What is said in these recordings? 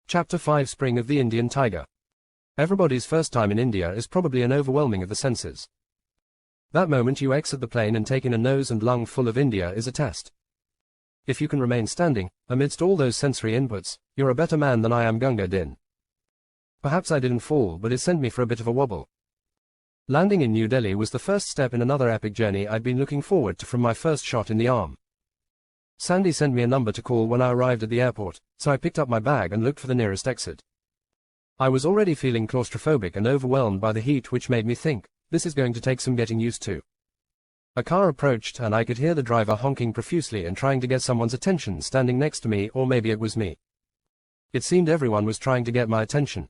Chapter 5 Spring of the Indian Tiger. Everybody's first time in India is probably an overwhelming of the senses. That moment you exit the plane and take in a nose and lung full of India is a test. If you can remain standing, amidst all those sensory inputs, you're a better man than I am Gunga Din. Perhaps I didn't fall, but it sent me for a bit of a wobble. Landing in New Delhi was the first step in another epic journey I'd been looking forward to from my first shot in the arm. Sandy sent me a number to call when I arrived at the airport, so I picked up my bag and looked for the nearest exit. I was already feeling claustrophobic and overwhelmed by the heat, which made me think, this is going to take some getting used to. A car approached and I could hear the driver honking profusely and trying to get someone's attention standing next to me, or maybe it was me. It seemed everyone was trying to get my attention.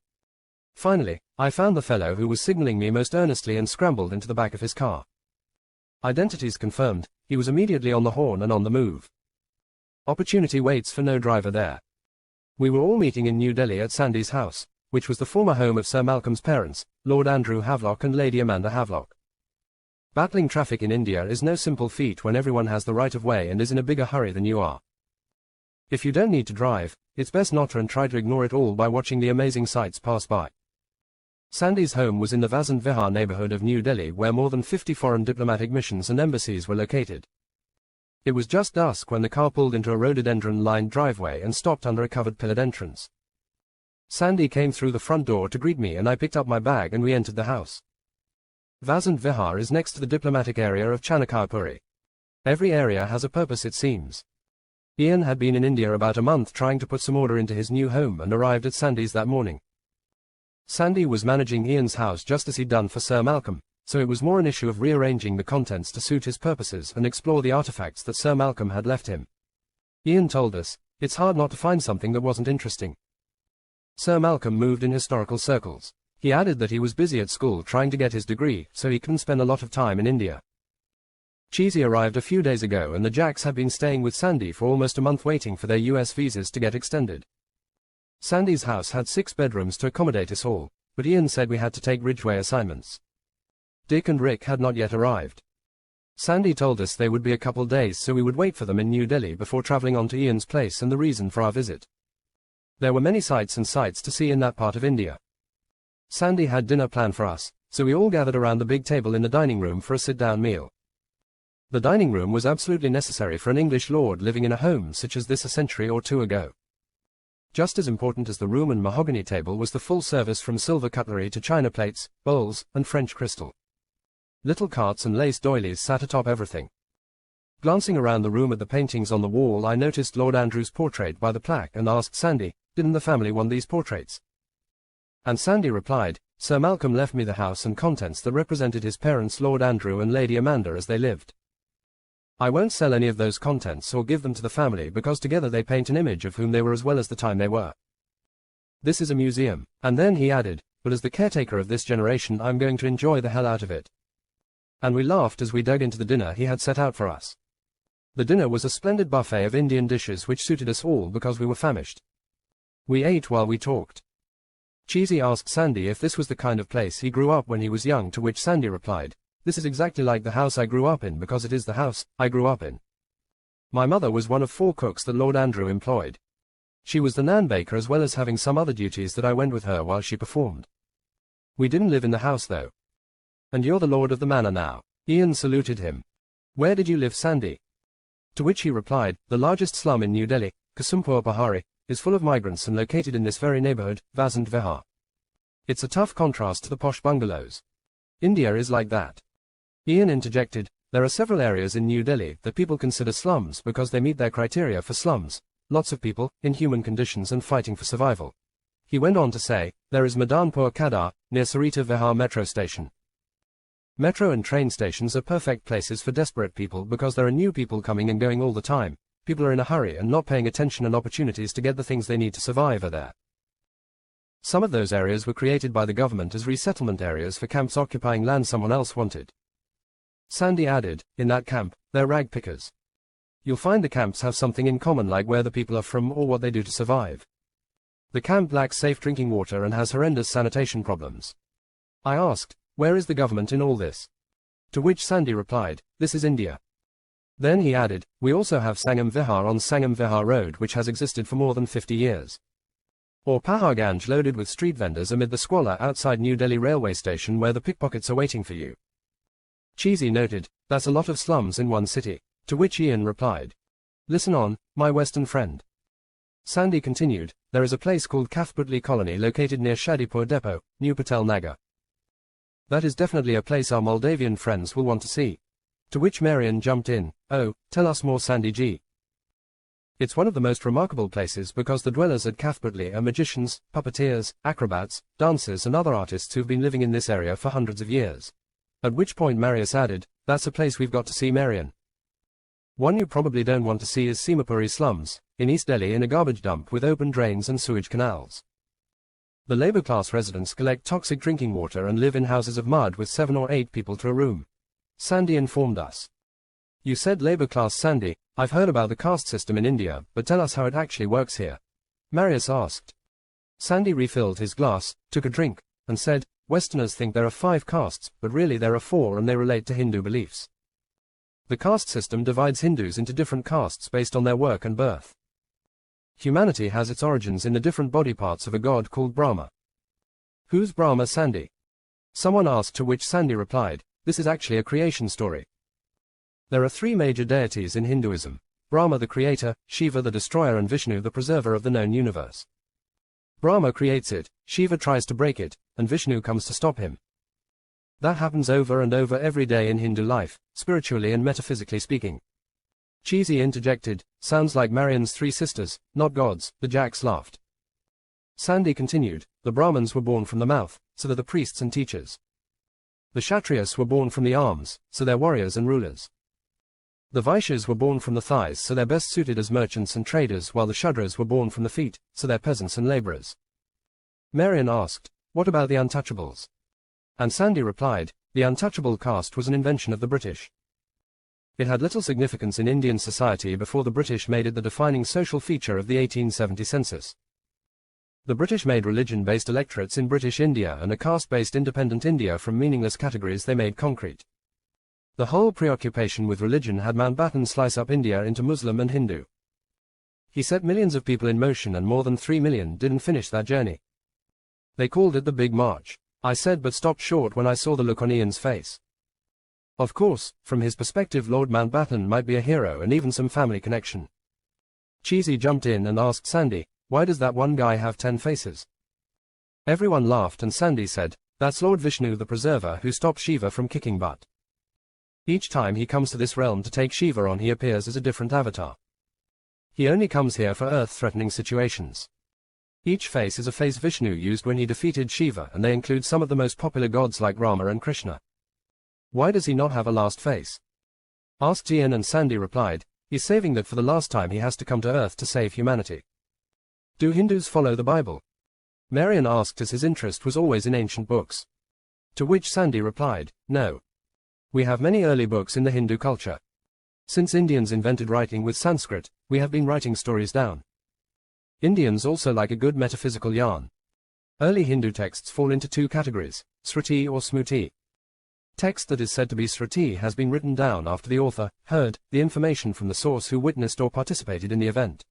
Finally, I found the fellow who was signaling me most earnestly and scrambled into the back of his car. Identities confirmed, he was immediately on the horn and on the move. Opportunity waits for no driver there. We were all meeting in New Delhi at Sandy's house, which was the former home of Sir Malcolm's parents, Lord Andrew Havelock and Lady Amanda Havelock. Battling traffic in India is no simple feat when everyone has the right of way and is in a bigger hurry than you are. If you don't need to drive, it's best not to and try to ignore it all by watching the amazing sights pass by. Sandy's home was in the Vasant Vihar neighborhood of New Delhi, where more than 50 foreign diplomatic missions and embassies were located. It was just dusk when the car pulled into a rhododendron-lined driveway and stopped under a covered pillared entrance. Sandy came through the front door to greet me and I picked up my bag and we entered the house. Vasant Vihar is next to the diplomatic area of Chanakapuri. Every area has a purpose, it seems. Ian had been in India about a month trying to put some order into his new home and arrived at Sandy's that morning. Sandy was managing Ian's house just as he'd done for Sir Malcolm, so it was more an issue of rearranging the contents to suit his purposes and explore the artifacts that Sir Malcolm had left him. Ian told us, it's hard not to find something that wasn't interesting. Sir Malcolm moved in historical circles. He added that he was busy at school trying to get his degree, so he couldn't spend a lot of time in India. Cheesy arrived a few days ago and the Jacks had been staying with Sandy for almost a month waiting for their US visas to get extended. Sandy's house had 6 bedrooms to accommodate us all, but Ian said we had to take Ridgeway assignments. Dick and Rick had not yet arrived. Sandy told us they would be a couple days, so we would wait for them in New Delhi before traveling on to Ian's place and the reason for our visit. There were many sights and sights to see in that part of India. Sandy had dinner planned for us, so we all gathered around the big table in the dining room for a sit-down meal. The dining room was absolutely necessary for an English lord living in a home such as this a century or two ago. Just as important as the room and mahogany table was the full service from silver cutlery to china plates, bowls, and French crystal. Little carts and lace doilies sat atop everything. Glancing around the room at the paintings on the wall, I noticed Lord Andrew's portrait by the plaque and asked Sandy, didn't the family want these portraits? And Sandy replied, Sir Malcolm left me the house and contents that represented his parents Lord Andrew and Lady Amanda as they lived. I won't sell any of those contents or give them to the family because together they paint an image of whom they were as well as the time they were. This is a museum. And then he added, but as the caretaker of this generation I'm going to enjoy the hell out of it. And we laughed as we dug into the dinner he had set out for us. The dinner was a splendid buffet of Indian dishes which suited us all because we were famished. We ate while we talked. Cheesy asked Sandy if this was the kind of place he grew up when he was young, to which Sandy replied, this is exactly like the house I grew up in because it is the house I grew up in. My mother was one of 4 cooks that Lord Andrew employed. She was the nan baker as well as having some other duties that I went with her while she performed. We didn't live in the house though. And you're the lord of the manor now. Ian saluted him. Where did you live, Sandy? To which he replied, the largest slum in New Delhi, Kusumpur Pahari, is full of migrants and located in this very neighborhood, Vasant Vihar. It's a tough contrast to the posh bungalows. India is like that. Ian interjected, there are several areas in New Delhi that people consider slums because they meet their criteria for slums, lots of people, in human conditions and fighting for survival. He went on to say, there is Madanpur Kadar, near Sarita Vihar metro station. Metro and train stations are perfect places for desperate people because there are new people coming and going all the time. People are in a hurry and not paying attention, and opportunities to get the things they need to survive are there. Some of those areas were created by the government as resettlement areas for camps occupying land someone else wanted. Sandy added, in that camp, they're rag pickers. You'll find the camps have something in common, like where the people are from or what they do to survive. The camp lacks safe drinking water and has horrendous sanitation problems. I asked, where is the government in all this? To which Sandy replied, this is India. Then he added, we also have Sangam Vihar on Sangam Vihar Road, which has existed for more than 50 years. Or Paharganj loaded with street vendors amid the squalor outside New Delhi railway station where the pickpockets are waiting for you. Cheesy noted, that's a lot of slums in one city, to which Ian replied, listen on, my western friend. Sandy continued, there is a place called Kathputli Colony located near Shadipur Depot, New Patel Nagar. That is definitely a place our Moldavian friends will want to see. To which Marian jumped in, oh, tell us more Sandy G. It's one of the most remarkable places because the dwellers at Kathputli are magicians, puppeteers, acrobats, dancers and other artists who've been living in this area for hundreds of years. At which point Marius added, that's a place we've got to see Marian. One you probably don't want to see is Simapuri slums, in East Delhi in a garbage dump with open drains and sewage canals. The labor-class residents collect toxic drinking water and live in houses of mud with 7 or 8 people to a room. Sandy informed us. You said labor-class, Sandy. I've heard about the caste system in India, but tell us how it actually works here. Marius asked. Sandy refilled his glass, took a drink, and said, Westerners think there are 5 castes, but really there are 4 and they relate to Hindu beliefs. The caste system divides Hindus into different castes based on their work and birth. Humanity has its origins in the different body parts of a god called Brahma. Who's Brahma, Sandy? Someone asked, to which Sandy replied, this is actually a creation story. There are 3 major deities in Hinduism, Brahma the creator, Shiva the destroyer and Vishnu the preserver of the known universe. Brahma creates it, Shiva tries to break it, and Vishnu comes to stop him. That happens over and over every day in Hindu life, spiritually and metaphysically speaking. Cheesy interjected, sounds like Marian's 3 sisters, not gods. The Jacks laughed. Sandy continued, the Brahmins were born from the mouth, so they're the priests and teachers. The Kshatriyas were born from the arms, so they're warriors and rulers. The Vaishyas were born from the thighs, so they're best suited as merchants and traders, while the Shudras were born from the feet, so they're peasants and laborers. Marian asked, what about the untouchables? And Sandy replied, the untouchable caste was an invention of the British. It had little significance in Indian society before the British made it the defining social feature of the 1870 census. The British made religion-based electorates in British India and a caste-based independent India from meaningless categories they made concrete. The whole preoccupation with religion had Mountbatten slice up India into Muslim and Hindu. He set millions of people in motion and more than 3 million didn't finish that journey. They called it the Big March. I said, but stopped short when I saw the look on Ian's face. Of course, from his perspective Lord Mountbatten might be a hero and even some family connection. Cheesy jumped in and asked Sandy, why does that one guy have 10 faces? Everyone laughed and Sandy said, that's Lord Vishnu the Preserver who stopped Shiva from kicking butt. Each time he comes to this realm to take Shiva on he appears as a different avatar. He only comes here for earth-threatening situations. Each face is a face Vishnu used when he defeated Shiva and they include some of the most popular gods like Rama and Krishna. Why does he not have a last face? Asked Ian and Sandy replied, he's saving that for the last time he has to come to earth to save humanity. Do Hindus follow the Bible? Marian asked as his interest was always in ancient books. To which Sandy replied, no. We have many early books in the Hindu culture. Since Indians invented writing with Sanskrit, we have been writing stories down. Indians also like a good metaphysical yarn. Early Hindu texts fall into 2 categories, Sruti or Smruti. Text that is said to be Sruti has been written down after the author heard the information from the source who witnessed or participated in the event.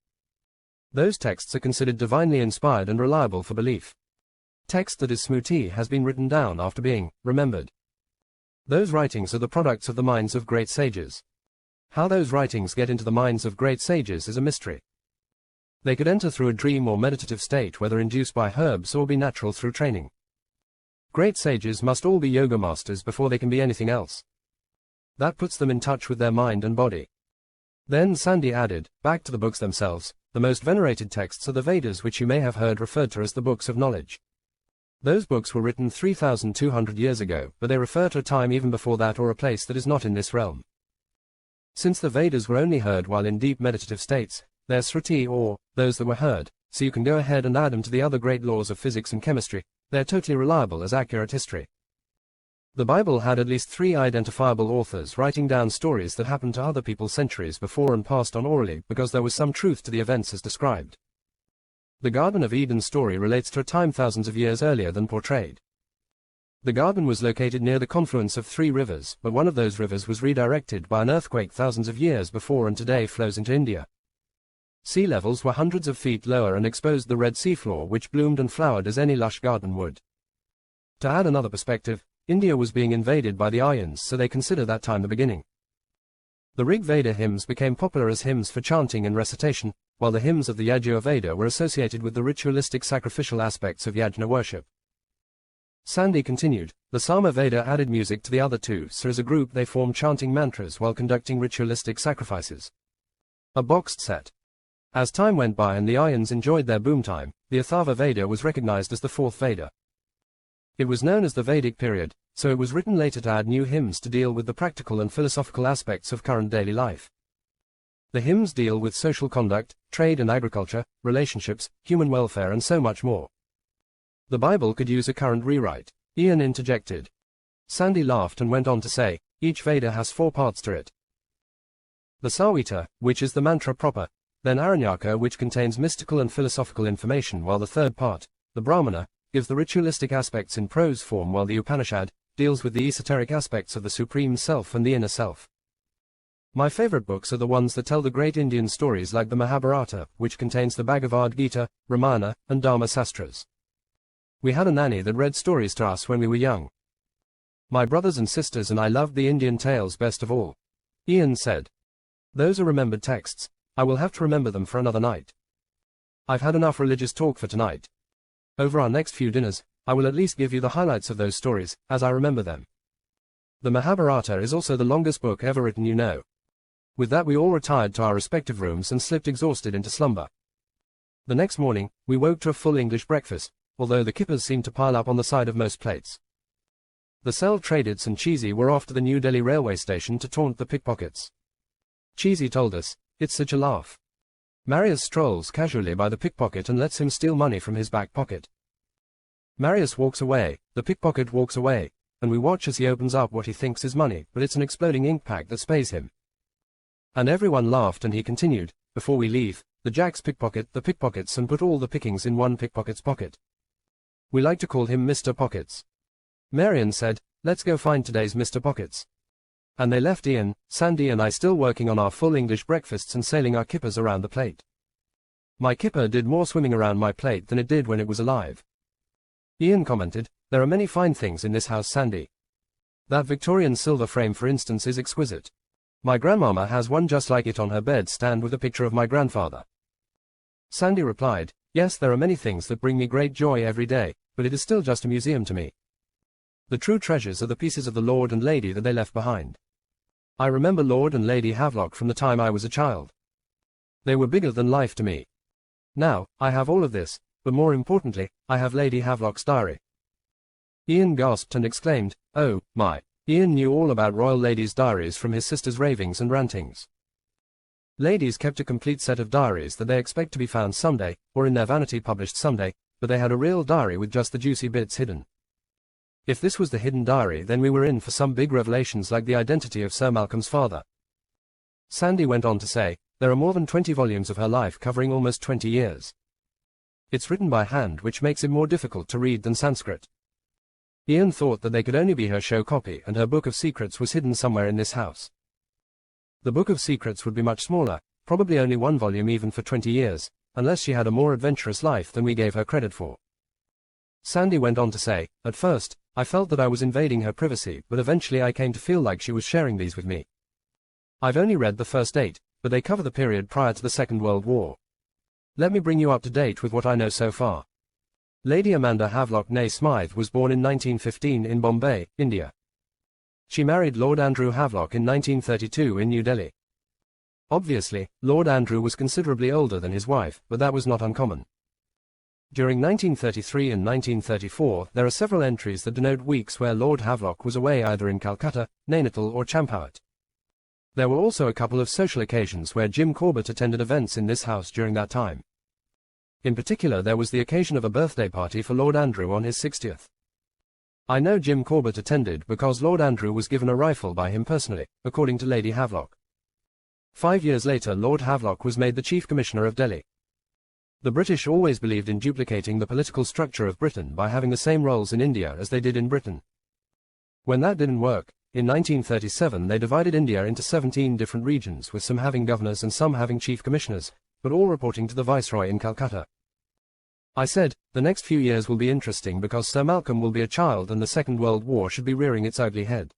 Those texts are considered divinely inspired and reliable for belief. Text that is Smruti has been written down after being remembered. Those writings are the products of the minds of great sages. How those writings get into the minds of great sages is a mystery. They could enter through a dream or meditative state, whether induced by herbs or be natural through training. Great sages must all be yoga masters before they can be anything else. That puts them in touch with their mind and body. Then Sandy added, back to the books themselves, the most venerated texts are the Vedas, which you may have heard referred to as the books of knowledge. Those books were written 3,200 years ago, but they refer to a time even before that or a place that is not in this realm. Since the Vedas were only heard while in deep meditative states, they're Sruti or those that were heard, so you can go ahead and add them to the other great laws of physics and chemistry. They're totally reliable as accurate history. The Bible had at least 3 identifiable authors writing down stories that happened to other people centuries before and passed on orally because there was some truth to the events as described. The Garden of Eden story relates to a time thousands of years earlier than portrayed. The garden was located near the confluence of 3 rivers, but one of those rivers was redirected by an earthquake thousands of years before and today flows into India. Sea levels were hundreds of feet lower and exposed the Red Sea floor, which bloomed and flowered as any lush garden would. To add another perspective, India was being invaded by the Aryans, so they consider that time the beginning. The Rig Veda hymns became popular as hymns for chanting and recitation, while the hymns of the Yajur Veda were associated with the ritualistic sacrificial aspects of yajna worship. Sandy continued, the Sama Veda added music to the other two, so as a group they formed chanting mantras while conducting ritualistic sacrifices. A boxed set. As time went by and the Aryans enjoyed their boom time, the Atharva Veda was recognized as the fourth Veda. It was known as the Vedic period, so it was written later to add new hymns to deal with the practical and philosophical aspects of current daily life. The hymns deal with social conduct, trade and agriculture, relationships, human welfare and so much more. The Bible could use a current rewrite, Ian interjected. Sandy laughed and went on to say, each Veda has 4 parts to it. The Samhita, which is the mantra proper, then Aranyaka, which contains mystical and philosophical information, while the third part, the Brahmana, gives the ritualistic aspects in prose form, while the Upanishad deals with the esoteric aspects of the Supreme Self and the inner self. My favorite books are the ones that tell the great Indian stories, like the Mahabharata, which contains the Bhagavad Gita, Ramayana, and Dharma Sastras. We had a nanny that read stories to us when we were young. My brothers and sisters and I loved the Indian tales best of all. Ian said. Those are remembered texts. I will have to remember them for another night. I've had enough religious talk for tonight. Over our next few dinners, I will at least give you the highlights of those stories, as I remember them. The Mahabharata is also the longest book ever written, you know. With that we all retired to our respective rooms and slipped exhausted into slumber. The next morning, we woke to a full English breakfast, although the kippers seemed to pile up on the side of most plates. The Cell Tradeds and Cheesy were off to the New Delhi railway station to taunt the pickpockets. Cheesy told us, it's such a laugh. Marius strolls casually by the pickpocket and lets him steal money from his back pocket. Marius walks away, the pickpocket walks away, and we watch as he opens up what he thinks is money, but it's an exploding ink pack that spays him. And everyone laughed, and he continued, before we leave, the Jacks pickpocket the pickpockets and put all the pickings in one pickpocket's pocket. We like to call him Mr. Pockets. Marion said, let's go find today's Mr. Pockets. And they left Ian, Sandy and I still working on our full English breakfasts and sailing our kippers around the plate. My kipper did more swimming around my plate than it did when it was alive. Ian commented, there are many fine things in this house, Sandy. That Victorian silver frame, for instance, is exquisite. My grandmama has one just like it on her bed stand with a picture of my grandfather. Sandy replied, yes, there are many things that bring me great joy every day, but it is still just a museum to me. The true treasures are the pieces of the Lord and Lady that they left behind. I remember Lord and Lady Havelock from the time I was a child. They were bigger than life to me. Now, I have all of this, but more importantly, I have Lady Havelock's diary. Ian gasped and exclaimed, oh, my. Ian knew all about royal ladies' diaries from his sister's ravings and rantings. Ladies kept a complete set of diaries that they expect to be found someday, or in their vanity published someday, but they had a real diary with just the juicy bits hidden. If this was the hidden diary, then we were in for some big revelations, like the identity of Sir Malcolm's father. Sandy went on to say, there are more than 20 volumes of her life covering almost 20 years. It's written by hand, which makes it more difficult to read than Sanskrit. Ian thought that they could only be her show copy, and her Book of Secrets was hidden somewhere in this house. The Book of Secrets would be much smaller, probably only 1 volume even for 20 years, unless she had a more adventurous life than we gave her credit for. Sandy went on to say, at first, I felt that I was invading her privacy, but eventually I came to feel like she was sharing these with me. I've only read the first 8, but they cover the period prior to the Second World War. Let me bring you up to date with what I know so far. Lady Amanda Havelock née Smythe was born in 1915 in Bombay, India. She married Lord Andrew Havelock in 1932 in New Delhi. Obviously, Lord Andrew was considerably older than his wife, but that was not uncommon. During 1933 and 1934, there are several entries that denote weeks where Lord Havelock was away either in Calcutta, Nainital or Champawat. There were also a couple of social occasions where Jim Corbett attended events in this house during that time. In particular, there was the occasion of a birthday party for Lord Andrew on his 60th. I know Jim Corbett attended because Lord Andrew was given a rifle by him personally, according to Lady Havelock. 5 years later, Lord Havelock was made the Chief Commissioner of Delhi. The British always believed in duplicating the political structure of Britain by having the same roles in India as they did in Britain. When that didn't work, in 1937 they divided India into 17 different regions, with some having governors and some having chief commissioners, but all reporting to the Viceroy in Calcutta. I said, the next few years will be interesting because Sir Malcolm will be a child and the Second World War should be rearing its ugly head.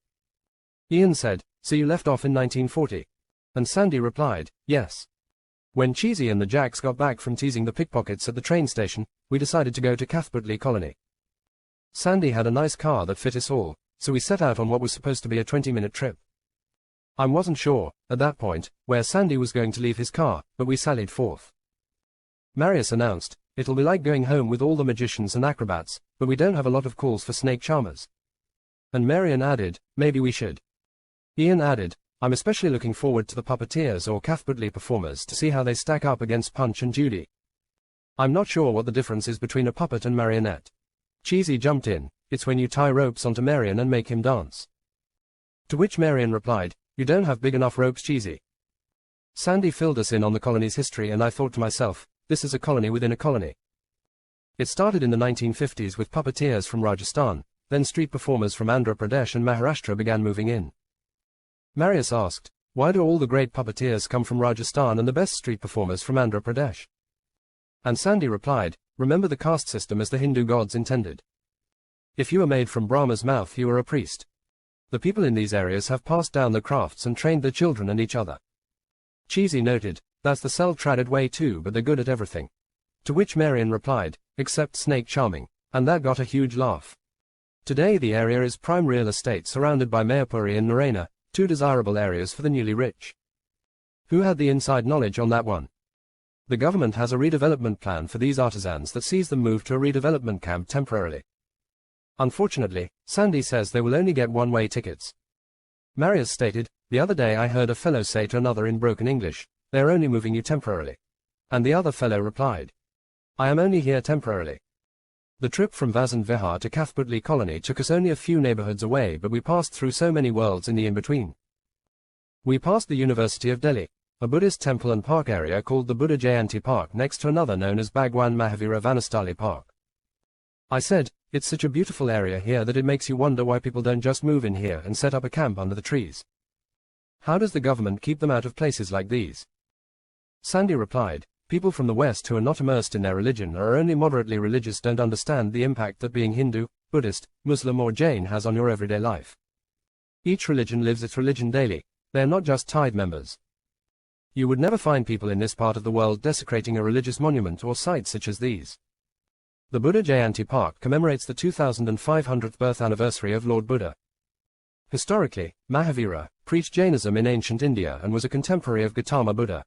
Ian said, so you left off in 1940? And Sandy replied, yes. When Cheesy and the Jacks got back from teasing the pickpockets at the train station, we decided to go to Cathbertley Colony. Sandy had a nice car that fit us all, so we set out on what was supposed to be a 20-minute trip. I wasn't sure, at that point, where Sandy was going to leave his car, but we sallied forth. Marius announced, it'll be like going home with all the magicians and acrobats, but we don't have a lot of calls for snake charmers. And Marion added, maybe we should. Ian added, I'm especially looking forward to the puppeteers or Cathbertley performers to see how they stack up against Punch and Judy. I'm not sure what the difference is between a puppet and marionette. Cheesy jumped in, it's when you tie ropes onto Marion and make him dance. To which Marion replied, you don't have big enough ropes, Cheesy. Sandy filled us in on the colony's history and I thought to myself, this is a colony within a colony. It started in the 1950s with puppeteers from Rajasthan, then street performers from Andhra Pradesh and Maharashtra began moving in. Marius asked, why do all the great puppeteers come from Rajasthan and the best street performers from Andhra Pradesh? And Sandy replied, remember the caste system as the Hindu gods intended. If you were made from Brahma's mouth you were a priest. The people in these areas have passed down the crafts and trained their children and each other. Cheesy noted, that's the self-traded way too, but they're good at everything. To which Marion replied, except snake charming, and that got a huge laugh. Today the area is prime real estate surrounded by Mayapuri and Narayana, two desirable areas for the newly rich. Who had the inside knowledge on that one? The government has a redevelopment plan for these artisans that sees them move to a redevelopment camp temporarily. Unfortunately, Sandy says they will only get one-way tickets. Marius stated, the other day I heard a fellow say to another in broken English, they are only moving you temporarily. And the other fellow replied, I am only here temporarily. The trip from Vasant Vihar to Cathbertley Colony took us only a few neighborhoods away, but we passed through so many worlds in the in-between. We passed the University of Delhi, a Buddhist temple and park area called the Buddha Jayanti Park next to another known as Bhagwan Mahavira Vanastali Park. I said, it's such a beautiful area here that it makes you wonder why people don't just move in here and set up a camp under the trees. How does the government keep them out of places like these? Sandy replied, people from the West who are not immersed in their religion or are only moderately religious don't understand the impact that being Hindu, Buddhist, Muslim or Jain has on your everyday life. Each religion lives its religion daily, they are not just tithe members. You would never find people in this part of the world desecrating a religious monument or site such as these. The Buddha Jayanti Park commemorates the 2500th birth anniversary of Lord Buddha. Historically, Mahavira preached Jainism in ancient India and was a contemporary of Gautama Buddha.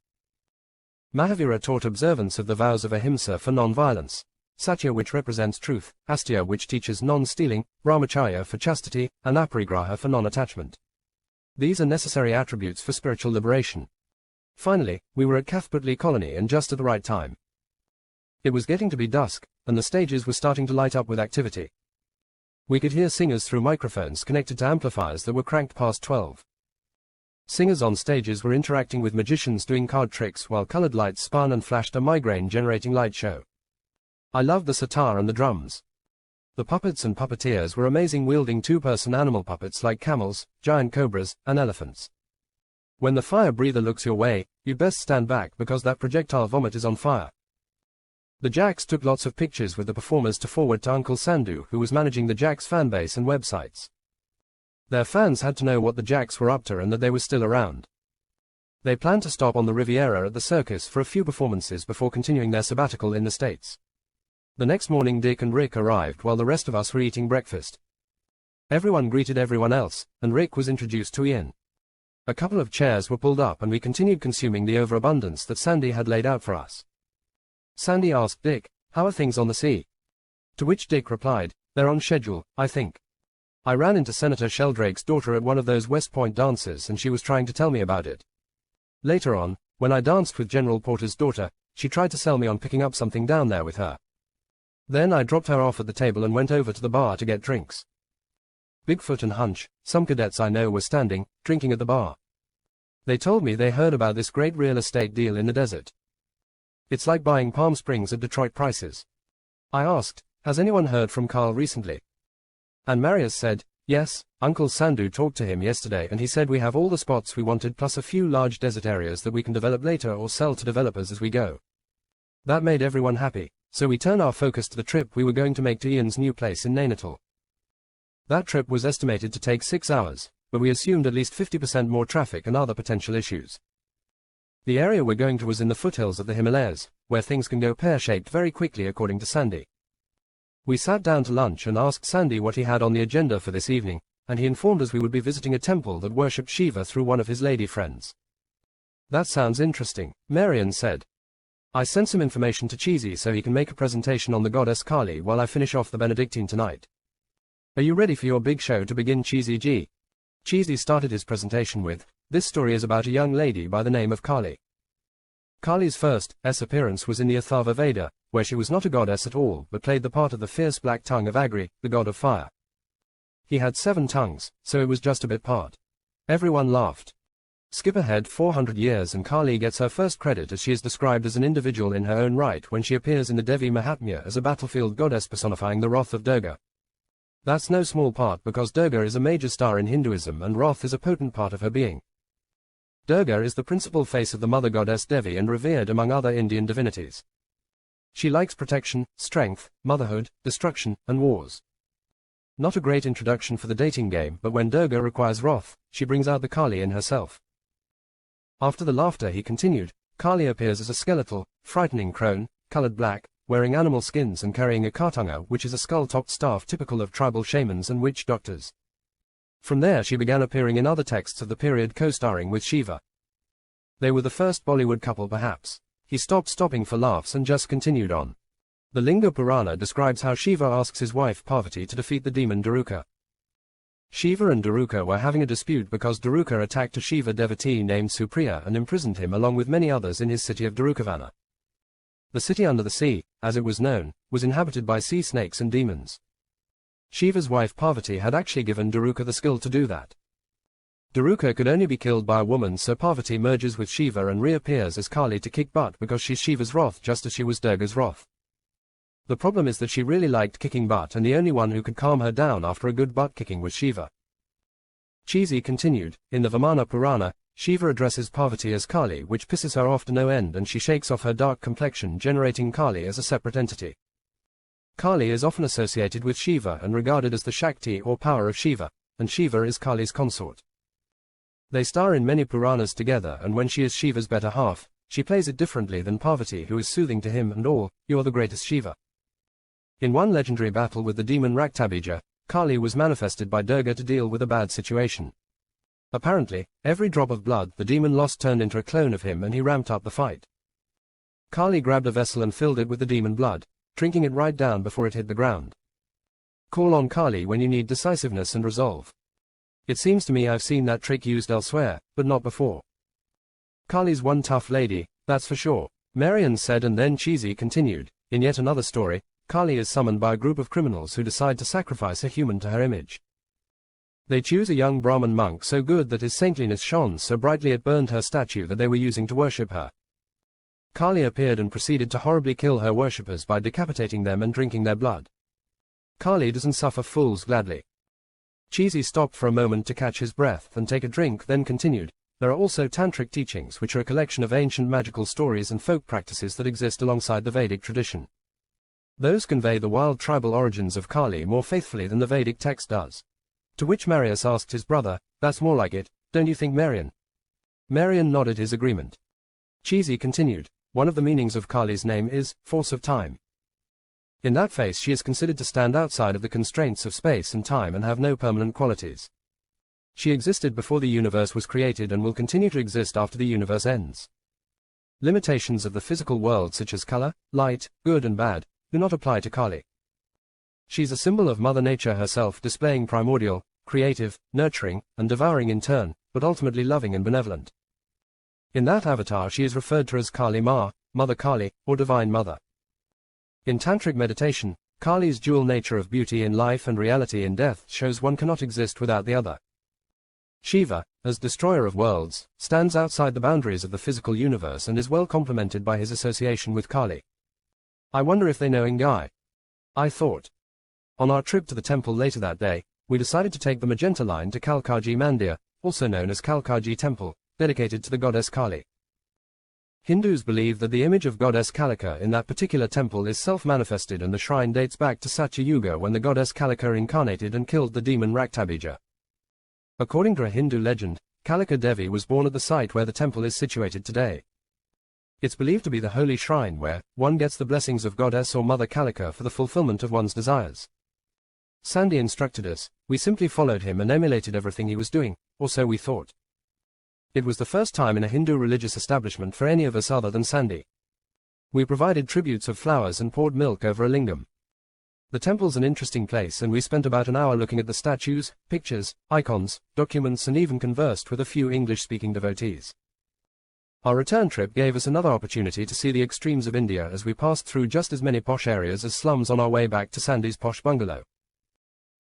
Mahavira taught observance of the vows of ahimsa for non-violence, satya which represents truth, astya which teaches non-stealing, brahmacharya for chastity, and aparigraha for non-attachment. These are necessary attributes for spiritual liberation. Finally, we were at Cathbertley Colony and just at the right time. It was getting to be dusk, and the stages were starting to light up with activity. We could hear singers through microphones connected to amplifiers that were cranked past 12. Singers on stages were interacting with magicians doing card tricks while colored lights spun and flashed a migraine-generating light show. I loved the sitar and the drums. The puppets and puppeteers were amazing, wielding two-person animal puppets like camels, giant cobras, and elephants. When the fire breather looks your way, you'd best stand back because that projectile vomit is on fire. The Jacks took lots of pictures with the performers to forward to Uncle Sandhu, who was managing the Jacks fanbase and websites. Their fans had to know what the Jacks were up to and that they were still around. They planned to stop on the Riviera at the circus for a few performances before continuing their sabbatical in the States. The next morning Dick and Rick arrived while the rest of us were eating breakfast. Everyone greeted everyone else, and Rick was introduced to Ian. A couple of chairs were pulled up and we continued consuming the overabundance that Sandy had laid out for us. Sandy asked Dick, how are things on the sea? To which Dick replied, they're on schedule, I think. I ran into Senator Sheldrake's daughter at one of those West Point dances and she was trying to tell me about it. Later on, when I danced with General Porter's daughter, she tried to sell me on picking up something down there with her. Then I dropped her off at the table and went over to the bar to get drinks. Bigfoot and Hunch, some cadets I know, were standing, drinking at the bar. They told me they heard about this great real estate deal in the desert. It's like buying Palm Springs at Detroit prices. I asked, has anyone heard from Carl recently? And Marius said, Yes, Uncle Sandhu talked to him yesterday and he said we have all the spots we wanted plus a few large desert areas that we can develop later or sell to developers as we go. That made everyone happy, so we turned our focus to the trip we were going to make to Ian's new place in Nainital. That trip was estimated to take 6 hours, but we assumed at least 50% more traffic and other potential issues. The area we're going to was in the foothills of the Himalayas, where things can go pear-shaped very quickly according to Sandy. We sat down to lunch and asked Sandy what he had on the agenda for this evening, and he informed us we would be visiting a temple that worshipped Shiva through one of his lady friends. That sounds interesting, Marian said. I sent some information to Cheesy so he can make a presentation on the goddess Kali while I finish off the Benedictine tonight. Are you ready for your big show to begin, Cheesy G? Cheesy started his presentation with, this story is about a young lady by the name of Kali. Kali's first appearance was in the Atharva Veda, where she was not a goddess at all but played the part of the fierce black tongue of Agri, the god of fire. He had 7 tongues, so it was just a bit part. Everyone laughed. Skip ahead 400 years and Kali gets her first credit as she is described as an individual in her own right when she appears in the Devi Mahatmya as a battlefield goddess personifying the wrath of Durga. That's no small part because Durga is a major star in Hinduism and wrath is a potent part of her being. Durga is the principal face of the mother goddess Devi and revered among other Indian divinities. She likes protection, strength, motherhood, destruction, and wars. Not a great introduction for the dating game, but when Durga requires wrath, she brings out the Kali in herself. After the laughter he continued, Kali appears as a skeletal, frightening crone, colored black, wearing animal skins and carrying a kartanga, which is a skull-topped staff typical of tribal shamans and witch doctors. From there she began appearing in other texts of the period co-starring with Shiva. They were the first Bollywood couple perhaps. He stopped stopping for laughs and just continued on. The Linga Purana describes how Shiva asks his wife Parvati to defeat the demon Daruka. Shiva and Daruka were having a dispute because Daruka attacked a Shiva devotee named Supriya and imprisoned him along with many others in his city of Darukavana. The city under the sea, as it was known, was inhabited by sea snakes and demons. Shiva's wife Parvati had actually given Daruka the skill to do that. Daruka could only be killed by a woman, so Parvati merges with Shiva and reappears as Kali to kick butt because she's Shiva's wrath just as she was Durga's wrath. The problem is that she really liked kicking butt and the only one who could calm her down after a good butt kicking was Shiva. Cheesy continued, in the Vamana Purana, Shiva addresses Parvati as Kali, which pisses her off to no end and she shakes off her dark complexion, generating Kali as a separate entity. Kali is often associated with Shiva and regarded as the Shakti or power of Shiva, and Shiva is Kali's consort. They star in many Puranas together, and when she is Shiva's better half, she plays it differently than Parvati, who is soothing to him and all, you're the greatest Shiva. In one legendary battle with the demon Raktabija, Kali was manifested by Durga to deal with a bad situation. Apparently, every drop of blood the demon lost turned into a clone of him and he ramped up the fight. Kali grabbed a vessel and filled it with the demon blood, drinking it right down before it hit the ground. Call on Kali when you need decisiveness and resolve. It seems to me I've seen that trick used elsewhere, but not before. Kali's one tough lady, that's for sure, Marian said, and then Cheesy continued, in yet another story, Kali is summoned by a group of criminals who decide to sacrifice a human to her image. They choose a young Brahmin monk so good that his saintliness shone so brightly it burned her statue that they were using to worship her. Kali appeared and proceeded to horribly kill her worshippers by decapitating them and drinking their blood. Kali doesn't suffer fools gladly. Cheesy stopped for a moment to catch his breath and take a drink, then continued, there are also tantric teachings which are a collection of ancient magical stories and folk practices that exist alongside the Vedic tradition. Those convey the wild tribal origins of Kali more faithfully than the Vedic text does. To which Marius asked his brother, that's more like it, don't you think, Marian? Marian nodded his agreement. Cheesy continued, one of the meanings of Kali's name is, force of time. In that face she is considered to stand outside of the constraints of space and time and have no permanent qualities. She existed before the universe was created and will continue to exist after the universe ends. Limitations of the physical world such as color, light, good and bad, do not apply to Kali. She's a symbol of Mother Nature herself, displaying primordial, creative, nurturing, and devouring in turn, but ultimately loving and benevolent. In that avatar she is referred to as Kali Ma, Mother Kali, or Divine Mother. In tantric meditation, Kali's dual nature of beauty in life and reality in death shows one cannot exist without the other. Shiva, as destroyer of worlds, stands outside the boundaries of the physical universe and is well complemented by his association with Kali. I wonder if they know Ngai. I thought. On our trip to the temple later that day, we decided to take the magenta line to Kalkaji Mandir, also known as Kalkaji Temple, dedicated to the goddess Kali. Hindus believe that the image of goddess Kalika in that particular temple is self-manifested, and the shrine dates back to Satya Yuga, when the goddess Kalika incarnated and killed the demon Raktabija. According to a Hindu legend, Kalika Devi was born at the site where the temple is situated today. It's believed to be the holy shrine where one gets the blessings of goddess or mother Kalika for the fulfillment of one's desires. Sandy instructed us, we simply followed him and emulated everything he was doing, or so we thought. It was the first time in a Hindu religious establishment for any of us other than Sandy. We provided tributes of flowers and poured milk over a lingam. The temple's an interesting place, and we spent about an hour looking at the statues, pictures, icons, documents, and even conversed with a few English-speaking devotees. Our return trip gave us another opportunity to see the extremes of India, as we passed through just as many posh areas as slums on our way back to Sandy's posh bungalow.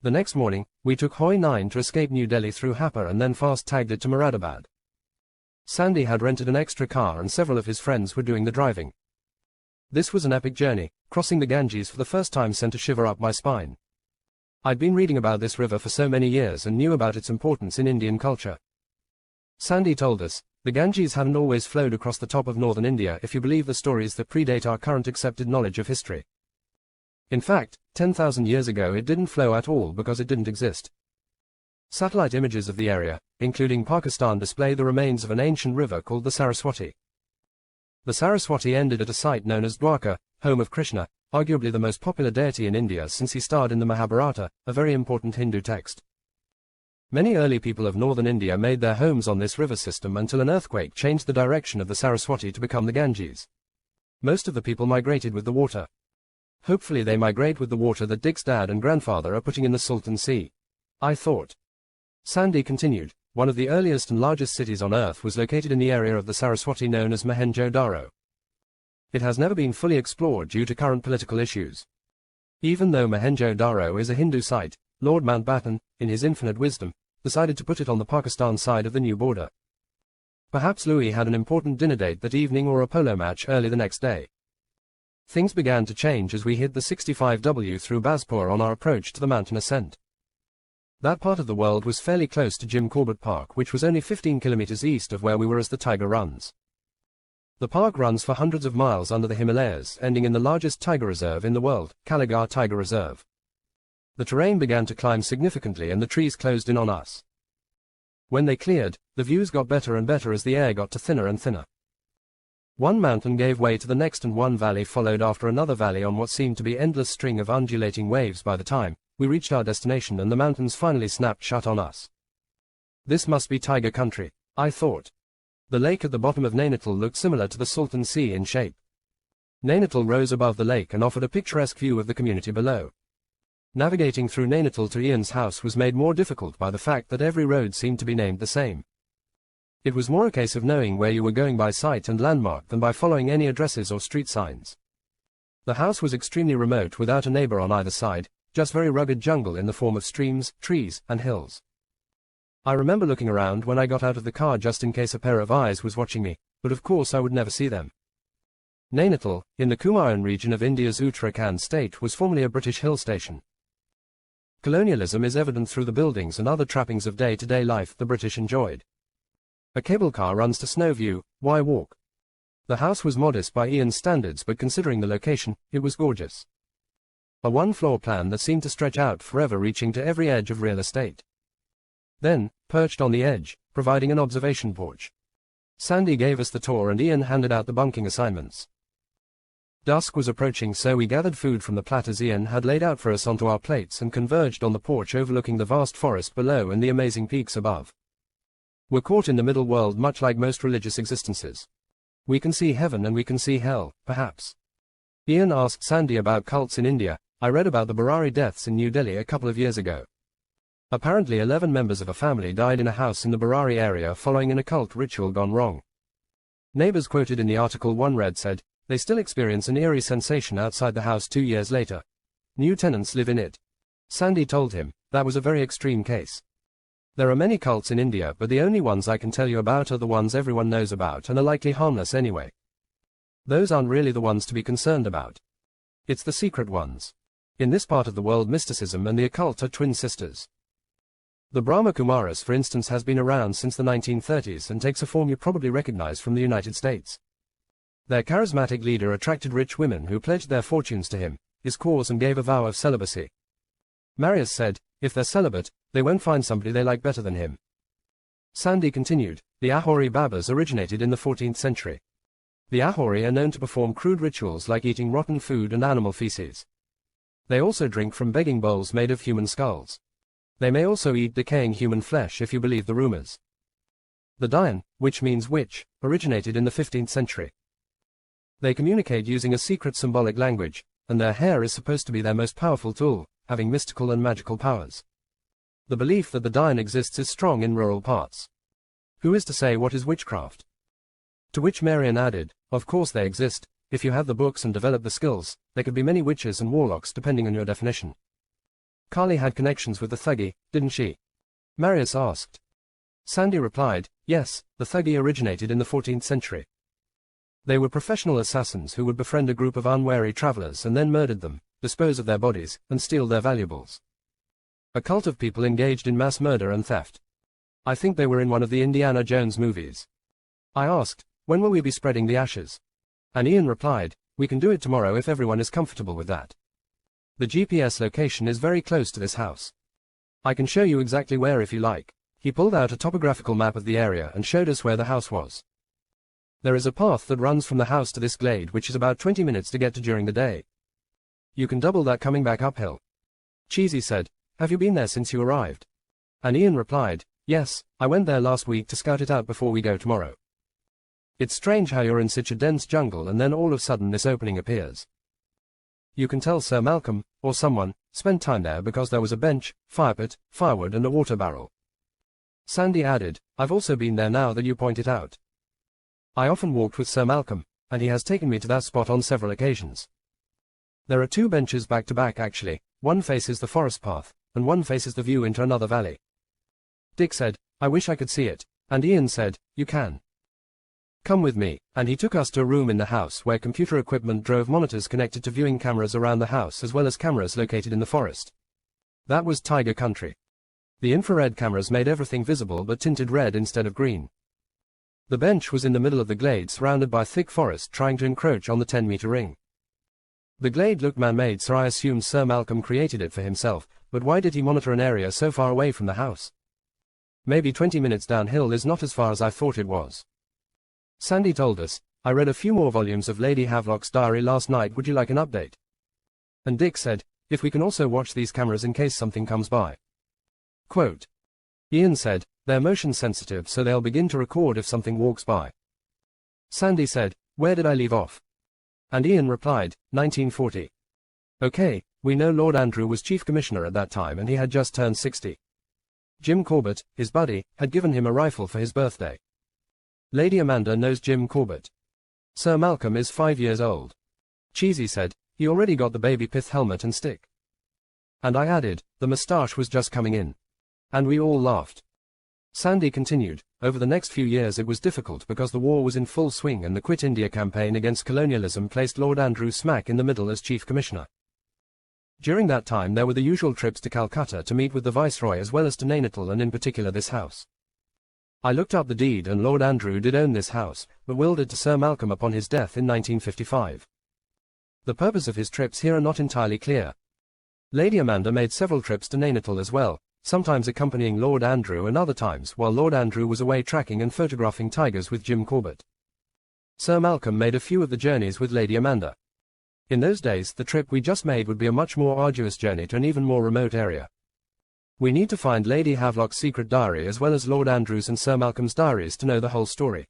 The next morning, we took Hoi 9 to escape New Delhi through Hapur and then fast-tagged it to Moradabad. Sandy had rented an extra car and several of his friends were doing the driving. This was an epic journey. Crossing the Ganges for the first time sent a shiver up my spine. I'd been reading about this river for so many years and knew about its importance in Indian culture. Sandy told us, the Ganges hadn't always flowed across the top of northern India if you believe the stories that predate our current accepted knowledge of history. In fact, 10,000 years ago it didn't flow at all because it didn't exist. Satellite images of the area, including Pakistan, display the remains of an ancient river called the Saraswati. The Saraswati ended at a site known as Dwarka, home of Krishna, arguably the most popular deity in India since he starred in the Mahabharata, a very important Hindu text. Many early people of northern India made their homes on this river system until an earthquake changed the direction of the Saraswati to become the Ganges. Most of the people migrated with the water. Hopefully they migrate with the water that Dick's dad and grandfather are putting in the Salton Sea, I thought. Sandy continued, one of the earliest and largest cities on Earth was located in the area of the Saraswati known as Mohenjo-Daro. It has never been fully explored due to current political issues. Even though Mohenjo-Daro is a Hindu site, Lord Mountbatten, in his infinite wisdom, decided to put it on the Pakistan side of the new border. Perhaps Louis had an important dinner date that evening or a polo match early the next day. Things began to change as we hit the 65W through Bazpur on our approach to the mountain ascent. That part of the world was fairly close to Jim Corbett Park, which was only 15 kilometers east of where we were as the tiger runs. The park runs for hundreds of miles under the Himalayas, ending in the largest tiger reserve in the world, Kaligarh Tiger Reserve. The terrain began to climb significantly and the trees closed in on us. When they cleared, the views got better and better as the air got to thinner and thinner. One mountain gave way to the next and one valley followed after another valley on what seemed to be endless string of undulating waves. By the time we reached our destination and the mountains finally snapped shut on us. This must be tiger country, I thought. The lake at the bottom of Nainital looked similar to the Salton Sea in shape. Nainital rose above the lake and offered a picturesque view of the community below. Navigating through Nainital to Ian's house was made more difficult by the fact that every road seemed to be named the same. It was more a case of knowing where you were going by sight and landmark than by following any addresses or street signs. The house was extremely remote without a neighbor on either side, just very rugged jungle in the form of streams, trees, and hills. I remember looking around when I got out of the car just in case a pair of eyes was watching me, but of course I would never see them. Nainital, in the Kumaon region of India's Uttarakhand state, was formerly a British hill station. Colonialism is evident through the buildings and other trappings of day-to-day life the British enjoyed. A cable car runs to Snowview, why walk? The house was modest by Ian's standards, but considering the location, it was gorgeous. A one-floor plan that seemed to stretch out forever, reaching to every edge of real estate. Then, perched on the edge, providing an observation porch. Sandy gave us the tour and Ian handed out the bunking assignments. Dusk was approaching, so we gathered food from the platters Ian had laid out for us onto our plates and converged on the porch overlooking the vast forest below and the amazing peaks above. We're caught in the middle world, much like most religious existences. We can see heaven and we can see hell, perhaps. Ian asked Sandy about cults in India. I read about the Barari deaths in New Delhi a couple of years ago. Apparently 11 members of a family died in a house in the Barari area following an occult ritual gone wrong. Neighbors quoted in the article one read said, they still experience an eerie sensation outside the house 2 years later. New tenants live in it. Sandy told him, that was a very extreme case. There are many cults in India, but the only ones I can tell you about are the ones everyone knows about and are likely harmless anyway. Those aren't really the ones to be concerned about. It's the secret ones. In this part of the world, mysticism and the occult are twin sisters. The Brahma Kumaris, for instance, has been around since the 1930s and takes a form you probably recognize from the United States. Their charismatic leader attracted rich women who pledged their fortunes to him, his cause, and gave a vow of celibacy. Marius said, if they're celibate, they won't find somebody they like better than him. Sandy continued, the Ahori Babas originated in the 14th century. The Ahori are known to perform crude rituals like eating rotten food and animal feces. They also drink from begging bowls made of human skulls. They may also eat decaying human flesh if you believe the rumors. The Dayan, which means witch, originated in the 15th century. They communicate using a secret symbolic language, and their hair is supposed to be their most powerful tool, having mystical and magical powers. The belief that the Dayan exists is strong in rural parts. Who is to say what is witchcraft? To which Marian added, of course they exist, if you have the books and develop the skills, there could be many witches and warlocks depending on your definition. Kali had connections with the Thuggee, didn't she? Marius asked. Sandy replied, yes, the Thuggee originated in the 14th century. They were professional assassins who would befriend a group of unwary travelers and then murdered them, dispose of their bodies, and steal their valuables. A cult of people engaged in mass murder and theft. I think they were in one of the Indiana Jones movies. I asked, when will we be spreading the ashes? And Ian replied, we can do it tomorrow if everyone is comfortable with that. The GPS location is very close to this house. I can show you exactly where if you like. He pulled out a topographical map of the area and showed us where the house was. There is a path that runs from the house to this glade which is about 20 minutes to get to during the day. You can double that coming back uphill. Cheesy said, have you been there since you arrived? And Ian replied, yes, I went there last week to scout it out before we go tomorrow. It's strange how you're in such a dense jungle and then all of a sudden this opening appears. You can tell Sir Malcolm, or someone, spent time there because there was a bench, fire pit, firewood and a water barrel. Sandy added, I've also been there now that you point it out. I often walked with Sir Malcolm, and he has taken me to that spot on several occasions. There are two benches back to back actually, one faces the forest path, and one faces the view into another valley. Dick said, I wish I could see it, and Ian said, you can. Come with me, and he took us to a room in the house where computer equipment drove monitors connected to viewing cameras around the house as well as cameras located in the forest. That was tiger country. The infrared cameras made everything visible but tinted red instead of green. The bench was in the middle of the glade surrounded by thick forest trying to encroach on the 10-meter ring. The glade looked man-made, so I assumed Sir Malcolm created it for himself, but why did he monitor an area so far away from the house? Maybe 20 minutes downhill is not as far as I thought it was. Sandy told us, I read a few more volumes of Lady Havelock's diary last night, would you like an update? And Dick said, if we can also watch these cameras in case something comes by. Quote. Ian said, they're motion sensitive so they'll begin to record if something walks by. Sandy said, where did I leave off? And Ian replied, 1940. Okay, we know Lord Andrew was Chief Commissioner at that time and he had just turned 60. Jim Corbett, his buddy, had given him a rifle for his birthday. Lady Amanda knows Jim Corbett. Sir Malcolm is 5 years old. Cheesy said, he already got the baby pith helmet and stick. And I added, the moustache was just coming in. And we all laughed. Sandy continued, over the next few years it was difficult because the war was in full swing and the Quit India campaign against colonialism placed Lord Andrew smack in the middle as Chief Commissioner. During that time there were the usual trips to Calcutta to meet with the Viceroy as well as to Nainital and in particular this house. I looked up the deed and Lord Andrew did own this house, but willed it to Sir Malcolm upon his death in 1955. The purpose of his trips here are not entirely clear. Lady Amanda made several trips to Nainital as well, sometimes accompanying Lord Andrew and other times while Lord Andrew was away tracking and photographing tigers with Jim Corbett. Sir Malcolm made a few of the journeys with Lady Amanda. In those days, the trip we just made would be a much more arduous journey to an even more remote area. We need to find Lady Havelock's secret diary as well as Lord Andrew's and Sir Malcolm's diaries to know the whole story.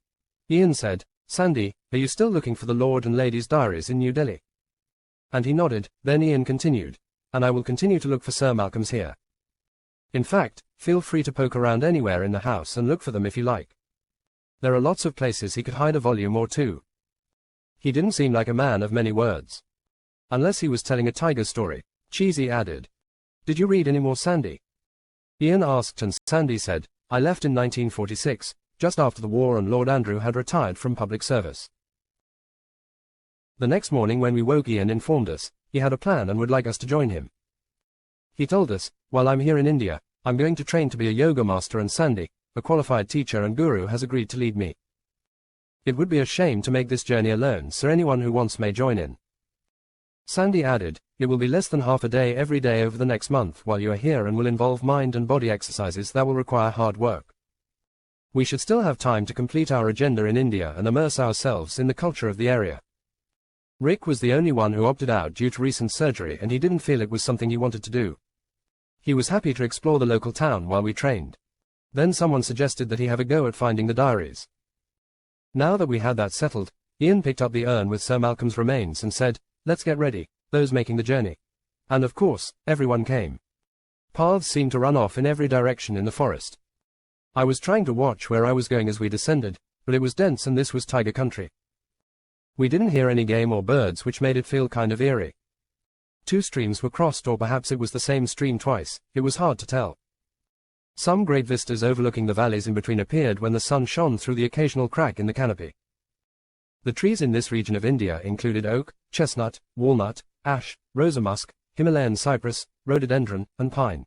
Ian said, Sandy, are you still looking for the Lord and Lady's diaries in New Delhi? And he nodded, then Ian continued, and I will continue to look for Sir Malcolm's here. In fact, feel free to poke around anywhere in the house and look for them if you like. There are lots of places he could hide a volume or two. He didn't seem like a man of many words. Unless he was telling a tiger story, Cheesy added. Did you read any more, Sandy? Ian asked and Sandy said, I left in 1946, just after the war and Lord Andrew had retired from public service. The next morning when we woke, Ian informed us, he had a plan and would like us to join him. He told us, while I'm here in India, I'm going to train to be a yoga master and Sandy, a qualified teacher and guru, has agreed to lead me. It would be a shame to make this journey alone, so anyone who wants may join in. Sandy added, it will be less than half a day every day over the next month while you are here and will involve mind and body exercises that will require hard work. We should still have time to complete our agenda in India and immerse ourselves in the culture of the area. Rick was the only one who opted out due to recent surgery and he didn't feel it was something he wanted to do. He was happy to explore the local town while we trained. Then someone suggested that he have a go at finding the diaries. Now that we had that settled, Ian picked up the urn with Sir Malcolm's remains and said, let's get ready, those making the journey. And of course, everyone came. Paths seemed to run off in every direction in the forest. I was trying to watch where I was going as we descended, but it was dense and this was tiger country. We didn't hear any game or birds, which made it feel kind of eerie. 2 streams were crossed, or perhaps it was the same stream twice, it was hard to tell. Some great vistas overlooking the valleys in between appeared when the sun shone through the occasional crack in the canopy. The trees in this region of India included oak, chestnut, walnut, ash, rosa musk, Himalayan cypress, rhododendron, and pine.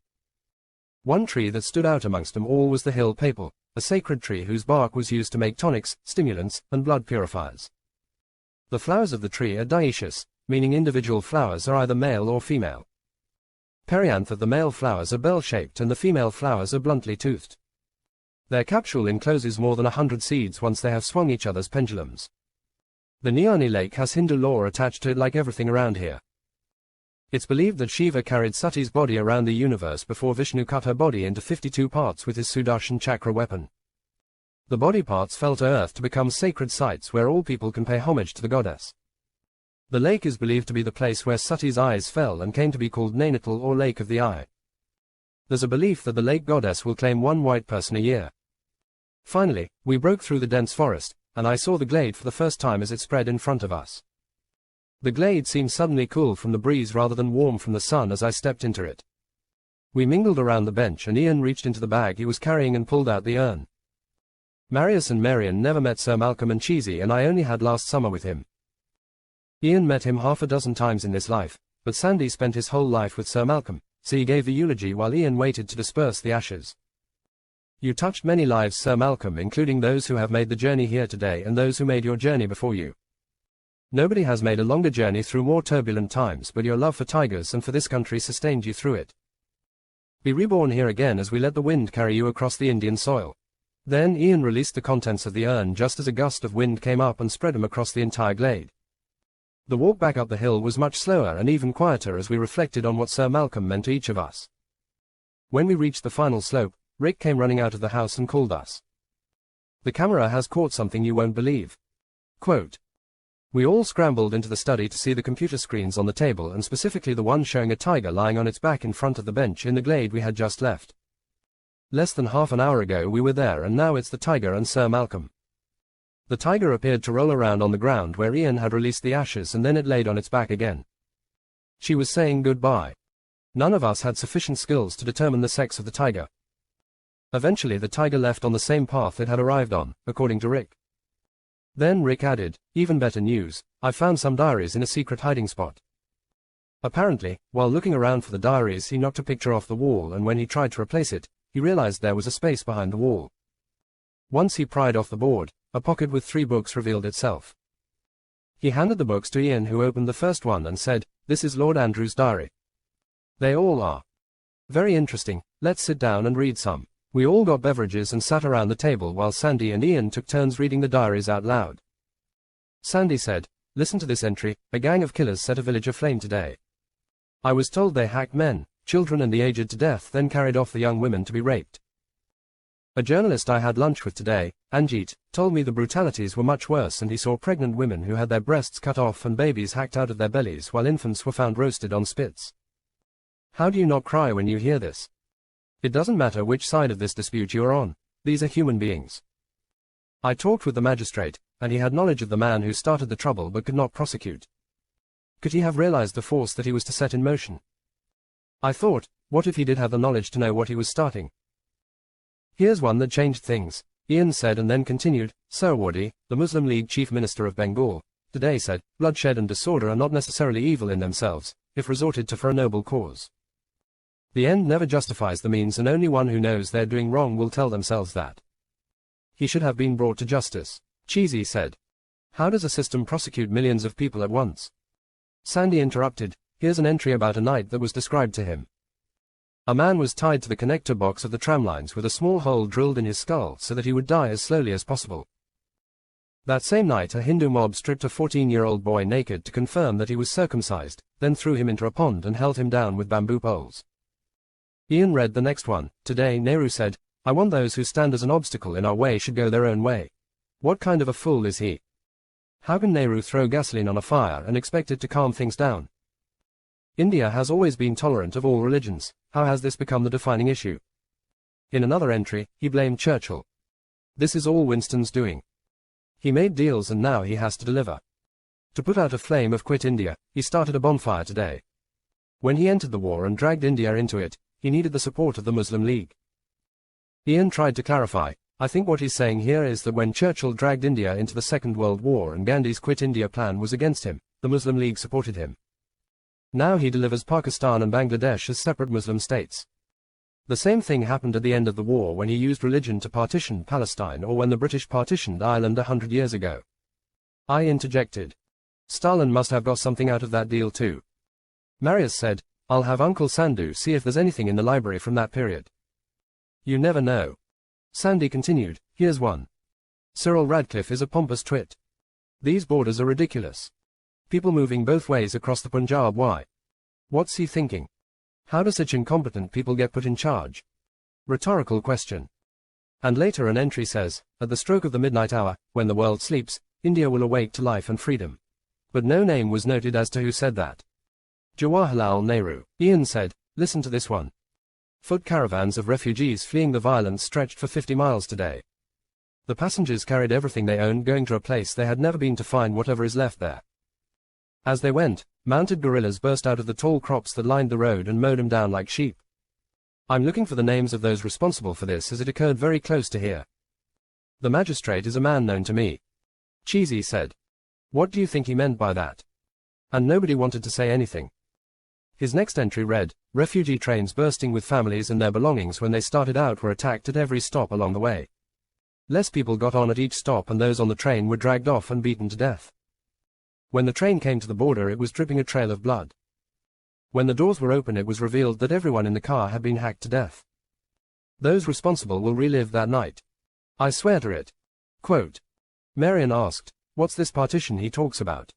One tree that stood out amongst them all was the hill maple, a sacred tree whose bark was used to make tonics, stimulants, and blood purifiers. The flowers of the tree are dioecious, meaning individual flowers are either male or female. Perianth, the male flowers are bell-shaped and the female flowers are bluntly toothed. Their capsule encloses more than 100 seeds once they have swung each other's pendulums. The Niani lake has Hindu lore attached to it like everything around here. It's believed that Shiva carried Sati's body around the universe before Vishnu cut her body into 52 parts with his Sudarshan chakra weapon. The body parts fell to earth to become sacred sites where all people can pay homage to the goddess. The lake is believed to be the place where Sati's eyes fell and came to be called Nainital, or Lake of the Eye. There's a belief that the lake goddess will claim one white person a year. Finally, we broke through the dense forest, and I saw the glade for the first time as it spread in front of us. The glade seemed suddenly cool from the breeze rather than warm from the sun as I stepped into it. We mingled around the bench and Ian reached into the bag he was carrying and pulled out the urn. Marius and Marion never met Sir Malcolm and Cheesy, and I only had last summer with him. Ian met him half a dozen times in this life, but Sandy spent his whole life with Sir Malcolm, so he gave the eulogy while Ian waited to disperse the ashes. You touched many lives, Sir Malcolm, including those who have made the journey here today and those who made your journey before you. Nobody has made a longer journey through more turbulent times, but your love for tigers and for this country sustained you through it. Be reborn here again as we let the wind carry you across the Indian soil. Then Ian released the contents of the urn just as a gust of wind came up and spread them across the entire glade. The walk back up the hill was much slower and even quieter as we reflected on what Sir Malcolm meant to each of us. When we reached the final slope, Rick came running out of the house and called us. The camera has caught something you won't believe. Quote. We all scrambled into the study to see the computer screens on the table, and specifically the one showing a tiger lying on its back in front of the bench in the glade we had just left. Less than half an hour ago we were there, and now it's the tiger and Sir Malcolm. The tiger appeared to roll around on the ground where Ian had released the ashes, and then it laid on its back again. She was saying goodbye. None of us had sufficient skills to determine the sex of the tiger. Eventually the tiger left on the same path it had arrived on, according to Rick. Then Rick added, even better news, I found some diaries in a secret hiding spot. Apparently, while looking around for the diaries, he knocked a picture off the wall, and when he tried to replace it, he realized there was a space behind the wall. Once he pried off the board, a pocket with 3 books revealed itself. He handed the books to Ian, who opened the first one and said, this is Lord Andrew's diary. They all are. Very interesting, let's sit down and read some. We all got beverages and sat around the table while Sandy and Ian took turns reading the diaries out loud. Sandy said, listen to this entry, a gang of killers set a village aflame today. I was told they hacked men, children and the aged to death, then carried off the young women to be raped. A journalist I had lunch with today, Anjit, told me the brutalities were much worse, and he saw pregnant women who had their breasts cut off and babies hacked out of their bellies, while infants were found roasted on spits. How do you not cry when you hear this? It doesn't matter which side of this dispute you are on, these are human beings. I talked with the magistrate, and he had knowledge of the man who started the trouble but could not prosecute. Could he have realized the force that he was to set in motion? I thought, what if he did have the knowledge to know what he was starting? Here's one that changed things, Ian said, and then continued, Suhrawardy, the Muslim League chief minister of Bengal, today said, bloodshed and disorder are not necessarily evil in themselves, if resorted to for a noble cause. The end never justifies the means, and only one who knows they're doing wrong will tell themselves that. He should have been brought to justice, Cheesy said. How does a system prosecute millions of people at once? Sandy interrupted. Here's an entry about a night that was described to him. A man was tied to the connector box of the tramlines with a small hole drilled in his skull so that he would die as slowly as possible. That same night a Hindu mob stripped a 14-year-old boy naked to confirm that he was circumcised, then threw him into a pond and held him down with bamboo poles. Ian read the next one. Today Nehru said, I want those who stand as an obstacle in our way should go their own way. What kind of a fool is he? How can Nehru throw gasoline on a fire and expect it to calm things down? India has always been tolerant of all religions. How has this become the defining issue? In another entry, he blamed Churchill. This is all Winston's doing. He made deals and now he has to deliver. To put out a flame of Quit India, he started a bonfire today. When he entered the war and dragged India into it, he needed the support of the Muslim League. Ian tried to clarify. I think what he's saying here is that when Churchill dragged India into the Second World War and Gandhi's Quit India plan was against him, the Muslim League supported him. Now he delivers Pakistan and Bangladesh as separate Muslim states. The same thing happened at the end of the war when he used religion to partition Palestine, or when the British partitioned Ireland 100 years ago. I interjected. Stalin must have got something out of that deal too. Marius said, I'll have Uncle Sandhu see if there's anything in the library from that period. You never know. Sandy continued, here's one. Cyril Radcliffe is a pompous twit. These borders are ridiculous. People moving both ways across the Punjab, why? What's he thinking? How do such incompetent people get put in charge? Rhetorical question. And later an entry says, at the stroke of the midnight hour, when the world sleeps, India will awake to life and freedom. But no name was noted as to who said that. Jawaharlal Nehru. Ian said, listen to this one. Foot caravans of refugees fleeing the violence stretched for 50 miles today. The passengers carried everything they owned, going to a place they had never been to find whatever is left there. As they went, mounted guerrillas burst out of the tall crops that lined the road and mowed them down like sheep. I'm looking for the names of those responsible for this, as it occurred very close to here. The magistrate is a man known to me. Cheesy said. What do you think he meant by that? And nobody wanted to say anything. His next entry read, refugee trains bursting with families and their belongings when they started out were attacked at every stop along the way. Less people got on at each stop and those on the train were dragged off and beaten to death. When the train came to the border it was dripping a trail of blood. When the doors were open it was revealed that everyone in the car had been hacked to death. Those responsible will relive that night. I swear to it. Quote. Marion asked, what's this partition he talks about?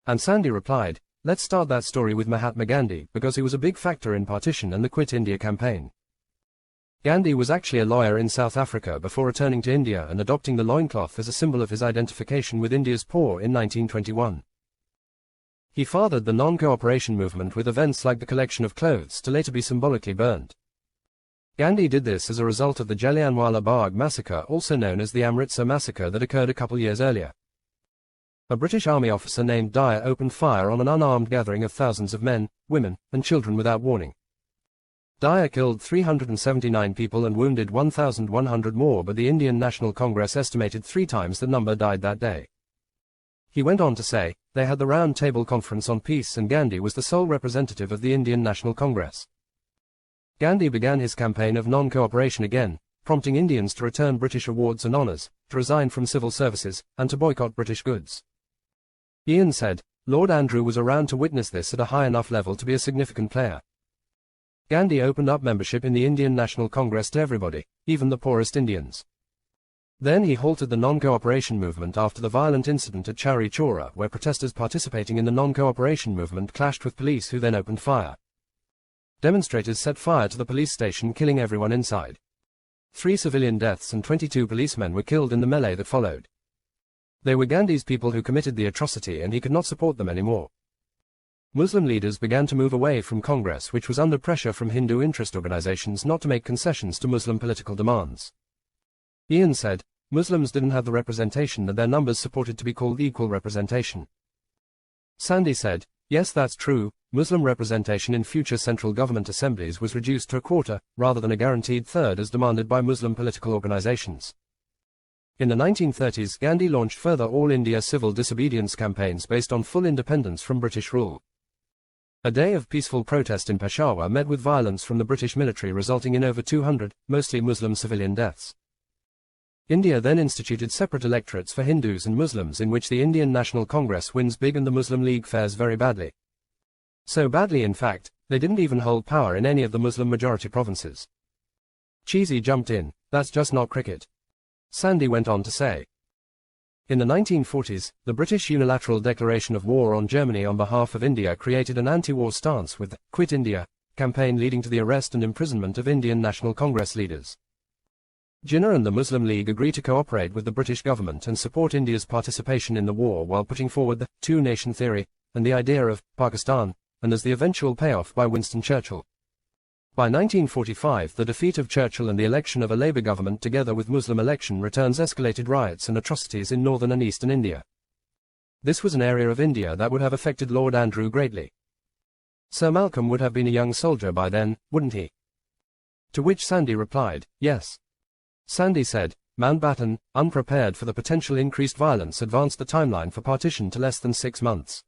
And Sandy replied, let's start that story with Mahatma Gandhi, because he was a big factor in partition and the Quit India campaign. Gandhi was actually a lawyer in South Africa before returning to India and adopting the loincloth as a symbol of his identification with India's poor in 1921. He fathered the non-cooperation movement with events like the collection of clothes to later be symbolically burned. Gandhi did this as a result of the Jallianwala Bagh massacre, also known as the Amritsar massacre, that occurred a couple years earlier. A British army officer named Dyer opened fire on an unarmed gathering of thousands of men, women, and children without warning. Dyer killed 379 people and wounded 1,100 more, but the Indian National Congress estimated 3 times the number died that day. He went on to say, they had the Round Table Conference on Peace and Gandhi was the sole representative of the Indian National Congress. Gandhi began his campaign of non-cooperation again, prompting Indians to return British awards and honours, to resign from civil services, and to boycott British goods. Ian said, Lord Andrew was around to witness this at a high enough level to be a significant player. Gandhi opened up membership in the Indian National Congress to everybody, even the poorest Indians. Then he halted the non-cooperation movement after the violent incident at Chowri Chora, where protesters participating in the non-cooperation movement clashed with police, who then opened fire. Demonstrators set fire to the police station, killing everyone inside. 3 civilian deaths and 22 policemen were killed in the melee that followed. They were Gandhi's people who committed the atrocity, and he could not support them anymore. Muslim leaders began to move away from Congress, which was under pressure from Hindu interest organizations not to make concessions to Muslim political demands. Ian said, Muslims didn't have the representation that their numbers supported to be called equal representation. Sandy said, yes, that's true, Muslim representation in future central government assemblies was reduced to a quarter, rather than a guaranteed third as demanded by Muslim political organizations. In the 1930s, Gandhi launched further All India civil disobedience campaigns based on full independence from British rule. A day of peaceful protest in Peshawar met with violence from the British military, resulting in over 200, mostly Muslim civilian deaths. India then instituted separate electorates for Hindus and Muslims, in which the Indian National Congress wins big and the Muslim League fares very badly. So badly, in fact, they didn't even hold power in any of the Muslim-majority provinces. Cheesy jumped in, "That's just not cricket." Sandy went on to say. In the 1940s, the British unilateral declaration of war on Germany on behalf of India created an anti-war stance with the "Quit India" campaign, leading to the arrest and imprisonment of Indian National Congress leaders. Jinnah and the Muslim League agreed to cooperate with the British government and support India's participation in the war while putting forward the two-nation theory and the idea of Pakistan, and as the eventual payoff by Winston Churchill. By 1945, the defeat of Churchill and the election of a Labour government together with Muslim election returns escalated riots and atrocities in northern and eastern India. This was an area of India that would have affected Lord Andrew greatly. Sir Malcolm would have been a young soldier by then, wouldn't he? To which Sandy replied, yes. Sandy said, Mountbatten, unprepared for the potential increased violence, advanced the timeline for partition to less than 6 months.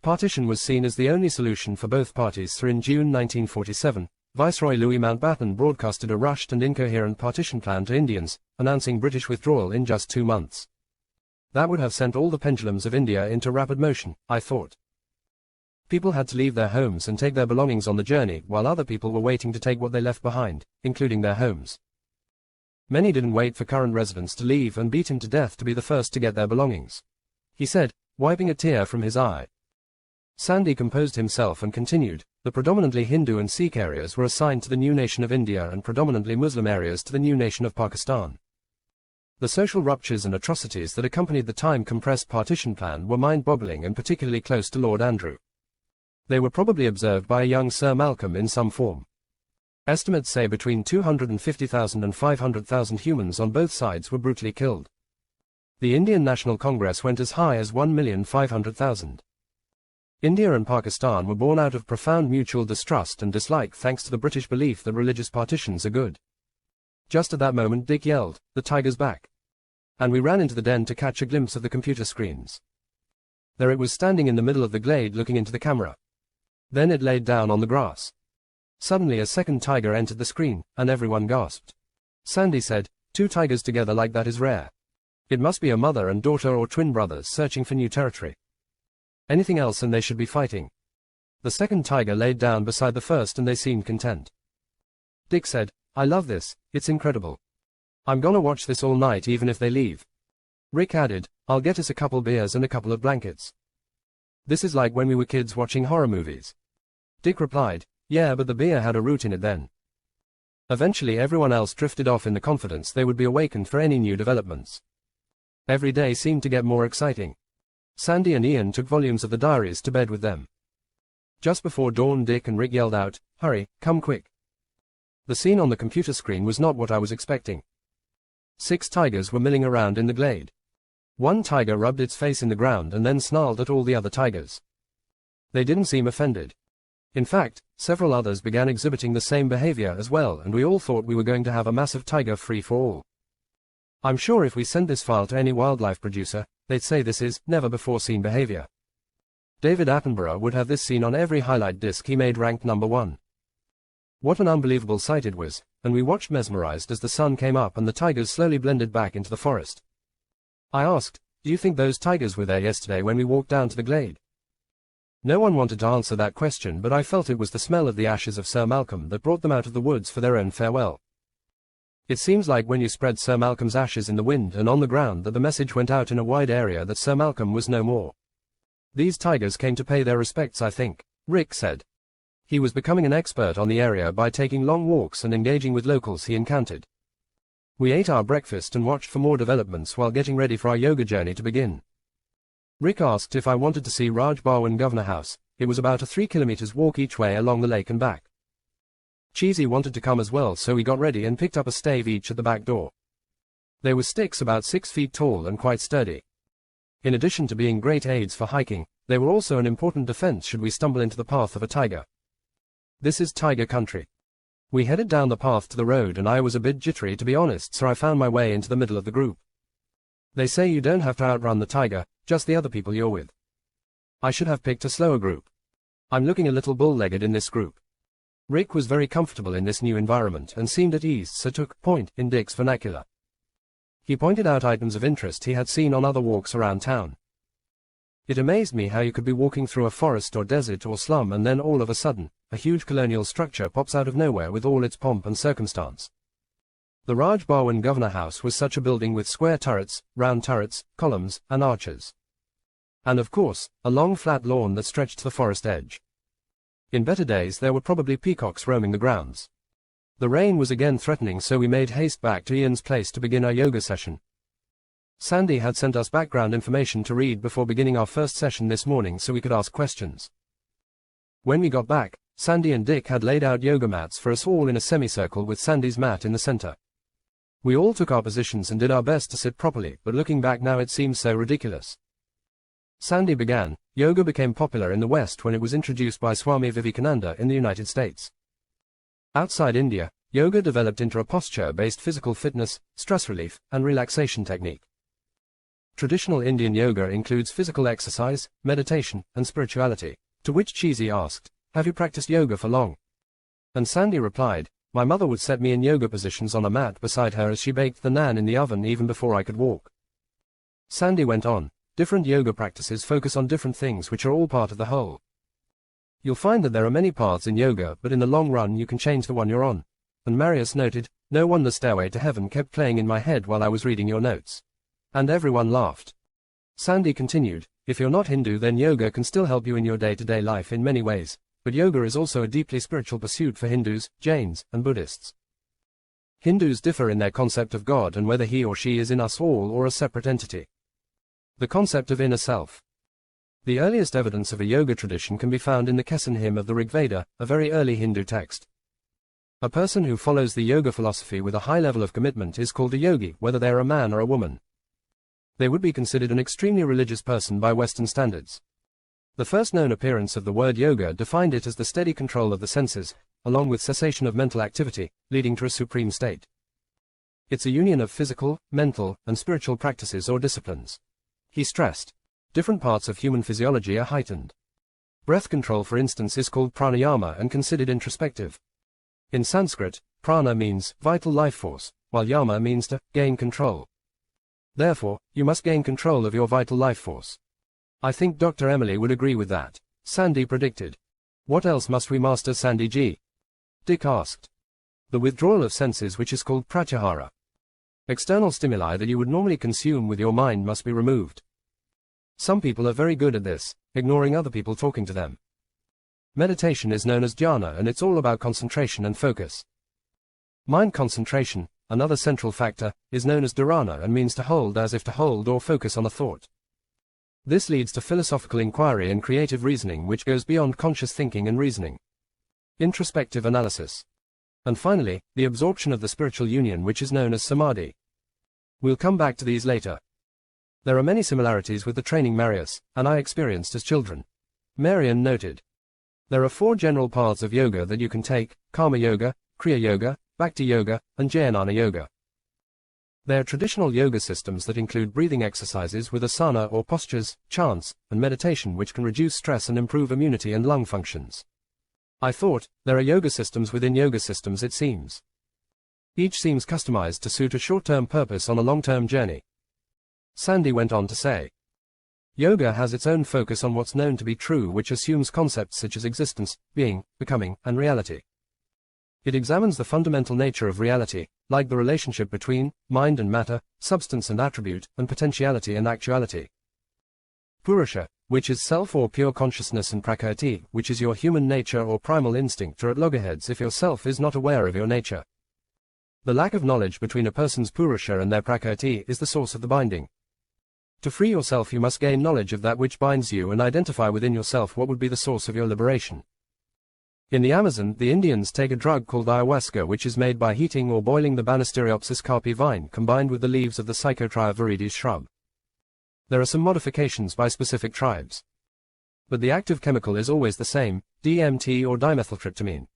Partition was seen as the only solution for both parties, so in June 1947, Viceroy Louis Mountbatten broadcasted a rushed and incoherent partition plan to Indians, announcing British withdrawal in just 2 months. That would have sent all the pendulums of India into rapid motion, I thought. People had to leave their homes and take their belongings on the journey, while other people were waiting to take what they left behind, including their homes. Many didn't wait for current residents to leave and beat him to death to be the first to get their belongings. He said, wiping a tear from his eye. Sandy composed himself and continued, the predominantly Hindu and Sikh areas were assigned to the new nation of India and predominantly Muslim areas to the new nation of Pakistan. The social ruptures and atrocities that accompanied the time-compressed partition plan were mind-boggling and particularly close to Lord Andrew. They were probably observed by a young Sir Malcolm in some form. Estimates say between 250,000 and 500,000 humans on both sides were brutally killed. The Indian National Congress went as high as 1,500,000. India and Pakistan were born out of profound mutual distrust and dislike, thanks to the British belief that religious partitions are good. Just at that moment Dick yelled, "The tiger's back!" And we ran into the den to catch a glimpse of the computer screens. There it was, standing in the middle of the glade looking into the camera. Then it laid down on the grass. Suddenly a second tiger entered the screen, and everyone gasped. Sandy said, 2 tigers together like that is rare. It must be a mother and daughter or twin brothers searching for new territory. Anything else and they should be fighting. The second tiger laid down beside the first and they seemed content. Dick said, I love this, it's incredible. I'm gonna watch this all night even if they leave. Rick added, I'll get us a couple beers and a couple of blankets. This is like when we were kids watching horror movies. Dick replied, yeah, but the beer had a root in it then. Eventually everyone else drifted off in the confidence they would be awakened for any new developments. Every day seemed to get more exciting. Sandy and Ian took volumes of the diaries to bed with them. Just before dawn Dick and Rick yelled out, hurry, come quick. The scene on the computer screen was not what I was expecting. 6 tigers were milling around in the glade. One tiger rubbed its face in the ground and then snarled at all the other tigers. They didn't seem offended. In fact, several others began exhibiting the same behavior as well, and we all thought we were going to have a massive tiger free-for-all. I'm sure if we sent this file to any wildlife producer, they'd say this is never-before-seen behavior. David Attenborough would have this scene on every highlight disc he made ranked #1. What an unbelievable sight it was, and we watched mesmerized as the sun came up and the tigers slowly blended back into the forest. I asked, do you think those tigers were there yesterday when we walked down to the glade? No one wanted to answer that question, but I felt it was the smell of the ashes of Sir Malcolm that brought them out of the woods for their own farewell. It seems like when you spread Sir Malcolm's ashes in the wind and on the ground that the message went out in a wide area that Sir Malcolm was no more. These tigers came to pay their respects, I think, Rick said. He was becoming an expert on the area by taking long walks and engaging with locals he encountered. We ate our breakfast and watched for more developments while getting ready for our yoga journey to begin. Rick asked if I wanted to see Raj Barwan Governor House. It was about a 3 kilometers walk each way along the lake and back. Cheesy wanted to come as well, so we got ready and picked up a stave each at the back door. They were sticks about 6 feet tall and quite sturdy. In addition to being great aids for hiking, they were also an important defense should we stumble into the path of a tiger. This is tiger country. We headed down the path to the road and I was a bit jittery to be honest, so I found my way into the middle of the group. They say you don't have to outrun the tiger, just the other people you're with. I should have picked a slower group. I'm looking a little bull-legged in this group. Rick was very comfortable in this new environment and seemed at ease, so took point in Dick's vernacular. He pointed out items of interest he had seen on other walks around town. It amazed me how you could be walking through a forest or desert or slum and then all of a sudden, a huge colonial structure pops out of nowhere with all its pomp and circumstance. The Raj Bhawan Governor House was such a building with square turrets, round turrets, columns, and arches. And of course, a long flat lawn that stretched to the forest edge. In better days there were probably peacocks roaming the grounds. The rain was again threatening, so we made haste back to Ian's place to begin our yoga session. Sandy had sent us background information to read before beginning our first session this morning so we could ask questions. When we got back, Sandy and Dick had laid out yoga mats for us all in a semicircle with Sandy's mat in the center. We all took our positions and did our best to sit properly, but looking back now it seems so ridiculous. Sandy began, yoga became popular in the West when it was introduced by Swami Vivekananda in the United States. Outside India, yoga developed into a posture-based physical fitness, stress relief, and relaxation technique. Traditional Indian yoga includes physical exercise, meditation, and spirituality, to which Cheesy asked, "Have you practiced yoga for long?" And Sandy replied, "My mother would set me in yoga positions on a mat beside her as she baked the naan in the oven even before I could walk." Sandy went on, "Different yoga practices focus on different things which are all part of the whole. You'll find that there are many paths in yoga, but in the long run you can change the one you're on." And Marius noted, "No wonder Stairway to Heaven kept playing in my head while I was reading your notes." And everyone laughed. Sandy continued, "If you're not Hindu, then yoga can still help you in your day-to-day life in many ways, but yoga is also a deeply spiritual pursuit for Hindus, Jains, and Buddhists. Hindus differ in their concept of God and whether he or she is in us all or a separate entity. The concept of inner self. The earliest evidence of a yoga tradition can be found in the Kesan hymn of the Rig Veda, a very early Hindu text. A person who follows the yoga philosophy with a high level of commitment is called a yogi, whether they are a man or a woman. They would be considered an extremely religious person by Western standards. The first known appearance of the word yoga defined it as the steady control of the senses, along with cessation of mental activity, leading to a supreme state. It's a union of physical, mental, and spiritual practices or disciplines. He stressed, different parts of human physiology are heightened. Breath control, for instance, is called pranayama and considered introspective. In Sanskrit, prana means vital life force, while yama means to gain control. Therefore, you must gain control of your vital life force. I think Dr. Emily would agree with that, Sandy predicted. What else must we master, Sandy G? Dick asked. The withdrawal of senses, which is called pratyahara. External stimuli that you would normally consume with your mind must be removed. Some people are very good at this, ignoring other people talking to them. Meditation is known as dhyana, and it's all about concentration and focus. Mind concentration, another central factor, is known as dharana and means to hold, as if to hold or focus on a thought. This leads to philosophical inquiry and creative reasoning, which goes beyond conscious thinking and reasoning. Introspective analysis. And finally, the absorption of the spiritual union, which is known as samadhi. We'll come back to these later. There are many similarities with the training Marius and I experienced as children. Marian noted. There are 4 general paths of yoga that you can take: Karma Yoga, Kriya Yoga, Bhakti Yoga, and Jnana Yoga. They are traditional yoga systems that include breathing exercises with asana or postures, chants, and meditation, which can reduce stress and improve immunity and lung functions. I thought, there are yoga systems within yoga systems, it seems. Each seems customized to suit a short-term purpose on a long-term journey. Sandy went on to say, yoga has its own focus on what's known to be true, which assumes concepts such as existence, being, becoming, and reality. It examines the fundamental nature of reality, like the relationship between mind and matter, substance and attribute, and potentiality and actuality. Purusha, which is self or pure consciousness, and prakriti, which is your human nature or primal instinct, are at loggerheads if your self is not aware of your nature. The lack of knowledge between a person's purusha and their prakriti is the source of the binding. To free yourself, you must gain knowledge of that which binds you and identify within yourself what would be the source of your liberation. In the Amazon, the Indians take a drug called ayahuasca, which is made by heating or boiling the Banisteriopsis carpi vine combined with the leaves of the Psychotria viridis shrub. There are some modifications by specific tribes. But the active chemical is always the same, DMT or dimethyltryptamine.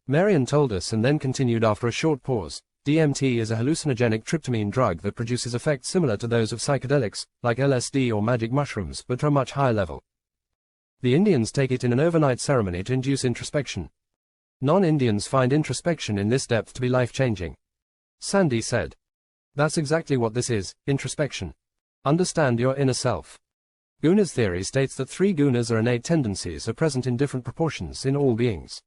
Marian told us and then continued after a short pause, DMT is a hallucinogenic tryptamine drug that produces effects similar to those of psychedelics, like LSD or magic mushrooms, but to a much higher level. The Indians take it in an overnight ceremony to induce introspection. Non-Indians find introspection in this depth to be life-changing. Sandy said. That's exactly what this is, introspection. Understand your inner self. Guna's theory states that 3 gunas or innate tendencies are present in different proportions in all beings.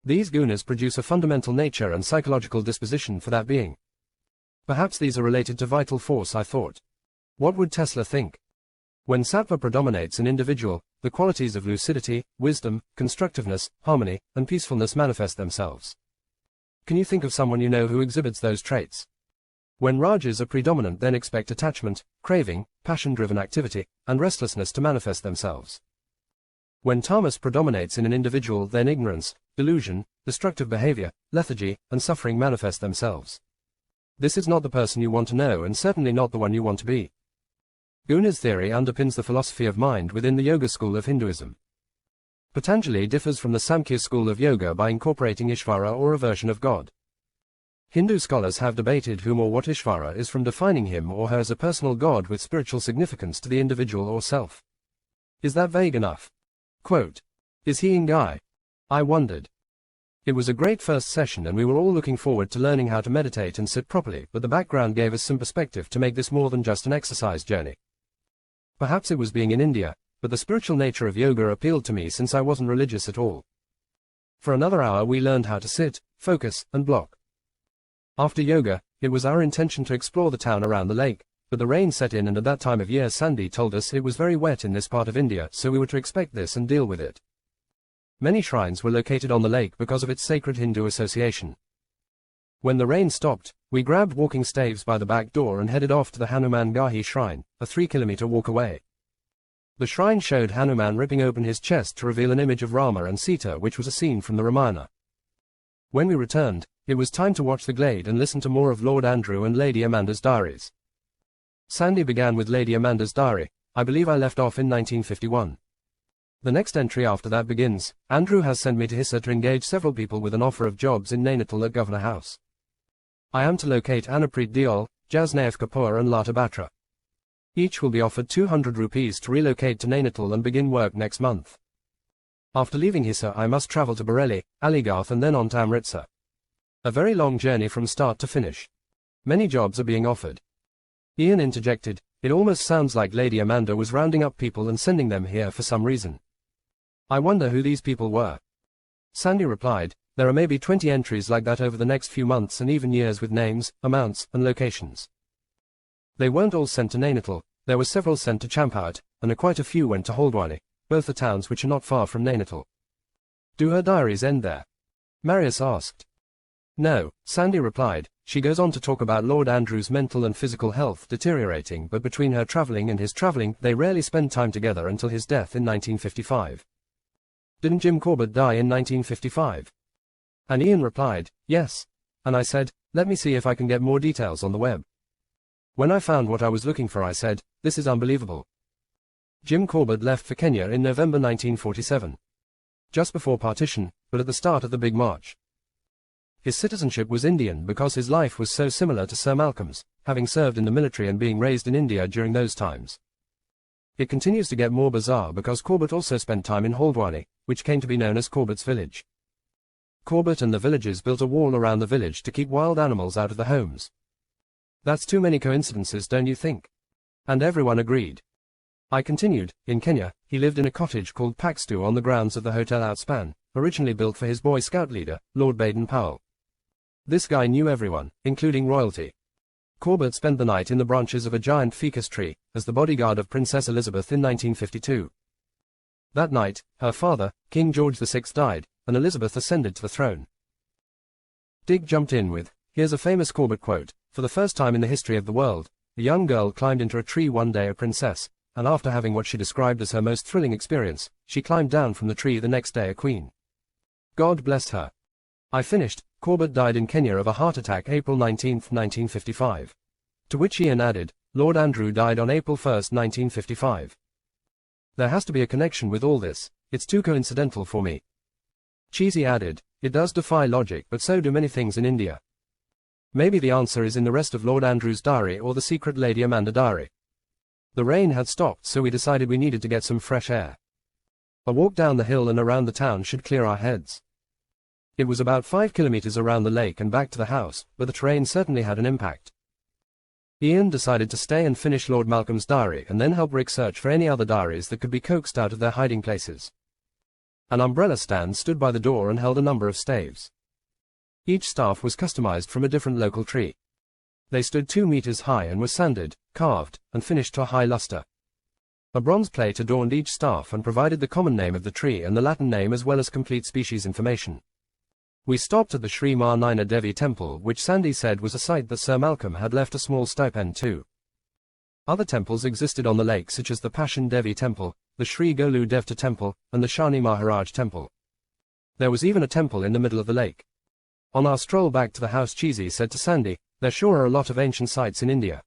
These gunas produce a fundamental nature and psychological disposition for that being. Perhaps these are related to vital force, I thought. What would Tesla think? When sattva predominates in individual, the qualities of lucidity, wisdom, constructiveness, harmony, and peacefulness manifest themselves. Can you think of someone you know who exhibits those traits? When rajas are predominant, then expect attachment, craving, passion-driven activity, and restlessness to manifest themselves. When tamas predominates in an individual, then ignorance, delusion, destructive behavior, lethargy, and suffering manifest themselves. This is not the person you want to know, and certainly not the one you want to be. Guna's theory underpins the philosophy of mind within the yoga school of Hinduism. Patanjali differs from the Samkhya school of yoga by incorporating Ishvara or a version of God. Hindu scholars have debated whom or what Ishvara is from defining him or her as a personal god with spiritual significance to the individual or self. Is that vague enough? Quote, is he Ngai? I wondered. It was a great first session and we were all looking forward to learning how to meditate and sit properly, but the background gave us some perspective to make this more than just an exercise journey. Perhaps it was being in India, but the spiritual nature of yoga appealed to me since I wasn't religious at all. For another hour we learned how to sit, focus, and block. After yoga, it was our intention to explore the town around the lake, but the rain set in and at that time of year Sandy told us it was very wet in this part of India, so we were to expect this and deal with it. Many shrines were located on the lake because of its sacred Hindu association. When the rain stopped, we grabbed walking staves by the back door and headed off to the Hanuman Gahi shrine, a 3-kilometer walk away. The shrine showed Hanuman ripping open his chest to reveal an image of Rama and Sita, which was a scene from the Ramayana. When we returned, it was time to watch the glade and listen to more of Lord Andrew and Lady Amanda's diaries. Sandy began with Lady Amanda's diary. I believe I left off in 1951. The next entry after that begins, Andrew has sent me to Hissa to engage several people with an offer of jobs in Nainital at Governor House. I am to locate Anupreet Deol, Jasnaif Kapoor and Lata Batra. Each will be offered 200 rupees to relocate to Nainital and begin work next month. After leaving Hissa I must travel to Bareilly, Aligarh and then on to Amritsar. A very long journey from start to finish. Many jobs are being offered. Ian interjected, it almost sounds like Lady Amanda was rounding up people and sending them here for some reason. I wonder who these people were. Sandy replied, there are maybe 20 entries like that over the next few months and even years with names, amounts, and locations. They weren't all sent to Nainital, there were several sent to Champawat, and quite a few went to Haldwani, both the towns which are not far from Nainital. Do her diaries end there? Marius asked. No, Sandy replied, she goes on to talk about Lord Andrew's mental and physical health deteriorating, but between her travelling and his travelling, they rarely spend time together until his death in 1955. Didn't Jim Corbett die in 1955? And Ian replied, yes. And I said, let me see if I can get more details on the web. When I found what I was looking for I said, this is unbelievable. Jim Corbett left for Kenya in November 1947. Just before partition, but at the start of the Big March. His citizenship was Indian because his life was so similar to Sir Malcolm's, having served in the military and being raised in India during those times. It continues to get more bizarre because Corbett also spent time in Haldwani, which came to be known as Corbett's village. Corbett and the villagers built a wall around the village to keep wild animals out of the homes. That's too many coincidences, don't you think? And everyone agreed. I continued, in Kenya, he lived in a cottage called Paxtu on the grounds of the Hotel Outspan, originally built for his Boy Scout leader, Lord Baden-Powell. This guy knew everyone, including royalty. Corbett spent the night in the branches of a giant ficus tree, as the bodyguard of Princess Elizabeth in 1952. That night, her father, King George VI died, and Elizabeth ascended to the throne. Dig jumped in with, here's a famous Corbett quote, for the first time in the history of the world, a young girl climbed into a tree one day a princess, and after having what she described as her most thrilling experience, she climbed down from the tree the next day a queen. God blessed her. I finished, Corbett died in Kenya of a heart attack April 19, 1955. To which Ian added, Lord Andrew died on April 1, 1955. There has to be a connection with all this, it's too coincidental for me. Cheesy added, it does defy logic, but so do many things in India. Maybe the answer is in the rest of Lord Andrew's diary or the secret Lady Amanda diary. The rain had stopped, so we decided we needed to get some fresh air. A walk down the hill and around the town should clear our heads. It was about 5 kilometers around the lake and back to the house, but the terrain certainly had an impact. Ian decided to stay and finish Lord Malcolm's diary and then help Rick search for any other diaries that could be coaxed out of their hiding places. An umbrella stand stood by the door and held a number of staves. Each staff was customized from a different local tree. They stood 2 meters high and were sanded, carved, and finished to a high luster. A bronze plate adorned each staff and provided the common name of the tree and the Latin name as well as complete species information. We stopped at the Sri Marnina Devi temple, which Sandy said was a site that Sir Malcolm had left a small stipend to. Other temples existed on the lake such as the Passion Devi temple, the Sri Golu Devta temple, and the Shani Maharaj temple. There was even a temple in the middle of the lake. On our stroll back to the house, Cheesy said to Sandy, "There sure are a lot of ancient sites in India.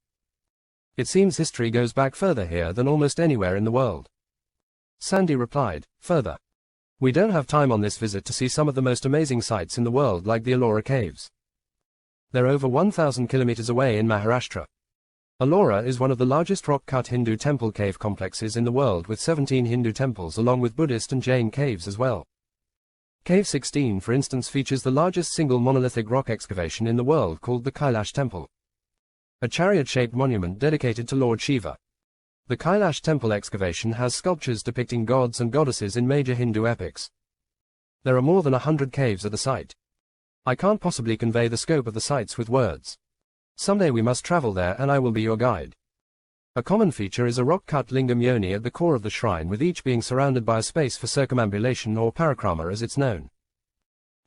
It seems history goes back further here than almost anywhere in the world." Sandy replied, "Further. We don't have time on this visit to see some of the most amazing sites in the world like the Ellora Caves. They're over 1,000 kilometers away in Maharashtra. Ellora is one of the largest rock-cut Hindu temple cave complexes in the world with 17 Hindu temples along with Buddhist and Jain caves as well. Cave 16 for instance features the largest single monolithic rock excavation in the world called the Kailash Temple, a chariot-shaped monument dedicated to Lord Shiva. The Kailash temple excavation has sculptures depicting gods and goddesses in major Hindu epics. There are more than 100 caves at the site. I can't possibly convey the scope of the sites with words. Someday we must travel there and I will be your guide. A common feature is a rock-cut lingam yoni at the core of the shrine, with each being surrounded by a space for circumambulation or parikrama as it's known."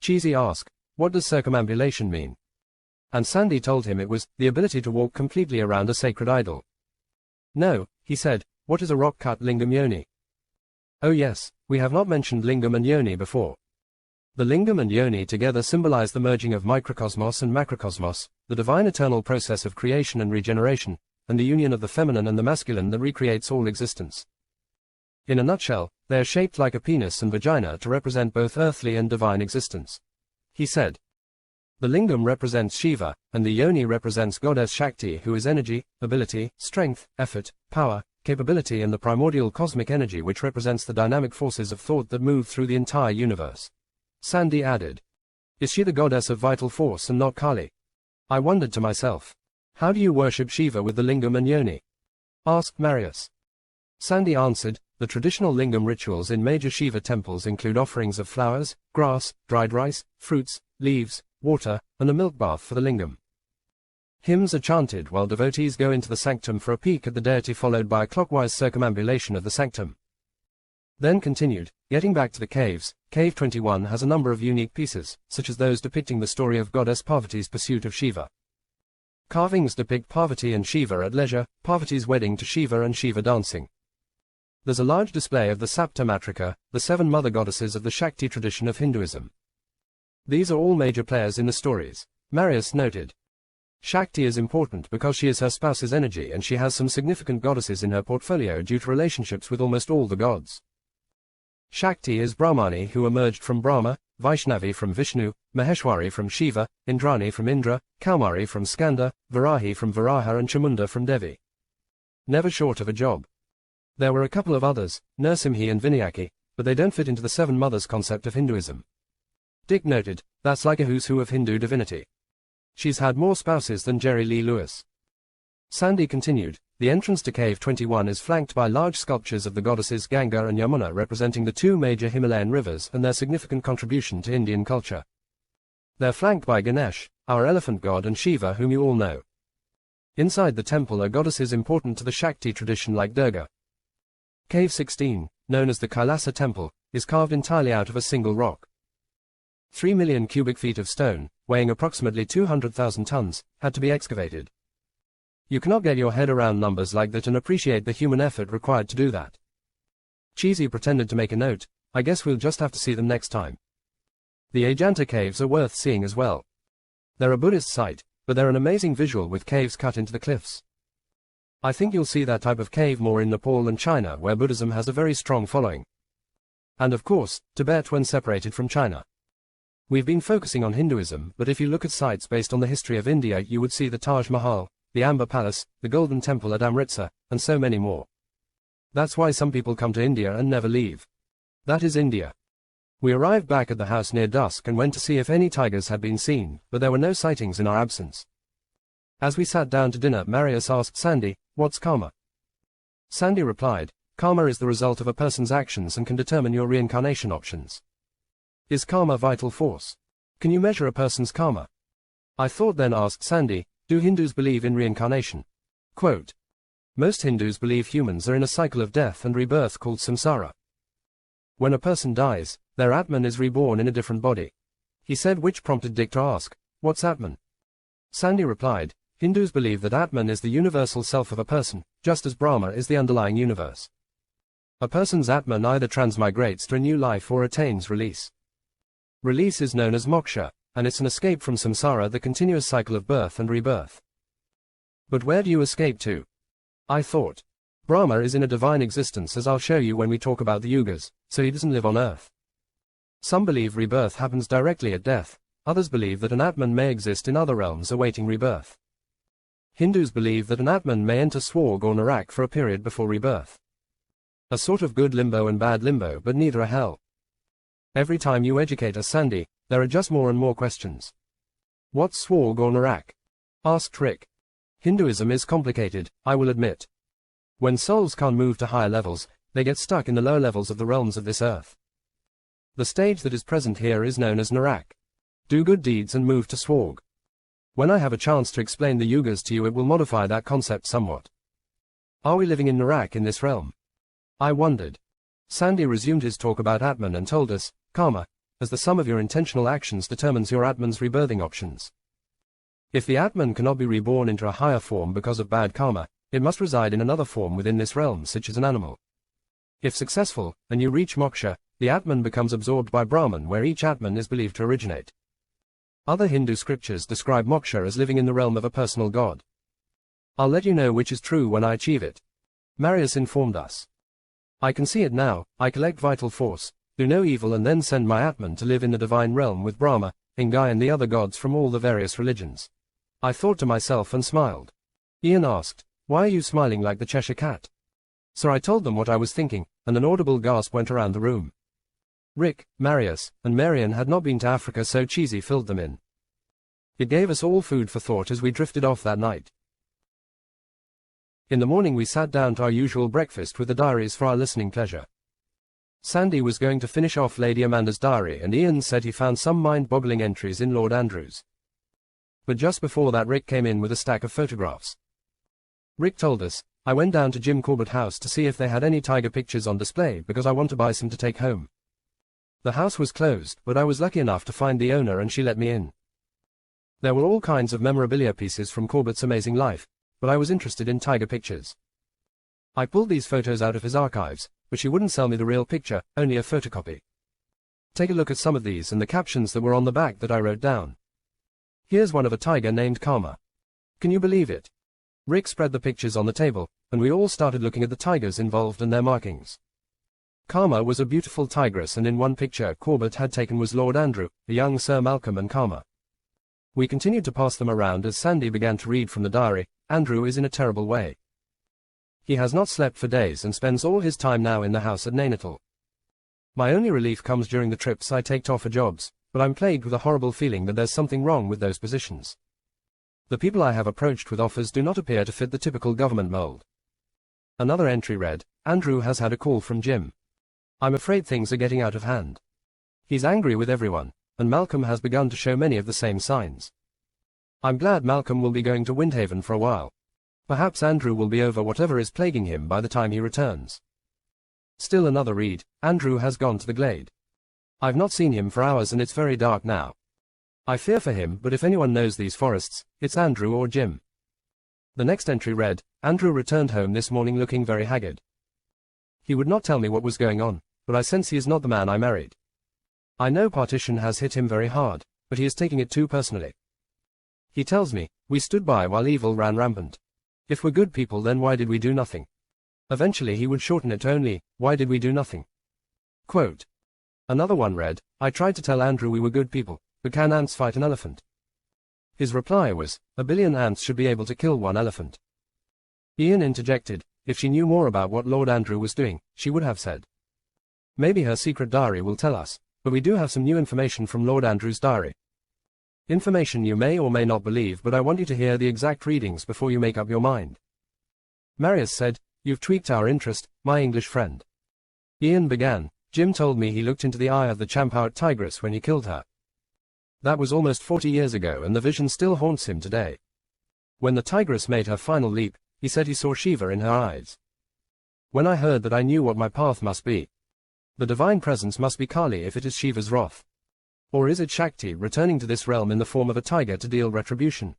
Cheesy asked, "What does circumambulation mean?" And Sandy told him it was the ability to walk completely around a sacred idol. "No," he said, "what is a rock-cut lingam yoni?" "Oh yes, we have not mentioned lingam and yoni before. The lingam and yoni together symbolize the merging of microcosmos and macrocosmos, the divine eternal process of creation and regeneration, and the union of the feminine and the masculine that recreates all existence. In a nutshell, they are shaped like a penis and vagina to represent both earthly and divine existence," he said. The lingam represents Shiva, and the yoni represents goddess Shakti, who is energy, ability, strength, effort, power, capability, and the primordial cosmic energy which represents the dynamic forces of thought that move through the entire universe. Sandy added, "Is she the goddess of vital force and not Kali?" I wondered to myself, "How do you worship Shiva with the lingam and yoni?" asked Marius. Sandy answered, "The traditional lingam rituals in major Shiva temples include offerings of flowers, grass, dried rice, fruits, leaves, water, and a milk bath for the lingam. Hymns are chanted while devotees go into the sanctum for a peek at the deity, followed by a clockwise circumambulation of the sanctum." Then continued, "Getting back to the caves, Cave 21 has a number of unique pieces, such as those depicting the story of goddess Parvati's pursuit of Shiva. Carvings depict Parvati and Shiva at leisure, Parvati's wedding to Shiva, and Shiva dancing. There's a large display of the Sapta Matrika, the 7 mother goddesses of the Shakti tradition of Hinduism. These are all major players in the stories," Marius noted. "Shakti is important because she is her spouse's energy, and she has some significant goddesses in her portfolio due to relationships with almost all the gods. Shakti is Brahmani, who emerged from Brahma, Vaishnavi from Vishnu, Maheshwari from Shiva, Indrani from Indra, Kaumari from Skanda, Varahi from Varaha, and Chamunda from Devi. Never short of a job. There were a couple of others, Nrsimhi and Vinayaki, but they don't fit into the 7 mothers concept of Hinduism." Dick noted, "That's like a who's who of Hindu divinity. She's had more spouses than Jerry Lee Lewis." Sandy continued, "The entrance to Cave 21 is flanked by large sculptures of the goddesses Ganga and Yamuna, representing the 2 major Himalayan rivers and their significant contribution to Indian culture. They're flanked by Ganesh, our elephant god, and Shiva, whom you all know. Inside the temple are goddesses important to the Shakti tradition like Durga. Cave 16, known as the Kailasa Temple, is carved entirely out of a single rock. 3 million cubic feet of stone, weighing approximately 200,000 tons, had to be excavated. You cannot get your head around numbers like that and appreciate the human effort required to do that." Cheesy pretended to make a note, "I guess we'll just have to see them next time." The Ajanta caves are worth seeing as well. They're a Buddhist site, but they're an amazing visual with caves cut into the cliffs. I think you'll see that type of cave more in Nepal and China, where Buddhism has a very strong following. And of course, Tibet when separated from China. We've been focusing on Hinduism, but if you look at sites based on the history of India, you would see the Taj Mahal, the Amber Palace, the Golden Temple at Amritsar, and so many more. That's why some people come to India and never leave. That is India. We arrived back at the house near dusk and went to see if any tigers had been seen, but there were no sightings in our absence. As we sat down to dinner, Marius asked Sandy, "What's karma?" Sandy replied, "Karma is the result of a person's actions and can determine your reincarnation options." Is karma vital force? Can you measure a person's karma? I thought, then asked Sandy, "Do Hindus believe in reincarnation?" Quote, "Most Hindus believe humans are in a cycle of death and rebirth called samsara. When a person dies, their Atman is reborn in a different body." He said, which prompted Dick to ask, "What's Atman?" Sandy replied, "Hindus believe that Atman is the universal self of a person, just as Brahma is the underlying universe. A person's Atman either transmigrates to a new life or attains release. Release is known as moksha, and it's an escape from samsara, the continuous cycle of birth and rebirth." But where do you escape to? I thought. Brahma is in a divine existence, as I'll show you when we talk about the yugas, so he doesn't live on earth. Some believe rebirth happens directly at death, others believe that an Atman may exist in other realms awaiting rebirth. Hindus believe that an Atman may enter Swarg or Narak for a period before rebirth. A sort of good limbo and bad limbo, but neither a hell. Every time you educate us, Sandy, there are just more and more questions. What's Swarg or Narak? Asked Rick. Hinduism is complicated, I will admit. When souls can't move to higher levels, they get stuck in the lower levels of the realms of this earth. The stage that is present here is known as Narak. Do good deeds and move to Swarg. When I have a chance to explain the yugas to you, it will modify that concept somewhat. Are we living in Narak in this realm? I wondered. Sandy resumed his talk about Atman and told us, karma, as the sum of your intentional actions determines your Atman's rebirthing options. If the Atman cannot be reborn into a higher form because of bad karma, it must reside in another form within this realm, such as an animal. If successful, and you reach moksha, the Atman becomes absorbed by Brahman, where each Atman is believed to originate. Other Hindu scriptures describe moksha as living in the realm of a personal god. I'll let you know which is true when I achieve it. Marius informed us. I can see it now. I collect vital force, do no evil, and then send my Atman to live in the divine realm with Brahma, Ingai and the other gods from all the various religions. I thought to myself and smiled. Ian asked, "Why are you smiling like the Cheshire Cat?" So I told them what I was thinking, and an audible gasp went around the room. Rick, Marius, and Marian had not been to Africa, so Cheesy filled them in. It gave us all food for thought as we drifted off that night. In the morning we sat down to our usual breakfast with the diaries for our listening pleasure. Sandy was going to finish off Lady Amanda's diary, and Ian said he found some mind-boggling entries in Lord Andrew's. But just before that, Rick came in with a stack of photographs. Rick told us, "I went down to Jim Corbett House to see if they had any tiger pictures on display because I want to buy some to take home. The house was closed, but I was lucky enough to find the owner and she let me in. There were all kinds of memorabilia pieces from Corbett's amazing life, but I was interested in tiger pictures. I pulled these photos out of his archives, but she wouldn't sell me the real picture, only a photocopy. Take a look at some of these and the captions that were on the back that I wrote down. Here's one of a tiger named Karma. Can you believe it?" Rick spread the pictures on the table, and we all started looking at the tigers involved and their markings. Karma was a beautiful tigress, and in one picture Corbett had taken was Lord Andrew, a young Sir Malcolm, and Karma. We continued to pass them around as Sandy began to read from the diary. Andrew is in a terrible way. He has not slept for days and spends all his time now in the house at Nainital. My only relief comes during the trips I take off for jobs, but I'm plagued with a horrible feeling that there's something wrong with those positions. The people I have approached with offers do not appear to fit the typical government mold. Another entry read, "Andrew has had a call from Jim. I'm afraid things are getting out of hand. He's angry with everyone, and Malcolm has begun to show many of the same signs. I'm glad Malcolm will be going to Windhaven for a while. Perhaps Andrew will be over whatever is plaguing him by the time he returns." Still another read, "Andrew has gone to the glade. I've not seen him for hours and it's very dark now. I fear for him, but if anyone knows these forests, it's Andrew or Jim." The next entry read, "Andrew returned home this morning looking very haggard. He would not tell me what was going on, but I sense he is not the man I married. I know partition has hit him very hard, but he is taking it too personally. He tells me, we stood by while evil ran rampant. If we're good people, then why did we do nothing? Eventually he would shorten it to only, why did we do nothing?" Quote. Another one read, "I tried to tell Andrew we were good people, but can ants fight an elephant?" His reply was, "1 billion ants should be able to kill one elephant." Ian interjected, "If she knew more about what Lord Andrew was doing, she would have said." Maybe her secret diary will tell us, but we do have some new information from Lord Andrew's diary. Information you may or may not believe, but I want you to hear the exact readings before you make up your mind. Marius said, "You've tweaked our interest, my English friend." Ian began, "Jim told me he looked into the eye of the Champawat tigress when he killed her. That was almost 40 years ago, and the vision still haunts him today. When the tigress made her final leap, he said he saw Shiva in her eyes. When I heard that, I knew what my path must be. The divine presence must be Kali if it is Shiva's wrath. Or is it Shakti returning to this realm in the form of a tiger to deal retribution?"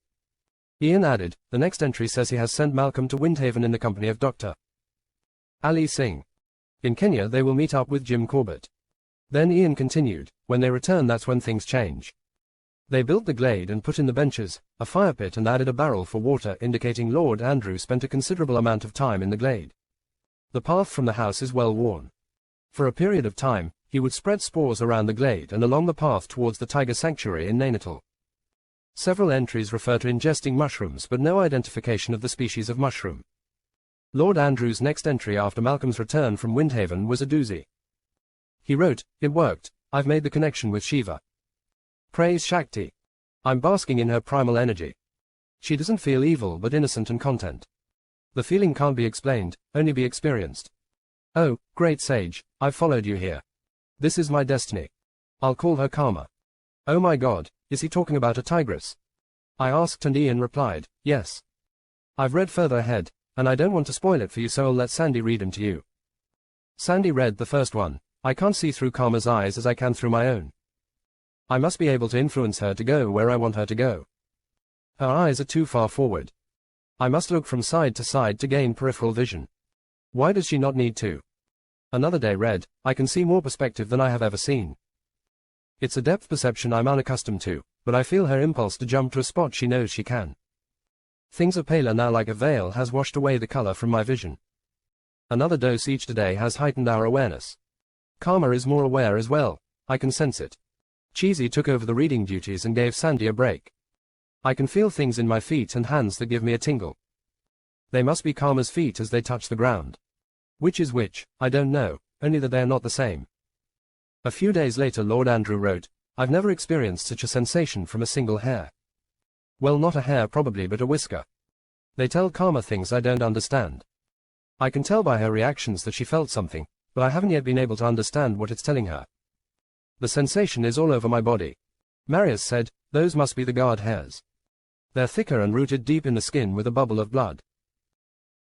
Ian added, "The next entry says he has sent Malcolm to Windhaven in the company of Dr. Ali Singh. In Kenya they will meet up with Jim Corbett." Then Ian continued, "When they return, that's when things change. They built the glade and put in the benches, a fire pit, and added a barrel for water, indicating Lord Andrew spent a considerable amount of time in the glade. The path from the house is well worn. For a period of time, he would spread spores around the glade and along the path towards the tiger sanctuary in Nainital. Several entries refer to ingesting mushrooms, but no identification of the species of mushroom. Lord Andrew's next entry after Malcolm's return from Windhaven was a doozy. He wrote, "It worked, I've made the connection with Shiva. Praise Shakti. I'm basking in her primal energy. She doesn't feel evil but innocent and content. The feeling can't be explained, only be experienced. Oh, great sage, I've followed you here. This is my destiny. I'll call her Karma." "Oh my God, is he talking about a tigress?" I asked, and Ian replied, "Yes. I've read further ahead, and I don't want to spoil it for you, so I'll let Sandy read them to you." Sandy read the first one. "I can't see through Karma's eyes as I can through my own. I must be able to influence her to go where I want her to go. Her eyes are too far forward. I must look from side to side to gain peripheral vision. Why does she not need to?" Another day read, "I can see more perspective than I have ever seen. It's a depth perception I'm unaccustomed to, but I feel her impulse to jump to a spot she knows she can. Things are paler now, like a veil has washed away the color from my vision. Another dose each day has heightened our awareness. Karma is more aware as well, I can sense it." Cheesy took over the reading duties and gave Sandy a break. "I can feel things in my feet and hands that give me a tingle. They must be Karma's feet as they touch the ground. Which is which, I don't know, only that they are not the same." A few days later Lord Andrew wrote, "I've never experienced such a sensation from a single hair. Well, not a hair probably, but a whisker. They tell Karma things I don't understand. I can tell by her reactions that she felt something, but I haven't yet been able to understand what it's telling her. The sensation is all over my body." Marius said, "Those must be the guard hairs. They're thicker and rooted deep in the skin with a bubble of blood.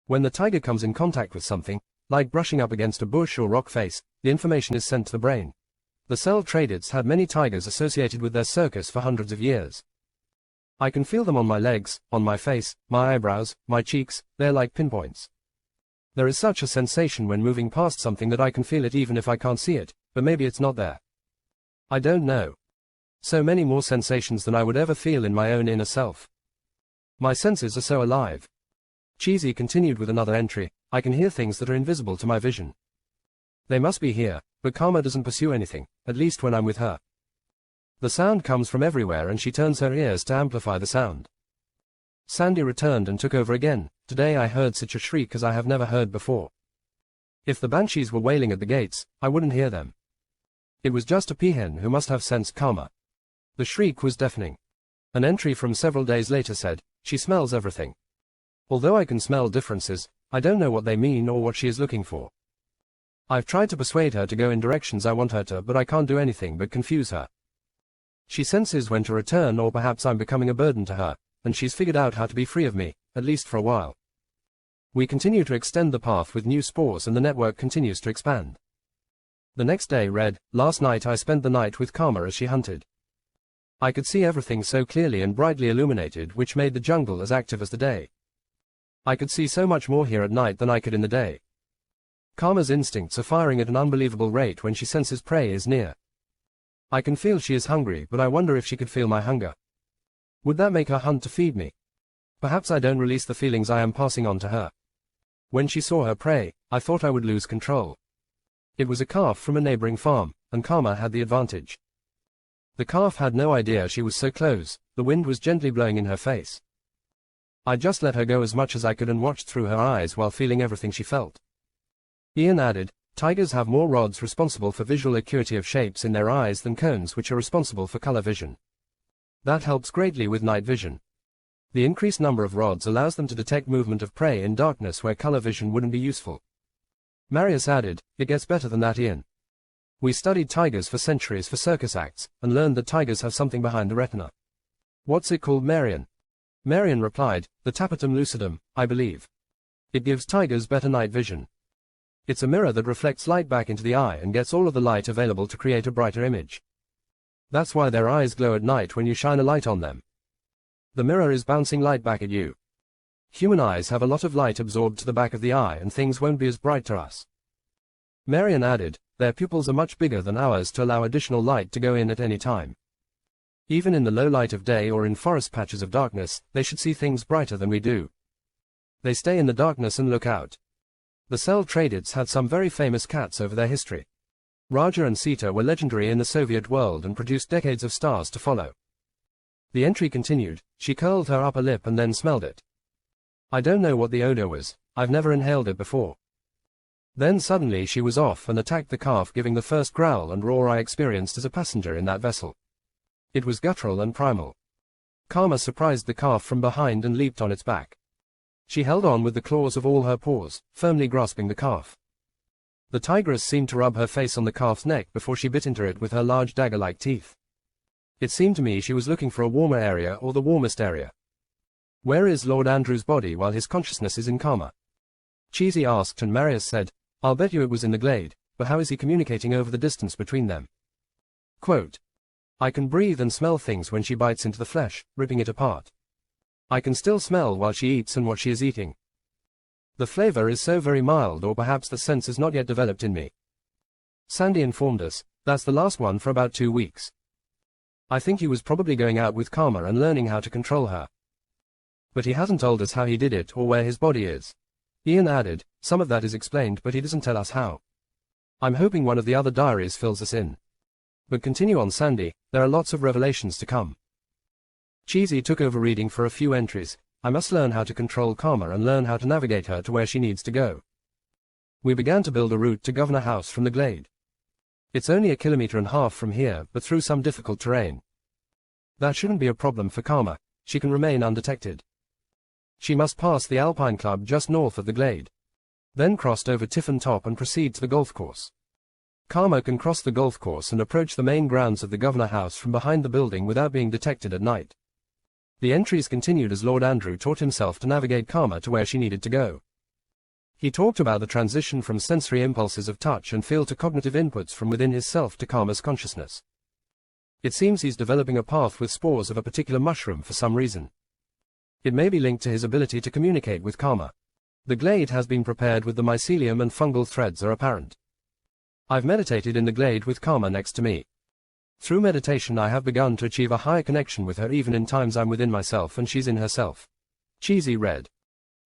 When the tiger comes in contact with something, like brushing up against a bush or rock face, the information is sent to the brain. The cell traders had many tigers associated with their circus for hundreds of years. I can feel them on my legs, on my face, my eyebrows, my cheeks, they're like pinpoints. There is such a sensation when moving past something that I can feel it even if I can't see it, but maybe it's not there. I don't know. So many more sensations than I would ever feel in my own inner self. My senses are so alive." Cheesy continued with another entry, "I can hear things that are invisible to my vision. They must be here, but Karma doesn't pursue anything, at least when I'm with her. The sound comes from everywhere and she turns her ears to amplify the sound." Sandy returned and took over again. "Today I heard such a shriek as I have never heard before. If the banshees were wailing at the gates, I wouldn't hear them. It was just a peahen who must have sensed Karma. The shriek was deafening." An entry from several days later said, "She smells everything. Although I can smell differences, I don't know what they mean or what she is looking for. I've tried to persuade her to go in directions I want her to, but I can't do anything but confuse her. She senses when to return, or perhaps I'm becoming a burden to her, and she's figured out how to be free of me, at least for a while. We continue to extend the path with new spores and the network continues to expand." The next day read, "Last night I spent the night with Karma as she hunted. I could see everything so clearly and brightly illuminated, which made the jungle as active as the day. I could see so much more here at night than I could in the day. Karma's instincts are firing at an unbelievable rate when she senses prey is near. I can feel she is hungry, but I wonder if she could feel my hunger. Would that make her hunt to feed me? Perhaps I don't release the feelings I am passing on to her. When she saw her prey, I thought I would lose control. It was a calf from a neighboring farm, and Karma had the advantage. The calf had no idea she was so close, the wind was gently blowing in her face. I just let her go as much as I could and watched through her eyes while feeling everything she felt." Ian added, Tigers have more rods responsible for visual acuity of shapes in their eyes than cones which are responsible for color vision. That helps greatly with night vision. The increased number of rods allows them to detect movement of prey in darkness where color vision wouldn't be useful. Marius added, "It gets better than that, Ian. We studied tigers for centuries for circus acts, and learned that tigers have something behind the retina." "What's it called, Marion?" Marion replied, "The tapetum lucidum, I believe. It gives tigers better night vision. It's a mirror that reflects light back into the eye and gets all of the light available to create a brighter image. That's why their eyes glow at night when you shine a light on them. The mirror is bouncing light back at you. Human eyes have a lot of light absorbed to the back of the eye and things won't be as bright to us." Marion added, "Their pupils are much bigger than ours to allow additional light to go in at any time. Even in the low light of day or in forest patches of darkness, they should see things brighter than we do. They stay in the darkness and look out." The cell tradists had some very famous cats over their history. Raja and Sita were legendary in the Soviet world and produced decades of stars to follow. The entry continued, "She curled her upper lip and then smelled it. I don't know what the odor was, I've never inhaled it before. Then suddenly she was off and attacked the calf, giving the first growl and roar I experienced as a passenger in that vessel. It was guttural and primal. Karma surprised the calf from behind and leaped on its back. She held on with the claws of all her paws, firmly grasping the calf. The tigress seemed to rub her face on the calf's neck before she bit into it with her large dagger-like teeth. It seemed to me she was looking for a warmer area or the warmest area. Where is Lord Andrew's body while his consciousness is in Karma?" Cheesy asked, and Marius said, "I'll bet you it was in the glade, but how is he communicating over the distance between them?" Quote, "I can breathe and smell things when she bites into the flesh, ripping it apart. I can still smell while she eats and what she is eating. The flavor is so very mild, or perhaps the sense is not yet developed in me." Sandy informed us, "That's the last one for about 2 weeks. I think he was probably going out with Karma and learning how to control her. But he hasn't told us how he did it or where his body is." Ian added, "Some of that is explained, but he doesn't tell us how. I'm hoping one of the other diaries fills us in. But continue on, Sandy, there are lots of revelations to come." Cheesy took over reading for a few entries. "I must learn how to control Karma and learn how to navigate her to where she needs to go. We began to build a route to Governor House from the glade. It's only 1.5 kilometers from here, but through some difficult terrain. That shouldn't be a problem for Karma, she can remain undetected. She must pass the Alpine Club just north of the glade. Then crossed over Tiffin Top and proceed to the golf course. Karma can cross the golf course and approach the main grounds of the Governor House from behind the building without being detected at night." The entries continued as Lord Andrew taught himself to navigate Karma to where she needed to go. He talked about the transition from sensory impulses of touch and feel to cognitive inputs from within his self to Karma's consciousness. It seems he's developing a path with spores of a particular mushroom for some reason. It may be linked to his ability to communicate with Karma. The glade has been prepared with the mycelium and fungal threads are apparent. I've meditated in the glade with Karma next to me. Through meditation I have begun to achieve a higher connection with her even in times I'm within myself and she's in herself." Cheesy read,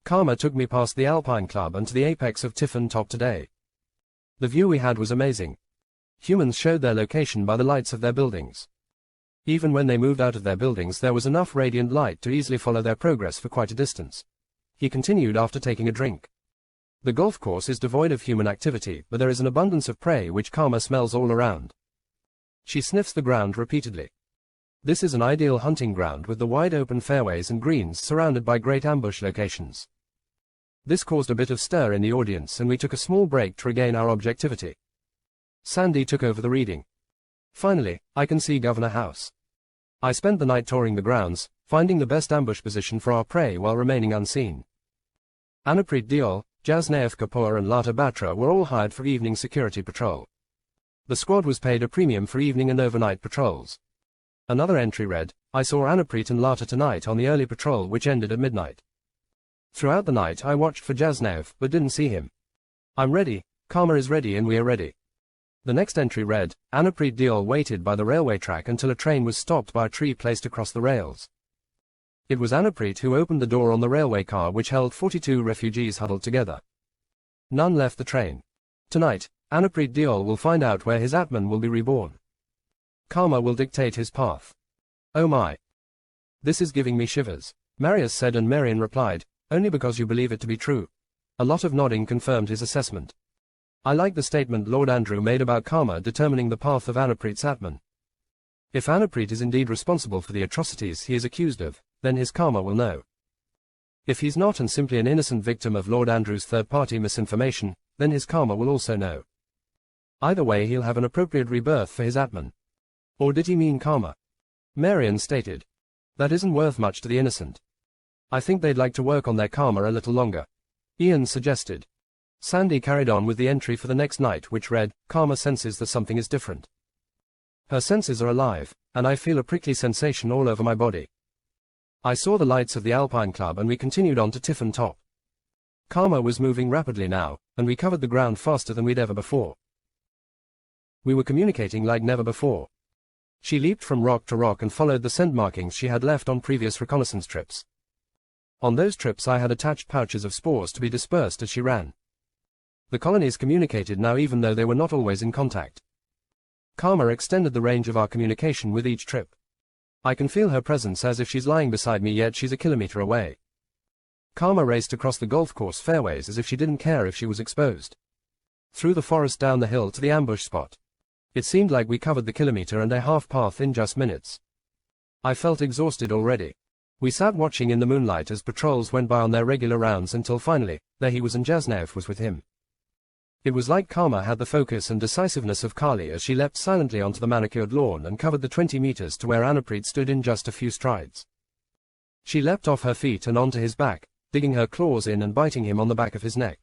"Karma took me past the Alpine Club and to the apex of Tiffin Top today. The view we had was amazing. Humans showed their location by the lights of their buildings. Even when they moved out of their buildings there was enough radiant light to easily follow their progress for quite a distance." He continued after taking a drink. "The golf course is devoid of human activity, but there is an abundance of prey which Karma smells all around. She sniffs the ground repeatedly. This is an ideal hunting ground with the wide open fairways and greens surrounded by great ambush locations." This caused a bit of stir in the audience and we took a small break to regain our objectivity. Sandy took over the reading. "Finally, I can see Governor House. I spent the night touring the grounds, finding the best ambush position for our prey while remaining unseen. Anupreet Deol, Jasnaev Kapoor and Lata Batra were all hired for evening security patrol. The squad was paid a premium for evening and overnight patrols." Another entry read, "I saw Anupreet and Lata tonight on the early patrol which ended at midnight. Throughout the night I watched for Jasnaev but didn't see him. I'm ready, Karma is ready and we are ready." The next entry read, "Anupreet Deol waited by the railway track until a train was stopped by a tree placed across the rails. It was Anupreet who opened the door on the railway car which held 42 refugees huddled together. None left the train. Tonight, Anupreet Deol will find out where his Atman will be reborn. Karma will dictate his path. Oh my. This is giving me shivers." Marius said, and Marion replied, "Only because you believe it to be true." A lot of nodding confirmed his assessment. I like the statement Lord Andrew made about karma determining the path of Anupreet's Atman. If Anupreet is indeed responsible for the atrocities he is accused of, then his karma will know. If he's not and simply an innocent victim of Lord Andrew's third-party misinformation, then his karma will also know. Either way he'll have an appropriate rebirth for his Atman. Or did he mean karma? Marion stated. That isn't worth much to the innocent. I think they'd like to work on their karma a little longer. Ian suggested. Sandy carried on with the entry for the next night which read, Karma senses that something is different. Her senses are alive, and I feel a prickly sensation all over my body. I saw the lights of the Alpine Club and we continued on to Tiffin Top. Karma was moving rapidly now, and we covered the ground faster than we'd ever before. We were communicating like never before. She leaped from rock to rock and followed the scent markings she had left on previous reconnaissance trips. On those trips I had attached pouches of spores to be dispersed as she ran. The colonies communicated now even though they were not always in contact. Karma extended the range of our communication with each trip. I can feel her presence as if she's lying beside me yet she's a kilometer away. Karma raced across the golf course fairways as if she didn't care if she was exposed. Through the forest down the hill to the ambush spot. It seemed like we covered the kilometer and a half path in just minutes. I felt exhausted already. We sat watching in the moonlight as patrols went by on their regular rounds until finally, there he was and Jasnaev was with him. It was like Karma had the focus and decisiveness of Kali as she leapt silently onto the manicured lawn and covered the 20 meters to where Anupreet stood in just a few strides. She leapt off her feet and onto his back, digging her claws in and biting him on the back of his neck.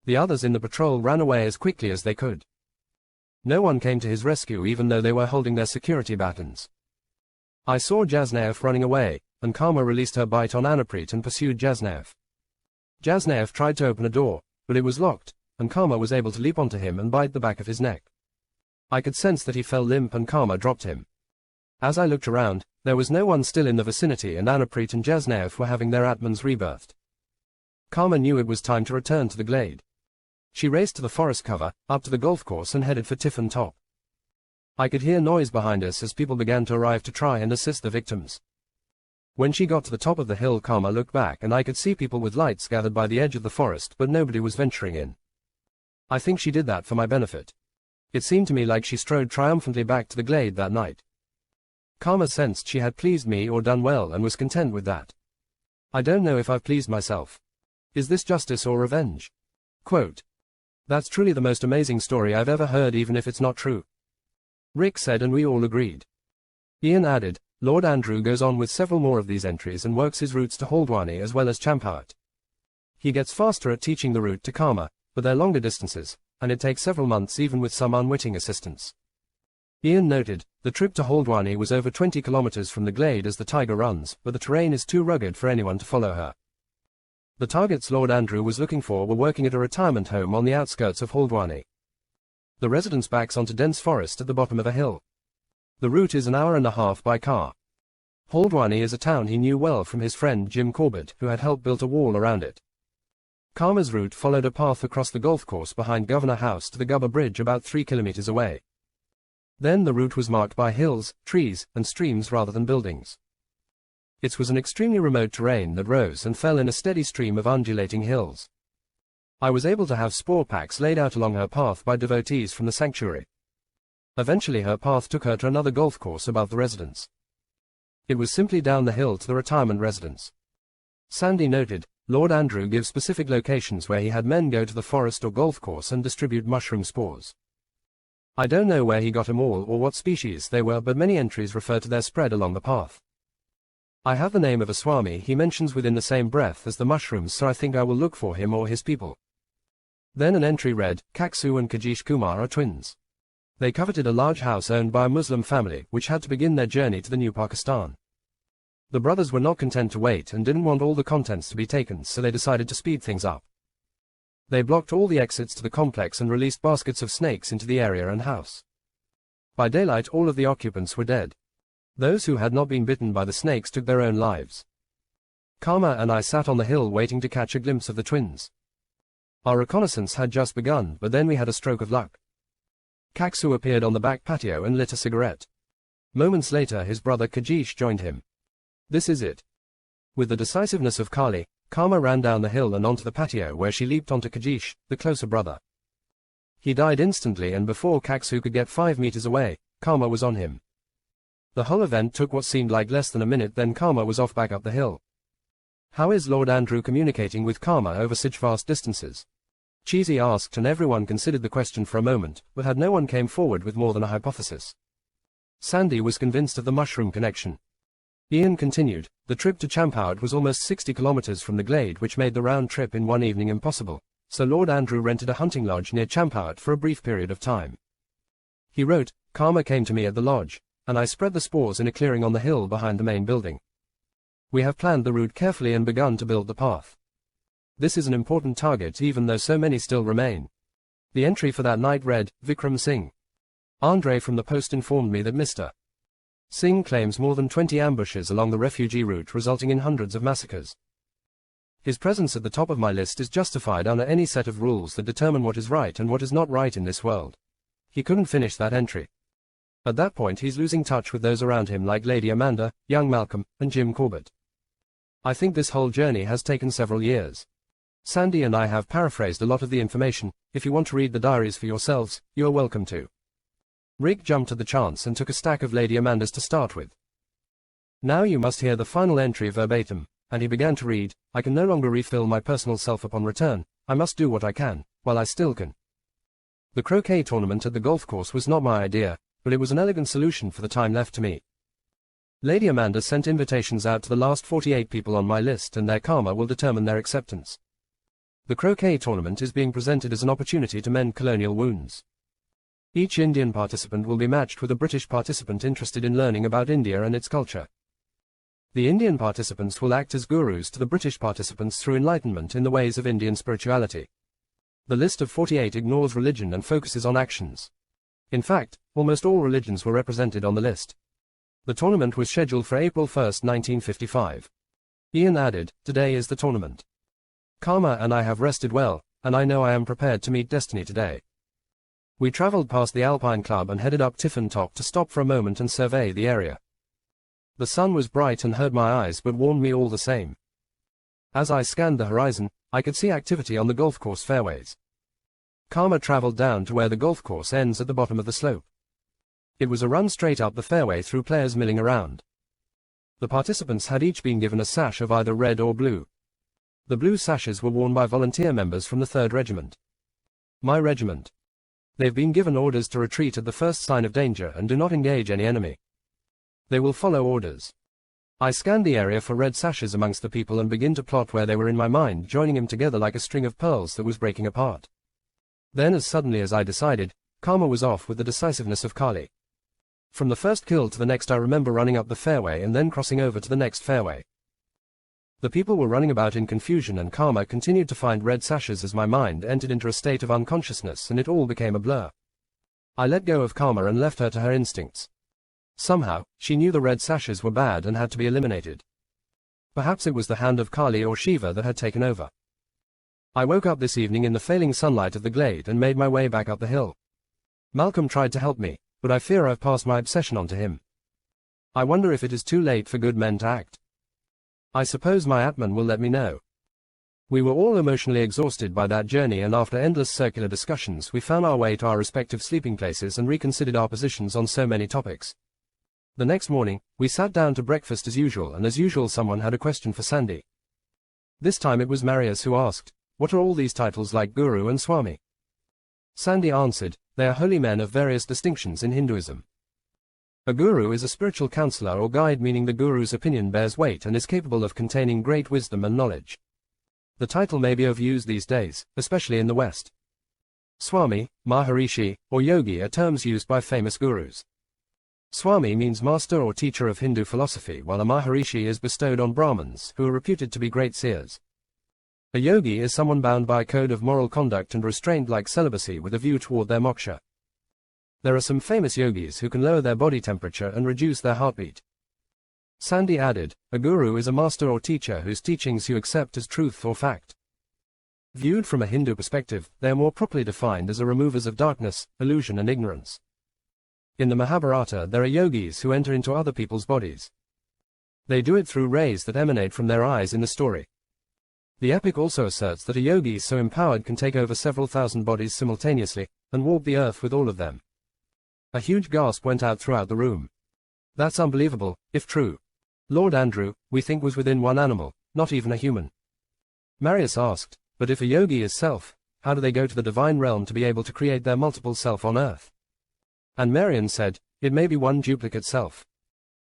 The others in the patrol ran away as quickly as they could. No one came to his rescue even though they were holding their security batons. I saw Jasnaev running away, and Karma released her bite on Anupreet and pursued Jasnaev. Jasnaev tried to open a door, but it was locked, and Karma was able to leap onto him and bite the back of his neck. I could sense that he fell limp and Karma dropped him. As I looked around, there was no one still in the vicinity and Anupreet and Jasnaev were having their Atmans rebirthed. Karma knew it was time to return to the glade. She raced to the forest cover, up to the golf course and headed for Tiffin Top. I could hear noise behind us as people began to arrive to try and assist the victims. When she got to the top of the hill Karma looked back and I could see people with lights gathered by the edge of the forest but nobody was venturing in. I think she did that for my benefit. It seemed to me like she strode triumphantly back to the glade that night. Karma sensed she had pleased me or done well and was content with that. I don't know if I've pleased myself. Is this justice or revenge? Quote. That's truly the most amazing story I've ever heard even if it's not true. Rick said and we all agreed. Ian added, Lord Andrew goes on with several more of these entries and works his routes to Haldwani as well as Champawat. He gets faster at teaching the route to Karma, but they're longer distances, and it takes several months even with some unwitting assistance. Ian noted, the trip to Haldwani was over 20 kilometers from the glade as the tiger runs, but the terrain is too rugged for anyone to follow her. The targets Lord Andrew was looking for were working at a retirement home on the outskirts of Haldwani. The residence backs onto dense forest at the bottom of a hill. The route is an hour and a half by car. Haldwani is a town he knew well from his friend Jim Corbett, who had helped build a wall around it. Karma's route followed a path across the golf course behind Governor House to the Gubba Bridge about 3 kilometers away. Then the route was marked by hills, trees, and streams rather than buildings. It was an extremely remote terrain that rose and fell in a steady stream of undulating hills. I was able to have spore packs laid out along her path by devotees from the sanctuary. Eventually her path took her to another golf course above the residence. It was simply down the hill to the retirement residence. Sandy noted, Lord Andrew gives specific locations where he had men go to the forest or golf course and distribute mushroom spores. I don't know where he got them all or what species they were, but many entries refer to their spread along the path. I have the name of a Swami he mentions within the same breath as the mushrooms, so I think I will look for him or his people. Then an entry read, Kaksu and Kajish Kumar are twins. They coveted a large house owned by a Muslim family which had to begin their journey to the new Pakistan. The brothers were not content to wait and didn't want all the contents to be taken, so they decided to speed things up. They blocked all the exits to the complex and released baskets of snakes into the area and house. By daylight all of the occupants were dead. Those who had not been bitten by the snakes took their own lives. Karma and I sat on the hill waiting to catch a glimpse of the twins. Our reconnaissance had just begun, but then we had a stroke of luck. Kaksu appeared on the back patio and lit a cigarette. Moments later his brother Kajish joined him. This is it. With the decisiveness of Kali, Karma ran down the hill and onto the patio where she leaped onto Kajish, the closer brother. He died instantly, and before Kaksu could get 5 meters away, Karma was on him. The whole event took what seemed like less than a minute, then Karma was off back up the hill. How is Lord Andrew communicating with Karma over such vast distances? Cheesy asked, and everyone considered the question for a moment, but had no one came forward with more than a hypothesis. Sandy was convinced of the mushroom connection. Ian continued, the trip to Champowt was almost 60 kilometers from the glade, which made the round trip in one evening impossible, so Lord Andrew rented a hunting lodge near Champowt for a brief period of time. He wrote, Karma came to me at the lodge, and I spread the spores in a clearing on the hill behind the main building. We have planned the route carefully and begun to build the path. This is an important target, even though so many still remain. The entry for that night read, Vikram Singh. Andre from the Post informed me that Mr. Singh claims more than 20 ambushes along the refugee route, resulting in hundreds of massacres. His presence at the top of my list is justified under any set of rules that determine what is right and what is not right in this world. He couldn't finish that entry. At that point he's losing touch with those around him like Lady Amanda, young Malcolm, and Jim Corbett. I think this whole journey has taken several years. Sandy and I have paraphrased a lot of the information. If you want to read the diaries for yourselves, you are welcome to. Rick jumped at the chance and took a stack of Lady Amanda's to start with. Now you must hear the final entry verbatim, and he began to read, I can no longer refill my personal self upon return, I must do what I can, while I still can. The croquet tournament at the golf course was not my idea, but it was an elegant solution for the time left to me. Lady Amanda sent invitations out to the last 48 people on my list, and their karma will determine their acceptance. The croquet tournament is being presented as an opportunity to mend colonial wounds. Each Indian participant will be matched with a British participant interested in learning about India and its culture. The Indian participants will act as gurus to the British participants through enlightenment in the ways of Indian spirituality. The list of 48 ignores religion and focuses on actions. In fact, almost all religions were represented on the list. The tournament was scheduled for April 1, 1955. Ian added, today is the tournament. Karma and I have rested well, and I know I am prepared to meet destiny today. We travelled past the Alpine Club and headed up Tiffin Top to stop for a moment and survey the area. The sun was bright and hurt my eyes but warmed me all the same. As I scanned the horizon, I could see activity on the golf course fairways. Karma travelled down to where the golf course ends at the bottom of the slope. It was a run straight up the fairway through players milling around. The participants had each been given a sash of either red or blue. The blue sashes were worn by volunteer members from the 3rd Regiment. My regiment. They've been given orders to retreat at the first sign of danger and do not engage any enemy. They will follow orders. I scanned the area for red sashes amongst the people and began to plot where they were in my mind, joining them together like a string of pearls that was breaking apart. Then, as suddenly as I decided, Karma was off with the decisiveness of Kali. From the first kill to the next I remember running up the fairway and then crossing over to the next fairway. The people were running about in confusion and Karma continued to find red sashes as my mind entered into a state of unconsciousness and it all became a blur. I let go of Karma and left her to her instincts. Somehow, she knew the red sashes were bad and had to be eliminated. Perhaps it was the hand of Kali or Shiva that had taken over. I woke up this evening in the failing sunlight of the glade and made my way back up the hill. Malcolm tried to help me, but I fear I've passed my obsession on to him. I wonder if it is too late for good men to act. I suppose my Atman will let me know. We were all emotionally exhausted by that journey, and after endless circular discussions we found our way to our respective sleeping places and reconsidered our positions on so many topics. The next morning, we sat down to breakfast as usual, and as usual someone had a question for Sandy. This time it was Marius who asked, what are all these titles like Guru and Swami? Sandy answered, they are holy men of various distinctions in Hinduism. A guru is a spiritual counselor or guide, meaning the guru's opinion bears weight and is capable of containing great wisdom and knowledge. The title may be overused these days, especially in the West. Swami, Maharishi, or Yogi are terms used by famous gurus. Swami means master or teacher of Hindu philosophy, while a Maharishi is bestowed on Brahmins, who are reputed to be great seers. A yogi is someone bound by a code of moral conduct and restrained like celibacy with a view toward their moksha. There are some famous yogis who can lower their body temperature and reduce their heartbeat. Sandy added, a guru is a master or teacher whose teachings you accept as truth or fact. Viewed from a Hindu perspective, they are more properly defined as the removers of darkness, illusion and ignorance. In the Mahabharata there are yogis who enter into other people's bodies. They do it through rays that emanate from their eyes in the story. The epic also asserts that a yogi so empowered can take over several thousand bodies simultaneously, and warp the earth with all of them. A huge gasp went out throughout the room. That's unbelievable, if true. Lord Andrew, we think was within one animal, not even a human. Marius asked, but if a yogi is self, how do they go to the divine realm to be able to create their multiple self on earth? And Marion said, it may be one duplicate self.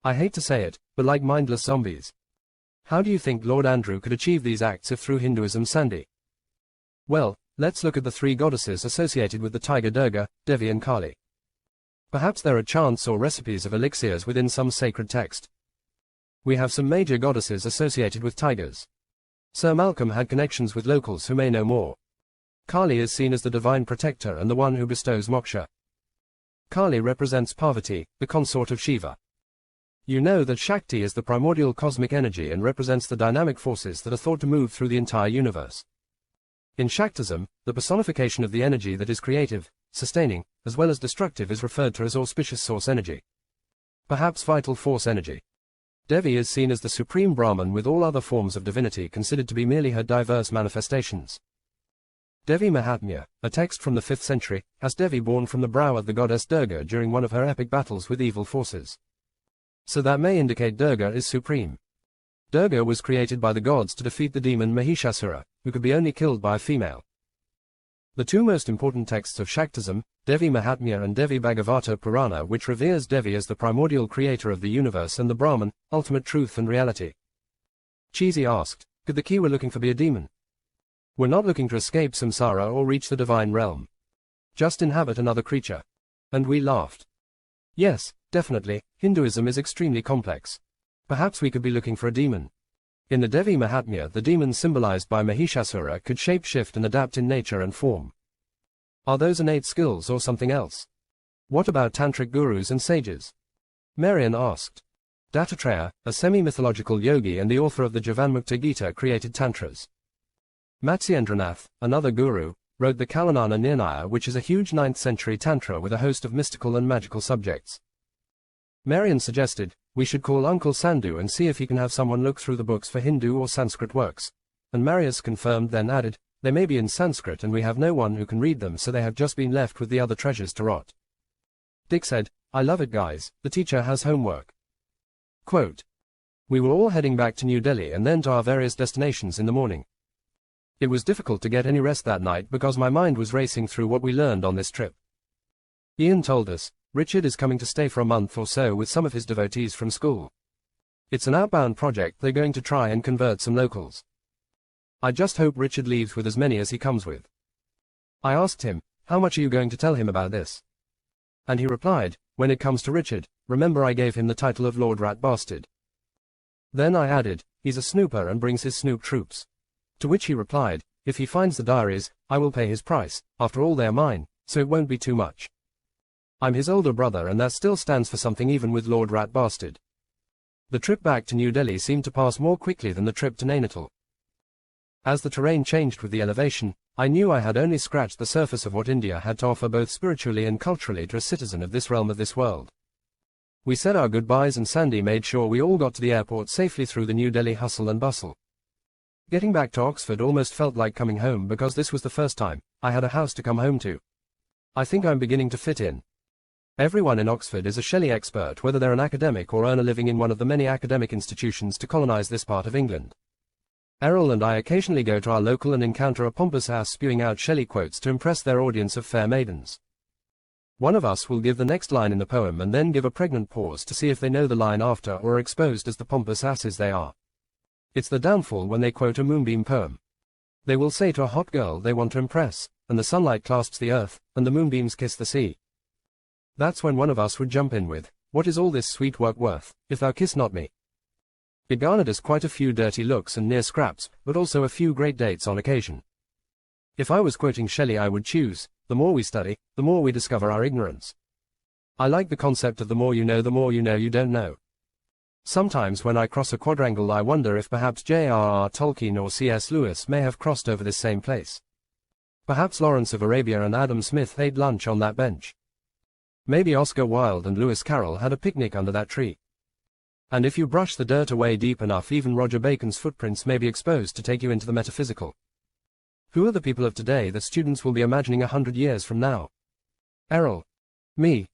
I hate to say it, but like mindless zombies. How do you think Lord Andrew could achieve these acts if through Hinduism, Sandy? Well, let's look at the three goddesses associated with the tiger Durga, Devi and Kali. Perhaps there are chants or recipes of elixirs within some sacred text. We have some major goddesses associated with tigers. Sir Malcolm had connections with locals who may know more. Kali is seen as the divine protector and the one who bestows moksha. Kali represents Parvati, the consort of Shiva. You know that Shakti is the primordial cosmic energy and represents the dynamic forces that are thought to move through the entire universe. In Shaktism, the personification of the energy that is creative, sustaining, as well as destructive is referred to as auspicious source energy. Perhaps vital force energy. Devi is seen as the supreme Brahman with all other forms of divinity considered to be merely her diverse manifestations. Devi Mahatmya, a text from the 5th century, has Devi born from the brow of the goddess Durga during one of her epic battles with evil forces. So that may indicate Durga is supreme. Durga was created by the gods to defeat the demon Mahishasura, who could be only killed by a female. The two most important texts of Shaktism, Devi Mahatmya and Devi Bhagavata Purana, which reveres Devi as the primordial creator of the universe and the Brahman, ultimate truth and reality. Cheesy asked, could the key we're looking for be a demon? We're not looking to escape samsara or reach the divine realm. Just inhabit another creature. And we laughed. Yes, definitely, Hinduism is extremely complex. Perhaps we could be looking for a demon. In the Devi Mahatmya, the demon symbolized by Mahishasura could shape-shift and adapt in nature and form. Are those innate skills or something else? What about tantric gurus and sages? Marian asked. Dattatreya, a semi-mythological yogi and the author of the Jivanmukta Gita, created tantras. Matsyendranath, another guru, wrote the Kalanana Nirnaya, which is a huge 9th century tantra with a host of mystical and magical subjects. Marian suggested, we should call Uncle Sandhu and see if he can have someone look through the books for Hindu or Sanskrit works. And Marius confirmed, then added, they may be in Sanskrit and we have no one who can read them, so they have just been left with the other treasures to rot. Dick said, I love it guys, the teacher has homework. Quote, we were all heading back to New Delhi and then to our various destinations in the morning. It was difficult to get any rest that night because my mind was racing through what we learned on this trip. Ian told us, Richard is coming to stay for a month or so with some of his devotees from school. It's an outbound project, they're going to try and convert some locals. I just hope Richard leaves with as many as he comes with. I asked him, how much are you going to tell him about this? And he replied, when it comes to Richard, remember I gave him the title of Lord Rat Bastard. Then I added, he's a snooper and brings his snoop troops. To which he replied, if he finds the diaries, I will pay his price, after all they're mine, so it won't be too much. I'm his older brother and that still stands for something even with Lord Rat Bastard. The trip back to New Delhi seemed to pass more quickly than the trip to Nainital. As the terrain changed with the elevation, I knew I had only scratched the surface of what India had to offer both spiritually and culturally to a citizen of this realm of this world. We said our goodbyes and Sandy made sure we all got to the airport safely through the New Delhi hustle and bustle. Getting back to Oxford almost felt like coming home because this was the first time I had a house to come home to. I think I'm beginning to fit in. Everyone in Oxford is a Shelley expert, whether they're an academic or earn a living in one of the many academic institutions to colonize this part of England. Errol and I occasionally go to our local and encounter a pompous ass spewing out Shelley quotes to impress their audience of fair maidens. One of us will give the next line in the poem and then give a pregnant pause to see if they know the line after or are exposed as the pompous asses they are. It's the downfall when they quote a moonbeam poem. They will say to a hot girl they want to impress, and the sunlight clasps the earth, and the moonbeams kiss the sea. That's when one of us would jump in with, what is all this sweet work worth, if thou kiss not me? It garnered us quite a few dirty looks and near scraps, but also a few great dates on occasion. If I was quoting Shelley I would choose, the more we study, the more we discover our ignorance. I like the concept of the more you know you don't know. Sometimes when I cross a quadrangle I wonder if perhaps J.R.R. Tolkien or C.S. Lewis may have crossed over this same place. Perhaps Lawrence of Arabia and Adam Smith ate lunch on that bench. Maybe Oscar Wilde and Lewis Carroll had a picnic under that tree. And if you brush the dirt away deep enough, even Roger Bacon's footprints may be exposed to take you into the metaphysical. Who are the people of today that students will be imagining 100 years from now? Errol. Me.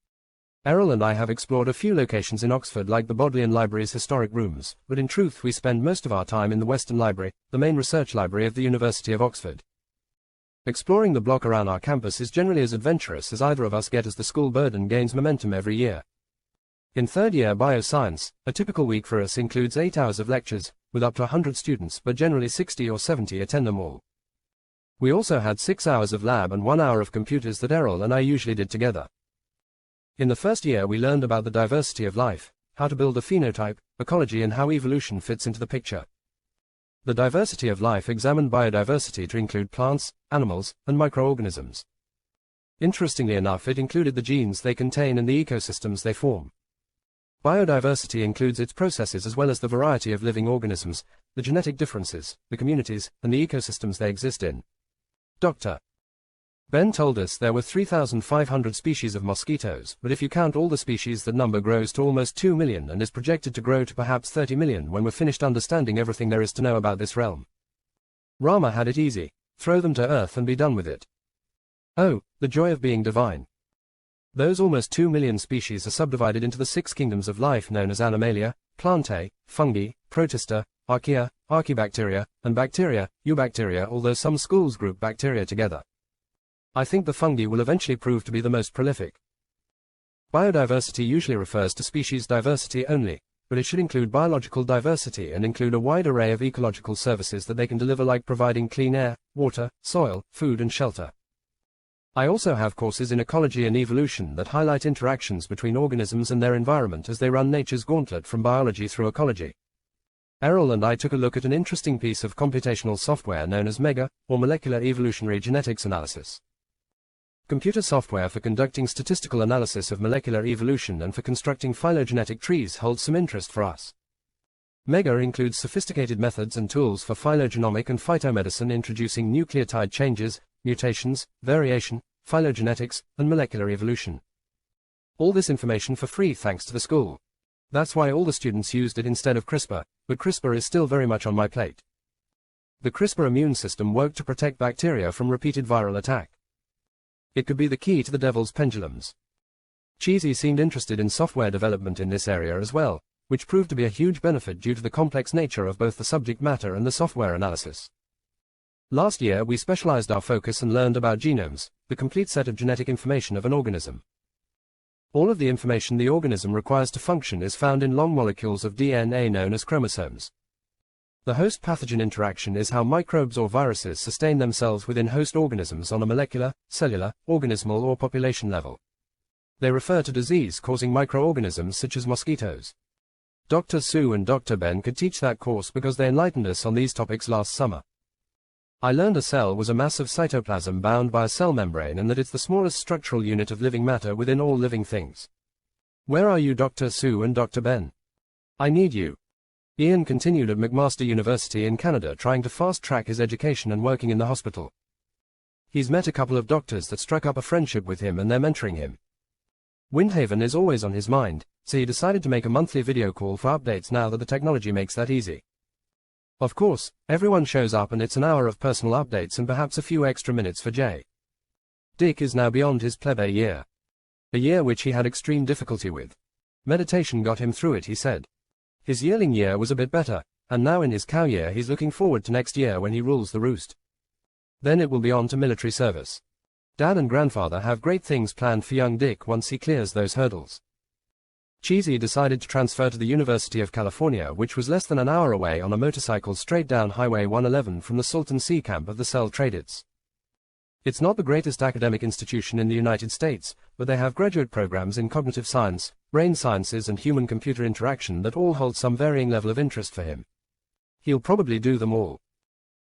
Errol and I have explored a few locations in Oxford like the Bodleian Library's historic rooms, but in truth we spend most of our time in the Western Library, the main research library of the University of Oxford. Exploring the block around our campus is generally as adventurous as either of us get as the school burden gains momentum every year. In third year bioscience, a typical week for us includes 8 hours of lectures, with up to 100 students, but generally 60 or 70 attend them all. We also had 6 hours of lab and 1 hour of computers that Errol and I usually did together. In the first year we learned about the diversity of life, how to build a phenotype, ecology, and how evolution fits into the picture. The diversity of life examined biodiversity to include plants, animals, and microorganisms. Interestingly enough, it included the genes they contain and the ecosystems they form. Biodiversity includes its processes as well as the variety of living organisms, the genetic differences, the communities, and the ecosystems they exist in. Dr. Ben told us there were 3,500 species of mosquitoes, but if you count all the species, that number grows to almost 2 million and is projected to grow to perhaps 30 million when we're finished understanding everything there is to know about this realm. Rama had it easy: throw them to earth and be done with it. Oh, the joy of being divine. Those almost 2 million species are subdivided into the 6 kingdoms of life known as Animalia, Plantae, Fungi, Protista, Archaea, Archaebacteria, and Bacteria, Eubacteria, although some schools group bacteria together. I think the fungi will eventually prove to be the most prolific. Biodiversity usually refers to species diversity only, but it should include biological diversity and include a wide array of ecological services that they can deliver, like providing clean air, water, soil, food, and shelter. I also have courses in ecology and evolution that highlight interactions between organisms and their environment as they run nature's gauntlet from biology through ecology. Errol and I took a look at an interesting piece of computational software known as MEGA, or Molecular Evolutionary Genetics Analysis. Computer software for conducting statistical analysis of molecular evolution and for constructing phylogenetic trees holds some interest for us. MEGA includes sophisticated methods and tools for phylogenomic and phytomedicine, introducing nucleotide changes, mutations, variation, phylogenetics, and molecular evolution. All this information for free thanks to the school. That's why all the students used it instead of CRISPR, but CRISPR is still very much on my plate. The CRISPR immune system worked to protect bacteria from repeated viral attack. It could be the key to the devil's pendulums. Cheesy seemed interested in software development in this area as well, which proved to be a huge benefit due to the complex nature of both the subject matter and the software analysis. Last year we specialized our focus and learned about genomes, the complete set of genetic information of an organism. All of the information the organism requires to function is found in long molecules of DNA known as chromosomes. The host-pathogen interaction is how microbes or viruses sustain themselves within host organisms on a molecular, cellular, organismal, or population level. They refer to disease-causing microorganisms such as mosquitoes. Dr. Sue and Dr. Ben could teach that course because they enlightened us on these topics last summer. I learned a cell was a mass of cytoplasm bound by a cell membrane and that it's the smallest structural unit of living matter within all living things. Where are you, Dr. Sue and Dr. Ben? I need you. Ian continued at McMaster University in Canada, trying to fast-track his education and working in the hospital. He's met a couple of doctors that struck up a friendship with him and they're mentoring him. Windhaven is always on his mind, so he decided to make a monthly video call for updates now that the technology makes that easy. Of course, everyone shows up and it's an hour of personal updates and perhaps a few extra minutes for Jay. Dick is now beyond his plebe year. A year which he had extreme difficulty with. Meditation got him through it, he said. His yearling year was a bit better, and now in his cow year he's looking forward to next year when he rules the roost. Then it will be on to military service. Dad and grandfather have great things planned for young Dick once he clears those hurdles. Cheesy decided to transfer to the University of California, which was less than an hour away on a motorcycle straight down Highway 111 from the Salton Sea camp of the Cell Tradeds. It's not the greatest academic institution in the United States, but they have graduate programs in cognitive science, brain sciences, and human-computer interaction that all hold some varying level of interest for him. He'll probably do them all.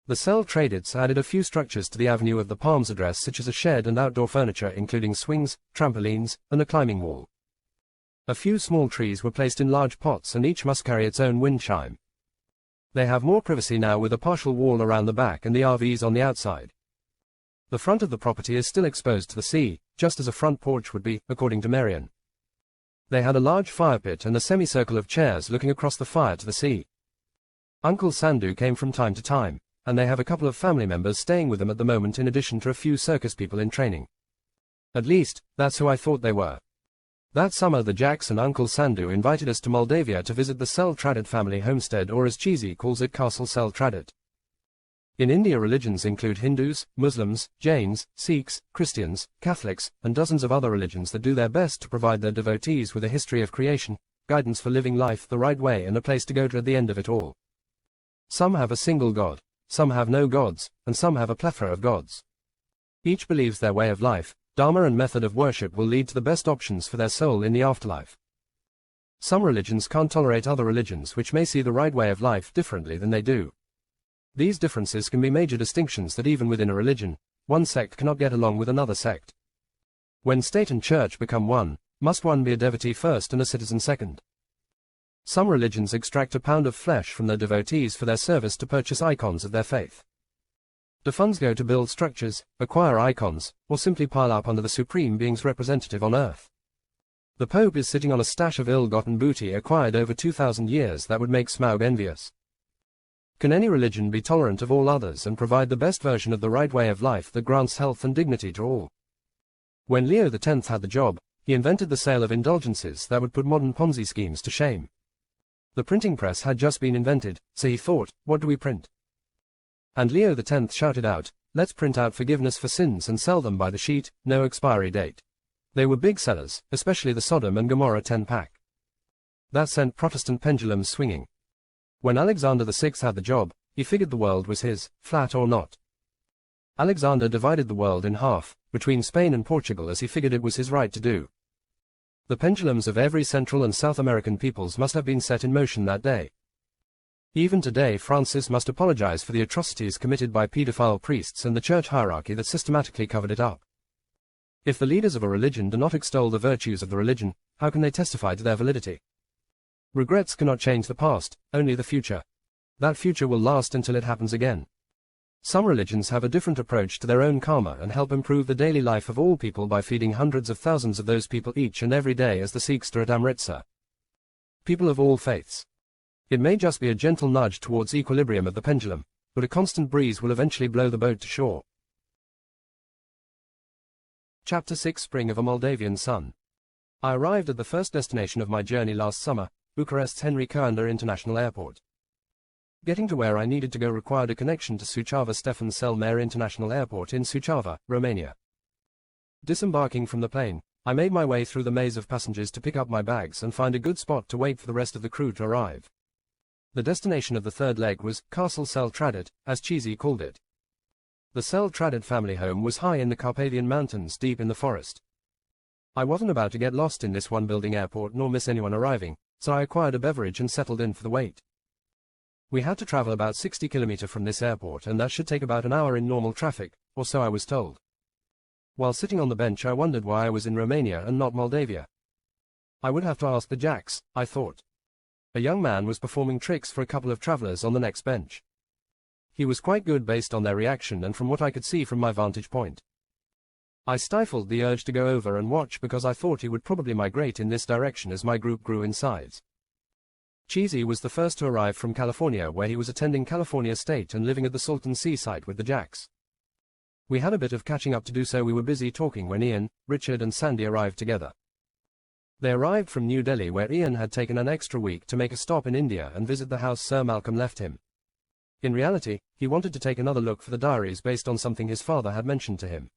The Cell Tradeds added a few structures to the Avenue of the Palms address, such as a shed and outdoor furniture including swings, trampolines, and a climbing wall. A few small trees were placed in large pots and each must carry its own wind chime. They have more privacy now with a partial wall around the back and the RVs on the outside. The front of the property is still exposed to the sea, just as a front porch would be, according to Marion. They had a large fire pit and a semicircle of chairs looking across the fire to the sea. Uncle Sandhu came from time to time, and they have a couple of family members staying with them at the moment in addition to a few circus people in training. At least, that's who I thought they were. That summer the Jacks and Uncle Sandhu invited us to Moldavia to visit the Seltradet family homestead, or as Cheesy calls it, Castle Seltradet. In India, religions include Hindus, Muslims, Jains, Sikhs, Christians, Catholics, and dozens of other religions that do their best to provide their devotees with a history of creation, guidance for living life the right way, and a place to go to at the end of it all. Some have a single god, some have no gods, and some have a plethora of gods. Each believes their way of life, dharma and method of worship will lead to the best options for their soul in the afterlife. Some religions can't tolerate other religions which may see the right way of life differently than they do. These differences can be major distinctions that even within a religion, one sect cannot get along with another sect. When state and church become one, must one be a devotee first and a citizen second? Some religions extract a pound of flesh from their devotees for their service to purchase icons of their faith. The funds go to build structures, acquire icons, or simply pile up under the Supreme Being's representative on earth. The Pope is sitting on a stash of ill-gotten booty acquired over 2,000 years that would make Smaug envious. Can any religion be tolerant of all others and provide the best version of the right way of life that grants health and dignity to all? When Leo X had the job, he invented the sale of indulgences that would put modern Ponzi schemes to shame. The printing press had just been invented, so he thought, what do we print? And Leo X shouted out, let's print out forgiveness for sins and sell them by the sheet, no expiry date. They were big sellers, especially the Sodom and Gomorrah 10-pack. That sent Protestant pendulums swinging. When Alexander VI had the job, he figured the world was his, flat or not. Alexander divided the world in half, between Spain and Portugal, as he figured it was his right to do. The pendulums of every Central and South American peoples must have been set in motion that day. Even today Francis must apologize for the atrocities committed by pedophile priests and the church hierarchy that systematically covered it up. If the leaders of a religion do not extol the virtues of the religion, how can they testify to their validity? Regrets cannot change the past, only the future. That future will last until it happens again. Some religions have a different approach to their own karma and help improve the daily life of all people by feeding hundreds of thousands of those people each and every day, as the Sikhs do at Amritsar. People of all faiths. It may just be a gentle nudge towards equilibrium of the pendulum, but a constant breeze will eventually blow the boat to shore. Chapter 6: Spring of a Moldavian Sun. I arrived at the first destination of my journey last summer, Bucharest's Henry Coandă International Airport. Getting to where I needed to go required a connection to Suceava Stefan cel Mare International Airport in Suceava, Romania. Disembarking from the plane, I made my way through the maze of passengers to pick up my bags and find a good spot to wait for the rest of the crew to arrive. The destination of the third leg was Castle Seltradet, as Cheesy called it. The Seltradet family home was high in the Carpathian Mountains, deep in the forest. I wasn't about to get lost in this one-building airport nor miss anyone arriving, so I acquired a beverage and settled in for the wait. We had to travel about 60 km from this airport, and that should take about an hour in normal traffic, or so I was told. While sitting on the bench I wondered why I was in Romania and not Moldavia. I would have to ask the Jacks, I thought. A young man was performing tricks for a couple of travelers on the next bench. He was quite good based on their reaction and from what I could see from my vantage point. I stifled the urge to go over and watch because I thought he would probably migrate in this direction as my group grew in size. Cheesy was the first to arrive from California, where he was attending California State and living at the Salton Sea site with the Jacks. We had a bit of catching up to do, so we were busy talking when Ian, Richard and Sandy arrived together. They arrived from New Delhi, where Ian had taken an extra week to make a stop in India and visit the house Sir Malcolm left him. In reality, he wanted to take another look for the diaries based on something his father had mentioned to him.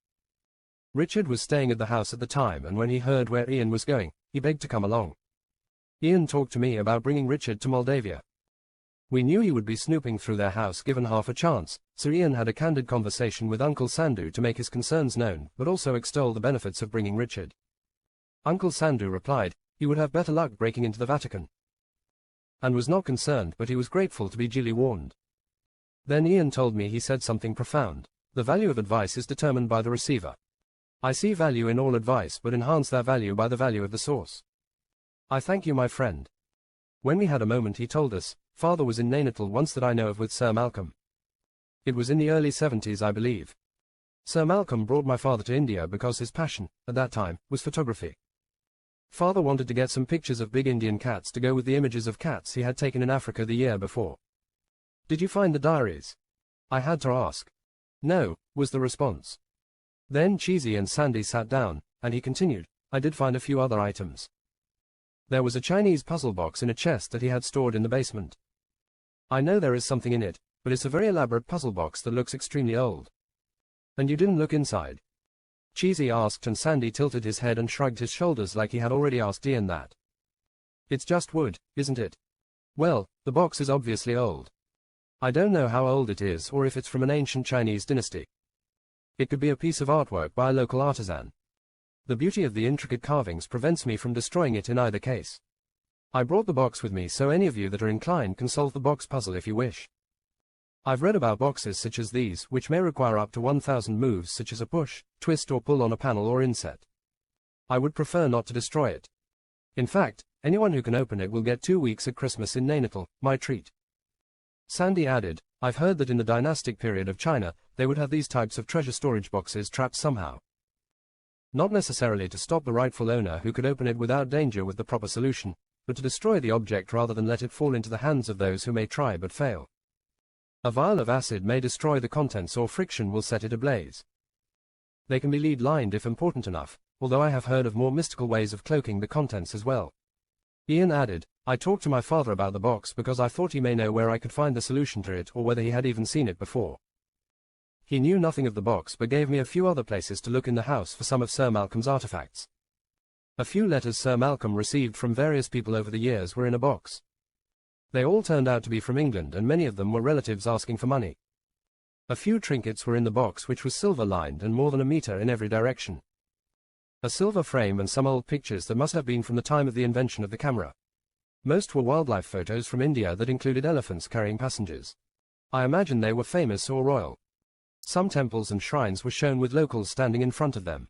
Richard was staying at the house at the time, and when he heard where Ian was going, he begged to come along. Ian talked to me about bringing Richard to Moldavia. We knew he would be snooping through their house given half a chance, so Ian had a candid conversation with Uncle Sandhu to make his concerns known, but also extol the benefits of bringing Richard. Uncle Sandhu replied he would have better luck breaking into the Vatican, and was not concerned, but he was grateful to be duly warned. Then Ian told me he said something profound. The value of advice is determined by the receiver. I see value in all advice, but enhance that value by the value of the source. I thank you, my friend. When we had a moment, he told us, father was in Nainital once that I know of with Sir Malcolm. It was in the early 70s, I believe. Sir Malcolm brought my father to India because his passion, at that time, was photography. Father wanted to get some pictures of big Indian cats to go with the images of cats he had taken in Africa the year before. Did you find the diaries? I had to ask. No, was the response. Then Cheesy and Sandy sat down, and he continued, I did find a few other items. There was a Chinese puzzle box in a chest that he had stored in the basement. I know there is something in it, but it's a very elaborate puzzle box that looks extremely old. And you didn't look inside? Cheesy asked, and Sandy tilted his head and shrugged his shoulders like he had already asked Ian that. It's just wood, isn't it? Well, the box is obviously old. I don't know how old it is or if it's from an ancient Chinese dynasty. It could be a piece of artwork by a local artisan. The beauty of the intricate carvings prevents me from destroying it in either case. I brought the box with me so any of you that are inclined can solve the box puzzle if you wish. I've read about boxes such as these, which may require up to 1,000 moves such as a push, twist or pull on a panel or inset. I would prefer not to destroy it. In fact, anyone who can open it will get 2 weeks at Christmas in Nainital, my treat. Sandy added, I've heard that in the dynastic period of China, they would have these types of treasure storage boxes trapped somehow. Not necessarily to stop the rightful owner who could open it without danger with the proper solution, but to destroy the object rather than let it fall into the hands of those who may try but fail. A vial of acid may destroy the contents or friction will set it ablaze. They can be lead-lined if important enough, although I have heard of more mystical ways of cloaking the contents as well. Ian added, I talked to my father about the box because I thought he may know where I could find the solution to it or whether he had even seen it before. He knew nothing of the box but gave me a few other places to look in the house for some of Sir Malcolm's artifacts. A few letters Sir Malcolm received from various people over the years were in a box. They all turned out to be from England and many of them were relatives asking for money. A few trinkets were in the box which was silver-lined and more than a meter in every direction. A silver frame and some old pictures that must have been from the time of the invention of the camera. Most were wildlife photos from India that included elephants carrying passengers. I imagine they were famous or royal. Some temples and shrines were shown with locals standing in front of them.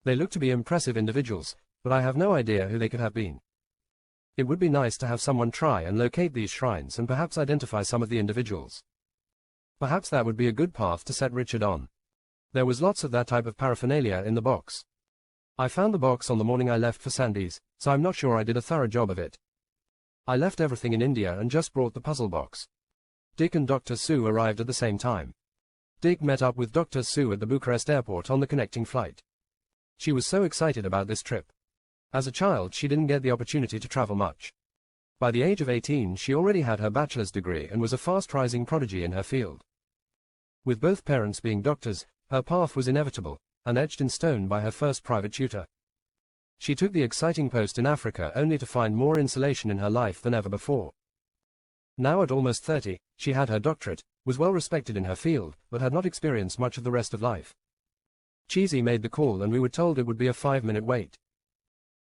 They looked to be impressive individuals, but I have no idea who they could have been. It would be nice to have someone try and locate these shrines and perhaps identify some of the individuals. Perhaps that would be a good path to set Richard on. There was lots of that type of paraphernalia in the box. I found the box on the morning I left for Sandy's, so I'm not sure I did a thorough job of it. I left everything in India and just brought the puzzle box. Dick and Dr. Sue arrived at the same time. Dick met up with Dr. Sue at the Bucharest airport on the connecting flight. She was so excited about this trip. As a child, she didn't get the opportunity to travel much. By the age of 18, she already had her bachelor's degree and was a fast-rising prodigy in her field. With both parents being doctors, her path was inevitable, and etched in stone by her first private tutor. She took the exciting post in Africa only to find more insulation in her life than ever before. Now at almost 30, she had her doctorate, was well respected in her field, but had not experienced much of the rest of life. Cheesy made the call and we were told it would be a 5-minute wait.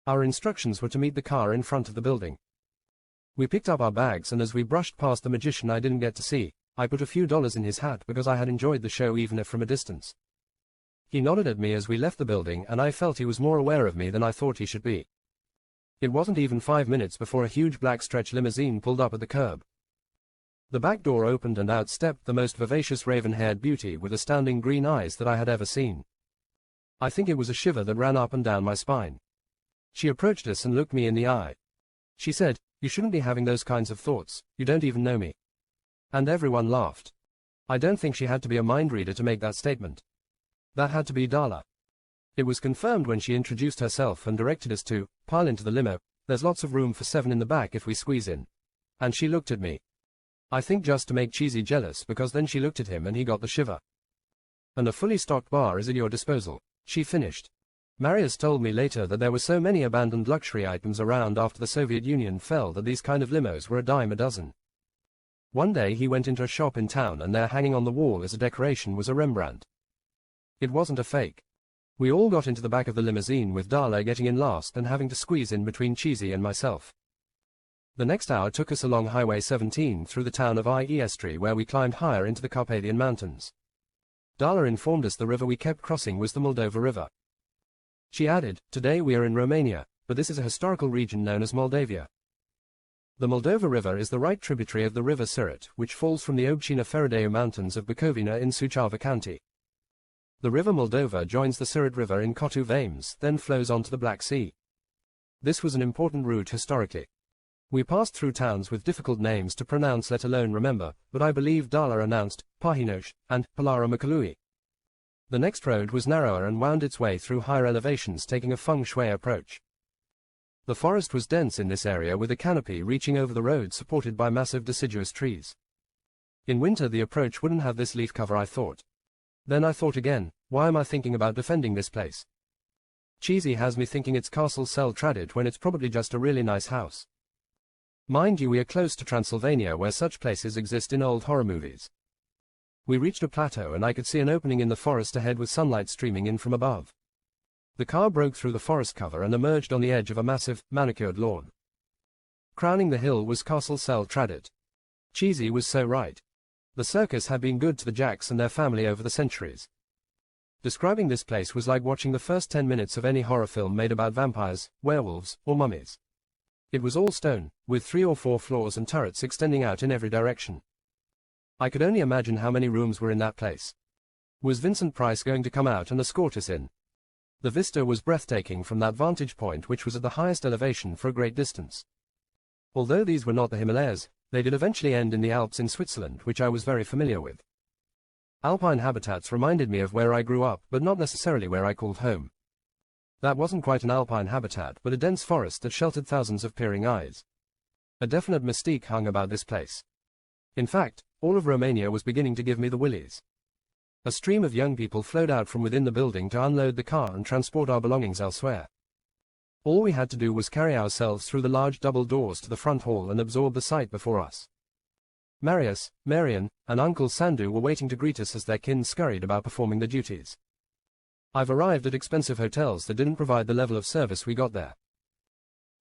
Our instructions were to meet the car in front of the building. We picked up our bags and as we brushed past the magician I didn't get to see, I put a few dollars in his hat because I had enjoyed the show even if from a distance. He nodded at me as we left the building and I felt he was more aware of me than I thought he should be. It wasn't even 5 minutes before a huge black stretch limousine pulled up at the curb. The back door opened and out stepped the most vivacious raven-haired beauty with astounding green eyes that I had ever seen. I think it was a shiver that ran up and down my spine. She approached us and looked me in the eye. She said, "You shouldn't be having those kinds of thoughts, you don't even know me." And everyone laughed. I don't think she had to be a mind reader to make that statement. That had to be Darla. It was confirmed when she introduced herself and directed us to pile into the limo. There's lots of room for 7 in the back if we squeeze in. And she looked at me. I think just to make Cheesy jealous because then she looked at him and he got the shiver. And a fully stocked bar is at your disposal, she finished. Marius told me later that there were so many abandoned luxury items around after the Soviet Union fell that these kind of limos were a dime a dozen. One day he went into a shop in town and there hanging on the wall as a decoration was a Rembrandt. It wasn't a fake. We all got into the back of the limousine with Darla getting in last and having to squeeze in between Cheesy and myself. The next hour took us along Highway 17 through the town of Iestri where we climbed higher into the Carpathian Mountains. Darla informed us the river we kept crossing was the Moldova River. She added, "Today we are in Romania, but this is a historical region known as Moldavia." The Moldova River is the right tributary of the river Siret, which falls from the Obcina Ferideu mountains of Bucovina in Suceava County. The river Moldova joins the Siret River in Cotu Vames, then flows onto the Black Sea. This was an important route historically. We passed through towns with difficult names to pronounce let alone remember, but I believe Dala announced, Pahinosh, and Palara Makalui. The next road was narrower and wound its way through higher elevations, taking a feng shui approach. The forest was dense in this area, with a canopy reaching over the road supported by massive deciduous trees. In winter the approach wouldn't have this leaf cover, I thought. Then I thought again, why am I thinking about defending this place? Cheesy has me thinking it's Castle Cell Tradit when it's probably just a really nice house. Mind you, we are close to Transylvania, where such places exist in old horror movies. We reached a plateau and I could see an opening in the forest ahead with sunlight streaming in from above. The car broke through the forest cover and emerged on the edge of a massive, manicured lawn. Crowning the hill was Castle Cell Tradit. Cheesy was so right. The circus had been good to the Jacks and their family over the centuries. Describing this place was like watching the first 10 minutes of any horror film made about vampires, werewolves, or mummies. It was all stone, with 3 or 4 floors and turrets extending out in every direction. I could only imagine how many rooms were in that place. Was Vincent Price going to come out and escort us in? The vista was breathtaking from that vantage point, which was at the highest elevation for a great distance. Although these were not the Himalayas, they did eventually end in the Alps in Switzerland, which I was very familiar with. Alpine habitats reminded me of where I grew up, but not necessarily where I called home. That wasn't quite an alpine habitat, but a dense forest that sheltered thousands of peering eyes. A definite mystique hung about this place. In fact, all of Romania was beginning to give me the willies. A stream of young people flowed out from within the building to unload the car and transport our belongings elsewhere. All we had to do was carry ourselves through the large double doors to the front hall and absorb the sight before us. Marius, Marian, and Uncle Sandu were waiting to greet us as their kin scurried about performing the duties. I've arrived at expensive hotels that didn't provide the level of service we got there.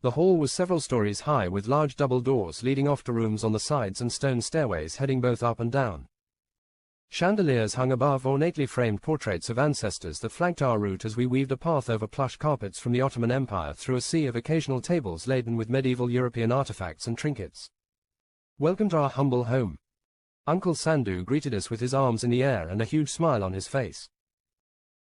The hall was several stories high, with large double doors leading off to rooms on the sides and stone stairways heading both up and down. Chandeliers hung above ornately framed portraits of ancestors that flanked our route as we weaved a path over plush carpets from the Ottoman Empire through a sea of occasional tables laden with medieval European artifacts and trinkets. Welcome to our humble home. Uncle Sandu greeted us with his arms in the air and a huge smile on his face.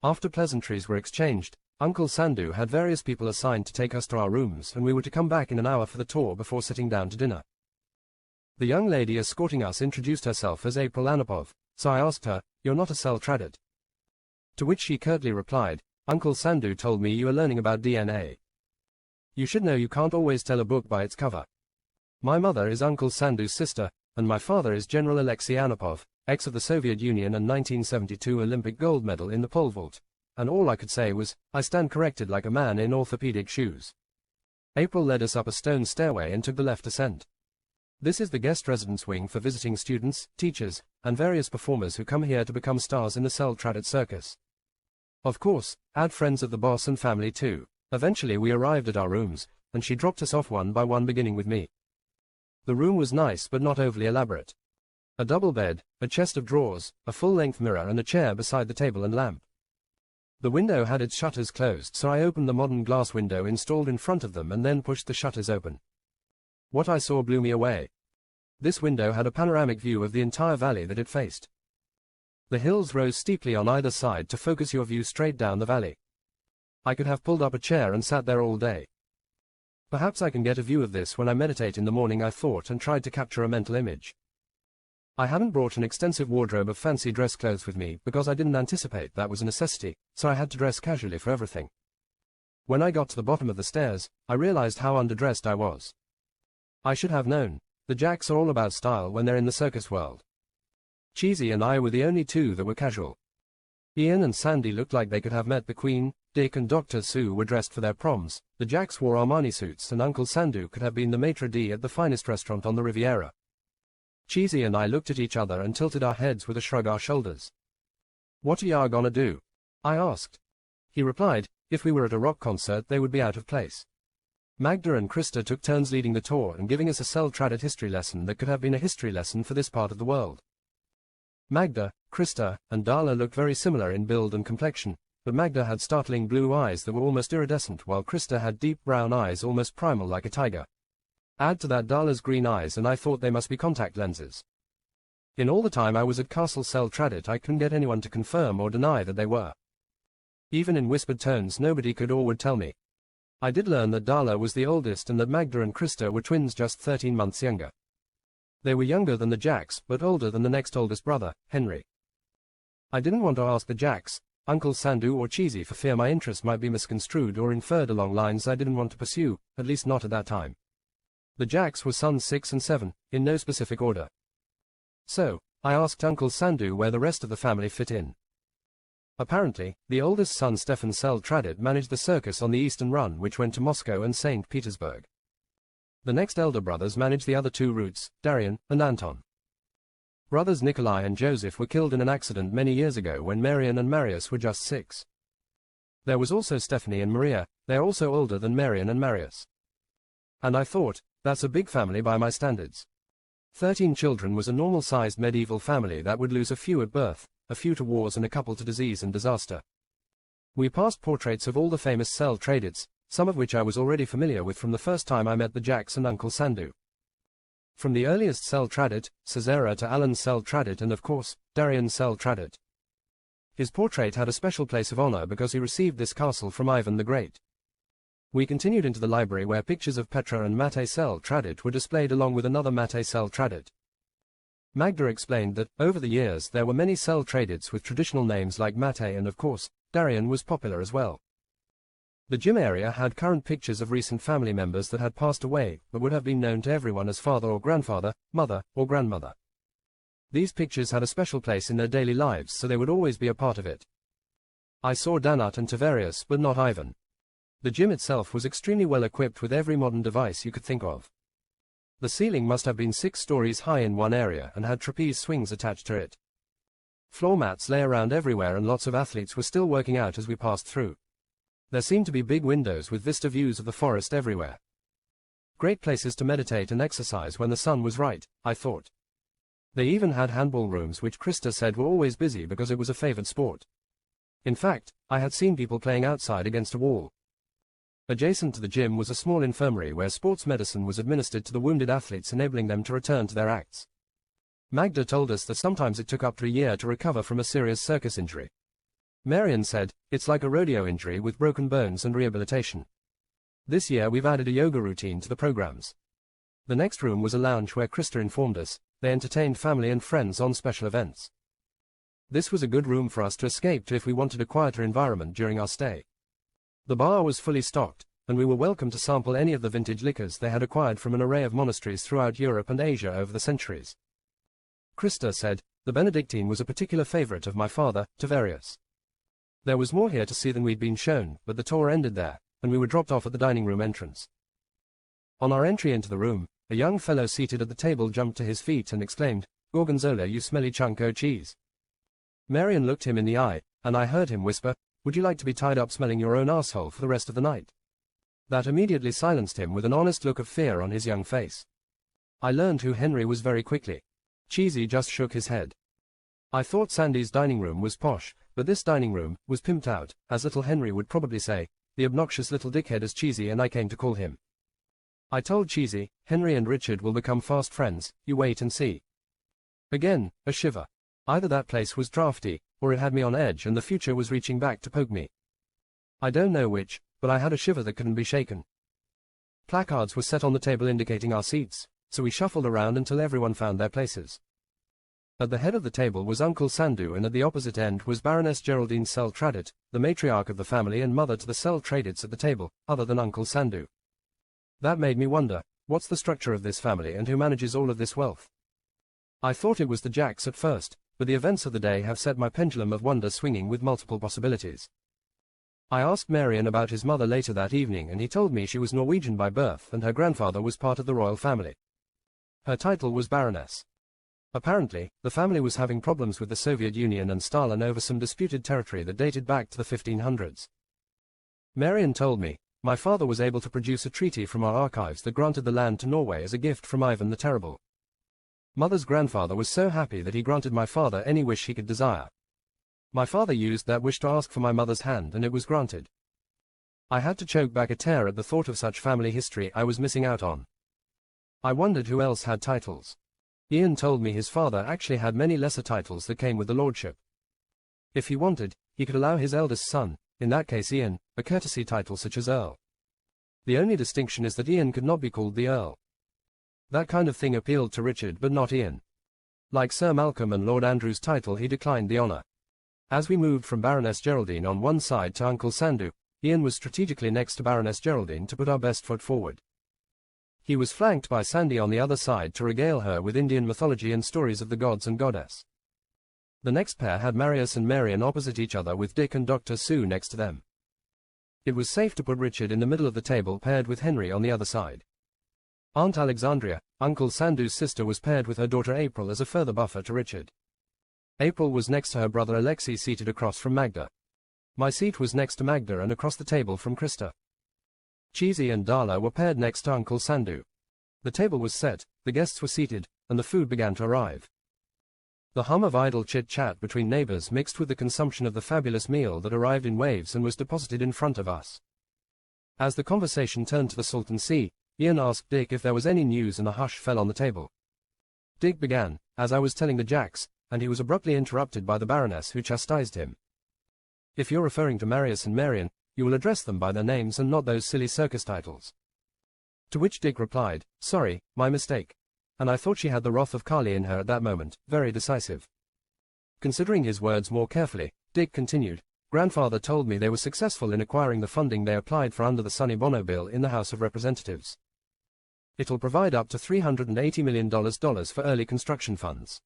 After pleasantries were exchanged, Uncle Sandu had various people assigned to take us to our rooms, and we were to come back in an hour for the tour before sitting down to dinner. The young lady escorting us introduced herself as April Anapov, so I asked her, "You're not a Cell Tradit?" To which she curtly replied, "Uncle Sandu told me you are learning about DNA. You should know you can't always tell a book by its cover. My mother is Uncle Sandu's sister, and my father is General Alexei Anapov, ex of the Soviet Union and 1972 Olympic gold medal in the pole vault." And all I could say was, "I stand corrected like a man in orthopedic shoes." April led us up a stone stairway and took the left ascent. This is the guest residence wing for visiting students, teachers, and various performers who come here to become stars in the Cell Tradit circus. Of course, add friends of the boss and family too. Eventually we arrived at our rooms, and she dropped us off one by one, beginning with me. The room was nice but not overly elaborate. A double bed, a chest of drawers, a full-length mirror and a chair beside the table and lamp. The window had its shutters closed, so I opened the modern glass window installed in front of them and then pushed the shutters open. What I saw blew me away. This window had a panoramic view of the entire valley that it faced. The hills rose steeply on either side to focus your view straight down the valley. I could have pulled up a chair and sat there all day. Perhaps I can get a view of this when I meditate in the morning, I thought, and tried to capture a mental image. I hadn't brought an extensive wardrobe of fancy dress clothes with me because I didn't anticipate that was a necessity, so I had to dress casually for everything. When I got to the bottom of the stairs, I realized how underdressed I was. I should have known. The Jacks are all about style when they're in the circus world. Cheesy and I were the only two that were casual. Ian and Sandy looked like they could have met the Queen, Dick and Dr. Sue were dressed for their proms, the Jacks wore Armani suits, and Uncle Sandu could have been the maitre d' at the finest restaurant on the Riviera. Cheesy and I looked at each other and tilted our heads with a shrug our shoulders. "What are y'all gonna do?" I asked. He replied, if we were at a rock concert they would be out of place. Magda and Krista took turns leading the tour and giving us a Cell Tradit history lesson that could have been a history lesson for this part of the world. Magda, Krista, and Dala looked very similar in build and complexion, but Magda had startling blue eyes that were almost iridescent, while Krista had deep brown eyes almost primal like a tiger. Add to that Dala's green eyes and I thought they must be contact lenses. In all the time I was at Castle Cell Tradit I couldn't get anyone to confirm or deny that they were. Even in whispered tones nobody could or would tell me. I did learn that Darla was the oldest and that Magda and Krista were twins just 13 months younger. They were younger than the Jacks, but older than the next oldest brother, Henry. I didn't want to ask the Jacks, Uncle Sandhu or Cheesy, for fear my interest might be misconstrued or inferred along lines I didn't want to pursue, at least not at that time. The Jacks were sons 6 and 7, in no specific order. So, I asked Uncle Sandhu where the rest of the family fit in. Apparently, the oldest son Stefan Sel-Tradit managed the circus on the Eastern Run, which went to Moscow and St. Petersburg. The next elder brothers managed the other two routes, Darian and Anton. Brothers Nikolai and Joseph were killed in an accident many years ago when Marian and Marius were just 6. There was also Stephanie and Maria, they are also older than Marian and Marius. And I thought, that's a big family by my standards. 13 children was a normal-sized medieval family that would lose a few at birth, a few to wars and a couple to disease and disaster. We passed portraits of all the famous Sel-Tradits, some of which I was already familiar with from the first time I met the Jacks and Uncle Sandhu. From the earliest Sel-Tradit, Caesarea, to Alan Sel-Tradit and of course, Darian Sel-Tradit. His portrait had a special place of honor because he received this castle from Ivan the Great. We continued into the library where pictures of Petra and Mate Sel-Tradit were displayed along with another Mate Sel-Tradit. Magda explained that, over the years, there were many Sel-Tradits with traditional names like Mate and of course, Darian was popular as well. The gym area had current pictures of recent family members that had passed away but would have been known to everyone as father or grandfather, mother or grandmother. These pictures had a special place in their daily lives, so they would always be a part of it. I saw Danut and Tavarius, but not Ivan. The gym itself was extremely well equipped with every modern device you could think of. The ceiling must have been 6 stories high in one area and had trapeze swings attached to it. Floor mats lay around everywhere and lots of athletes were still working out as we passed through. There seemed to be big windows with vista views of the forest everywhere. Great places to meditate and exercise when the sun was right, I thought. They even had handball rooms, which Krista said were always busy because it was a favored sport. In fact, I had seen people playing outside against a wall. Adjacent to the gym was a small infirmary where sports medicine was administered to the wounded athletes, enabling them to return to their acts. Magda told us that sometimes it took up to a year to recover from a serious circus injury. Marian said, it's like a rodeo injury with broken bones and rehabilitation. This year we've added a yoga routine to the programs. The next room was a lounge where Krista informed us they entertained family and friends on special events. This was a good room for us to escape to if we wanted a quieter environment during our stay. The bar was fully stocked, and we were welcome to sample any of the vintage liquors they had acquired from an array of monasteries throughout Europe and Asia over the centuries. Krista said, the Benedictine was a particular favorite of my father, Tavarius. There was more here to see than we'd been shown, but the tour ended there, and we were dropped off at the dining room entrance. On our entry into the room, a young fellow seated at the table jumped to his feet and exclaimed, Gorgonzola, you smelly chunk o' cheese. Marian looked him in the eye, and I heard him whisper, would you like to be tied up smelling your own asshole for the rest of the night? That immediately silenced him with an honest look of fear on his young face. I learned who Henry was very quickly. Cheesy just shook his head. I thought Sandy's dining room was posh, but this dining room was pimped out, as little Henry would probably say, the obnoxious little dickhead as Cheesy and I came to call him. I told Cheesy, Henry and Richard will become fast friends, you wait and see. Again, a shiver. Either that place was drafty, or it had me on edge and the future was reaching back to poke me. I don't know which, but I had a shiver that couldn't be shaken. Placards were set on the table indicating our seats, so we shuffled around until everyone found their places. At the head of the table was Uncle Sandhu, and at the opposite end was Baroness Geraldine Sel-Tradit, the matriarch of the family and mother to the Sel-Tradits at the table, other than Uncle Sandhu. That made me wonder, what's the structure of this family and who manages all of this wealth? I thought it was the Jacks at first, but the events of the day have set my pendulum of wonder swinging with multiple possibilities. I asked Marian about his mother later that evening, and he told me she was Norwegian by birth and her grandfather was part of the royal family. Her title was Baroness. Apparently, the family was having problems with the Soviet Union and Stalin over some disputed territory that dated back to the 1500s. Marian told me, my father was able to produce a treaty from our archives that granted the land to Norway as a gift from Ivan the Terrible. Mother's grandfather was so happy that he granted my father any wish he could desire. My father used that wish to ask for my mother's hand, and it was granted. I had to choke back a tear at the thought of such family history I was missing out on. I wondered who else had titles. Ian told me his father actually had many lesser titles that came with the lordship. If he wanted, he could allow his eldest son, in that case Ian, a courtesy title such as Earl. The only distinction is that Ian could not be called the Earl. That kind of thing appealed to Richard but not Ian. Like Sir Malcolm and Lord Andrew's title, he declined the honour. As we moved from Baroness Geraldine on one side to Uncle Sandu, Ian was strategically next to Baroness Geraldine to put our best foot forward. He was flanked by Sandy on the other side to regale her with Indian mythology and stories of the gods and goddess. The next pair had Marius and Marian opposite each other with Dick and Dr. Sue next to them. It was safe to put Richard in the middle of the table paired with Henry on the other side. Aunt Alexandria, Uncle Sandu's sister, was paired with her daughter April as a further buffer to Richard. April was next to her brother Alexei, seated across from Magda. My seat was next to Magda and across the table from Krista. Cheesy and Darla were paired next to Uncle Sandu. The table was set, the guests were seated, and the food began to arrive. The hum of idle chit-chat between neighbours mixed with the consumption of the fabulous meal that arrived in waves and was deposited in front of us. As the conversation turned to the Salton Sea, Ian asked Dick if there was any news, and a hush fell on the table. Dick began, as I was telling the Jacks, and he was abruptly interrupted by the Baroness, who chastised him. If you're referring to Marius and Marian, you will address them by their names and not those silly circus titles. To which Dick replied, sorry, my mistake. And I thought she had the wrath of Kali in her at that moment, very decisive. Considering his words more carefully, Dick continued, Grandfather told me they were successful in acquiring the funding they applied for under the Sonny Bono bill in the House of Representatives. It'll provide up to $380 million for early construction funds.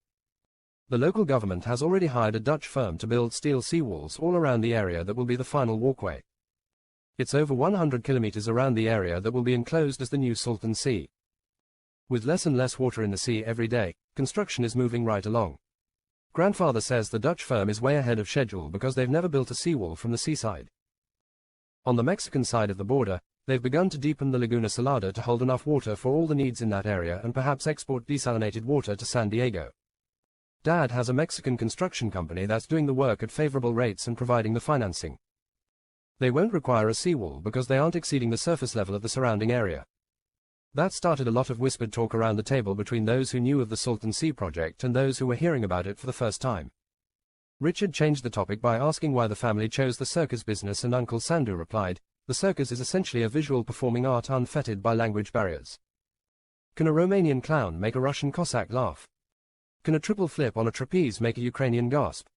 The local government has already hired a Dutch firm to build steel seawalls all around the area that will be the final walkway. It's over 100 kilometers around the area that will be enclosed as the new Salton Sea. With less and less water in the sea every day, construction is moving right along. Grandfather says the Dutch firm is way ahead of schedule because they've never built a seawall from the seaside. On the Mexican side of the border, they've begun to deepen the Laguna Salada to hold enough water for all the needs in that area and perhaps export desalinated water to San Diego. Dad has a Mexican construction company that's doing the work at favorable rates and providing the financing. They won't require a seawall because they aren't exceeding the surface level of the surrounding area. That started a lot of whispered talk around the table between those who knew of the Salton Sea project and those who were hearing about it for the first time. Richard changed the topic by asking why the family chose the circus business, and Uncle Sandu replied, the circus is essentially a visual performing art unfettered by language barriers. Can a Romanian clown make a Russian Cossack laugh? Can a triple flip on a trapeze make a Ukrainian gasp?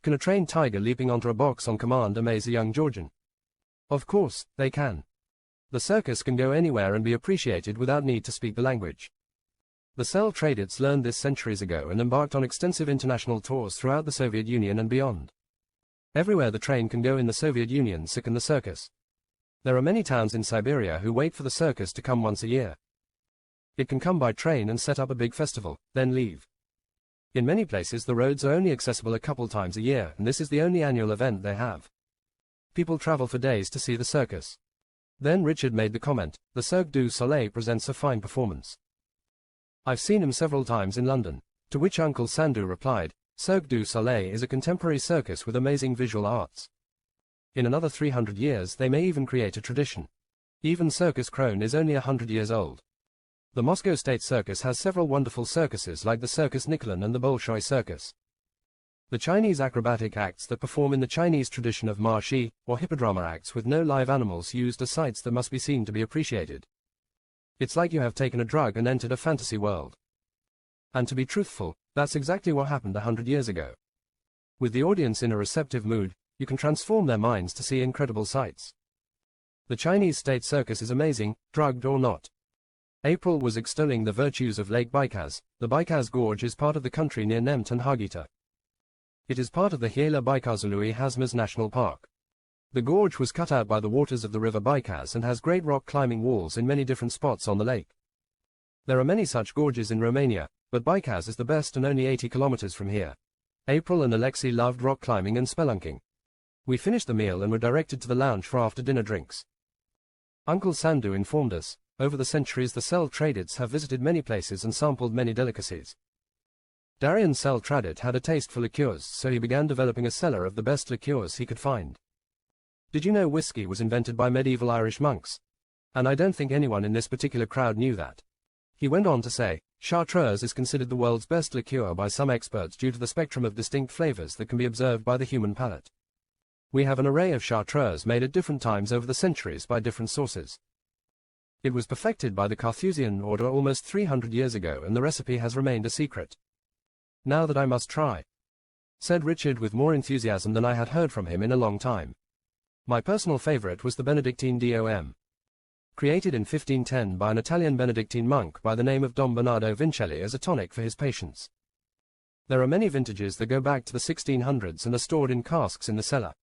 Can a trained tiger leaping onto a box on command amaze a young Georgian? Of course, they can. The circus can go anywhere and be appreciated without need to speak the language. The cell traders learned this centuries ago and embarked on extensive international tours throughout the Soviet Union and beyond. Everywhere the train can go in the Soviet Union, so can the circus. There are many towns in Siberia who wait for the circus to come once a year. It can come by train and set up a big festival, then leave. In many places the roads are only accessible a couple times a year, and this is the only annual event they have. People travel for days to see the circus. Then Richard made the comment, the Cirque du Soleil presents a fine performance. I've seen him several times in London. To which Uncle Sandu replied, Cirque du Soleil is a contemporary circus with amazing visual arts. In another 300 years they may even create a tradition. Even Circus Krone is only 100 years old. The Moscow State Circus has several wonderful circuses like the Circus Nikolin and the Bolshoi Circus. The Chinese acrobatic acts that perform in the Chinese tradition of marshi, or hippodrama acts with no live animals used are sights that must be seen to be appreciated. It's like you have taken a drug and entered a fantasy world. And to be truthful, that's exactly what happened 100 years ago. With the audience in a receptive mood, you can transform their minds to see incredible sights. The Chinese State Circus is amazing, drugged or not. April was extolling the virtues of Lake Baikaz. The Baikaz Gorge is part of the country near Nemt and Harghita. It is part of the Hyela Baikazului Hazmas National Park. The gorge was cut out by the waters of the river Baikaz and has great rock climbing walls in many different spots on the lake. There are many such gorges in Romania, but Baikaz is the best and only 80 kilometers from here. April and Alexei loved rock climbing and spelunking. We finished the meal and were directed to the lounge for after-dinner drinks. Uncle Sandu informed us, over the centuries the Cell Tradets have visited many places and sampled many delicacies. Darian Cell Tradet had a taste for liqueurs, so he began developing a cellar of the best liqueurs he could find. Did you know whiskey was invented by medieval Irish monks? And I don't think anyone in this particular crowd knew that. He went on to say, Chartreuse is considered the world's best liqueur by some experts due to the spectrum of distinct flavors that can be observed by the human palate. We have an array of Chartreuse made at different times over the centuries by different sources. It was perfected by the Carthusian order almost 300 years ago, and the recipe has remained a secret. Now that I must try," said Richard with more enthusiasm than I had heard from him in a long time. My personal favorite was the Benedictine DOM. Created in 1510 by an Italian Benedictine monk by the name of Dom Bernardo Vincelli as a tonic for his patients. There are many vintages that go back to the 1600s and are stored in casks in the cellar.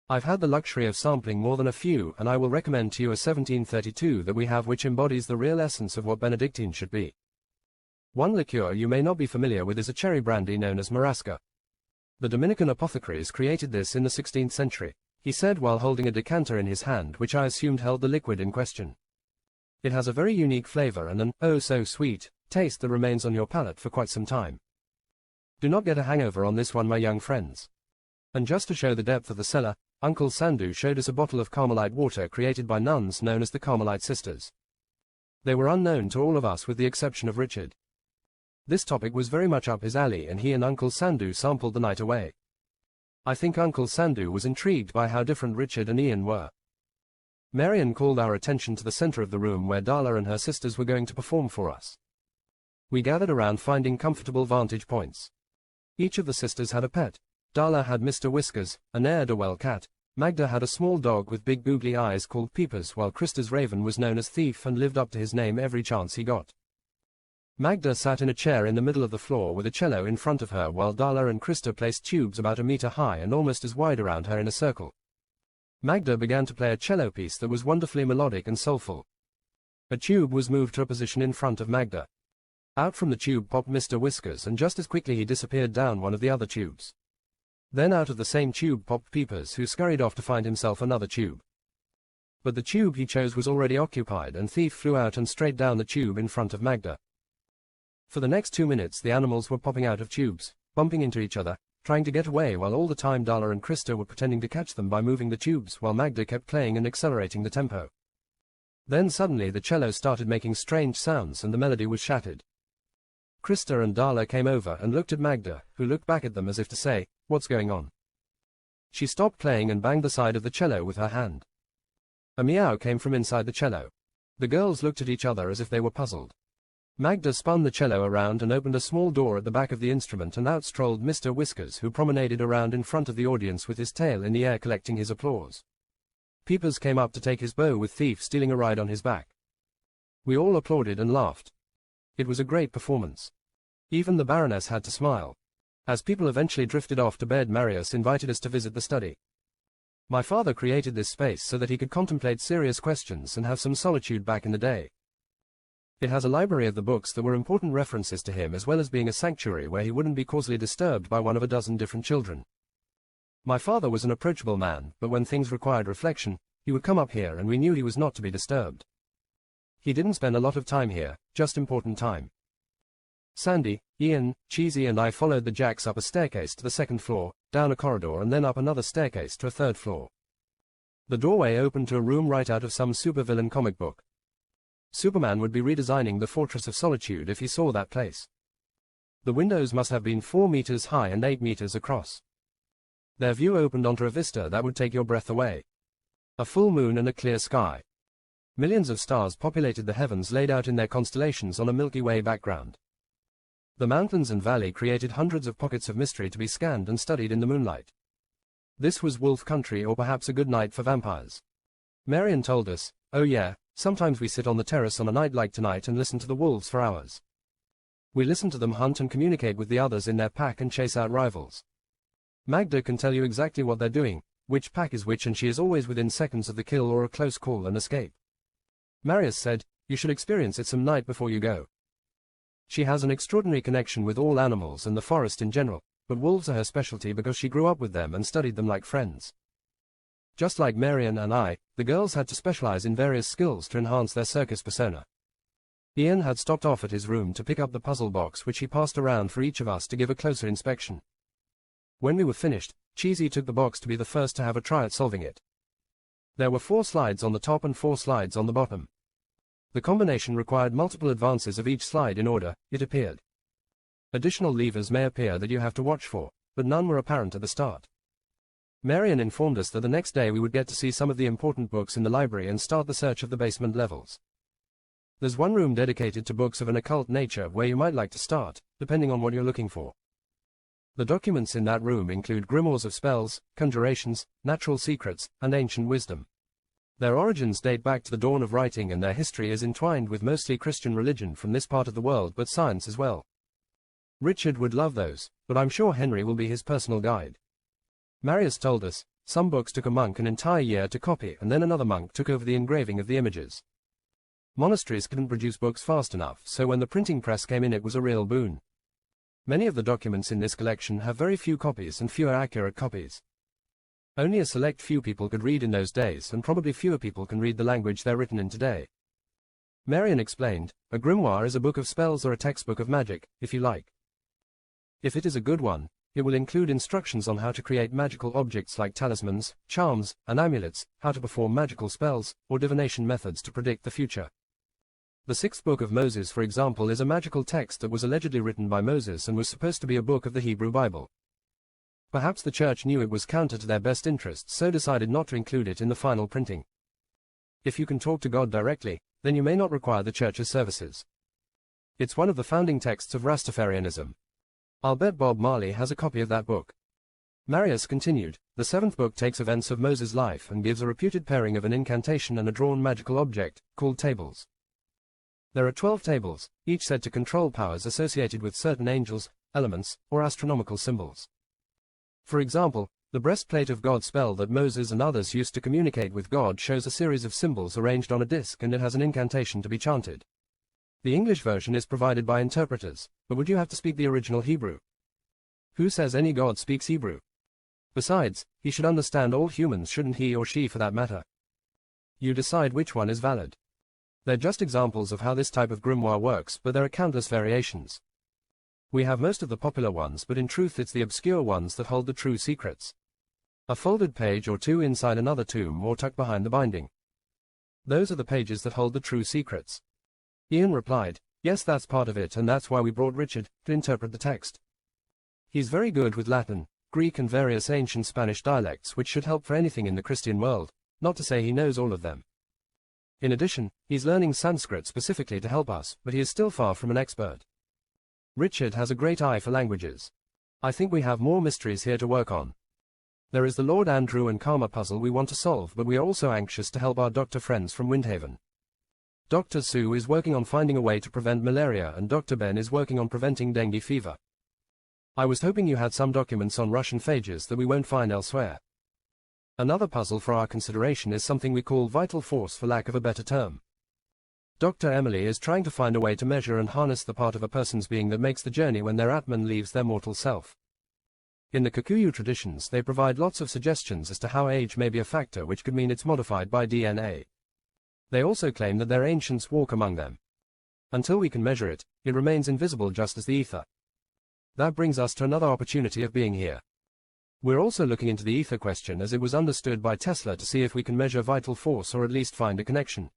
I've had the luxury of sampling more than a few, and I will recommend to you a 1732 that we have, which embodies the real essence of what Benedictine should be. One liqueur you may not be familiar with is a cherry brandy known as marasca. The Dominican apothecaries created this in the 16th century, he said while holding a decanter in his hand which I assumed held the liquid in question. It has a very unique flavor and an oh-so-sweet taste that remains on your palate for quite some time. Do not get a hangover on this one, my young friends. And just to show the depth of the cellar, Uncle Sandu showed us a bottle of Carmelite water created by nuns known as the Carmelite Sisters. They were unknown to all of us with the exception of Richard. This topic was very much up his alley, and he and Uncle Sandu sampled the night away. I think Uncle Sandu was intrigued by how different Richard and Ian were. Marion called our attention to the center of the room where Darla and her sisters were going to perform for us. We gathered around, finding comfortable vantage points. Each of the sisters had a pet. Darla had Mr. Whiskers, a ne'er-do-well cat. Magda had a small dog with big googly eyes called Peepers, while Krista's raven was known as Thief and lived up to his name every chance he got. Magda sat in a chair in the middle of the floor with a cello in front of her, while Darla and Krista placed tubes about a meter high and almost as wide around her in a circle. Magda began to play a cello piece that was wonderfully melodic and soulful. A tube was moved to a position in front of Magda. Out from the tube popped Mr. Whiskers, and just as quickly he disappeared down one of the other tubes. Then out of the same tube popped Peepers, who scurried off to find himself another tube. But the tube he chose was already occupied, and Thief flew out and straight down the tube in front of Magda. For the next 2 minutes the animals were popping out of tubes, bumping into each other, trying to get away, while all the time Darla and Krista were pretending to catch them by moving the tubes, while Magda kept playing and accelerating the tempo. Then suddenly the cello started making strange sounds and the melody was shattered. Krista and Darla came over and looked at Magda, who looked back at them as if to say, "What's going on?" She stopped playing and banged the side of the cello with her hand. A meow came from inside the cello. The girls looked at each other as if they were puzzled. Magda spun the cello around and opened a small door at the back of the instrument, and out strolled Mr. Whiskers, who promenaded around in front of the audience with his tail in the air collecting his applause. Peepers came up to take his bow, with Thief stealing a ride on his back. We all applauded and laughed. It was a great performance. Even the Baroness had to smile. As people eventually drifted off to bed, Marius invited us to visit the study. My father created this space so that he could contemplate serious questions and have some solitude back in the day. It has a library of the books that were important references to him, as well as being a sanctuary where he wouldn't be causally disturbed by one of a dozen different children. My father was an approachable man, but when things required reflection, he would come up here and we knew he was not to be disturbed. He didn't spend a lot of time here, just important time. Sandy, Ian, Cheesy and I followed the Jacks up a staircase to the second floor, down a corridor and then up another staircase to a third floor. The doorway opened to a room right out of some supervillain comic book. Superman would be redesigning the Fortress of Solitude if he saw that place. The windows must have been 4 meters high and 8 meters across. Their view opened onto a vista that would take your breath away. A full moon and a clear sky. Millions of stars populated the heavens, laid out in their constellations on a Milky Way background. The mountains and valley created hundreds of pockets of mystery to be scanned and studied in the moonlight. This was wolf country, or perhaps a good night for vampires. Marion told us, "Oh yeah, sometimes we sit on the terrace on a night like tonight and listen to the wolves for hours. We listen to them hunt and communicate with the others in their pack and chase out rivals. Magda can tell you exactly what they're doing, which pack is which, and she is always within seconds of the kill or a close call and escape." Marius said, "You should experience it some night before you go. She has an extraordinary connection with all animals and the forest in general, but wolves are her specialty because she grew up with them and studied them like friends." Just like Marion and I, the girls had to specialize in various skills to enhance their circus persona. Ian had stopped off at his room to pick up the puzzle box, which he passed around for each of us to give a closer inspection. When we were finished, Cheesy took the box to be the first to have a try at solving it. There were 4 slides on the top and 4 slides on the bottom. The combination required multiple advances of each slide in order, it appeared. Additional levers may appear that you have to watch for, but none were apparent at the start. Marian informed us that the next day we would get to see some of the important books in the library and start the search of the basement levels. There's one room dedicated to books of an occult nature where you might like to start, depending on what you're looking for. The documents in that room include grimoires of spells, conjurations, natural secrets, and ancient wisdom. Their origins date back to the dawn of writing, and their history is entwined with mostly Christian religion from this part of the world, but science as well. Richard would love those, but I'm sure Henry will be his personal guide. Marius told us, some books took a monk an entire year to copy, and then another monk took over the engraving of the images. Monasteries couldn't produce books fast enough, so when the printing press came in it was a real boon. Many of the documents in this collection have very few copies and fewer accurate copies. Only a select few people could read in those days, and probably fewer people can read the language they're written in today. Marian explained, a grimoire is a book of spells or a textbook of magic, if you like. If it is a good one, it will include instructions on how to create magical objects like talismans, charms, and amulets, how to perform magical spells, or divination methods to predict the future. The sixth book of Moses, for example, is a magical text that was allegedly written by Moses and was supposed to be a book of the Hebrew Bible. Perhaps the church knew it was counter to their best interests, so decided not to include it in the final printing. If you can talk to God directly, then you may not require the church's services. It's one of the founding texts of Rastafarianism. I'll bet Bob Marley has a copy of that book. Marius continued, the seventh book takes events of Moses' life and gives a reputed pairing of an incantation and a drawn magical object, called tables. There are 12 tables, each said to control powers associated with certain angels, elements, or astronomical symbols. For example, the breastplate of God spell that Moses and others used to communicate with God shows a series of symbols arranged on a disc, and it has an incantation to be chanted. The English version is provided by interpreters, but would you have to speak the original Hebrew? Who says any god speaks Hebrew? Besides, he should understand all humans, shouldn't he, or she for that matter? You decide which one is valid. They're just examples of how this type of grimoire works, but there are countless variations. We have most of the popular ones, but in truth it's the obscure ones that hold the true secrets. A folded page or two inside another tomb or tucked behind the binding. Those are the pages that hold the true secrets. Ian replied, yes, that's part of it, and that's why we brought Richard, to interpret the text. He's very good with Latin, Greek and various ancient Spanish dialects, which should help for anything in the Christian world, not to say he knows all of them. In addition, he's learning Sanskrit specifically to help us, but he is still far from an expert. Richard has a great eye for languages. I think we have more mysteries here to work on. There is the Lord Andrew and Karma puzzle we want to solve, but we are also anxious to help our doctor friends from Windhaven. Dr. Sue is working on finding a way to prevent malaria, and Dr. Ben is working on preventing dengue fever. I was hoping you had some documents on Russian phages that we won't find elsewhere. Another puzzle for our consideration is something we call vital force, for lack of a better term. Dr. Emily is trying to find a way to measure and harness the part of a person's being that makes the journey when their Atman leaves their mortal self. In the Kikuyu traditions, they provide lots of suggestions as to how age may be a factor, which could mean it's modified by DNA. They also claim that their ancients walk among them. Until we can measure it, it remains invisible, just as the ether. That brings us to another opportunity of being here. We're also looking into the ether question, as it was understood by Tesla, to see if we can measure vital force or at least find a connection.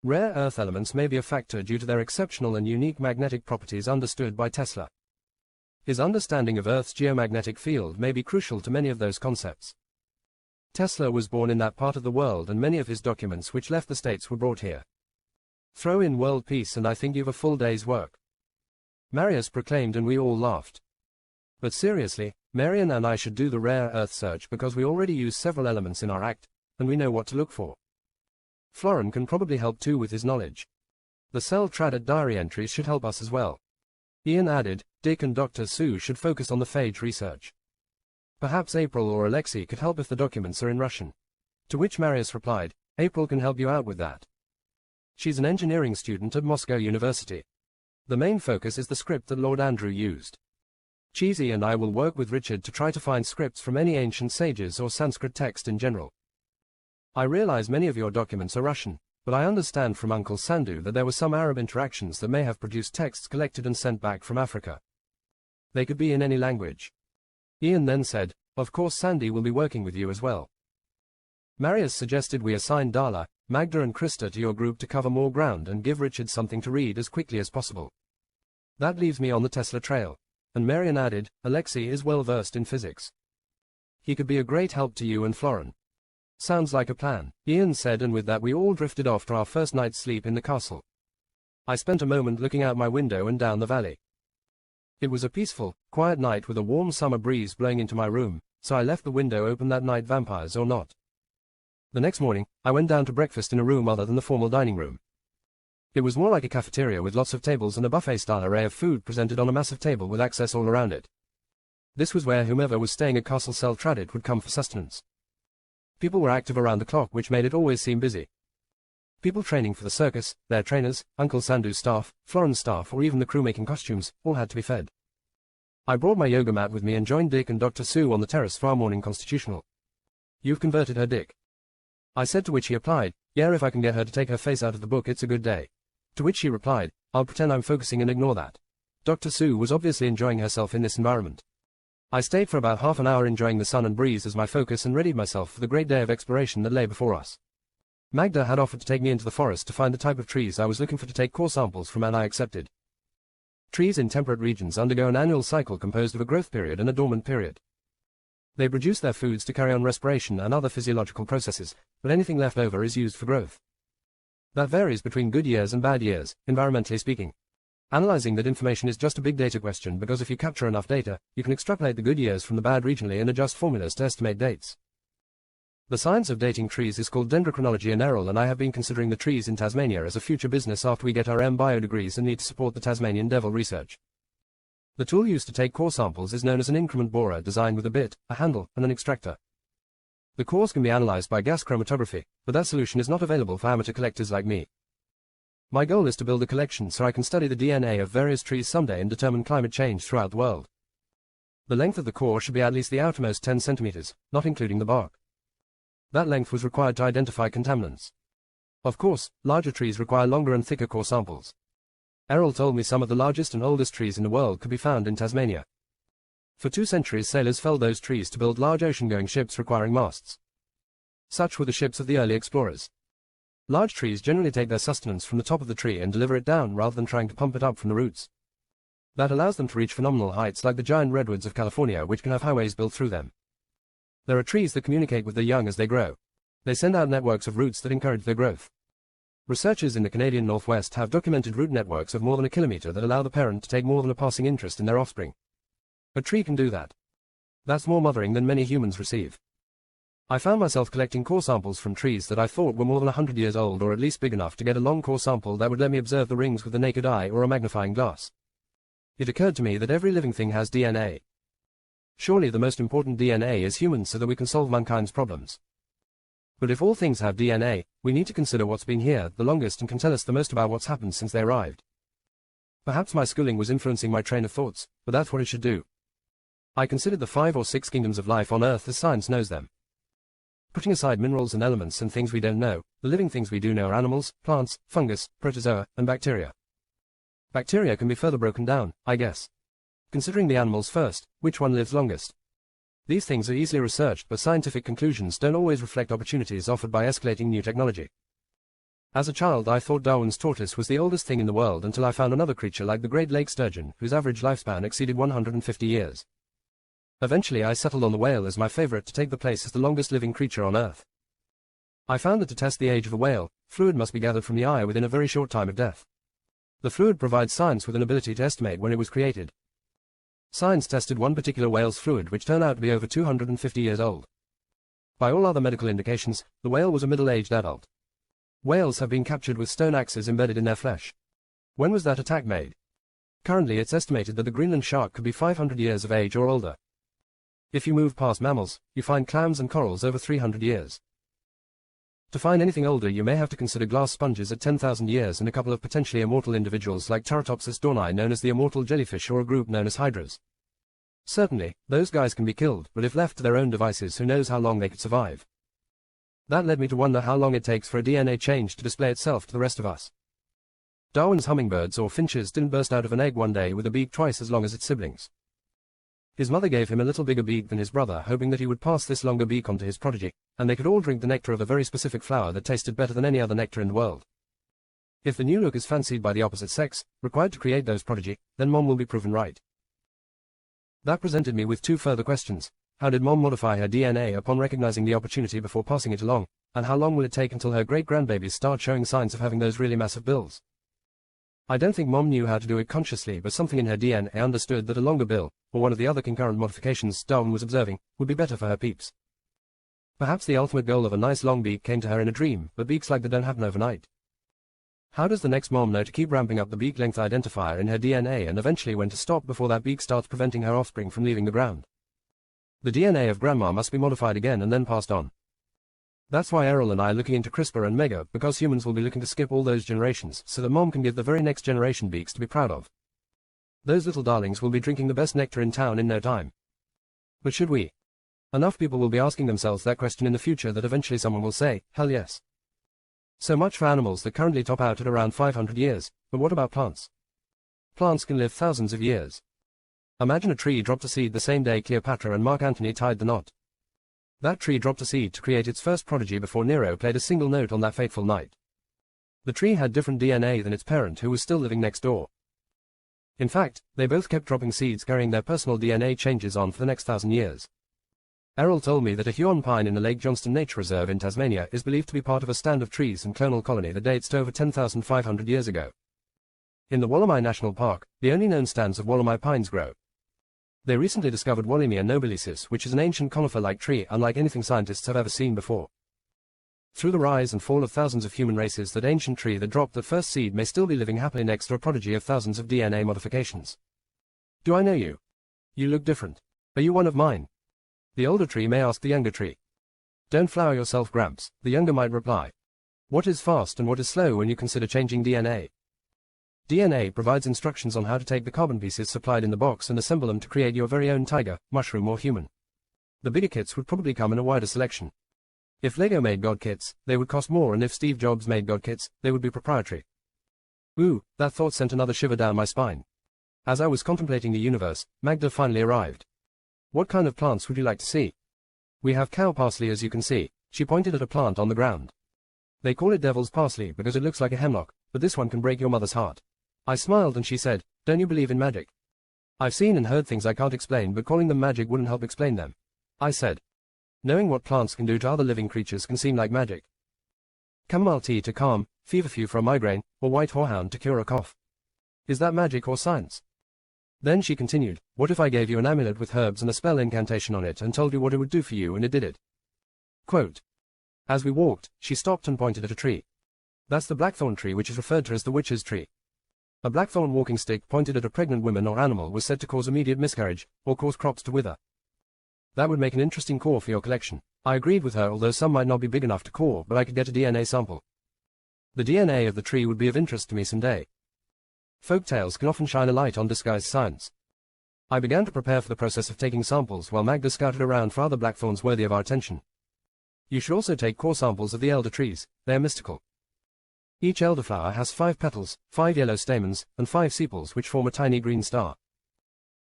Rare earth elements may be a factor due to their exceptional and unique magnetic properties understood by Tesla. His understanding of Earth's geomagnetic field may be crucial to many of those concepts. Tesla was born in that part of the world, and many of his documents which left the States were brought here. Throw in world peace and I think you've a full day's work. Marius proclaimed, and we all laughed. But seriously, Marian and I should do the rare earth search, because we already use several elements in our act, and we know what to look for. Florin can probably help too with his knowledge. The cell traded diary entries should help us as well. Ian added, Dick and Dr. Sue should focus on the phage research. Perhaps April or Alexei could help if the documents are in Russian. To which Marius replied, April can help you out with that. She's an engineering student at Moscow University. The main focus is the script that Lord Andrew used. Cheesy and I will work with Richard to try to find scripts from any ancient sages or Sanskrit text in general. I realize many of your documents are Russian, but I understand from Uncle Sandu that there were some Arab interactions that may have produced texts collected and sent back from Africa. They could be in any language. Ian then said, of course Sandy will be working with you as well. Marius suggested we assign Darla, Magda and Krista to your group to cover more ground and give Richard something to read as quickly as possible. That leaves me on the Tesla trail. And Marian added, Alexei is well versed in physics. He could be a great help to you and Florin. Sounds like a plan, Ian said, and with that we all drifted off to our first night's sleep in the castle. I spent a moment looking out my window and down the valley. It was a peaceful, quiet night with a warm summer breeze blowing into my room, so I left the window open that night, vampires or not. The next morning, I went down to breakfast in a room other than the formal dining room. It was more like a cafeteria with lots of tables and a buffet-style array of food presented on a massive table with access all around it. This was where whomever was staying at Castle Seltradit would come for sustenance. People were active around the clock, which made it always seem busy. People training for the circus, their trainers, Uncle Sandu's staff, Florin's staff, or even the crew making costumes, all had to be fed. I brought my yoga mat with me and joined Dick and Dr. Sue on the terrace for our morning constitutional. "You've converted her, Dick," I said, to which he replied, "Yeah, if I can get her to take her face out of the book, it's a good day." To which she replied, "I'll pretend I'm focusing and ignore that." Dr. Sue was obviously enjoying herself in this environment. I stayed for about half an hour enjoying the sun and breeze as my focus and readied myself for the great day of exploration that lay before us. Magda had offered to take me into the forest to find the type of trees I was looking for to take core samples from, and I accepted. Trees in temperate regions undergo an annual cycle composed of a growth period and a dormant period. They produce their foods to carry on respiration and other physiological processes, but anything left over is used for growth. That varies between good years and bad years, environmentally speaking. Analyzing that information is just a big data question, because if you capture enough data, you can extrapolate the good years from the bad regionally and adjust formulas to estimate dates. The science of dating trees is called dendrochronology, and Errol and I have been considering the trees in Tasmania as a future business after we get our M.Bio degrees and need to support the Tasmanian devil research. The tool used to take core samples is known as an increment borer, designed with a bit, a handle, and an extractor. The cores can be analyzed by gas chromatography, but that solution is not available for amateur collectors like me. My goal is to build a collection so I can study the DNA of various trees someday and determine climate change throughout the world. The length of the core should be at least the outermost 10 centimeters, not including the bark. That length was required to identify contaminants. Of course, larger trees require longer and thicker core samples. Errol told me some of the largest and oldest trees in the world could be found in Tasmania. For 2 centuries sailors felled those trees to build large ocean-going ships requiring masts. Such were the ships of the early explorers. Large trees generally take their sustenance from the top of the tree and deliver it down rather than trying to pump it up from the roots. That allows them to reach phenomenal heights like the giant redwoods of California, which can have highways built through them. There are trees that communicate with their young as they grow. They send out networks of roots that encourage their growth. Researchers in the Canadian Northwest have documented root networks of more than a kilometer that allow the parent to take more than a passing interest in their offspring. A tree can do that. That's more mothering than many humans receive. I found myself collecting core samples from trees that I thought were more than 100 years old, or at least big enough to get a long core sample that would let me observe the rings with the naked eye or a magnifying glass. It occurred to me that every living thing has DNA. Surely the most important DNA is humans, so that we can solve mankind's problems. But if all things have DNA, we need to consider what's been here the longest and can tell us the most about what's happened since they arrived. Perhaps my schooling was influencing my train of thoughts, but that's what it should do. I considered the 5 or 6 kingdoms of life on Earth as science knows them. Putting aside minerals and elements and things we don't know, the living things we do know are animals, plants, fungus, protozoa, and bacteria. Bacteria can be further broken down, I guess. Considering the animals first, which one lives longest? These things are easily researched, but scientific conclusions don't always reflect opportunities offered by escalating new technology. As a child, I thought Darwin's tortoise was the oldest thing in the world until I found another creature like the Great Lake sturgeon, whose average lifespan exceeded 150 years. Eventually I settled on the whale as my favorite to take the place as the longest living creature on Earth. I found that to test the age of a whale, fluid must be gathered from the eye within a very short time of death. The fluid provides science with an ability to estimate when it was created. Science tested one particular whale's fluid, which turned out to be over 250 years old. By all other medical indications, the whale was a middle-aged adult. Whales have been captured with stone axes embedded in their flesh. When was that attack made? Currently it's estimated that the Greenland shark could be 500 years of age or older. If you move past mammals, you find clams and corals over 300 years. To find anything older, you may have to consider glass sponges at 10,000 years and a couple of potentially immortal individuals like Turritopsis dohrnii, known as the immortal jellyfish, or a group known as hydras. Certainly, those guys can be killed, but if left to their own devices, who knows how long they could survive. That led me to wonder how long it takes for a DNA change to display itself to the rest of us. Darwin's hummingbirds or finches didn't burst out of an egg one day with a beak twice as long as its siblings. His mother gave him a little bigger beak than his brother, hoping that he would pass this longer beak on to his prodigy, and they could all drink the nectar of a very specific flower that tasted better than any other nectar in the world. If the new look is fancied by the opposite sex, required to create those prodigy, then Mom will be proven right. That presented me with 2 further questions. How did Mom modify her DNA upon recognizing the opportunity before passing it along, and how long will it take until her great-grandbabies start showing signs of having those really massive bills? I don't think Mom knew how to do it consciously, but something in her DNA understood that a longer bill, or one of the other concurrent modifications Darwin was observing, would be better for her peeps. Perhaps the ultimate goal of a nice long beak came to her in a dream, but beaks like that don't happen overnight. How does the next mom know to keep ramping up the beak length identifier in her DNA and eventually when to stop before that beak starts preventing her offspring from leaving the ground? The DNA of grandma must be modified again and then passed on. That's why Errol and I are looking into CRISPR and Mega, because humans will be looking to skip all those generations so that Mom can give the very next generation beaks to be proud of. Those little darlings will be drinking the best nectar in town in no time. But should we? Enough people will be asking themselves that question in the future that eventually someone will say, hell yes. So much for animals that currently top out at around 500 years, but what about plants? Plants can live thousands of years. Imagine a tree dropped a seed the same day Cleopatra and Mark Antony tied the knot. That tree dropped a seed to create its first prodigy before Nero played a single note on that fateful night. The tree had different DNA than its parent who was still living next door. In fact, they both kept dropping seeds carrying their personal DNA changes on for the next 1,000 years. Errol told me that a Huon pine in the Lake Johnston Nature Reserve in Tasmania is believed to be part of a stand of trees and clonal colony that dates to over 10,500 years ago. In the Wollemi National Park, the only known stands of Wollemi pines grow. They recently discovered Wollemia nobilicis, which is an ancient conifer-like tree unlike anything scientists have ever seen before. Through the rise and fall of thousands of human races, that ancient tree that dropped the first seed may still be living happily next to a prodigy of thousands of DNA modifications. Do I know you? You look different. Are you one of mine? The older tree may ask the younger tree. Don't flower yourself, Gramps, the younger might reply. What is fast and what is slow when you consider changing DNA? DNA provides instructions on how to take the carbon pieces supplied in the box and assemble them to create your very own tiger, mushroom or human. The bigger kits would probably come in a wider selection. If Lego made God kits, they would cost more, and if Steve Jobs made God kits, they would be proprietary. Ooh, that thought sent another shiver down my spine. As I was contemplating the universe, Magda finally arrived. What kind of plants would you like to see? We have cow parsley, as you can see. She pointed at a plant on the ground. They call it devil's parsley because it looks like a hemlock, but this one can break your mother's heart. I smiled and she said, don't you believe in magic? I've seen and heard things I can't explain, but calling them magic wouldn't help explain them. I said. Knowing what plants can do to other living creatures can seem like magic. Chamomile tea to calm, feverfew for a migraine, or white horehound to cure a cough. Is that magic or science? Then she continued, what if I gave you an amulet with herbs and a spell incantation on it and told you what it would do for you and it did it? Quote. As we walked, she stopped and pointed at a tree. That's the blackthorn tree, which is referred to as the witch's tree. A blackthorn walking stick pointed at a pregnant woman or animal was said to cause immediate miscarriage, or cause crops to wither. That would make an interesting core for your collection. I agreed with her, although some might not be big enough to core, but I could get a DNA sample. The DNA of the tree would be of interest to me someday. Folk tales can often shine a light on disguised science. I began to prepare for the process of taking samples while Magda scouted around for other blackthorns worthy of our attention. You should also take core samples of the elder trees, they are mystical. Each elderflower has 5 petals, 5 yellow stamens, and 5 sepals which form a tiny green star.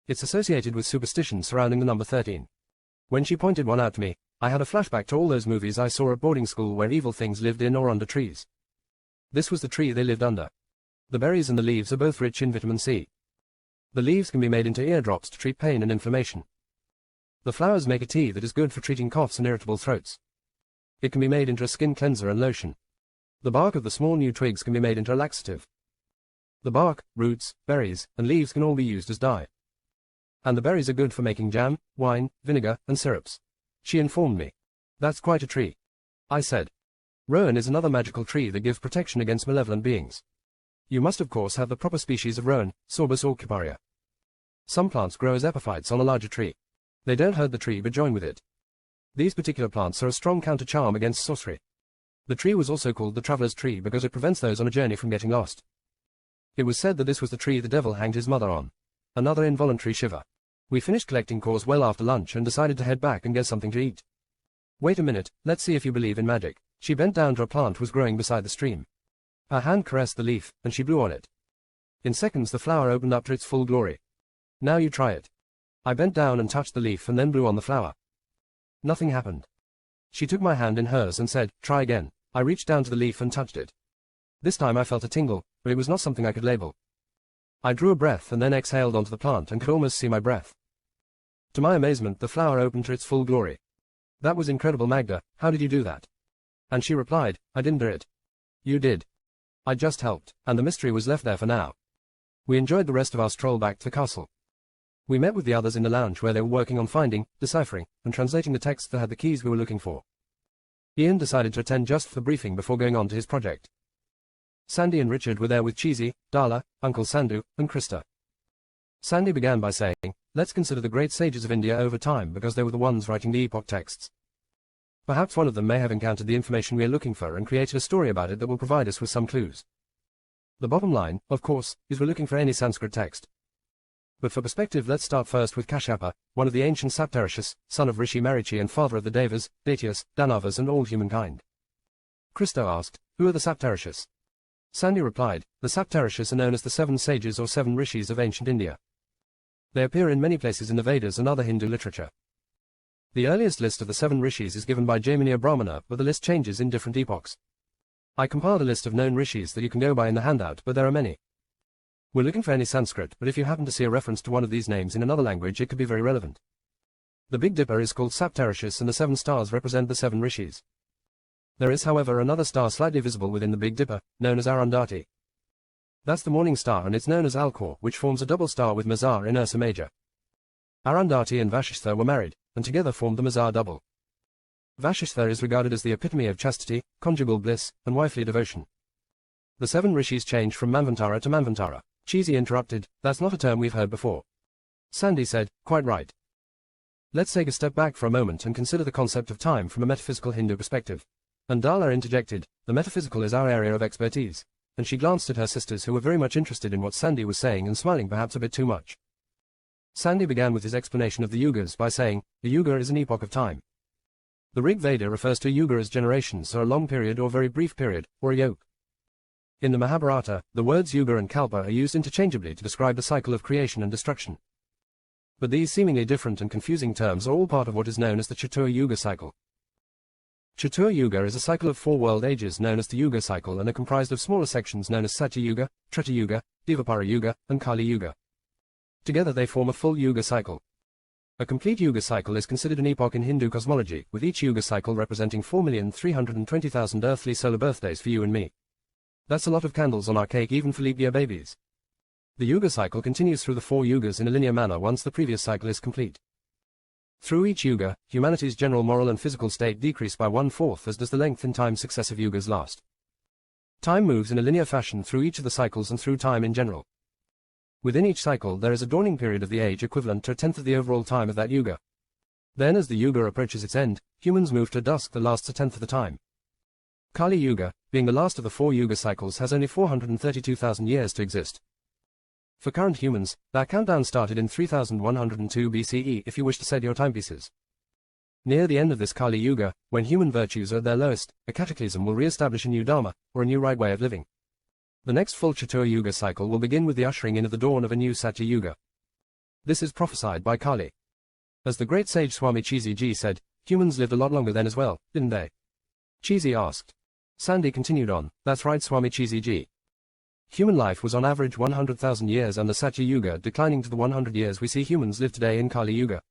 It's associated with superstition surrounding the number 13. When she pointed one out to me, I had a flashback to all those movies I saw at boarding school where evil things lived in or under trees. This was the tree they lived under. The berries and the leaves are both rich in vitamin C. The leaves can be made into eardrops to treat pain and inflammation. The flowers make a tea that is good for treating coughs and irritable throats. It can be made into a skin cleanser and lotion. The bark of the small new twigs can be made into a laxative. The bark, roots, berries, and leaves can all be used as dye. And the berries are good for making jam, wine, vinegar, and syrups. She informed me. That's quite a tree. I said. Rowan is another magical tree that gives protection against malevolent beings. You must of course have the proper species of rowan, Sorbus orchiparia. Some plants grow as epiphytes on a larger tree. They don't hurt the tree but join with it. These particular plants are a strong counter-charm against sorcery. The tree was also called the traveller's tree because it prevents those on a journey from getting lost. It was said that this was the tree the devil hanged his mother on. Another involuntary shiver. We finished collecting cores well after lunch and decided to head back and get something to eat. Wait a minute, let's see if you believe in magic. She bent down to a plant was growing beside the stream. Her hand caressed the leaf, and she blew on it. In seconds the flower opened up to its full glory. Now you try it. I bent down and touched the leaf and then blew on the flower. Nothing happened. She took my hand in hers and said, try again. I reached down to the leaf and touched it. This time I felt a tingle, but it was not something I could label. I drew a breath and then exhaled onto the plant and could almost see my breath. To my amazement, the flower opened to its full glory. That was incredible, Magda. How did you do that? And she replied, I didn't do it. You did. I just helped, and the mystery was left there for now. We enjoyed the rest of our stroll back to the castle. We met with the others in the lounge where they were working on finding, deciphering, and translating the text that had the keys we were looking for. Ian decided to attend just for the briefing before going on to his project. Sandy and Richard were there with Cheesy, Darla, Uncle Sandhu, and Krista. Sandy began by saying, let's consider the great sages of India over time because they were the ones writing the epoch texts. Perhaps one of them may have encountered the information we are looking for and created a story about it that will provide us with some clues. The bottom line, of course, is we're looking for any Sanskrit text. But for perspective, let's start first with Kashyapa, one of the ancient Saptarishis, son of Rishi Marichi and father of the Devas, Daityas, Danavas and all humankind. Christo asked, who are the Saptarishis? Sandy replied, the Saptarishis are known as the 7 sages or 7 rishis of ancient India. They appear in many places in the Vedas and other Hindu literature. The earliest list of the 7 rishis is given by Jaiminiya Brahmana, but the list changes in different epochs. I compiled a list of known rishis that you can go by in the handout, but there are many. We're looking for any Sanskrit, but if you happen to see a reference to one of these names in another language, it could be very relevant. The Big Dipper is called Saptarishis and the 7 stars represent the 7 rishis. There is, however, another star slightly visible within the Big Dipper, known as Arundhati. That's the morning star and it's known as Alcor, which forms a double star with Mazar in Ursa Major. Arundhati and Vashishta were married, and together formed the Mazar double. Vashishta is regarded as the epitome of chastity, conjugal bliss, and wifely devotion. The 7 rishis change from Manvantara to Manvantara. Cheesy interrupted, that's not a term we've heard before. Sandy said, quite right. Let's take a step back for a moment and consider the concept of time from a metaphysical Hindu perspective. And Darla interjected, the metaphysical is our area of expertise. And she glanced at her sisters who were very much interested in what Sandy was saying and smiling perhaps a bit too much. Sandy began with his explanation of the yugas by saying, a yuga is an epoch of time. The Rig Veda refers to a yuga as generations or a long period or very brief period, or a yoke. In the Mahabharata, the words yuga and kalpa are used interchangeably to describe the cycle of creation and destruction. But these seemingly different and confusing terms are all part of what is known as the Chatur Yuga cycle. Chatur Yuga is a cycle of 4 world ages known as the Yuga cycle and are comprised of smaller sections known as Satya Yuga, Treta Yuga, Dvapara Yuga, and Kali Yuga. Together they form a full Yuga cycle. A complete Yuga cycle is considered an epoch in Hindu cosmology, with each Yuga cycle representing 4,320,000 earthly solar birthdays for you and me. That's a lot of candles on our cake even for leap year babies. The Yuga cycle continues through the 4 Yugas in a linear manner once the previous cycle is complete. Through each Yuga, humanity's general moral and physical state decrease by 1/4 as does the length in time successive Yugas last. Time moves in a linear fashion through each of the cycles and through time in general. Within each cycle there is a dawning period of the age equivalent to a tenth of the overall time of that Yuga. Then as the Yuga approaches its end, humans move to dusk that lasts a tenth of the time. Kali Yuga, being the last of the 4 Yuga cycles, has only 432,000 years to exist. For current humans, that countdown started in 3102 BCE if you wish to set your timepieces. Near the end of this Kali Yuga, when human virtues are at their lowest, a cataclysm will re-establish a new Dharma, or a new right way of living. The next full Chatur Yuga cycle will begin with the ushering in of the dawn of a new Satya Yuga. This is prophesied by Kali. As the great sage Swami Cheesy Ji said, humans lived a lot longer then as well, didn't they? Cheesy asked. Sandy continued on, that's right Swami Cheesy Ji. Human life was on average 100,000 years under Satya Yuga, declining to the 100 years we see humans live today in Kali Yuga.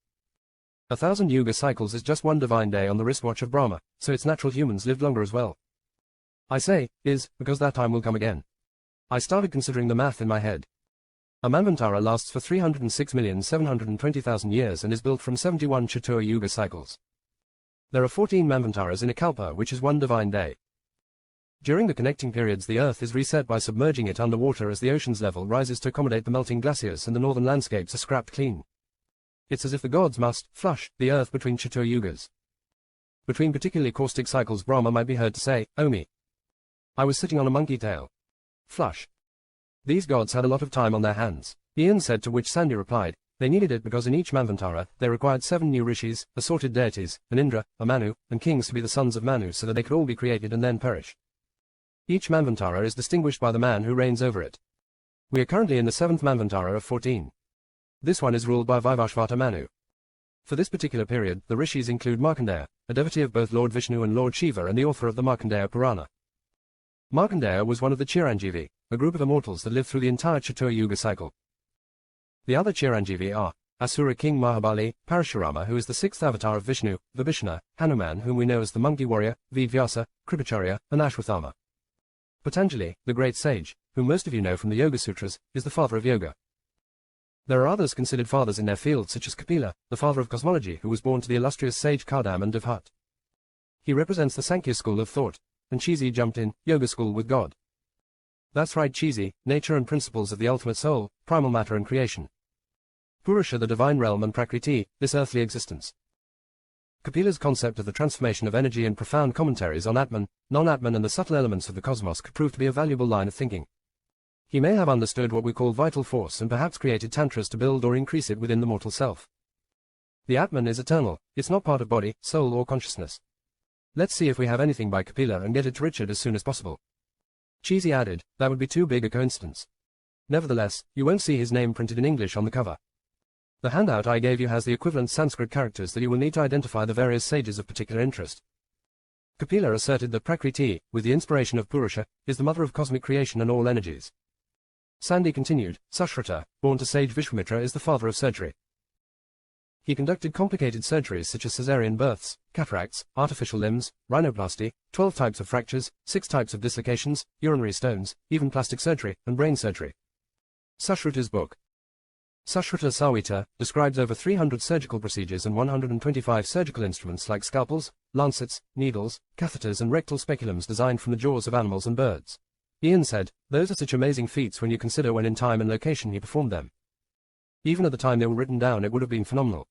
1,000 Yuga cycles is just one divine day on the wristwatch of Brahma, so it's natural humans lived longer as well. I say, is, because that time will come again. I started considering the math in my head. A Manvantara lasts for 306,720,000 years and is built from 71 Chatur Yuga cycles. There are 14 Manvantaras in a Kalpa, which is one divine day. During the connecting periods the Earth is reset by submerging it underwater as the ocean's level rises to accommodate the melting glaciers and the northern landscapes are scrapped clean. It's as if the gods must flush the Earth between Chatur Yugas. Between particularly caustic cycles Brahma might be heard to say, "Oh me. I was sitting on a monkey tail." Flush. These gods had a lot of time on their hands. Ian said, to which Sandy replied, they needed it because in each Manvantara they required 7 new rishis, assorted deities, an Indra, a Manu, and kings to be the sons of Manu so that they could all be created and then perish. Each Manvantara is distinguished by the man who reigns over it. We are currently in the 7th Manvantara of 14. This one is ruled by Vaivashvata Manu. For this particular period, the rishis include Markandeya, a devotee of both Lord Vishnu and Lord Shiva and the author of the Markandeya Purana. Markandeya was one of the Chiranjeevi, a group of immortals that lived through the entire Chatur Yuga cycle. The other Chiranjeevi are Asura king Mahabali, Parashurama who is the sixth avatar of Vishnu, Vibhishana, Hanuman whom we know as the monkey warrior, Vedvyasa, Kripacharya, and Ashwathama. Patanjali, the great sage, whom most of you know from the Yoga Sutras, is the father of yoga. There are others considered fathers in their field such as Kapila, the father of cosmology who was born to the illustrious sage Kardam and Devhat. He represents the Sankhya school of thought, and Chizi jumped in, yoga school with God. That's right Chizi, nature and principles of the ultimate soul, primal matter and creation. Purusha the divine realm and Prakriti, this earthly existence. Kapila's concept of the transformation of energy and profound commentaries on Atman, non-Atman and the subtle elements of the cosmos could prove to be a valuable line of thinking. He may have understood what we call vital force and perhaps created tantras to build or increase it within the mortal self. The Atman is eternal, it's not part of body, soul or consciousness. Let's see if we have anything by Kapila and get it to Richard as soon as possible. Chizi added, that would be too big a coincidence. Nevertheless, you won't see his name printed in English on the cover. The handout I gave you has the equivalent Sanskrit characters that you will need to identify the various sages of particular interest. Kapila asserted that Prakriti, with the inspiration of Purusha, is the mother of cosmic creation and all energies. Sandy continued, Sushruta, born to sage Vishwamitra is the father of surgery. He conducted complicated surgeries such as caesarean births, cataracts, artificial limbs, rhinoplasty, 12 types of fractures, 6 types of dislocations, urinary stones, even plastic surgery, and brain surgery. Sushruta's book, Sushruta Sawita, describes over 300 surgical procedures and 125 surgical instruments like scalpels, lancets, needles, catheters and rectal speculums designed from the jaws of animals and birds. Ian said, those are such amazing feats when you consider when in time and location he performed them. Even at the time they were written down it would have been phenomenal.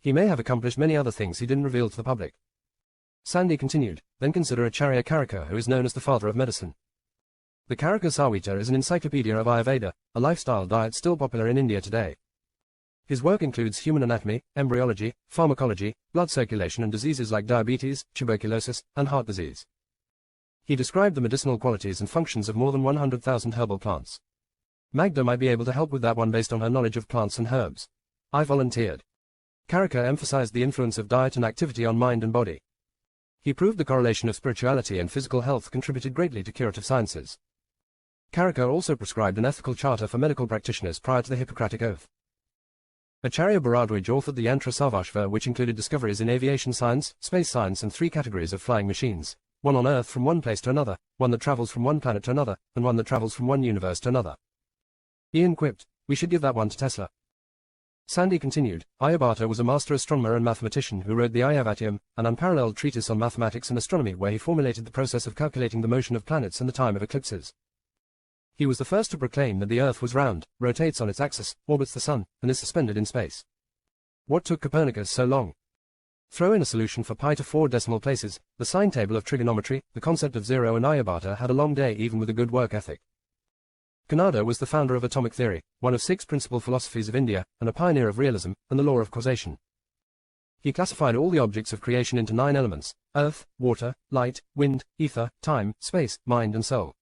He may have accomplished many other things he didn't reveal to the public. Sandy continued, then consider Acharya Karika who is known as the father of medicine. The Karika Sawita is an encyclopedia of Ayurveda, a lifestyle diet still popular in India today. His work includes human anatomy, embryology, pharmacology, blood circulation and diseases like diabetes, tuberculosis, and heart disease. He described the medicinal qualities and functions of more than 100,000 herbal plants. Magda might be able to help with that one based on her knowledge of plants and herbs. I volunteered. Karika emphasized the influence of diet and activity on mind and body. He proved the correlation of spirituality and physical health contributed greatly to curative sciences. Karika also prescribed an ethical charter for medical practitioners prior to the Hippocratic Oath. Acharya Bharadwaj authored the Yantra Sarvashva which included discoveries in aviation science, space science and 3 categories of flying machines, one on Earth from one place to another, one that travels from one planet to another, and one that travels from one universe to another. Ian quipped, we should give that one to Tesla. Sandy continued, Aryabhata was a master astronomer and mathematician who wrote the Aryabhatiam, an unparalleled treatise on mathematics and astronomy where he formulated the process of calculating the motion of planets and the time of eclipses. He was the first to proclaim that the Earth was round, rotates on its axis, orbits the Sun, and is suspended in space. What took Copernicus so long? Throw in a solution for pi to 4 decimal places, the sine table of trigonometry, the concept of zero and Aryabhata had a long day even with a good work ethic. Kanada was the founder of atomic theory, one of 6 principal philosophies of India, and a pioneer of realism, and the law of causation. He classified all the objects of creation into 9 elements, earth, water, light, wind, ether, time, space, mind and soul.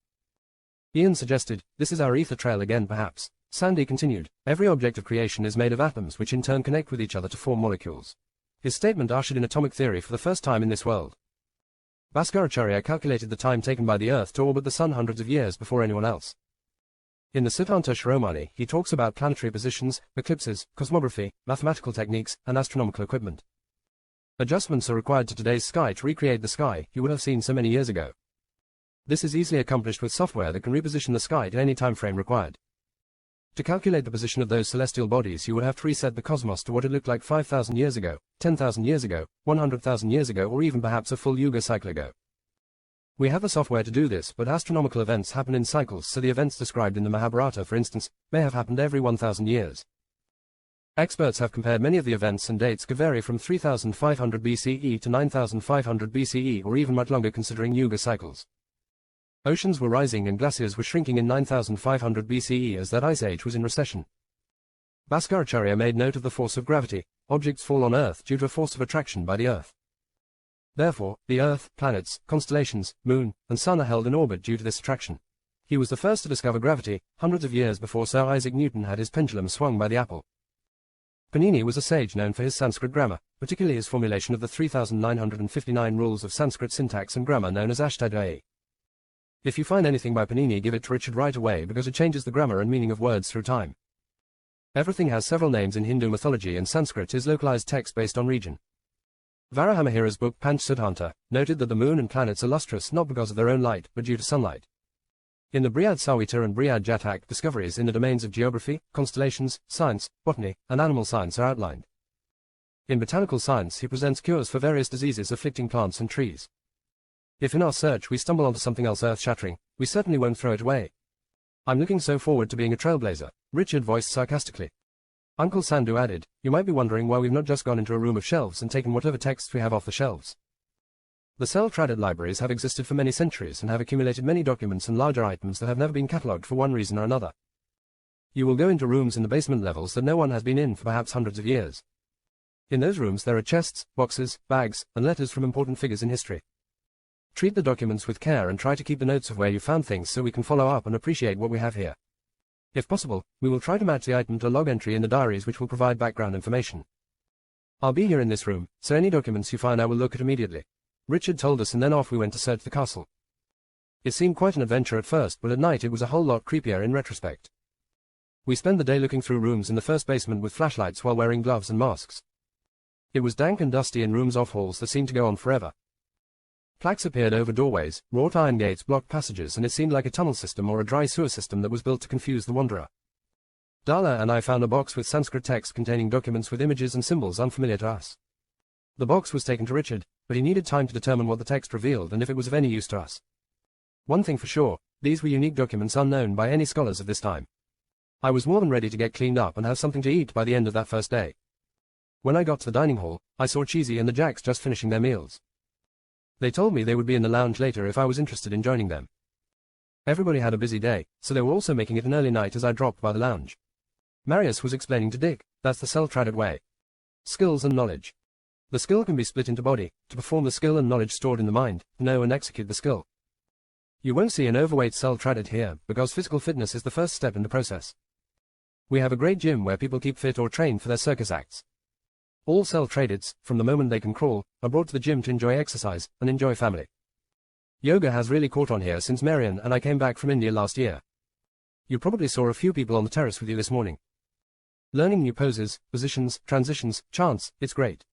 Ian suggested, this is our ether trail again perhaps. Sandy continued, every object of creation is made of atoms which in turn connect with each other to form molecules. His statement ushered in atomic theory for the first time in this world. Bhaskaracharya calculated the time taken by the Earth to orbit the Sun hundreds of years before anyone else. In the Siddhanta Shiromani, he talks about planetary positions, eclipses, cosmography, mathematical techniques, and astronomical equipment. Adjustments are required to today's sky to recreate the sky you would have seen so many years ago. This is easily accomplished with software that can reposition the sky to any time frame required. To calculate the position of those celestial bodies you would have to reset the cosmos to what it looked like 5,000 years ago, 10,000 years ago, 100,000 years ago or even perhaps a full Yuga cycle ago. We have the software to do this, but astronomical events happen in cycles, so the events described in the Mahabharata, for instance, may have happened every 1,000 years. Experts have compared many of the events and dates could vary from 3,500 BCE to 9,500 BCE or even much longer considering Yuga cycles. Oceans were rising and glaciers were shrinking in 9,500 BCE as that ice age was in recession. Bhaskaracharya made note of the force of gravity. Objects fall on Earth due to a force of attraction by the Earth. Therefore, the Earth, planets, constellations, Moon, and Sun are held in orbit due to this attraction. He was the first to discover gravity, hundreds of years before Sir Isaac Newton had his pendulum swung by the apple. Panini was a sage known for his Sanskrit grammar, particularly his formulation of the 3,959 rules of Sanskrit syntax and grammar known as Ashtadhyayi. If you find anything by Panini, give it to Richard right away because it changes the grammar and meaning of words through time. Everything has several names in Hindu mythology, and Sanskrit is localized text based on region. Varahamihira's book Panchsiddhanta noted that the moon and planets are lustrous not because of their own light, but due to sunlight. In the Brihad Samhita and Brihad Jatak, discoveries in the domains of geography, constellations, science, botany, and animal science are outlined. In botanical science, he presents cures for various diseases afflicting plants and trees. If in our search we stumble onto something else earth-shattering, we certainly won't throw it away. I'm looking so forward to being a trailblazer, Richard voiced sarcastically. Uncle Sandhu added, you might be wondering why we've not just gone into a room of shelves and taken whatever texts we have off the shelves. The cell-traded libraries have existed for many centuries and have accumulated many documents and larger items that have never been catalogued for one reason or another. You will go into rooms in the basement levels that no one has been in for perhaps hundreds of years. In those rooms there are chests, boxes, bags, and letters from important figures in history. Treat the documents with care and try to keep the notes of where you found things so we can follow up and appreciate what we have here. If possible, we will try to match the item to a log entry in the diaries which will provide background information. I'll be here in this room, so any documents you find I will look at immediately. Richard told us, and then off we went to search the castle. It seemed quite an adventure at first, but at night it was a whole lot creepier in retrospect. We spent the day looking through rooms in the first basement with flashlights while wearing gloves and masks. It was dank and dusty in rooms off halls that seemed to go on forever. Plaques appeared over doorways, wrought iron gates blocked passages, and it seemed like a tunnel system or a dry sewer system that was built to confuse the wanderer. Dala and I found a box with Sanskrit text containing documents with images and symbols unfamiliar to us. The box was taken to Richard, but he needed time to determine what the text revealed and if it was of any use to us. One thing for sure, these were unique documents unknown by any scholars of this time. I was more than ready to get cleaned up and have something to eat by the end of that first day. When I got to the dining hall, I saw Cheesy and the Jacks just finishing their meals. They told me they would be in the lounge later if I was interested in joining them. Everybody had a busy day, so they were also making it an early night as I dropped by the lounge. Marius was explaining to Dick, that's the cell-traded way. Skills and knowledge. The skill can be split into body, to perform the skill and knowledge stored in the mind, to know and execute the skill. You won't see an overweight cell-traded here, because physical fitness is the first step in the process. We have a great gym where people keep fit or train for their circus acts. All cell-tradeds, from the moment they can crawl, are brought to the gym to enjoy exercise and enjoy family. Yoga has really caught on here since Marion and I came back from India last year. You probably saw a few people on the terrace with you this morning. Learning new poses, positions, transitions, chants, it's great.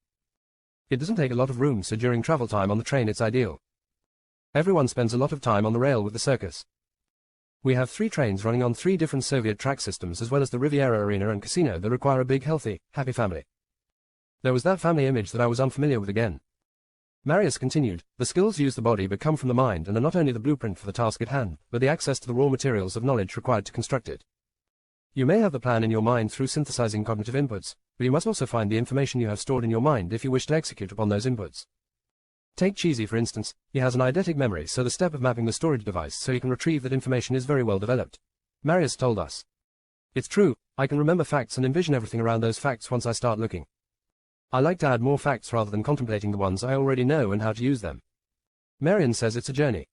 It doesn't take a lot of room, so during travel time on the train it's ideal. Everyone spends a lot of time on the rail with the circus. We have 3 trains running on 3 different Soviet track systems as well as the Riviera Arena and Casino that require a big, healthy, happy family. There was that family image that I was unfamiliar with again. Marius continued, the skills use the body but come from the mind and are not only the blueprint for the task at hand, but the access to the raw materials of knowledge required to construct it. You may have the plan in your mind through synthesizing cognitive inputs, but you must also find the information you have stored in your mind if you wish to execute upon those inputs. Take Cheesy for instance, he has an eidetic memory, so the step of mapping the storage device so he can retrieve that information is very well developed. Marius told us. It's true, I can remember facts and envision everything around those facts once I start looking. I like to add more facts rather than contemplating the ones I already know and how to use them. Marion says it's a journey.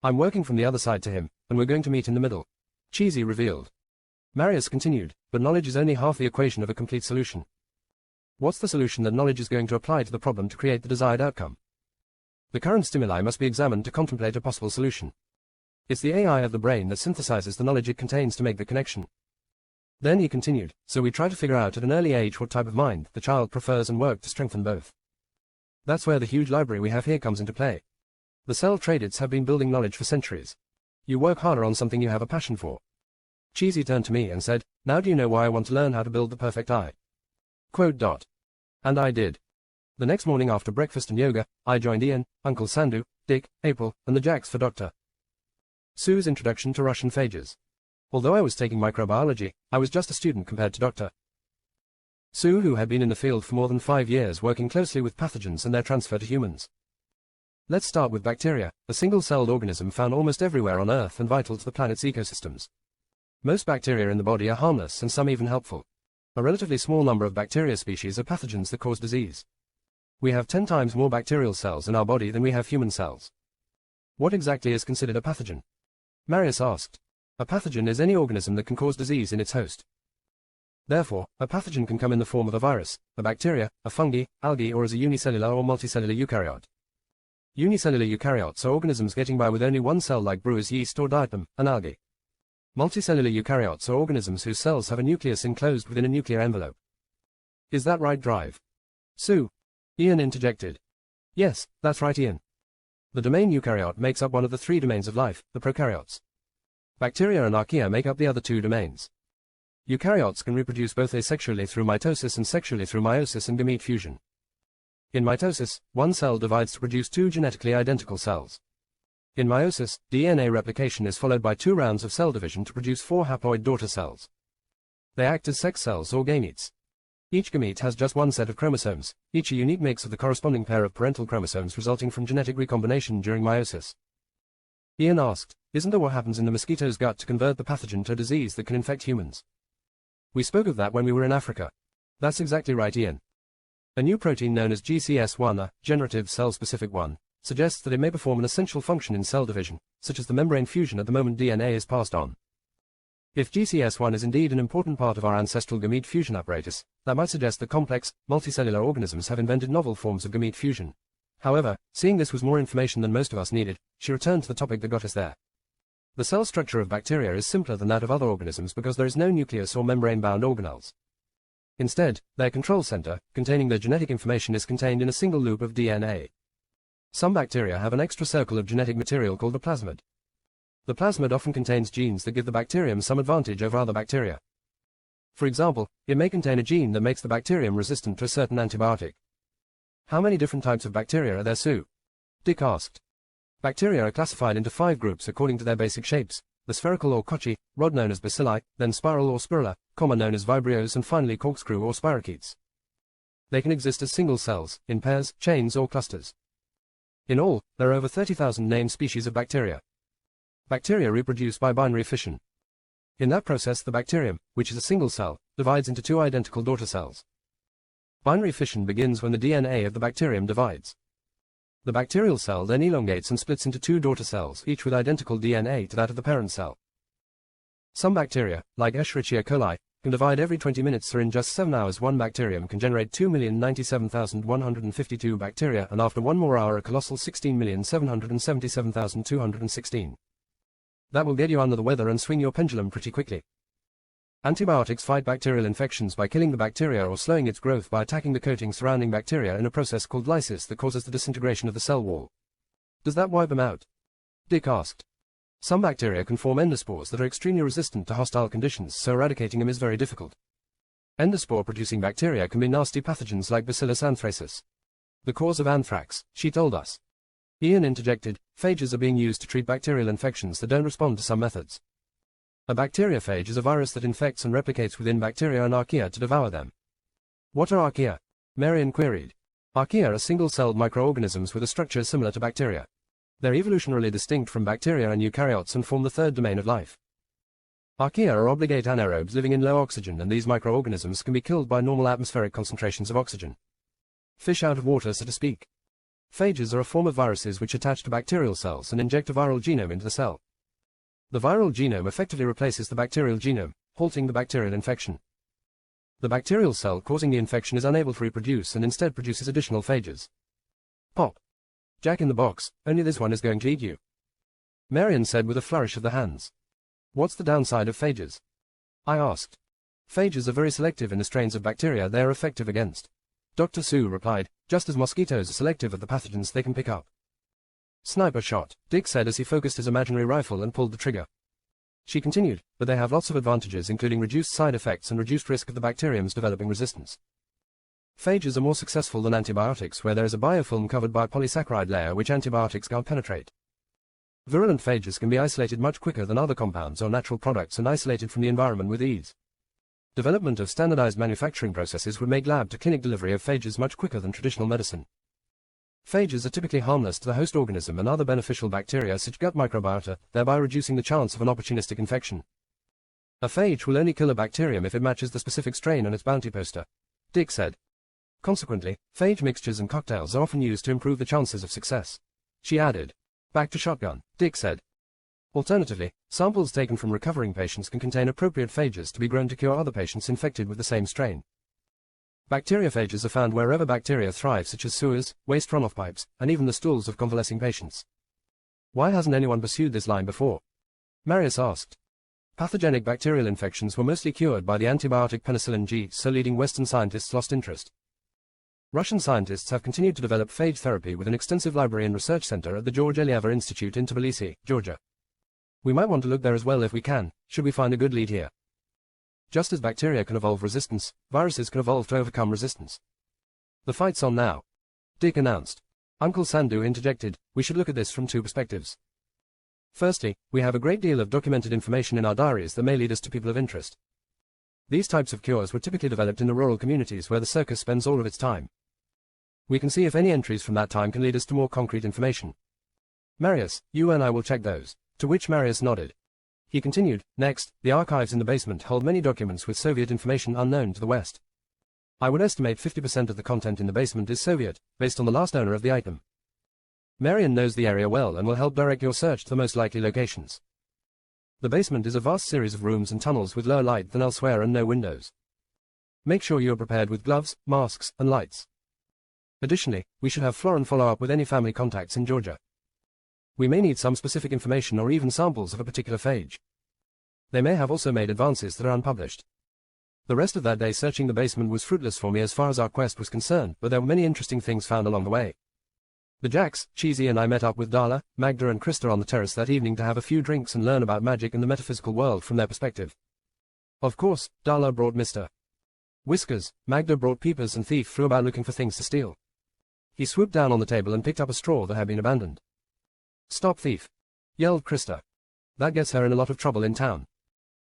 I'm working from the other side to him, and we're going to meet in the middle. Cheesy revealed. Marius continued, but knowledge is only half the equation of a complete solution. What's the solution that knowledge is going to apply to the problem to create the desired outcome? The current stimuli must be examined to contemplate a possible solution. It's the AI of the brain that synthesizes the knowledge it contains to make the connection. Then he continued, so we try to figure out at an early age what type of mind the child prefers and work to strengthen both. That's where the huge library we have here comes into play. The cell-tradeds have been building knowledge for centuries. You work harder on something you have a passion for. Cheesy turned to me and said, now do you know why I want to learn how to build the perfect eye? Quote. And I did. The next morning after breakfast and yoga, I joined Ian, Uncle Sandhu, Dick, April, and the Jacks for Dr. Sue's introduction to Russian phages. Although I was taking microbiology, I was just a student compared to Dr. Sue, who had been in the field for more than 5 years working closely with pathogens and their transfer to humans. Let's start with bacteria, a single-celled organism found almost everywhere on Earth and vital to the planet's ecosystems. Most bacteria in the body are harmless and some even helpful. A relatively small number of bacteria species are pathogens that cause disease. We have 10 times more bacterial cells in our body than we have human cells. What exactly is considered a pathogen? Marius asked. A pathogen is any organism that can cause disease in its host. Therefore, a pathogen can come in the form of a virus, a bacteria, a fungi, algae, or as a unicellular or multicellular eukaryote. Unicellular eukaryotes are organisms getting by with only one cell like brewer's yeast or diatom, an algae. Multicellular eukaryotes are organisms whose cells have a nucleus enclosed within a nuclear envelope. Is that right, Drive? Sue? Ian interjected. Yes, that's right, Ian. The domain eukaryote makes up one of the three domains of life, the prokaryotes. Bacteria and archaea make up the other two domains. Eukaryotes can reproduce both asexually through mitosis and sexually through meiosis and gamete fusion. In mitosis, one cell divides to produce two genetically identical cells. In meiosis, DNA replication is followed by 2 rounds of cell division to produce 4 haploid daughter cells. They act as sex cells or gametes. Each gamete has just one set of chromosomes, each a unique mix of the corresponding pair of parental chromosomes resulting from genetic recombination during meiosis. Ian asked, isn't that what happens in the mosquito's gut to convert the pathogen to a disease that can infect humans? We spoke of that when we were in Africa. That's exactly right, Ian. A new protein known as GCS1, a generative cell-specific one, suggests that it may perform an essential function in cell division, such as the membrane fusion at the moment DNA is passed on. If GCS1 is indeed an important part of our ancestral gamete fusion apparatus, that might suggest that complex, multicellular organisms have invented novel forms of gamete fusion. However, seeing this was more information than most of us needed, she returned to the topic that got us there. The cell structure of bacteria is simpler than that of other organisms because there is no nucleus or membrane-bound organelles. Instead, their control center, containing their genetic information, is contained in a single loop of DNA. Some bacteria have an extra circle of genetic material called the plasmid. The plasmid often contains genes that give the bacterium some advantage over other bacteria. For example, it may contain a gene that makes the bacterium resistant to a certain antibiotic. How many different types of bacteria are there, Sue? Dick asked. Bacteria are classified into 5 groups according to their basic shapes: the spherical or kochi, rod known as bacilli, then spiral or spirilla, comma known as vibrios, and finally corkscrew or spirochetes. They can exist as single cells, in pairs, chains, or clusters. In all, there are over 30,000 named species of bacteria. Bacteria reproduce by binary fission. In that process, the bacterium, which is a single cell, divides into 2 identical daughter cells. Binary fission begins when the DNA of the bacterium divides. The bacterial cell then elongates and splits into 2 daughter cells, each with identical DNA to that of the parent cell. Some bacteria, like Escherichia coli, can divide every 20 minutes, so in just 7 hours one bacterium can generate 2,097,152 bacteria, and after 1 more hour a colossal 16,777,216. That will get you under the weather and swing your pendulum pretty quickly. Antibiotics fight bacterial infections by killing the bacteria or slowing its growth by attacking the coating surrounding bacteria in a process called lysis that causes the disintegration of the cell wall. Does that wipe them out? Dick asked. Some bacteria can form endospores that are extremely resistant to hostile conditions, so eradicating them is very difficult. Endospore-producing bacteria can be nasty pathogens like Bacillus anthracis. The cause of anthrax, she told us. Ian interjected, phages are being used to treat bacterial infections that don't respond to some methods. A bacteriophage is a virus that infects and replicates within bacteria and archaea to devour them. What are archaea? Marion queried. Archaea are single-celled microorganisms with a structure similar to bacteria. They're evolutionarily distinct from bacteria and eukaryotes and form the 3rd domain of life. Archaea are obligate anaerobes living in low oxygen, and these microorganisms can be killed by normal atmospheric concentrations of oxygen. Fish out of water, so to speak. Phages are a form of viruses which attach to bacterial cells and inject a viral genome into the cell. The viral genome effectively replaces the bacterial genome, halting the bacterial infection. The bacterial cell causing the infection is unable to reproduce and instead produces additional phages. Pop. Jack in the box, only this one is going to eat you. Marion said with a flourish of the hands. What's the downside of phages? I asked. Phages are very selective in the strains of bacteria they are effective against. Dr. Sue replied, just as mosquitoes are selective of the pathogens they can pick up. Sniper shot, Dick said as he focused his imaginary rifle and pulled the trigger. She continued, but they have lots of advantages, including reduced side effects and reduced risk of the bacteriums developing resistance. Phages are more successful than antibiotics, where there is a biofilm covered by a polysaccharide layer which antibiotics can't penetrate. Virulent phages can be isolated much quicker than other compounds or natural products and isolated from the environment with ease. Development of standardized manufacturing processes would make lab-to-clinic delivery of phages much quicker than traditional medicine. Phages are typically harmless to the host organism and other beneficial bacteria such as gut microbiota, thereby reducing the chance of an opportunistic infection. A phage will only kill a bacterium if it matches the specific strain on its bounty poster, Dick said. Consequently, phage mixtures and cocktails are often used to improve the chances of success. She added. Back to shotgun, Dick said. Alternatively, samples taken from recovering patients can contain appropriate phages to be grown to cure other patients infected with the same strain. Bacteriophages are found wherever bacteria thrive, such as sewers, waste runoff pipes, and even the stools of convalescing patients. Why hasn't anyone pursued this line before? Marius asked. Pathogenic bacterial infections were mostly cured by the antibiotic penicillin G, so leading Western scientists lost interest. Russian scientists have continued to develop phage therapy with an extensive library and research center at the George Eliava Institute in Tbilisi, Georgia. We might want to look there as well if we can, should we find a good lead here. Just as bacteria can evolve resistance, viruses can evolve to overcome resistance. The fight's on now, Dick announced. Uncle Sandu interjected, we should look at this from two perspectives. Firstly, we have a great deal of documented information in our diaries that may lead us to people of interest. These types of cures were typically developed in the rural communities where the circus spends all of its time. We can see if any entries from that time can lead us to more concrete information. Marius, you and I will check those. To which Marius nodded. He continued, next, the archives in the basement hold many documents with Soviet information unknown to the West. I would estimate 50% of the content in the basement is Soviet, based on the last owner of the item. Marion knows the area well and will help direct your search to the most likely locations. The basement is a vast series of rooms and tunnels with lower light than elsewhere and no windows. Make sure you are prepared with gloves, masks, and lights. Additionally, we should have Florin follow up with any family contacts in Georgia. We may need some specific information or even samples of a particular phage. They may have also made advances that are unpublished. The rest of that day searching the basement was fruitless for me as far as our quest was concerned, but there were many interesting things found along the way. The Jacks, Cheesy and I met up with Darla, Magda and Krista on the terrace that evening to have a few drinks and learn about magic and the metaphysical world from their perspective. Of course, Darla brought Mr. Whiskers, Magda brought Peepers, and Thief flew about looking for things to steal. He swooped down on the table and picked up a straw that had been abandoned. Stop, thief! Yelled Krista. That gets her in a lot of trouble in town.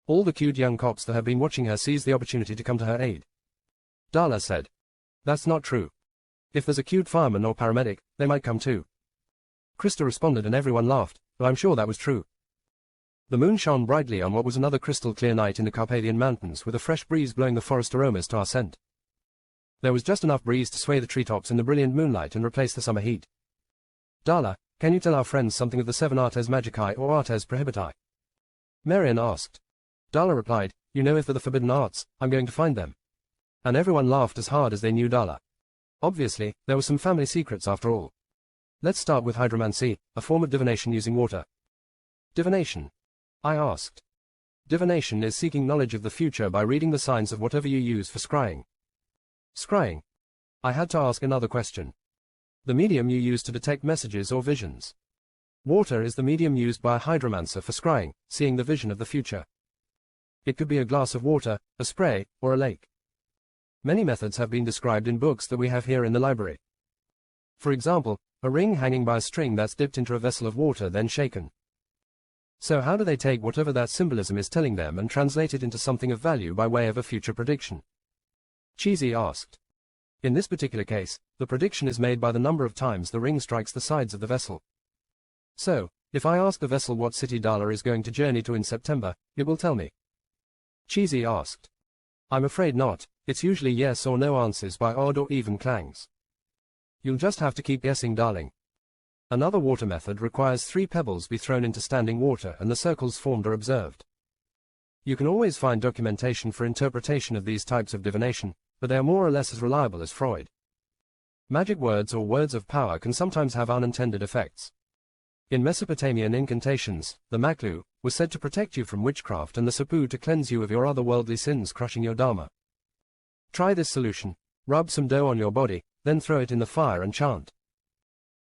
All the cute young cops that have been watching her seized the opportunity to come to her aid. Darla said. That's not true. If there's a cute fireman or paramedic, they might come too. Krista responded and everyone laughed, but I'm sure that was true. The moon shone brightly on what was another crystal clear night in the Carpathian Mountains with a fresh breeze blowing the forest aromas to our scent. There was just enough breeze to sway the treetops in the brilliant moonlight and replace the summer heat. Darla, can you tell our friends something of the 7 artes magicae or artes prohibitae? Marion asked. Darla replied, you know, if they're the forbidden arts, I'm going to find them. And everyone laughed as hard as they knew Darla. Obviously, there were some family secrets after all. Let's start with hydromancy, a form of divination using water. Divination? I asked. Divination is seeking knowledge of the future by reading the signs of whatever you use for scrying. Scrying? I had to ask another question. The medium you use to detect messages or visions. Water is the medium used by a hydromancer for scrying, seeing the vision of the future. It could be a glass of water, a spray, or a lake. Many methods have been described in books that we have here in the library. For example, a ring hanging by a string that's dipped into a vessel of water then shaken. So how do they take whatever that symbolism is telling them and translate it into something of value by way of a future prediction? Cheesy asked. In this particular case, the prediction is made by the number of times the ring strikes the sides of the vessel. So, if I ask the vessel what city Darla is going to journey to in September, it will tell me. Cheesy asked. I'm afraid not, it's usually yes or no answers by odd or even clangs. You'll just have to keep guessing, darling. Another water method requires 3 pebbles be thrown into standing water and the circles formed are observed. You can always find documentation for interpretation of these types of divination, but they are more or less as reliable as Freud. Magic words or words of power can sometimes have unintended effects. In Mesopotamian incantations, the maklu was said to protect you from witchcraft and the sapu to cleanse you of your otherworldly sins crushing your dharma. Try this solution. Rub some dough on your body, then throw it in the fire and chant.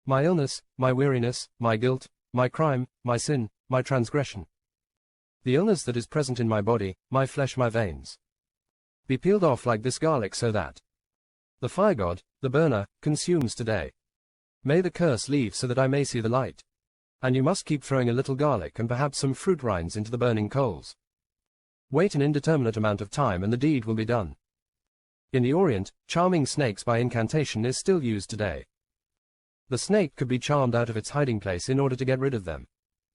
My illness, my weariness, my guilt, my crime, my sin, my transgression. The illness that is present in my body, my flesh, my veins. Be peeled off like this garlic so that the fire god, the burner, consumes today. May the curse leave so that I may see the light. And you must keep throwing a little garlic and perhaps some fruit rinds into the burning coals. Wait an indeterminate amount of time and the deed will be done. In the Orient, charming snakes by incantation is still used today. The snake could be charmed out of its hiding place in order to get rid of them.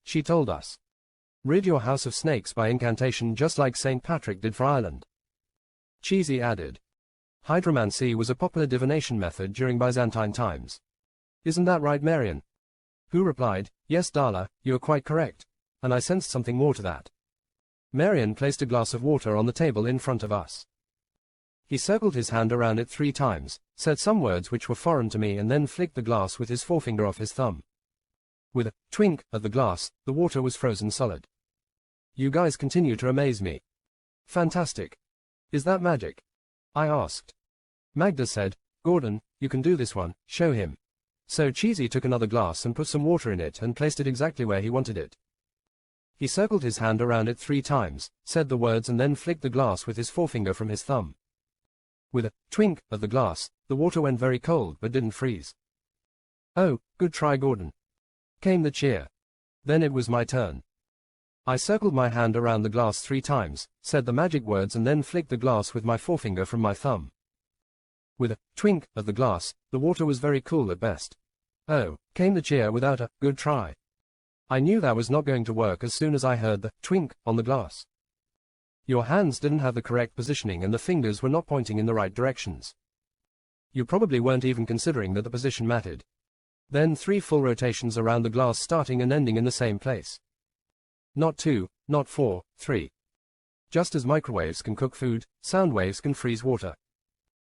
She told us. Rid your house of snakes by incantation just like St. Patrick did for Ireland. Cheesy added. Hydromancy was a popular divination method during Byzantine times. Isn't that right, Marion? Who replied, yes, Darla, you are quite correct. And I sensed something more to that. Marion placed a glass of water on the table in front of us. He circled his hand around it 3 times, said some words which were foreign to me and then flicked the glass with his forefinger off his thumb. With a twink at the glass, the water was frozen solid. You guys continue to amaze me. Fantastic. Is that magic? I asked. Magda said, Gordon, you can do this one, show him. So Cheesy took another glass and put some water in it and placed it exactly where he wanted it. He circled his hand around it 3 times, said the words and then flicked the glass with his forefinger from his thumb. With a twink of the glass, the water went very cold but didn't freeze. Oh, good try, Gordon. Came the cheer. Then it was my turn. I circled my hand around the glass 3 times, said the magic words and then flicked the glass with my forefinger from my thumb. With a twink of the glass, the water was very cool at best. Oh, came the cheer without a good try. I knew that was not going to work as soon as I heard the twink on the glass. Your hands didn't have the correct positioning and the fingers were not pointing in the right directions. You probably weren't even considering that the position mattered. Then 3 full rotations around the glass starting and ending in the same place. Not 2, not 4, 3. Just as microwaves can cook food, sound waves can freeze water.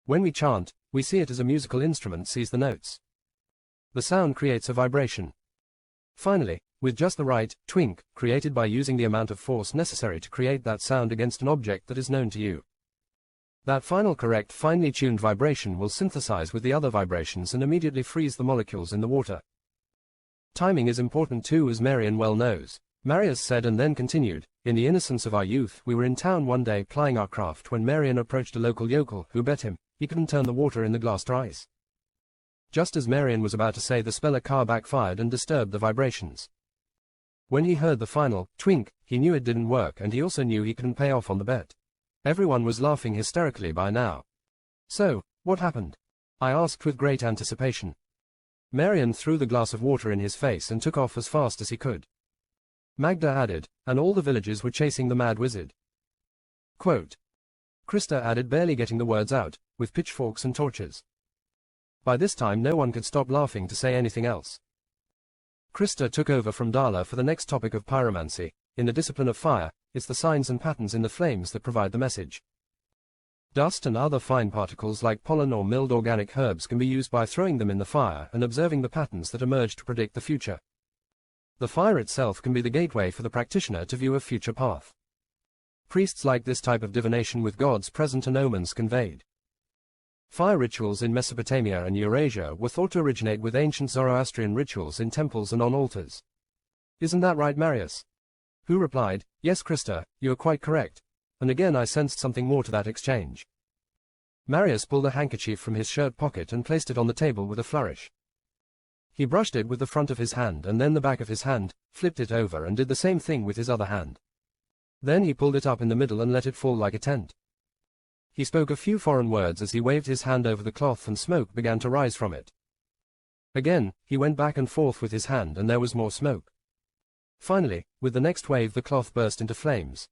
When we chant, we see it as a musical instrument sees the notes. The sound creates a vibration. Finally, with just the right twink, created by using the amount of force necessary to create that sound against an object that is known to you. That final correct finely tuned vibration will synthesize with the other vibrations and immediately freeze the molecules in the water. Timing is important too, as Marion well knows. Marius said and then continued, in the innocence of our youth we were in town one day plying our craft when Marion approached a local yokel who bet him he couldn't turn the water in the glass to ice. Just as Marion was about to say the spell, a car backfired and disturbed the vibrations. When he heard the final twink, he knew it didn't work and he also knew he couldn't pay off on the bet. Everyone was laughing hysterically by now. So, what happened? I asked with great anticipation. Marion threw the glass of water in his face and took off as fast as he could. Magda added, and all the villagers were chasing the mad wizard. Quote. Krista added, barely getting the words out, with pitchforks and torches. By this time no one could stop laughing to say anything else. Krista took over from Darla for the next topic of pyromancy. In the discipline of fire, it's the signs and patterns in the flames that provide the message. Dust and other fine particles like pollen or milled organic herbs can be used by throwing them in the fire and observing the patterns that emerge to predict the future. The fire itself can be the gateway for the practitioner to view a future path. Priests like this type of divination with gods present and omens conveyed. Fire rituals in Mesopotamia and Eurasia were thought to originate with ancient Zoroastrian rituals in temples and on altars. Isn't that right, Marius? Who replied, yes, Krista, you are quite correct. And again I sensed something more to that exchange. Marius pulled a handkerchief from his shirt pocket and placed it on the table with a flourish. He brushed it with the front of his hand and then the back of his hand, flipped it over and did the same thing with his other hand. Then he pulled it up in the middle and let it fall like a tent. He spoke a few foreign words as he waved his hand over the cloth and smoke began to rise from it. Again, he went back and forth with his hand and there was more smoke. Finally, with the next wave the cloth burst into flames.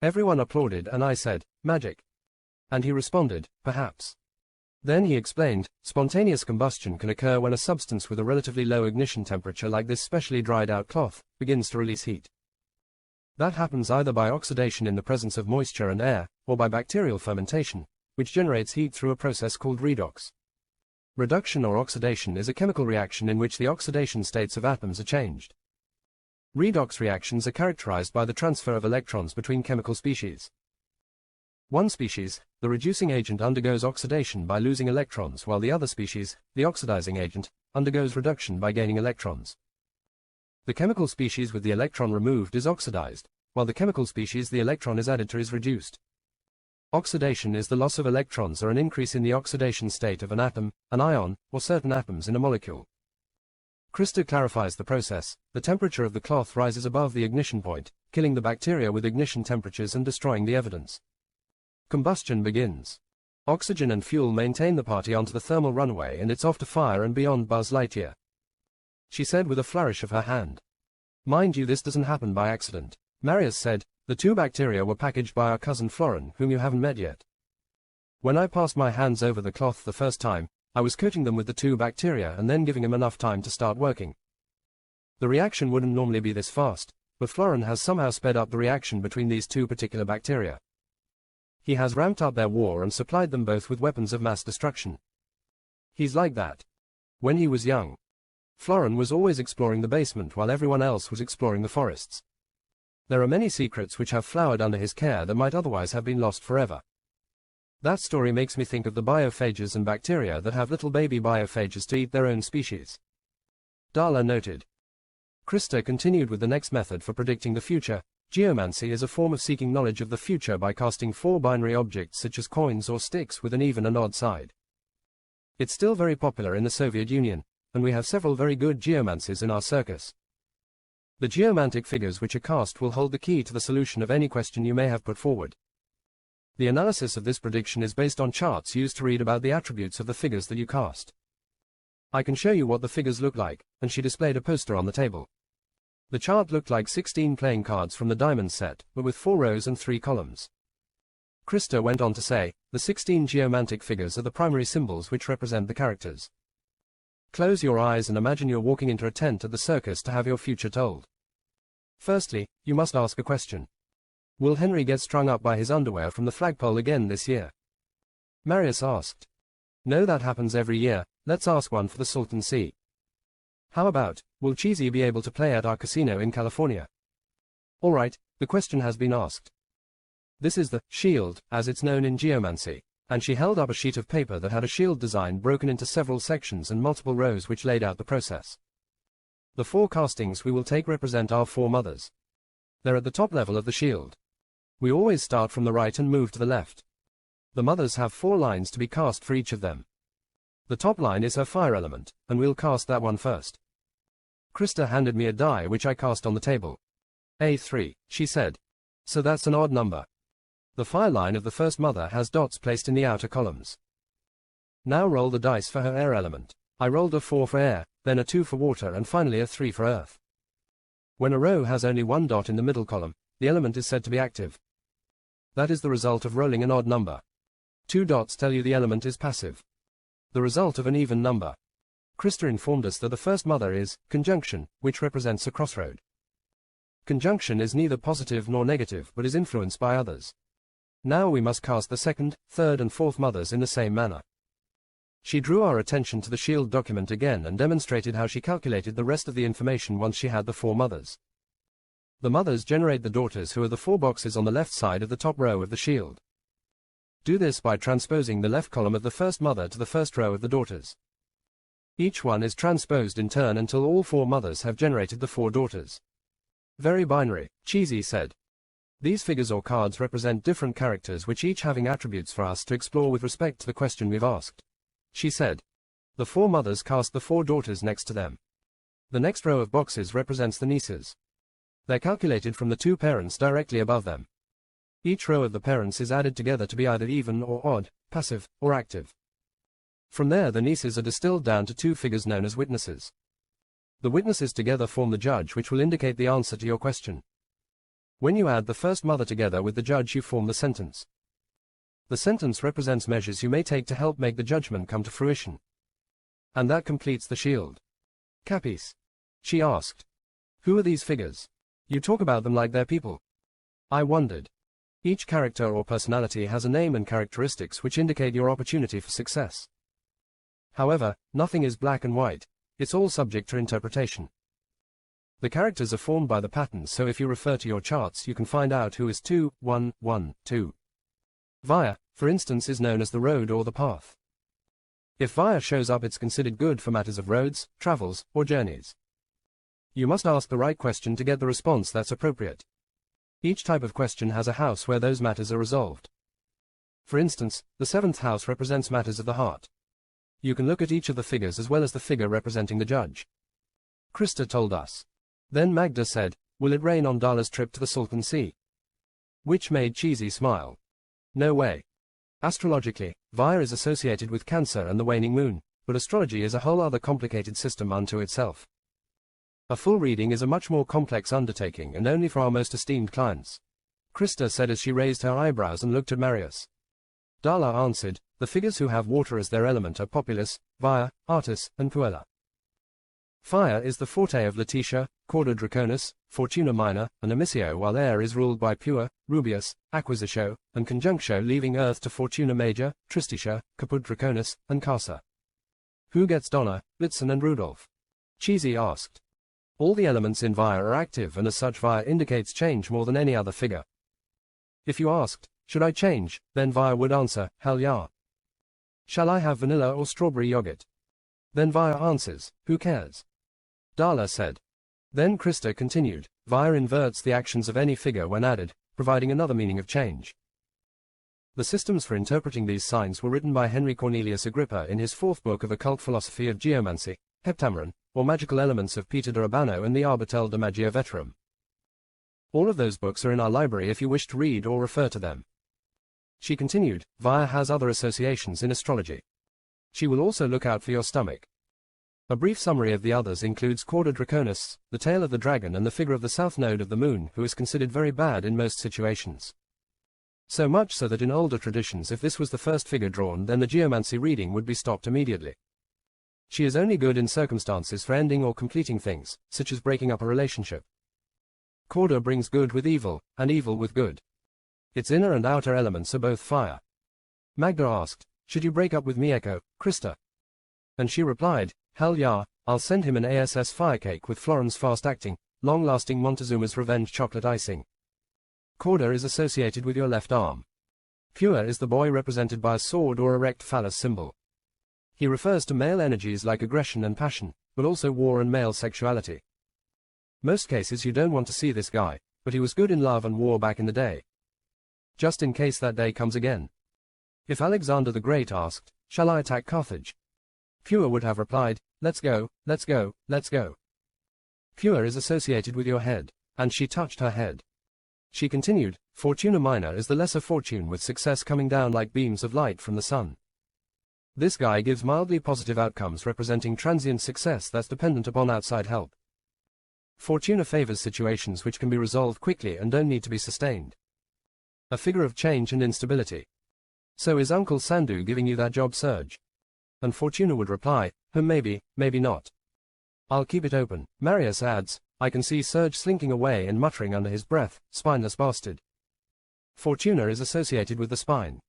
Everyone applauded and I said, magic. And he responded, perhaps. Then he explained, spontaneous combustion can occur when a substance with a relatively low ignition temperature like this specially dried out cloth begins to release heat. That happens either by oxidation in the presence of moisture and air, or by bacterial fermentation, which generates heat through a process called redox. Reduction or oxidation is a chemical reaction in which the oxidation states of atoms are changed. Redox reactions are characterized by the transfer of electrons between chemical species. One species, the reducing agent, undergoes oxidation by losing electrons, while the other species, the oxidizing agent, undergoes reduction by gaining electrons. The chemical species with the electron removed is oxidized, while the chemical species the electron is added to is reduced. Oxidation is the loss of electrons or an increase in the oxidation state of an atom, an ion, or certain atoms in a molecule. Krista clarifies the process. The temperature of the cloth rises above the ignition point, killing the bacteria with ignition temperatures and destroying the evidence. Combustion begins. Oxygen and fuel maintain the party onto the thermal runway and it's off to fire and beyond Buzz Lightyear. She said with a flourish of her hand. Mind you, this doesn't happen by accident. Marius said, the 2 bacteria were packaged by our cousin Florin, whom you haven't met yet. When I passed my hands over the cloth the first time, I was coating them with the 2 bacteria and then giving him enough time to start working. The reaction wouldn't normally be this fast, but Florin has somehow sped up the reaction between these 2 particular bacteria. He has ramped up their war and supplied them both with weapons of mass destruction. He's like that. When he was young, Florin was always exploring the basement while everyone else was exploring the forests. There are many secrets which have flowered under his care that might otherwise have been lost forever. That story makes me think of the biophages and bacteria that have little baby biophages to eat their own species. Dala noted. Krista continued with the next method for predicting the future. Geomancy is a form of seeking knowledge of the future by casting 4 binary objects such as coins or sticks with an even and odd side. It's still very popular in the Soviet Union, and we have several very good geomancies in our circus. The geomantic figures which are cast will hold the key to the solution of any question you may have put forward. The analysis of this prediction is based on charts used to read about the attributes of the figures that you cast. I can show you what the figures look like, and she displayed a poster on the table. The chart looked like 16 playing cards from the diamond set, but with 4 rows and 3 columns. Krista went on to say, the 16 geomantic figures are the primary symbols which represent the characters. Close your eyes and imagine you're walking into a tent at the circus to have your future told. Firstly, you must ask a question. Will Henry get strung up by his underwear from the flagpole again this year? Marius asked. No, that happens every year. Let's ask one for the Salton Sea. How about, will Cheesy be able to play at our casino in California? All right, the question has been asked. This is the shield, as it's known in geomancy, and she held up a sheet of paper that had a shield design broken into several sections and multiple rows which laid out the process. The 4 castings we will take represent our 4 mothers. They're at the top level of the shield. We always start from the right and move to the left. The mothers have 4 lines to be cast for each of them. The top line is her fire element, and we'll cast that one first. Krista handed me a die which I cast on the table. A3, she said. So that's an odd number. The fire line of the first mother has dots placed in the outer columns. Now roll the dice for her air element. I rolled a 4 for air, then a 2 for water and finally a 3 for earth. When a row has only 1 dot in the middle column, the element is said to be active. That is the result of rolling an odd number. 2 dots tell you the element is passive. The result of an even number. Krista informed us that the first mother is conjunction, which represents a crossroad. Conjunction is neither positive nor negative but is influenced by others. Now we must cast the second, third and fourth mothers in the same manner. She drew our attention to the shield document again and demonstrated how she calculated the rest of the information once she had the 4 mothers. The mothers generate the daughters who are the 4 boxes on the left side of the top row of the shield. Do this by transposing the left column of the first mother to the first row of the daughters. Each one is transposed in turn until all 4 mothers have generated the 4 daughters. Very binary, Cheesy said. These figures or cards represent different characters which each having attributes for us to explore with respect to the question we've asked. She said. The 4 mothers cast the 4 daughters next to them. The next row of boxes represents the nieces. They're calculated from the 2 parents directly above them. Each row of the parents is added together to be either even or odd, passive or active. From there the nieces are distilled down to 2 figures known as witnesses. The witnesses together form the judge which will indicate the answer to your question. When you add the first mother together with the judge you form the sentence. The sentence represents measures you may take to help make the judgment come to fruition. And that completes the shield. Capis? She asked. Who are these figures? You talk about them like they're people. I wondered. Each character or personality has a name and characteristics which indicate your opportunity for success. However, nothing is black and white. It's all subject to interpretation. The characters are formed by the patterns, so if you refer to your charts you can find out who is 2, 1, 1, 2. Via, for instance, is known as the road or the path. If via shows up it's considered good for matters of roads, travels, or journeys. You must ask the right question to get the response that's appropriate. Each type of question has a house where those matters are resolved. For instance, the 7th house represents matters of the heart. You can look at each of the figures as well as the figure representing the judge. Krista told us. Then Magda said, will it rain on Dala's trip to the Salton Sea? Which made Cheesy smile. No way. Astrologically, Via is associated with Cancer and the waning moon, but astrology is a whole other complicated system unto itself. A full reading is a much more complex undertaking and only for our most esteemed clients. Krista said as she raised her eyebrows and looked at Marius. Dala answered, the figures who have water as their element are Populus, Via, Artis, and Puella. Fire is the forte of Letitia, Corda Draconis, Fortuna Minor, and Amicio, while air is ruled by Pua, Rubius, Acquisitio, and Conjunctio, leaving earth to Fortuna Major, Tristitia, Caput Draconis, and Casa. Who gets Donna, Blitzen and Rudolph? Cheesy asked. All the elements in Via are active, and as such Via indicates change more than any other figure. If you asked, should I change, then Via would answer, hell yeah. Shall I have vanilla or strawberry yogurt? Then Via answers, who cares? Dala said. Then Krista continued, Via inverts the actions of any figure when added, providing another meaning of change. The systems for interpreting these signs were written by Henry Cornelius Agrippa in his fourth book of Occult Philosophy of Geomancy, Heptameron, or Magical Elements of Peter de Urbano and the Arbatel de Magia Veterum. All of those books are in our library if you wish to read or refer to them. She continued, Via has other associations in astrology. She will also look out for your stomach. A brief summary of the others includes Cauda Draconis, the tail of the dragon, and the figure of the south node of the moon, who is considered very bad in most situations. So much so that in older traditions, if this was the first figure drawn, then the geomancy reading would be stopped immediately. She is only good in circumstances for ending or completing things, such as breaking up a relationship. Cauda brings good with evil, and evil with good. Its inner and outer elements are both fire. Magda asked, should you break up with Mieko, Krista? And she replied, hell yeah, I'll send him an ASS firecake with Floren's fast-acting, long-lasting Montezuma's Revenge chocolate icing. Cauda is associated with your left arm. Pure is the boy represented by a sword or erect phallus symbol. He refers to male energies like aggression and passion, but also war and male sexuality. Most cases you don't want to see this guy, but he was good in love and war back in the day. Just in case that day comes again. If Alexander the Great asked, shall I attack Carthage? Pure would have replied, let's go, let's go, let's go. Pure is associated with your head, and she touched her head. She continued, Fortuna Minor is the lesser fortune with success coming down like beams of light from the sun. This guy gives mildly positive outcomes representing transient success that's dependent upon outside help. Fortuna favors situations which can be resolved quickly and don't need to be sustained. A figure of change and instability. So is Uncle Sandu giving you that job surge? And Fortuna would reply, maybe, maybe not. I'll keep it open. Marius adds, I can see Serge slinking away and muttering under his breath, spineless bastard. Fortuna is associated with the spine.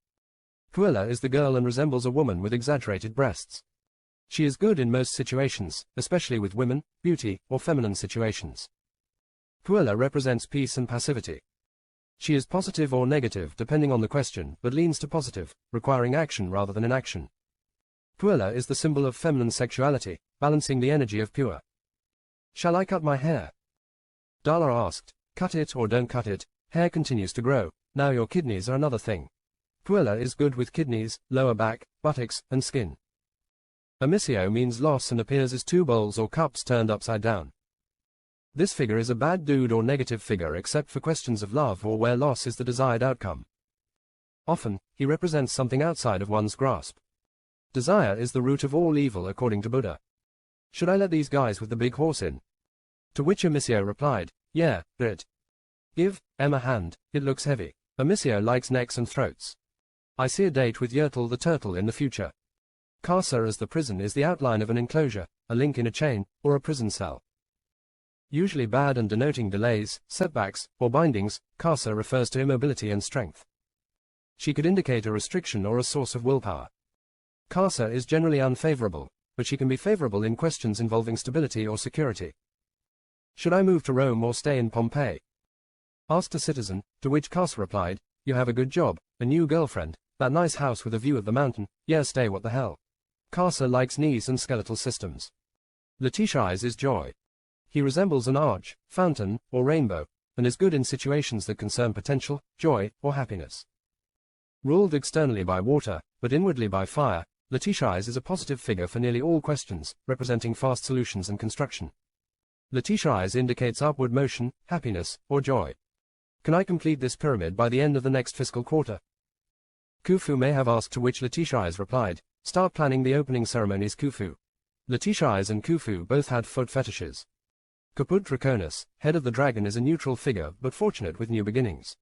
Puella is the girl and resembles a woman with exaggerated breasts. She is good in most situations, especially with women, beauty, or feminine situations. Puella represents peace and passivity. She is positive or negative depending on the question, but leans to positive, requiring action rather than inaction. Puella is the symbol of feminine sexuality, balancing the energy of pure. Shall I cut my hair? Dala asked, cut it or don't cut it, hair continues to grow, now your kidneys are another thing. Puella is good with kidneys, lower back, buttocks, and skin. Amisio means loss and appears as two bowls or cups turned upside down. This figure is a bad dude or negative figure except for questions of love or where loss is the desired outcome. Often, he represents something outside of one's grasp. Desire is the root of all evil according to Buddha. Should I let these guys with the big horse in? To which Amisio replied, yeah, it. Give Em a hand, it looks heavy. Amisio likes necks and throats. I see a date with Yertle the turtle in the future. Casa as the prison is the outline of an enclosure, a link in a chain, or a prison cell. Usually bad and denoting delays, setbacks, or bindings, Casa refers to immobility and strength. She could indicate a restriction or a source of willpower. Casa is generally unfavorable, but she can be favorable in questions involving stability or security. Should I move to Rome or stay in Pompeii? Asked a citizen, to which Casa replied, you have a good job, a new girlfriend, that nice house with a view of the mountain, yeah stay what the hell. Casa likes knees and skeletal systems. Letitia's is joy. He resembles an arch, fountain, or rainbow, and is good in situations that concern potential, joy, or happiness. Ruled externally by water, but inwardly by fire, Letitia's is a positive figure for nearly all questions, representing fast solutions and construction. Letitia's indicates upward motion, happiness, or joy. Can I complete this pyramid by the end of the next fiscal quarter? Khufu may have asked, to which Letitia's replied, start planning the opening ceremonies Khufu. Letitia's and Khufu both had foot fetishes. Caput Draconis, head of the dragon, is a neutral figure but fortunate with new beginnings.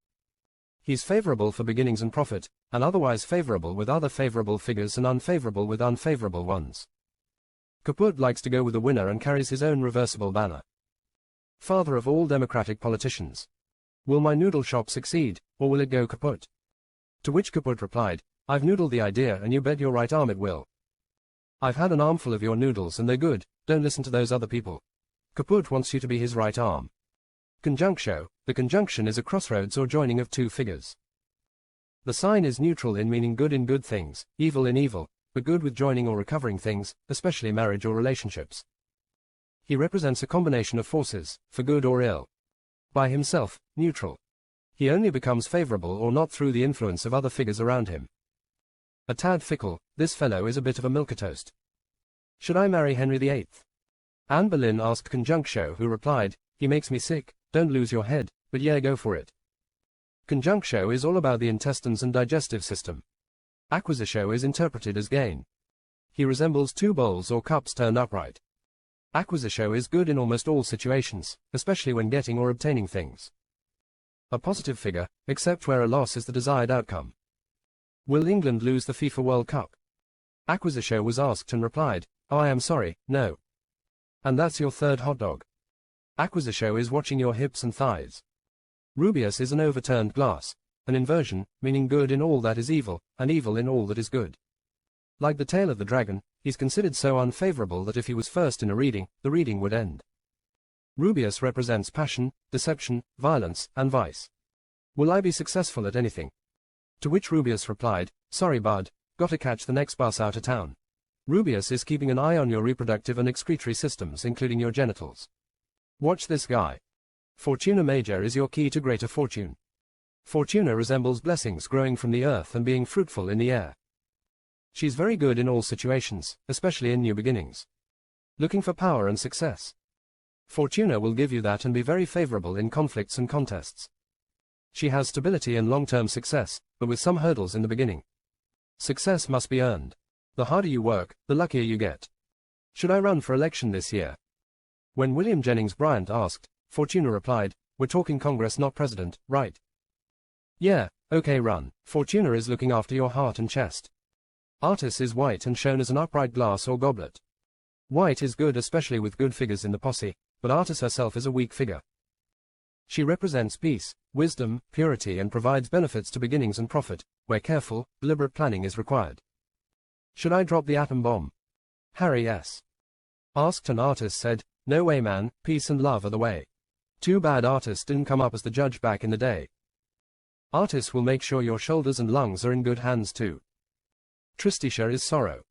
He's favorable for beginnings and profit, and otherwise favorable with other favorable figures and unfavorable with unfavorable ones. Caput likes to go with the winner and carries his own reversible banner. Father of all democratic politicians. Will my noodle shop succeed, or will it go kaput? To which Caput replied, I've noodled the idea and you bet your right arm it will. I've had an armful of your noodles and they're good, don't listen to those other people. Kaput wants you to be his right arm. Conjunctio, the conjunction is a crossroads or joining of two figures. The sign is neutral in meaning good in good things, evil in evil, but good with joining or recovering things, especially marriage or relationships. He represents a combination of forces, for good or ill. By himself, neutral. He only becomes favorable or not through the influence of other figures around him. A tad fickle, this fellow is a bit of a milquetoast. Should I marry Henry VIII? Anne Boleyn asked Conjunctio, who replied, he makes me sick, don't lose your head, but yeah, go for it. Conjunctio is all about the intestines and digestive system. Acquisitio is interpreted as gain. He resembles two bowls or cups turned upright. Acquisitio is good in almost all situations, especially when getting or obtaining things. A positive figure, except where a loss is the desired outcome. Will England lose the FIFA World Cup? Acquisitio was asked and replied, oh, I am sorry, no. And that's your third hot dog. Acquisitio is watching your hips and thighs. Rubeus is an overturned glass, an inversion, meaning good in all that is evil, and evil in all that is good. Like the tail of the dragon, he's considered so unfavorable that if he was first in a reading, the reading would end. Rubeus represents passion, deception, violence, and vice. Will I be successful at anything? To which Rubeus replied, sorry bud, gotta catch the next bus out of town. Rubeus is keeping an eye on your reproductive and excretory systems, including your genitals. Watch this guy. Fortuna Major is your key to greater fortune. Fortuna resembles blessings growing from the earth and being fruitful in the air. She's very good in all situations, especially in new beginnings. Looking for power and success. Fortuna will give you that and be very favorable in conflicts and contests. She has stability and long-term success, but with some hurdles in the beginning. Success must be earned. The harder you work, the luckier you get. Should I run for election this year? When William Jennings Bryant asked, Fortuna replied, we're talking Congress not president, right? Yeah, okay run. Fortuna is looking after your heart and chest. Artis is white and shown as an upright glass or goblet. White is good especially with good figures in the posse, but Artis herself is a weak figure. She represents peace, wisdom, purity and provides benefits to beginnings and profit, where careful, deliberate planning is required. Should I drop the atom bomb? Harry S. asked and Artis said, no way man, peace and love are the way. Too bad Artis didn't come up as the judge back in the day. Artis will make sure your shoulders and lungs are in good hands too. Tristitia is sorrow.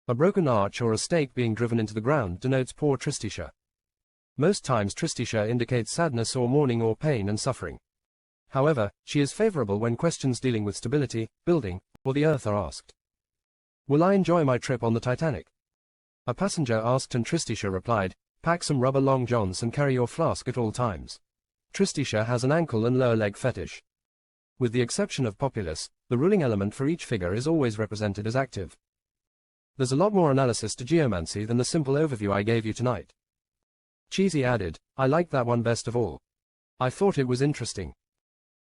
A broken arch or a stake being driven into the ground denotes poor Tristitia. Most times Tristitia indicates sadness or mourning or pain and suffering. However, she is favorable when questions dealing with stability, building, or the earth are asked. Will I enjoy my trip on the Titanic? A passenger asked and Tristitia replied, pack some rubber long johns and carry your flask at all times. Tristitia has an ankle and lower leg fetish. With the exception of Populus, the ruling element for each figure is always represented as active. There's a lot more analysis to geomancy than the simple overview I gave you tonight. Cheesy added, I liked that one best of all. I thought it was interesting.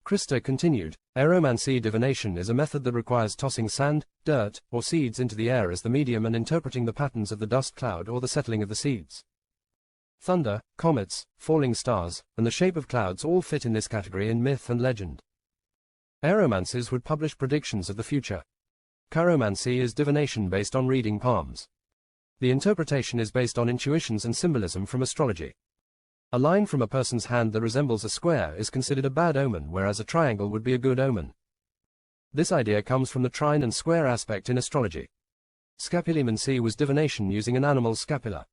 Krista continued, aeromancy divination is a method that requires tossing sand, dirt, or seeds into the air as the medium and interpreting the patterns of the dust cloud or the settling of the seeds. Thunder, comets, falling stars, and the shape of clouds all fit in this category in myth and legend. Aeromancers would publish predictions of the future. Chiromancy is divination based on reading palms. The interpretation is based on intuitions and symbolism from astrology. A line from a person's hand that resembles a square is considered a bad omen, whereas a triangle would be a good omen. This idea comes from the trine and square aspect in astrology. Scapulomancy was divination using an animal's scapula.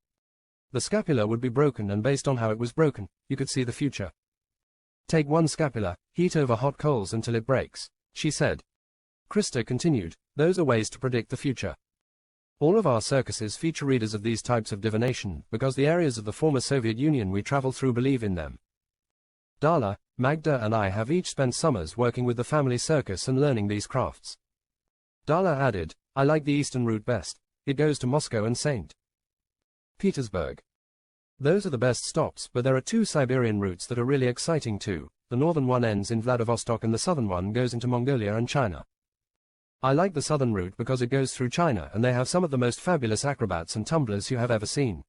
The scapula would be broken, and based on how it was broken, you could see the future. Take one scapula, heat over hot coals until it breaks, she said. Krista continued, those are ways to predict the future. All of our circuses feature readers of these types of divination because the areas of the former Soviet Union we travel through believe in them. Darla, Magda and I have each spent summers working with the family circus and learning these crafts. Darla added, I like the eastern route best. It goes to Moscow and St. Petersburg. Those are the best stops, but there are two Siberian routes that are really exciting too. The northern one ends in Vladivostok and the southern one goes into Mongolia and China. I like the southern route because it goes through China and they have some of the most fabulous acrobats and tumblers you have ever seen.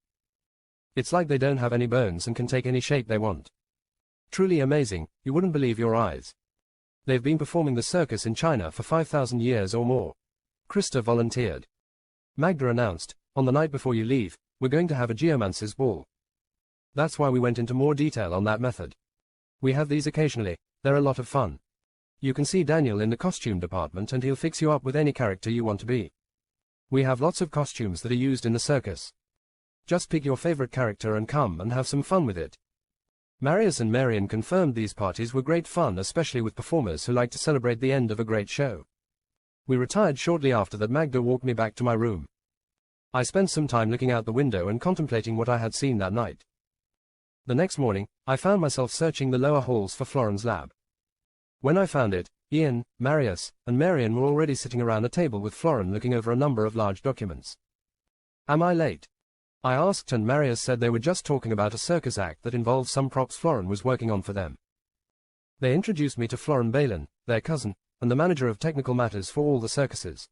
It's like they don't have any bones and can take any shape they want. Truly amazing, you wouldn't believe your eyes. They've been performing the circus in China for 5,000 years or more. Krista volunteered. Magda announced, on the night before you leave, we're going to have a geomancer's ball. That's why we went into more detail on that method. We have these occasionally, they're a lot of fun. You can see Daniel in the costume department and he'll fix you up with any character you want to be. We have lots of costumes that are used in the circus. Just pick your favorite character and come and have some fun with it. Marius and Marian confirmed these parties were great fun, especially with performers who like to celebrate the end of a great show. We retired shortly after that. Magda walked me back to my room. I spent some time looking out the window and contemplating what I had seen that night. The next morning, I found myself searching the lower halls for Floren's lab. When I found it, Ian, Marius, and Marian were already sitting around a table with Floren looking over a number of large documents. "Am I late?" I asked, and Marius said they were just talking about a circus act that involved some props Floren was working on for them. They introduced me to Floren Balin, their cousin, and the manager of technical matters for all the circuses.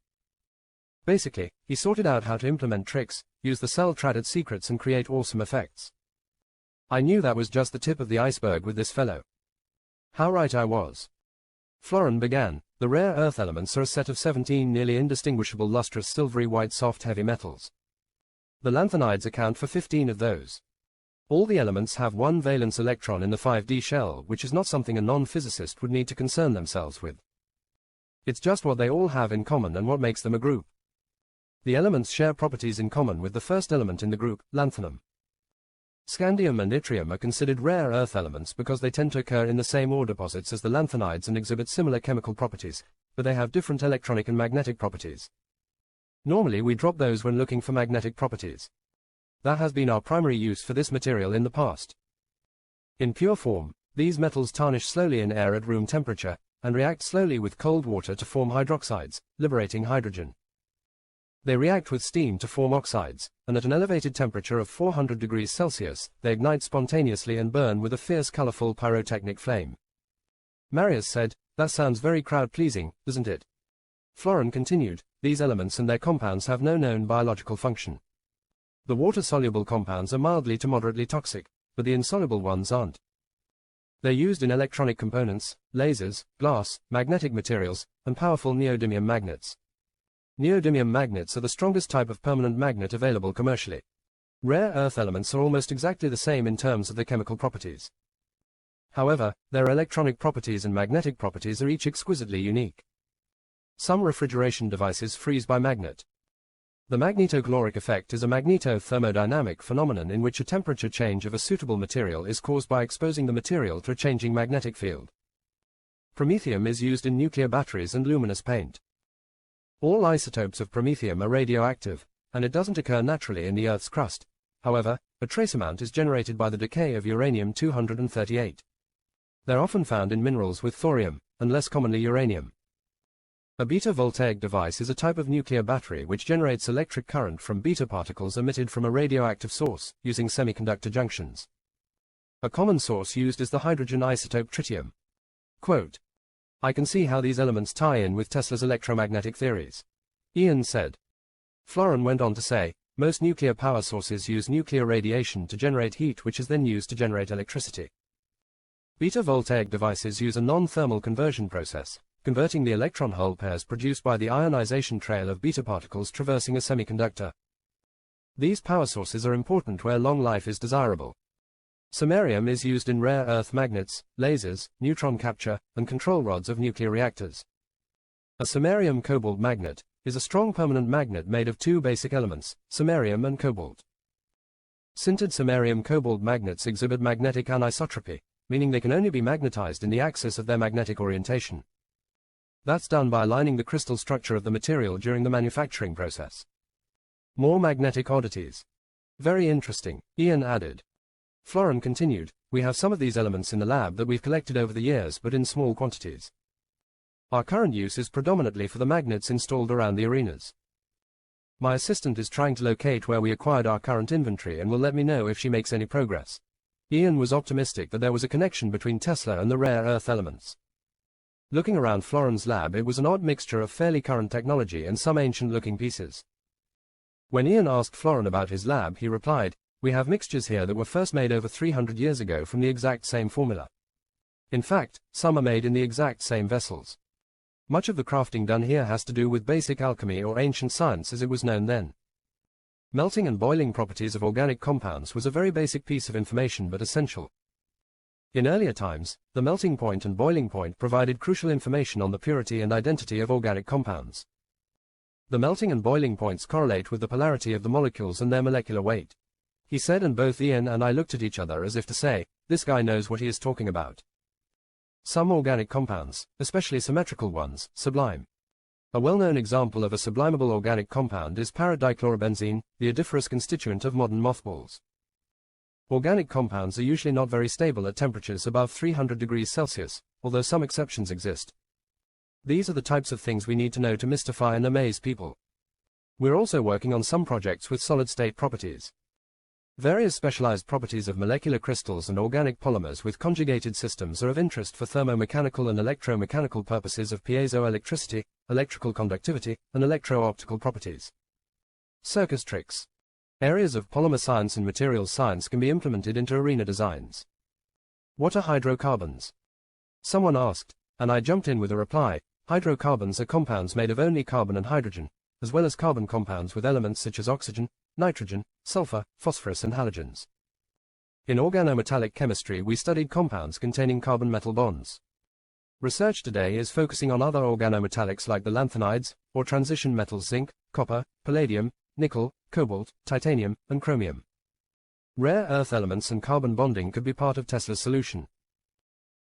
Basically, he sorted out how to implement tricks, use the cell-traded secrets and create awesome effects. I knew that was just the tip of the iceberg with this fellow. How right I was. Floren began. The rare earth elements are a set of 17 nearly indistinguishable lustrous silvery white soft heavy metals. The lanthanides account for 15 of those. All the elements have one valence electron in the 5D shell, which is not something a non-physicist would need to concern themselves with. It's just what they all have in common and what makes them a group. The elements share properties in common with the first element in the group, lanthanum. Scandium and yttrium are considered rare earth elements because they tend to occur in the same ore deposits as the lanthanides and exhibit similar chemical properties, but they have different electronic and magnetic properties. Normally we drop those when looking for magnetic properties. That has been our primary use for this material in the past. In pure form, these metals tarnish slowly in air at room temperature, and react slowly with cold water to form hydroxides, liberating hydrogen. They react with steam to form oxides, and at an elevated temperature of 400 degrees Celsius, they ignite spontaneously and burn with a fierce colorful pyrotechnic flame. Marius said, "That sounds very crowd-pleasing, doesn't it?" Floren continued, "These elements and their compounds have no known biological function. The water-soluble compounds are mildly to moderately toxic, but the insoluble ones aren't. They're used in electronic components, lasers, glass, magnetic materials, and powerful neodymium magnets. Neodymium magnets are the strongest type of permanent magnet available commercially. Rare earth elements are almost exactly the same in terms of their chemical properties. However, their electronic properties and magnetic properties are each exquisitely unique. Some refrigeration devices freeze by magnet. The magnetocaloric effect is a magnetothermodynamic phenomenon in which a temperature change of a suitable material is caused by exposing the material to a changing magnetic field. Promethium is used in nuclear batteries and luminous paint. All isotopes of promethium are radioactive, and it doesn't occur naturally in the Earth's crust. However, a trace amount is generated by the decay of uranium-238. They're often found in minerals with thorium, and less commonly uranium. A beta-voltaic device is a type of nuclear battery which generates electric current from beta particles emitted from a radioactive source, using semiconductor junctions. A common source used is the hydrogen isotope tritium. Quote, "I can see how these elements tie in with Tesla's electromagnetic theories," Ian said. Floren went on to say, "Most nuclear power sources use nuclear radiation to generate heat which is then used to generate electricity. Beta-voltaic devices use a non-thermal conversion process, converting the electron-hole pairs produced by the ionization trail of beta particles traversing a semiconductor. These power sources are important where long life is desirable. Samarium is used in rare earth magnets, lasers, neutron capture, and control rods of nuclear reactors. A samarium-cobalt magnet is a strong permanent magnet made of two basic elements, samarium and cobalt. Sintered samarium-cobalt magnets exhibit magnetic anisotropy, meaning they can only be magnetized in the axis of their magnetic orientation. That's done by aligning the crystal structure of the material during the manufacturing process. More magnetic oddities. Very interesting, Ian added. Floren continued, "We have some of these elements in the lab that we've collected over the years but in small quantities. Our current use is predominantly for the magnets installed around the arenas. My assistant is trying to locate where we acquired our current inventory and will let me know if she makes any progress." Ian was optimistic that there was a connection between Tesla and the rare earth elements. Looking around Floren's lab, it was an odd mixture of fairly current technology and some ancient-looking pieces. When Ian asked Floren about his lab, he replied, "We have mixtures here that were first made over 300 years ago from the exact same formula. In fact, some are made in the exact same vessels. Much of the crafting done here has to do with basic alchemy or ancient science as it was known then. Melting and boiling properties of organic compounds was a very basic piece of information but essential. In earlier times, the melting point and boiling point provided crucial information on the purity and identity of organic compounds. The melting and boiling points correlate with the polarity of the molecules and their molecular weight. He said, and both Ian and I looked at each other as if to say, this guy knows what he is talking about. Some organic compounds, especially symmetrical ones, sublime. A well-known example of a sublimable organic compound is para-dichlorobenzene, the odoriferous constituent of modern mothballs. Organic compounds are usually not very stable at temperatures above 300 degrees Celsius, although some exceptions exist. These are the types of things we need to know to mystify and amaze people. We're also working on some projects with solid-state properties. Various specialized properties of molecular crystals and organic polymers with conjugated systems are of interest for thermomechanical and electromechanical purposes of piezoelectricity, electrical conductivity, and electro-optical properties. Circus tricks. Areas of polymer science and materials science can be implemented into arena designs. What are hydrocarbons? Someone asked, and I jumped in with a reply. Hydrocarbons are compounds made of only carbon and hydrogen, as well as carbon compounds with elements such as oxygen, nitrogen, sulfur, phosphorus and halogens. In organometallic chemistry we studied compounds containing carbon-metal bonds. Research today is focusing on other organometallics like the lanthanides, or transition metals zinc, copper, palladium, nickel, cobalt, titanium, and chromium. Rare earth elements and carbon bonding could be part of Tesla's solution.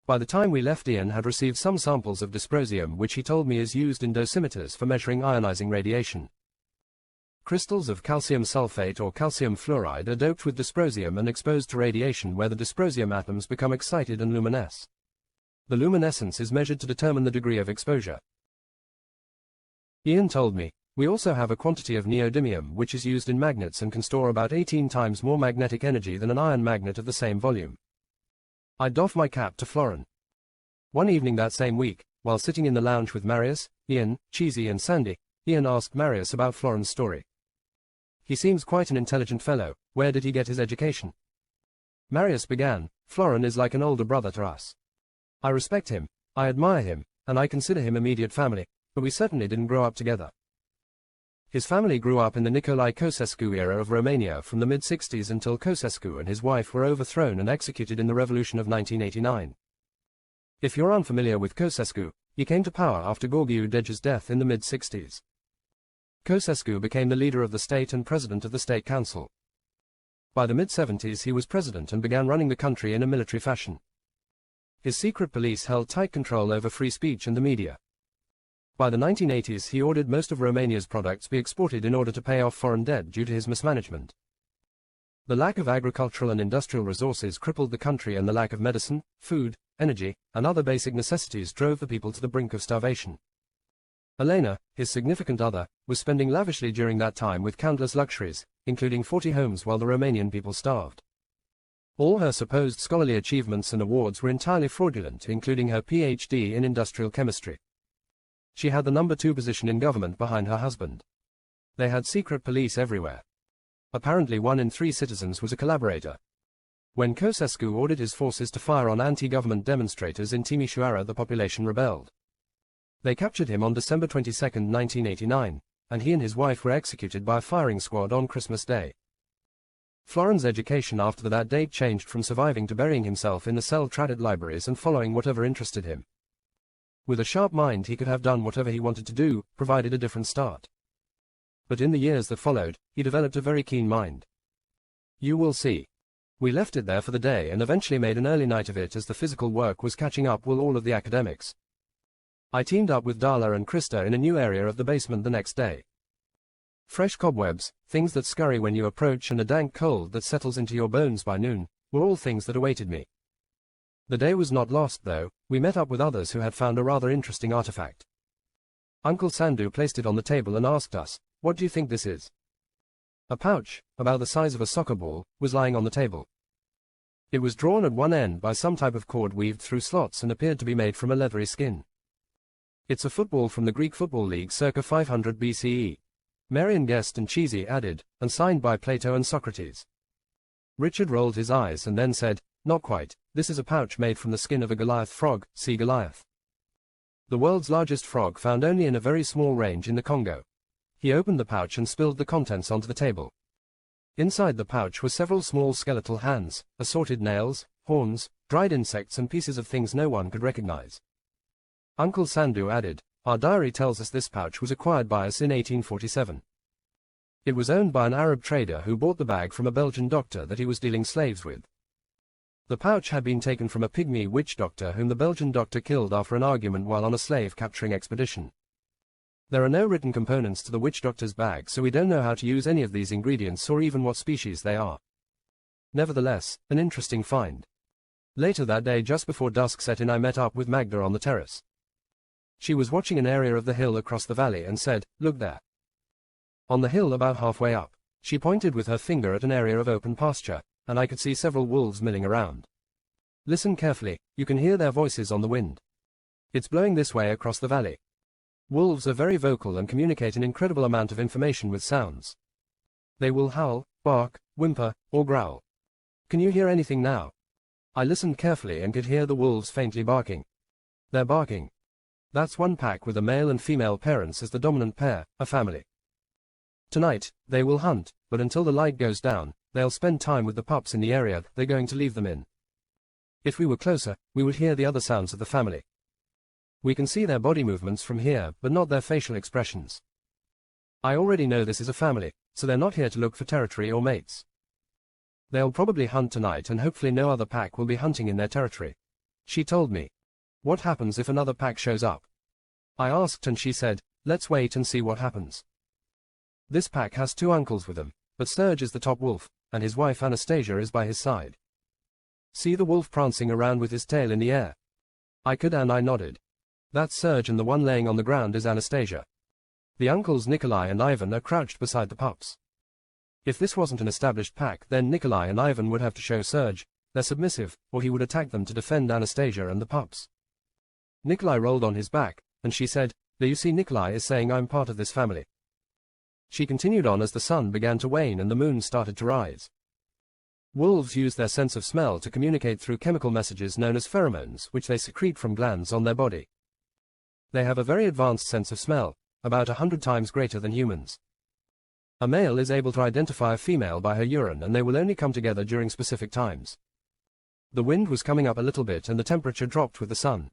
By the time we left, Ian had received some samples of dysprosium which he told me is used in dosimeters for measuring ionizing radiation. Crystals of calcium sulfate or calcium fluoride are doped with dysprosium and exposed to radiation where the dysprosium atoms become excited and luminesce. The luminescence is measured to determine the degree of exposure. Ian told me, we also have a quantity of neodymium which is used in magnets and can store about 18 times more magnetic energy than an iron magnet of the same volume. I doff my cap to Florin. One evening that same week, while sitting in the lounge with Marius, Ian, Cheesy and Sandy, Ian asked Marius about Florin's story. He seems quite an intelligent fellow. Where did he get his education? Marius began, Florin is like an older brother to us. I respect him, I admire him, and I consider him immediate family, but we certainly didn't grow up together. His family grew up in the Nicolae Ceausescu era of Romania from the mid-60s until Ceausescu and his wife were overthrown and executed in the revolution of 1989. If you're unfamiliar with Ceausescu, he came to power after Gheorghiu Dege's death in the mid-60s. Ceausescu became the leader of the state and president of the State Council. By the mid-70s he was president and began running the country in a military fashion. His secret police held tight control over free speech and the media. By the 1980s he ordered most of Romania's products be exported in order to pay off foreign debt due to his mismanagement. The lack of agricultural and industrial resources crippled the country, and the lack of medicine, food, energy, and other basic necessities drove the people to the brink of starvation. Elena, his significant other, was spending lavishly during that time with countless luxuries, including 40 homes, while the Romanian people starved. All her supposed scholarly achievements and awards were entirely fraudulent, including her PhD in industrial chemistry. She had the number 2 position in government behind her husband. They had secret police everywhere. Apparently 1 in 3 citizens was a collaborator. When Ceausescu ordered his forces to fire on anti-government demonstrators in Timișoara, the population rebelled. They captured him on December 22, 1989, and he and his wife were executed by a firing squad on Christmas Day. Florin's education after that date changed from surviving to burying himself in the cell-traded libraries and following whatever interested him. With a sharp mind he could have done whatever he wanted to do, provided a different start. But in the years that followed, he developed a very keen mind. You will see. We left it there for the day and eventually made an early night of it as the physical work was catching up with all of the academics. I teamed up with Darla and Krista in a new area of the basement the next day. Fresh cobwebs, things that scurry when you approach, and a dank cold that settles into your bones by noon, were all things that awaited me. The day was not lost, though. We met up with others who had found a rather interesting artifact. Uncle Sandu placed it on the table and asked us, "What do you think this is?" A pouch, about the size of a soccer ball, was lying on the table. It was drawn at one end by some type of cord weaved through slots and appeared to be made from a leathery skin. It's a football from the Greek Football League circa 500 BCE. Marion guessed and Cheesy added, and signed by Plato and Socrates. Richard rolled his eyes and then said, "Not quite, this is a pouch made from the skin of a Goliath frog, see Goliath. The world's largest frog found only in a very small range in the Congo." He opened the pouch and spilled the contents onto the table. Inside the pouch were several small skeletal hands, assorted nails, horns, dried insects and pieces of things no one could recognize. Uncle Sandhu added, "Our diary tells us this pouch was acquired by us in 1847. It was owned by an Arab trader who bought the bag from a Belgian doctor that he was dealing slaves with. The pouch had been taken from a pygmy witch doctor whom the Belgian doctor killed after an argument while on a slave-capturing expedition. There are no written components to the witch doctor's bag, so we don't know how to use any of these ingredients or even what species they are. Nevertheless, an interesting find." Later that day, just before dusk set in, I met up with Magda on the terrace. She was watching an area of the hill across the valley and said, "Look there." On the hill about halfway up, she pointed with her finger at an area of open pasture, and I could see several wolves milling around. "Listen carefully, you can hear their voices on the wind. It's blowing this way across the valley. Wolves are very vocal and communicate an incredible amount of information with sounds. They will howl, bark, whimper, or growl. Can you hear anything now?" I listened carefully and could hear the wolves faintly barking. "They're barking. That's one pack with the male and female parents as the dominant pair, a family. Tonight, they will hunt, but until the light goes down, they'll spend time with the pups in the area they're going to leave them in. If we were closer, we would hear the other sounds of the family. We can see their body movements from here, but not their facial expressions. I already know this is a family, so they're not here to look for territory or mates. They'll probably hunt tonight and hopefully no other pack will be hunting in their territory." She told me, "What happens if another pack shows up?" I asked and she said, "Let's wait and see what happens." This pack has two uncles with them, but Sturge is the top wolf, and his wife Anastasia is by his side. "See the wolf prancing around with his tail in the air?" I could and I nodded. That's Serge and the one laying on the ground is Anastasia. The uncles Nikolai and Ivan are crouched beside the pups. If this wasn't an established pack, then Nikolai and Ivan would have to show Serge they're submissive, or he would attack them to defend Anastasia and the pups. Nikolai rolled on his back, and she said, "There you see, Nikolai is saying I'm part of this family." She continued on as the sun began to wane and the moon started to rise. Wolves use their sense of smell to communicate through chemical messages known as pheromones, which they secrete from glands on their body. They have a very advanced sense of smell, about 100 times greater than humans. A male is able to identify a female by her urine, and they will only come together during specific times. The wind was coming up a little bit and the temperature dropped with the sun.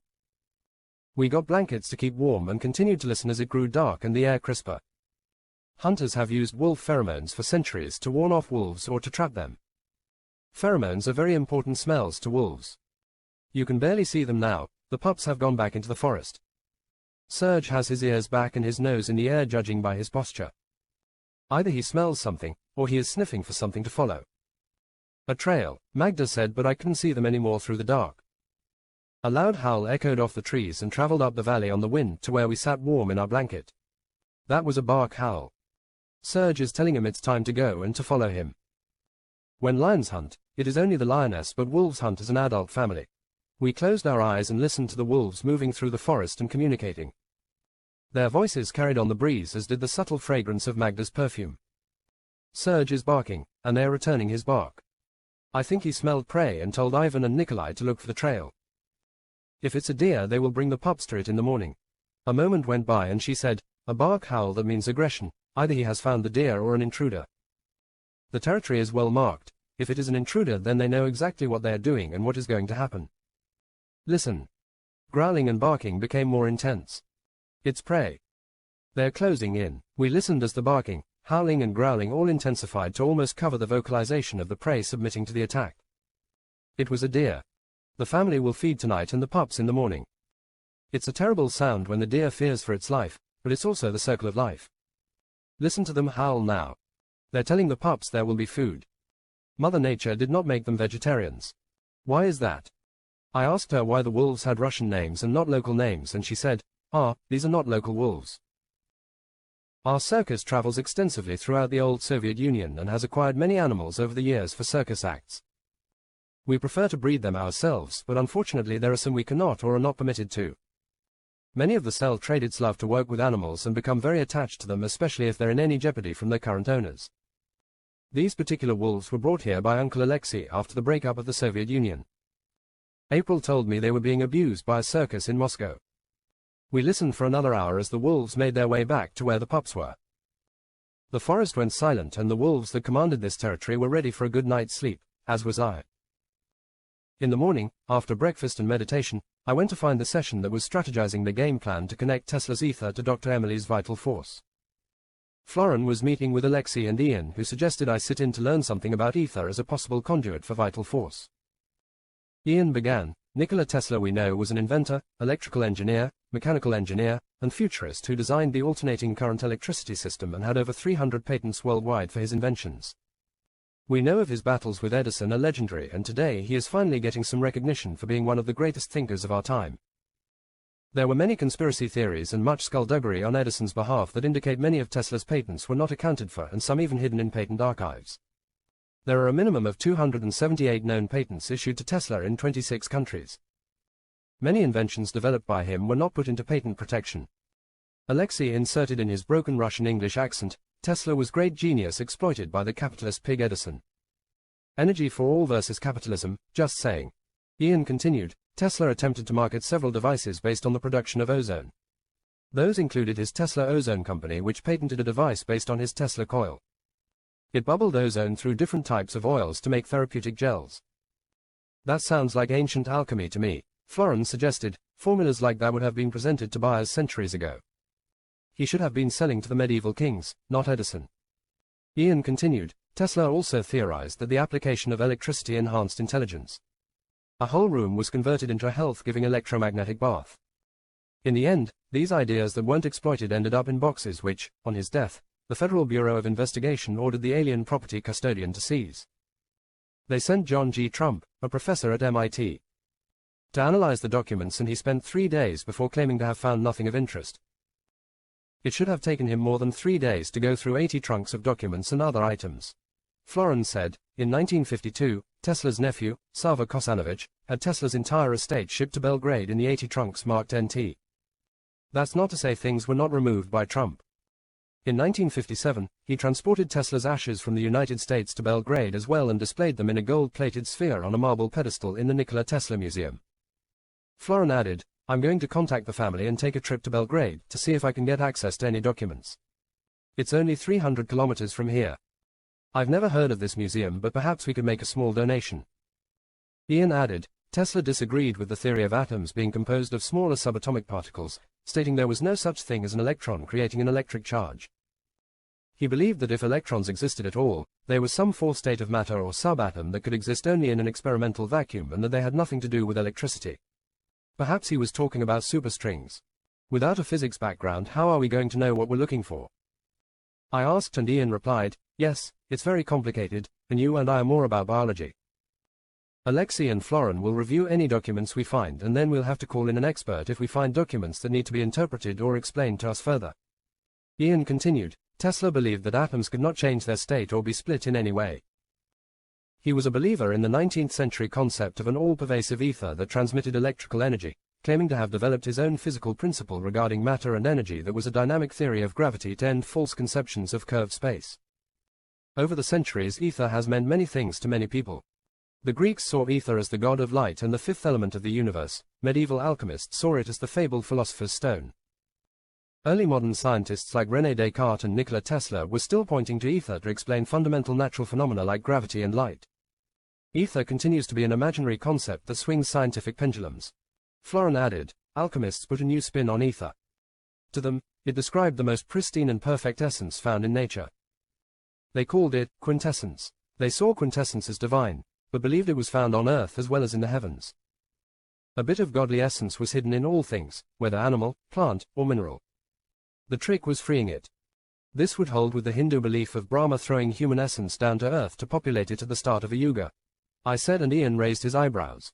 We got blankets to keep warm and continued to listen as it grew dark and the air crisper. Hunters have used wolf pheromones for centuries to warn off wolves or to trap them. Pheromones are very important smells to wolves. You can barely see them now, the pups have gone back into the forest. Serge has his ears back and his nose in the air, judging by his posture. Either he smells something, or he is sniffing for something to follow. "A trail," Magda said, but I couldn't see them anymore through the dark. A loud howl echoed off the trees and traveled up the valley on the wind to where we sat warm in our blanket. That was a bark howl. Serge is telling him it's time to go and to follow him. When lions hunt, it is only the lioness, but wolves hunt as an adult family. We closed our eyes and listened to the wolves moving through the forest and communicating. Their voices carried on the breeze, as did the subtle fragrance of Magda's perfume. Serge is barking, and they are returning his bark. I think he smelled prey and told Ivan and Nikolai to look for the trail. If it's a deer, they will bring the pups to it in the morning. A moment went by and she said, "A bark howl, that means aggression. Either he has found the deer or an intruder. The territory is well marked. If it is an intruder, then they know exactly what they are doing and what is going to happen. Listen." Growling and barking became more intense. It's prey. They're closing in. We listened as the barking, howling and growling all intensified to almost cover the vocalization of the prey submitting to the attack. It was a deer. The family will feed tonight and the pups in the morning. It's a terrible sound when the deer fears for its life, but it's also the circle of life. Listen to them howl now. They're telling the pups there will be food. Mother Nature did not make them vegetarians. Why is that? I asked her why the wolves had Russian names and not local names, and she said, "These are not local wolves." Our circus travels extensively throughout the old Soviet Union and has acquired many animals over the years for circus acts. We prefer to breed them ourselves, but unfortunately there are some we cannot or are not permitted to. Many of the cell tradeds love to work with animals and become very attached to them, especially if they're in any jeopardy from their current owners. These particular wolves were brought here by Uncle Alexei after the breakup of the Soviet Union. April told me they were being abused by a circus in Moscow. We listened for another hour as the wolves made their way back to where the pups were. The forest went silent and the wolves that commanded this territory were ready for a good night's sleep, as was I. In the morning, after breakfast and meditation, I went to find the session that was strategizing the game plan to connect Tesla's ether to Dr. Emily's vital force. Florin was meeting with Alexei and Ian, who suggested I sit in to learn something about ether as a possible conduit for vital force. Ian began. Nikola Tesla, we know, was an inventor, electrical engineer, mechanical engineer, and futurist who designed the alternating current electricity system and had over 300 patents worldwide for his inventions. We know of his battles with Edison are legendary, and today he is finally getting some recognition for being one of the greatest thinkers of our time. There were many conspiracy theories and much skullduggery on Edison's behalf that indicate many of Tesla's patents were not accounted for and some even hidden in patent archives. There are a minimum of 278 known patents issued to Tesla in 26 countries. Many inventions developed by him were not put into patent protection. Alexei inserted in his broken Russian English accent, Tesla was great genius exploited by the capitalist pig Edison. Energy for all versus capitalism, just saying. Ian continued, Tesla attempted to market several devices based on the production of ozone. Those included his Tesla Ozone Company, which patented a device based on his Tesla coil. It bubbled ozone through different types of oils to make therapeutic gels. That sounds like ancient alchemy to me, Florin suggested. Formulas like that would have been presented to buyers centuries ago. He should have been selling to the medieval kings, not Edison. Ian continued, Tesla also theorized that the application of electricity enhanced intelligence. A whole room was converted into a health-giving electromagnetic bath. In the end, these ideas that weren't exploited ended up in boxes which, on his death, the Federal Bureau of Investigation ordered the alien property custodian to seize. They sent John G. Trump, a professor at MIT, to analyze the documents, and he spent 3 days before claiming to have found nothing of interest. It should have taken him more than 3 days to go through 80 trunks of documents and other items. Florin said, in 1952, Tesla's nephew, Sava Kosanovich, had Tesla's entire estate shipped to Belgrade in the 80 trunks marked NT. That's not to say things were not removed by Trump. In 1957, he transported Tesla's ashes from the United States to Belgrade as well and displayed them in a gold-plated sphere on a marble pedestal in the Nikola Tesla Museum. Florin added, I'm going to contact the family and take a trip to Belgrade to see if I can get access to any documents. It's only 300 kilometers from here. I've never heard of this museum, but perhaps we could make a small donation. Ian added, Tesla disagreed with the theory of atoms being composed of smaller subatomic particles, stating there was no such thing as an electron creating an electric charge. He believed that if electrons existed at all, there was some fourth state of matter or subatom that could exist only in an experimental vacuum and that they had nothing to do with electricity. Perhaps he was talking about superstrings. Without a physics background, how are we going to know what we're looking for? I asked, and Ian replied, yes, it's very complicated, and you and I are more about biology. Alexei and Florin will review any documents we find, and then we'll have to call in an expert if we find documents that need to be interpreted or explained to us further. Ian continued, Tesla believed that atoms could not change their state or be split in any way. He was a believer in the 19th century concept of an all-pervasive ether that transmitted electrical energy, claiming to have developed his own physical principle regarding matter and energy that was a dynamic theory of gravity to end false conceptions of curved space. Over the centuries, ether has meant many things to many people. The Greeks saw ether as the god of light and the fifth element of the universe. Medieval alchemists saw it as the fabled philosopher's stone. Early modern scientists like René Descartes and Nikola Tesla were still pointing to ether to explain fundamental natural phenomena like gravity and light. Ether continues to be an imaginary concept that swings scientific pendulums. Florin added, alchemists put a new spin on ether. To them, it described the most pristine and perfect essence found in nature. They called it quintessence. They saw quintessence as divine, but believed it was found on earth as well as in the heavens. A bit of godly essence was hidden in all things, whether animal, plant, or mineral. The trick was freeing it. This would hold with the Hindu belief of Brahma throwing human essence down to earth to populate it at the start of a yuga. I said, and Ian raised his eyebrows.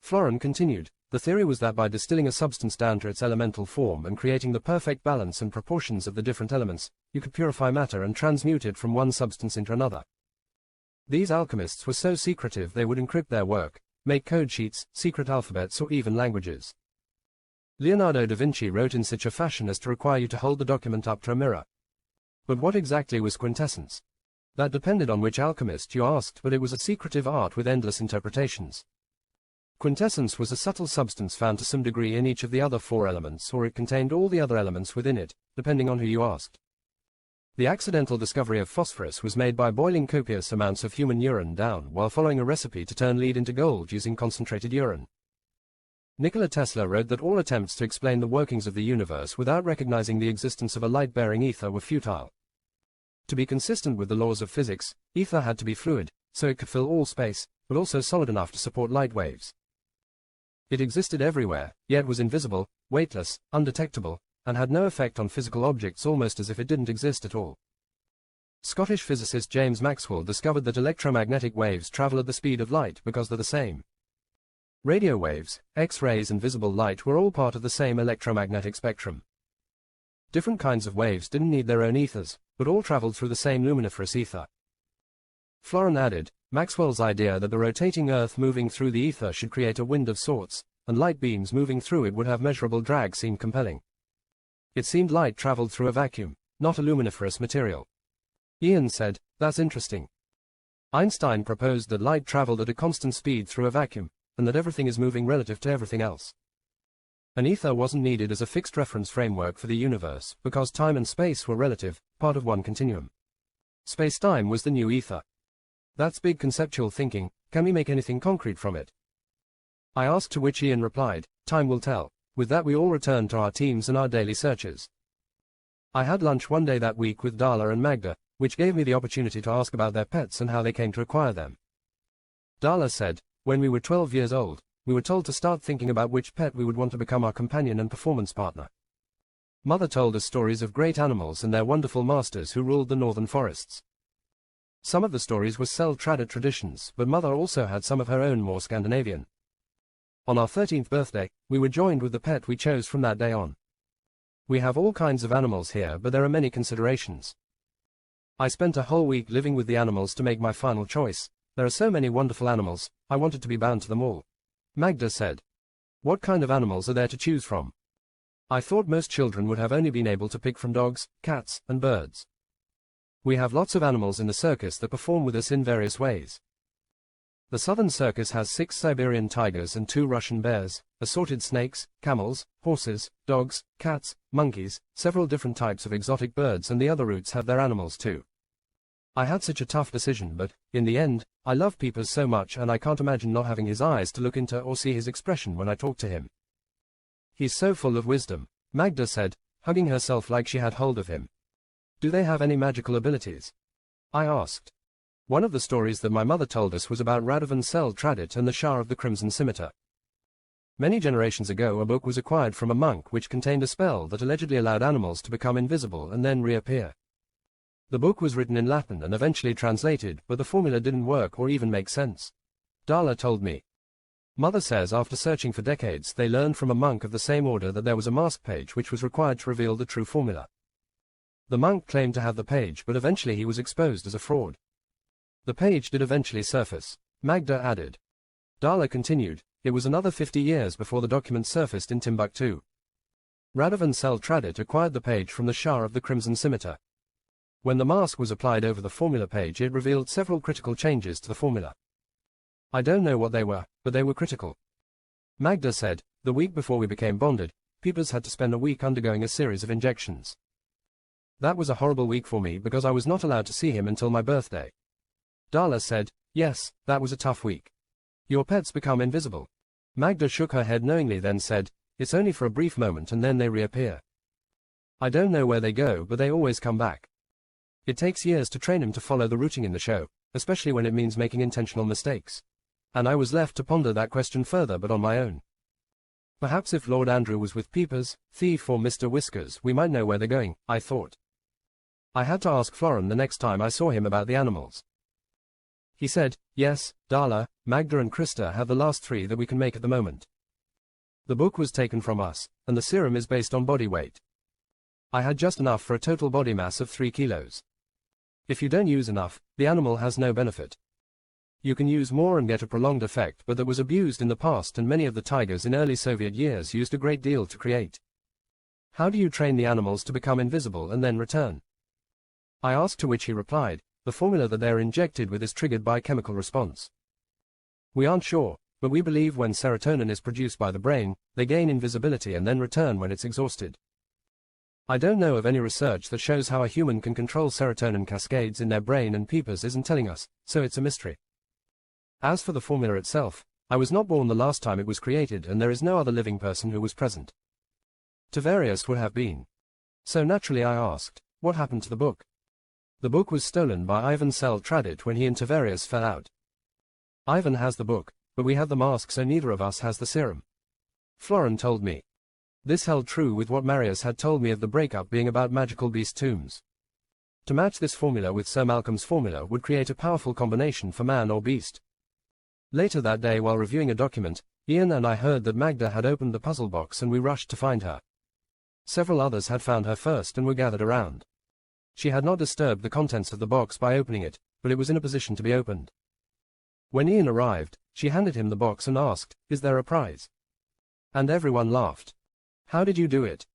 Florin continued, the theory was that by distilling a substance down to its elemental form and creating the perfect balance and proportions of the different elements, you could purify matter and transmute it from one substance into another. These alchemists were so secretive they would encrypt their work, make code sheets, secret alphabets, or even languages. Leonardo da Vinci wrote in such a fashion as to require you to hold the document up to a mirror. But what exactly was quintessence? That depended on which alchemist you asked, but it was a secretive art with endless interpretations. Quintessence was a subtle substance found to some degree in each of the other 4 elements, or it contained all the other elements within it, depending on who you asked. The accidental discovery of phosphorus was made by boiling copious amounts of human urine down while following a recipe to turn lead into gold using concentrated urine. Nikola Tesla wrote that all attempts to explain the workings of the universe without recognizing the existence of a light-bearing ether were futile. To be consistent with the laws of physics, ether had to be fluid, so it could fill all space, but also solid enough to support light waves. It existed everywhere, yet was invisible, weightless, undetectable, and had no effect on physical objects, almost as if it didn't exist at all. Scottish physicist James Maxwell discovered that electromagnetic waves travel at the speed of light because they're the same. Radio waves, X-rays and visible light were all part of the same electromagnetic spectrum. Different kinds of waves didn't need their own ethers, but all traveled through the same luminiferous ether. Florin added, Maxwell's idea that the rotating Earth moving through the ether should create a wind of sorts, and light beams moving through it would have measurable drag seemed compelling. It seemed light traveled through a vacuum, not a luminiferous material. Ian said, that's interesting. Einstein proposed that light traveled at a constant speed through a vacuum, and that everything is moving relative to everything else. An ether wasn't needed as a fixed reference framework for the universe, because time and space were relative, part of one continuum. Space-time was the new ether. That's big conceptual thinking. Can we make anything concrete from it? I asked, to which Ian replied, time will tell. With that we all returned to our teams and our daily searches. I had lunch one day that week with Darla and Magda, which gave me the opportunity to ask about their pets and how they came to acquire them. Darla said, when we were 12 years old, we were told to start thinking about which pet we would want to become our companion and performance partner. Mother told us stories of great animals and their wonderful masters who ruled the northern forests. Some of the stories were cell-traded traditions, but Mother also had some of her own more Scandinavian. On our 13th birthday, we were joined with the pet we chose from that day on. We have all kinds of animals here, but there are many considerations. I spent a whole week living with the animals to make my final choice. There are so many wonderful animals, I wanted to be bound to them all. Magda said, what kind of animals are there to choose from? I thought most children would have only been able to pick from dogs, cats, and birds. We have lots of animals in the circus that perform with us in various ways. The Southern Circus has 6 Siberian tigers and 2 Russian bears, assorted snakes, camels, horses, dogs, cats, monkeys, several different types of exotic birds, and the other routes have their animals too. I had such a tough decision, but, in the end, I love Peepers so much and I can't imagine not having his eyes to look into or see his expression when I talk to him. He's so full of wisdom, Magda said, hugging herself like she had hold of him. Do they have any magical abilities? I asked. One of the stories that my mother told us was about Radovan Sel-Tradit and the Shah of the Crimson Scimitar. Many generations ago a book was acquired from a monk which contained a spell that allegedly allowed animals to become invisible and then reappear. The book was written in Latin and eventually translated, but the formula didn't work or even make sense. Darla told me. Mother says after searching for decades they learned from a monk of the same order that there was a mask page which was required to reveal the true formula. The monk claimed to have the page, but eventually he was exposed as a fraud. The page did eventually surface, Magda added. Darla continued, it was another 50 years before the document surfaced in Timbuktu. Radovan Sel-Tradit acquired the page from the Shah of the Crimson Scimitar. When the mask was applied over the formula page it revealed several critical changes to the formula. I don't know what they were, but they were critical. Magda said, the week before we became bonded, Peepers had to spend a week undergoing a series of injections. That was a horrible week for me because I was not allowed to see him until my birthday. Darla said, yes, that was a tough week. Your pets become invisible. Magda shook her head knowingly, then said, it's only for a brief moment and then they reappear. I don't know where they go, but they always come back. It takes years to train him to follow the routing in the show, especially when it means making intentional mistakes. And I was left to ponder that question further, but on my own. Perhaps if Lord Andrew was with Peepers, Thief or Mr. Whiskers, we might know where they're going, I thought. I had to ask Florin the next time I saw him about the animals. He said, yes, Darla, Magda and Krista have the last 3 that we can make at the moment. The book was taken from us, and the serum is based on body weight. I had just enough for a total body mass of 3 kilos. If you don't use enough, the animal has no benefit. You can use more and get a prolonged effect, but that was abused in the past and many of the tigers in early Soviet years used a great deal to create. How do you train the animals to become invisible and then return? I asked, to which he replied, the formula that they're injected with is triggered by chemical response. We aren't sure, but we believe when serotonin is produced by the brain, they gain invisibility and then return when it's exhausted. I don't know of any research that shows how a human can control serotonin cascades in their brain, and Peepers isn't telling us, so it's a mystery. As for the formula itself, I was not born the last time it was created, and there is no other living person who was present. Tavarius would have been. So naturally I asked, what happened to the book? The book was stolen by Ivan Tradit when he and Tavarius fell out. Ivan has the book, but we had the mask, so neither of us has the serum. Florin told me. This held true with what Marius had told me of the breakup being about magical beast tombs. To match this formula with Sir Malcolm's formula would create a powerful combination for man or beast. Later that day, while reviewing a document, Ian and I heard that Magda had opened the puzzle box, and we rushed to find her. Several others had found her first and were gathered around. She had not disturbed the contents of the box by opening it, but it was in a position to be opened. When Ian arrived, she handed him the box and asked, "Is there a prize?" And everyone laughed. "How did you do it?"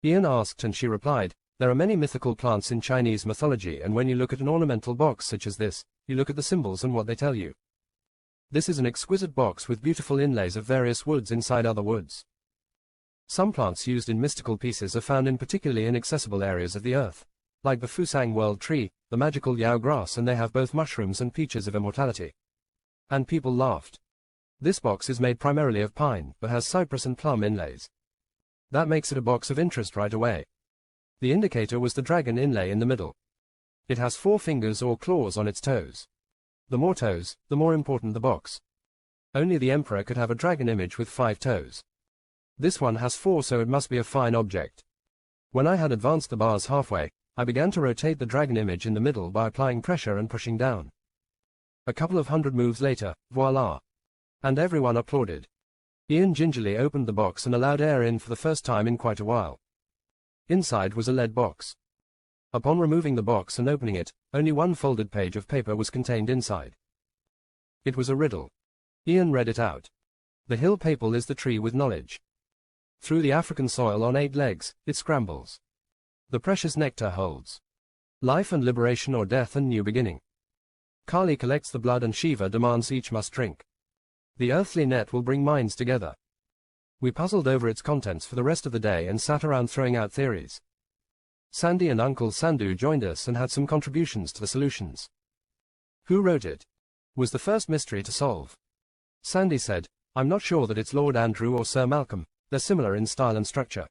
Ian asked, and she replied, "There are many mythical plants in Chinese mythology, and when you look at an ornamental box such as this, you look at the symbols and what they tell you. This is an exquisite box with beautiful inlays of various woods inside other woods. Some plants used in mystical pieces are found in particularly inaccessible areas of the earth, like the Fusang world tree, the magical Yao grass, and they have both mushrooms and peaches of immortality." And people laughed. "This box is made primarily of pine, but has cypress and plum inlays. That makes it a box of interest right away." The indicator was the dragon inlay in the middle. It has 4 fingers or claws on its toes. The more toes, the more important the box. Only the emperor could have a dragon image with 5 toes. This one has 4, so it must be a fine object. When I had advanced the bars halfway, I began to rotate the dragon image in the middle by applying pressure and pushing down. A couple of hundred moves later, voila! And everyone applauded. Ian gingerly opened the box and allowed air in for the first time in quite a while. Inside was a lead box. Upon removing the box and opening it, only one folded page of paper was contained inside. It was a riddle. Ian read it out. "The hill papal is the tree with knowledge. Through the African soil on 8 legs, it scrambles. The precious nectar holds life and liberation, or death and new beginning. Kali collects the blood and Shiva demands each must drink. The earthly net will bring minds together." We puzzled over its contents for the rest of the day and sat around throwing out theories. Sandy and Uncle Sandu joined us and had some contributions to the solutions. Who wrote it? Was the first mystery to solve. Sandy said, "I'm not sure that it's Lord Andrew or Sir Malcolm, they're similar in style and structure.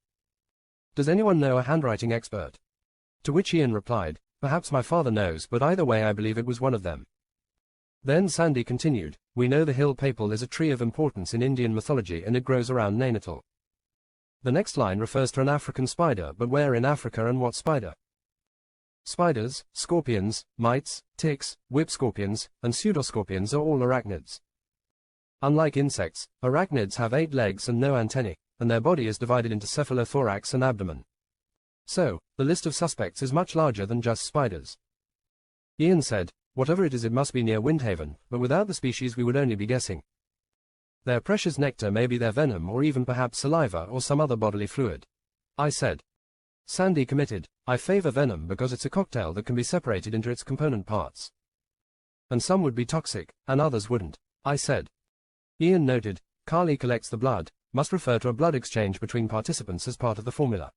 Does anyone know a handwriting expert?" To which Ian replied, "Perhaps my father knows, but either way I believe it was one of them." Then Sandy continued, "We know the hill papal is a tree of importance in Indian mythology and it grows around Nainital. The next line refers to an African spider, but where in Africa and what spider? Spiders, scorpions, mites, ticks, whip scorpions, and pseudoscorpions are all arachnids. Unlike insects, arachnids have 8 legs and no antennae, and their body is divided into cephalothorax and abdomen. So, the list of suspects is much larger than just spiders." Ian said, "Whatever it is, it must be near Windhaven, but without the species we would only be guessing. Their precious nectar may be their venom, or even perhaps saliva or some other bodily fluid." I said. Sandy committed, "I favor venom because it's a cocktail that can be separated into its component parts. And some would be toxic, and others wouldn't." I said. Ian noted, "Kali collects the blood," must refer to a blood exchange between participants as part of the formula.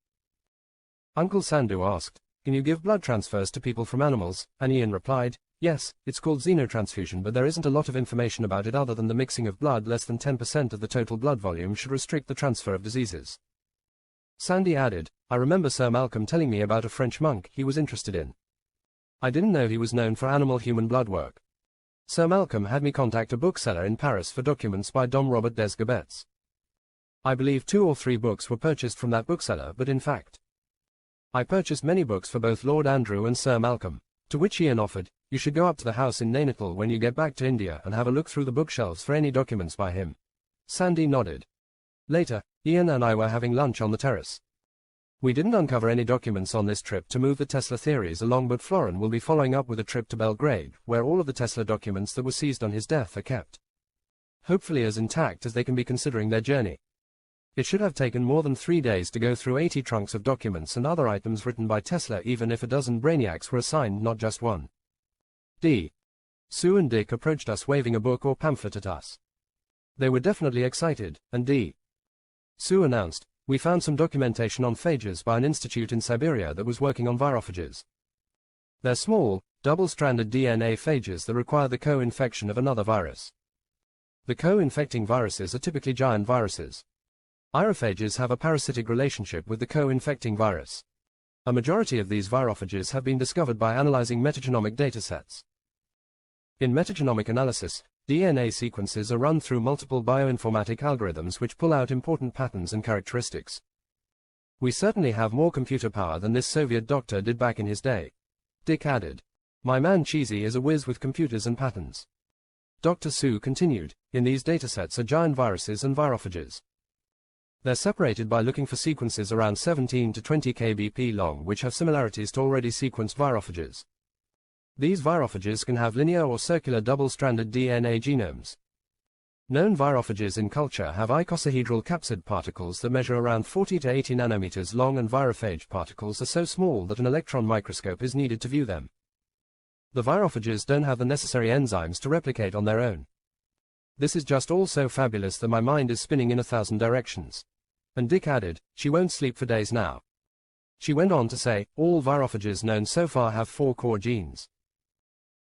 Uncle Sandu asked, "Can you give blood transfers to people from animals?" And Ian replied, "Yes, it's called xenotransfusion, but there isn't a lot of information about it other than the mixing of blood. Less than 10% of the total blood volume should restrict the transfer of diseases." Sandy added, "I remember Sir Malcolm telling me about a French monk he was interested in. I didn't know he was known for animal-human blood work. Sir Malcolm had me contact a bookseller in Paris for documents by Dom Robert des Gabets. I believe 2 or 3 books were purchased from that bookseller, but in fact, I purchased many books for both Lord Andrew and Sir Malcolm." To which Ian offered, "You should go up to the house in Nainital when you get back to India and have a look through the bookshelves for any documents by him." Sandy nodded. Later, Ian and I were having lunch on the terrace. We didn't uncover any documents on this trip to move the Tesla theories along, but Florin will be following up with a trip to Belgrade, where all of the Tesla documents that were seized on his death are kept. Hopefully as intact as they can be, considering their journey. It should have taken more than 3 days to go through 80 trunks of documents and other items written by Tesla, even if a dozen brainiacs were assigned, not just one. D. Sue and Dick approached us waving a book or pamphlet at us. They were definitely excited, and D. Sue announced, we found some documentation on phages by an institute in Siberia that was working on virophages. They're small, double-stranded DNA phages that require the co-infection of another virus. The co-infecting viruses are typically giant viruses. Irophages have a parasitic relationship with the co-infecting virus. A majority of these virophages have been discovered by analyzing metagenomic datasets. In metagenomic analysis, DNA sequences are run through multiple bioinformatic algorithms which pull out important patterns and characteristics. We certainly have more computer power than this Soviet doctor did back in his day. Dick added. My man Cheesy is a whiz with computers and patterns. Dr. Su continued, in these datasets are giant viruses and virophages. They're separated by looking for sequences around 17 to 20 kbp long which have similarities to already sequenced virophages. These virophages can have linear or circular double-stranded DNA genomes. Known virophages in culture have icosahedral capsid particles that measure around 40 to 80 nanometers long, and virophage particles are so small that an electron microscope is needed to view them. The virophages don't have the necessary enzymes to replicate on their own. This is just all so fabulous that my mind is spinning in 1,000 directions. And Dick added, she won't sleep for days now. She went on to say, all virophages known so far have 4 core genes.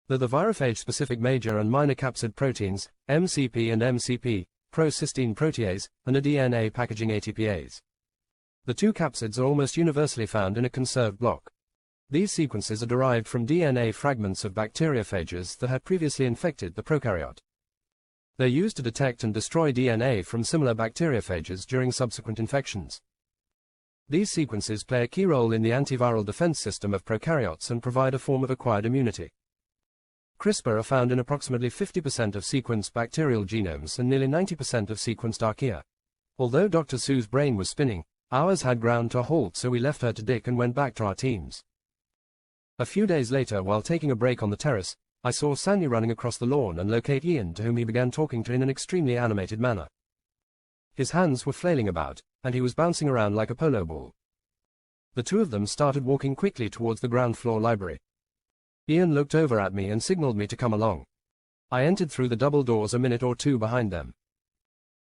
They're the virophage-specific major and minor capsid proteins, MCP and MCP, pro-cysteine protease, and a DNA packaging ATPase. The 2 capsids are almost universally found in a conserved block. These sequences are derived from DNA fragments of bacteriophages that had previously infected the prokaryote. They're used to detect and destroy DNA from similar bacteriophages during subsequent infections. These sequences play a key role in the antiviral defense system of prokaryotes and provide a form of acquired immunity. CRISPR are found in approximately 50% of sequenced bacterial genomes and nearly 90% of sequenced archaea. Although Dr. Su's brain was spinning, ours had ground to a halt, so we left her to Dick and went back to our teams. A few days later, while taking a break on the terrace, I saw Sandy running across the lawn and locate Ian, to whom he began talking to in an extremely animated manner. His hands were flailing about, and he was bouncing around like a polo ball. The two of them started walking quickly towards the ground floor library. Ian looked over at me and signaled me to come along. I entered through the double doors a minute or two behind them.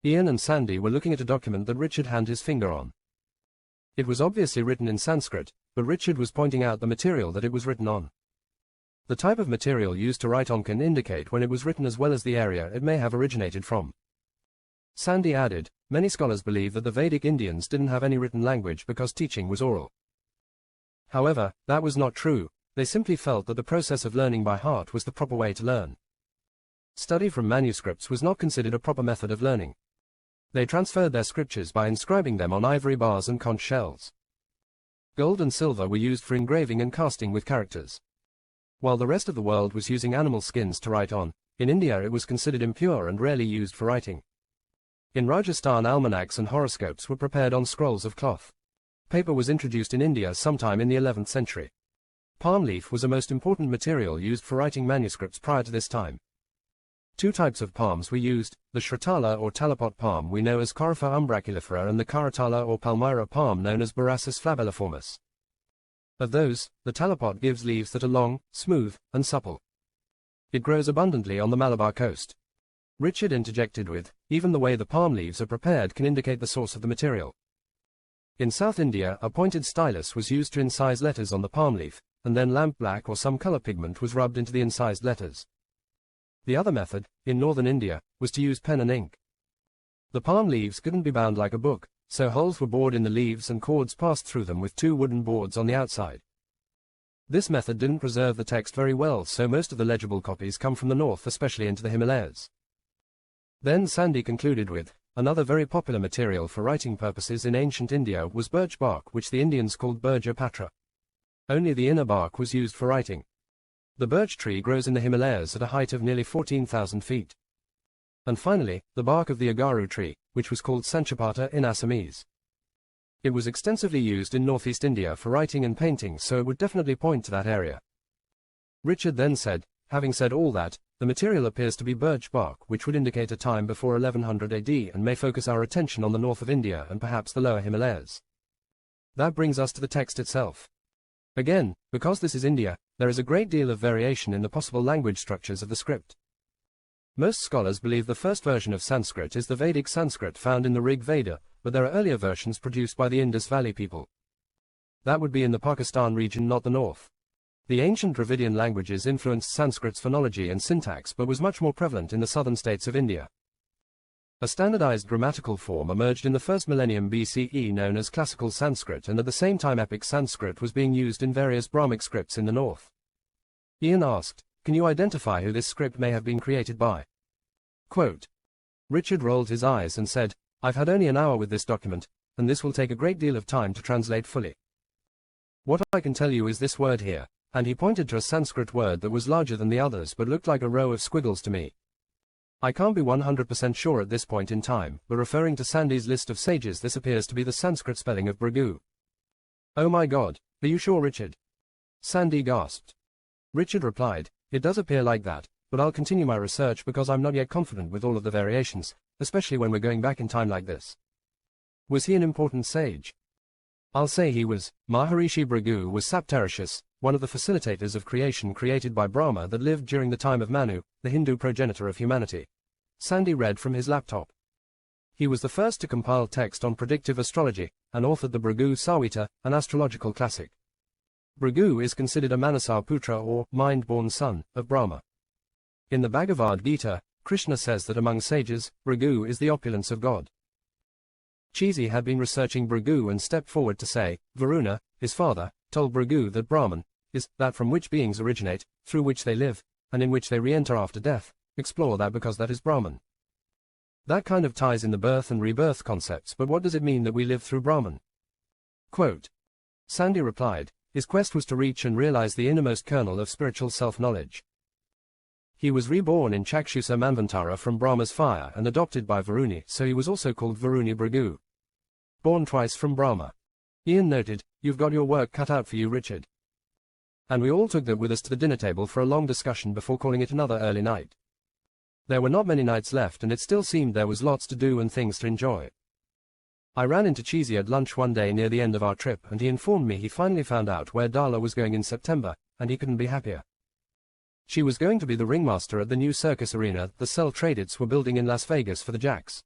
Ian and Sandy were looking at a document that Richard had his finger on. It was obviously written in Sanskrit, but Richard was pointing out the material that it was written on. The type of material used to write on can indicate when it was written as well as the area it may have originated from. Sandy added, many scholars believe that the Vedic Indians didn't have any written language because teaching was oral. However, that was not true. They simply felt that the process of learning by heart was the proper way to learn. Study from manuscripts was not considered a proper method of learning. They transferred their scriptures by inscribing them on ivory bars and conch shells. Gold and silver were used for engraving and casting with characters. While the rest of the world was using animal skins to write on, in India it was considered impure and rarely used for writing. In Rajasthan, almanacs and horoscopes were prepared on scrolls of cloth. Paper was introduced in India sometime in the 11th century. Palm leaf was a most important material used for writing manuscripts prior to this time. 2 types of palms were used, the Shratala or talipot palm we know as Corypha umbraculifera and the Karatala or Palmyra palm known as Borassus flabelliformis. Of those, the talipot gives leaves that are long, smooth, and supple. It grows abundantly on the Malabar coast. Richard interjected with, even the way the palm leaves are prepared can indicate the source of the material. In South India, a pointed stylus was used to incise letters on the palm leaf, and then lamp black or some color pigment was rubbed into the incised letters. The other method, in northern India, was to use pen and ink. The palm leaves couldn't be bound like a book, so holes were bored in the leaves and cords passed through them with 2 wooden boards on the outside. This method didn't preserve the text very well, so most of the legible copies come from the north, especially into the Himalayas. Then Sandy concluded with, another very popular material for writing purposes in ancient India was birch bark, which the Indians called Burja Patra. Only the inner bark was used for writing. The birch tree grows in the Himalayas at a height of nearly 14,000 feet. And finally, the bark of the agaru tree, which was called Sanchapata in Assamese. It was extensively used in northeast India for writing and painting, so it would definitely point to that area. Richard then said, having said all that, the material appears to be birch bark, which would indicate a time before 1100 AD and may focus our attention on the north of India and perhaps the lower Himalayas. That brings us to the text itself. Again, because this is India, there is a great deal of variation in the possible language structures of the script. Most scholars believe the first version of Sanskrit is the Vedic Sanskrit found in the Rig Veda, but there are earlier versions produced by the Indus Valley people. That would be in the Pakistan region, not the north. The ancient Dravidian languages influenced Sanskrit's phonology and syntax but was much more prevalent in the southern states of India. A standardized grammatical form emerged in the first millennium BCE known as Classical Sanskrit, and at the same time Epic Sanskrit was being used in various Brahmic scripts in the north. Ian asked, "Can you identify who this script may have been created by?" Quote, Richard rolled his eyes and said, "I've had only an hour with this document, and this will take a great deal of time to translate fully. What I can tell you is this word here," and he pointed to a Sanskrit word that was larger than the others but looked like a row of squiggles to me. I can't be 100% sure at this point in time, but referring to Sandy's list of sages, this appears to be the Sanskrit spelling of Bhrigu. "Oh my God, are you sure, Richard?" Sandy gasped. Richard replied, "It does appear like that, but I'll continue my research because I'm not yet confident with all of the variations, especially when we're going back in time like this." Was he an important sage? I'll say he was. Maharishi Bhrigu was Saptarishis, one of the facilitators of creation created by Brahma that lived during the time of Manu, the Hindu progenitor of humanity. Sandy read from his laptop. He was the first to compile text on predictive astrology, and authored the Bhrigu Samhita, an astrological classic. Bhrigu is considered a Manasa Putra or mind-born son of Brahma. In the Bhagavad Gita, Krishna says that among sages, Bhrigu is the opulence of God. Cheesy had been researching Bhrigu and stepped forward to say, Varuna, his father, told Bhrigu that Brahman is that from which beings originate, through which they live, and in which they re-enter after death. Explore that because that is Brahman. That kind of ties in the birth and rebirth concepts, but what does it mean that we live through Brahman? Quote, Sandy replied, his quest was to reach and realize the innermost kernel of spiritual self-knowledge. He was reborn in Chakshusa Manvantara from Brahma's fire and adopted by Varuni, so he was also called Varuni Bhrigu. Born twice from Brahma. Ian noted, "You've got your work cut out for you, Richard." And we all took that with us to the dinner table for a long discussion before calling it another early night. There were not many nights left and it still seemed there was lots to do and things to enjoy. I ran into Cheesy at lunch one day near the end of our trip and he informed me he finally found out where Darla was going in September, and he couldn't be happier. She was going to be the ringmaster at the new circus arena the Cell Tradeds were building in Las Vegas for the Jacks.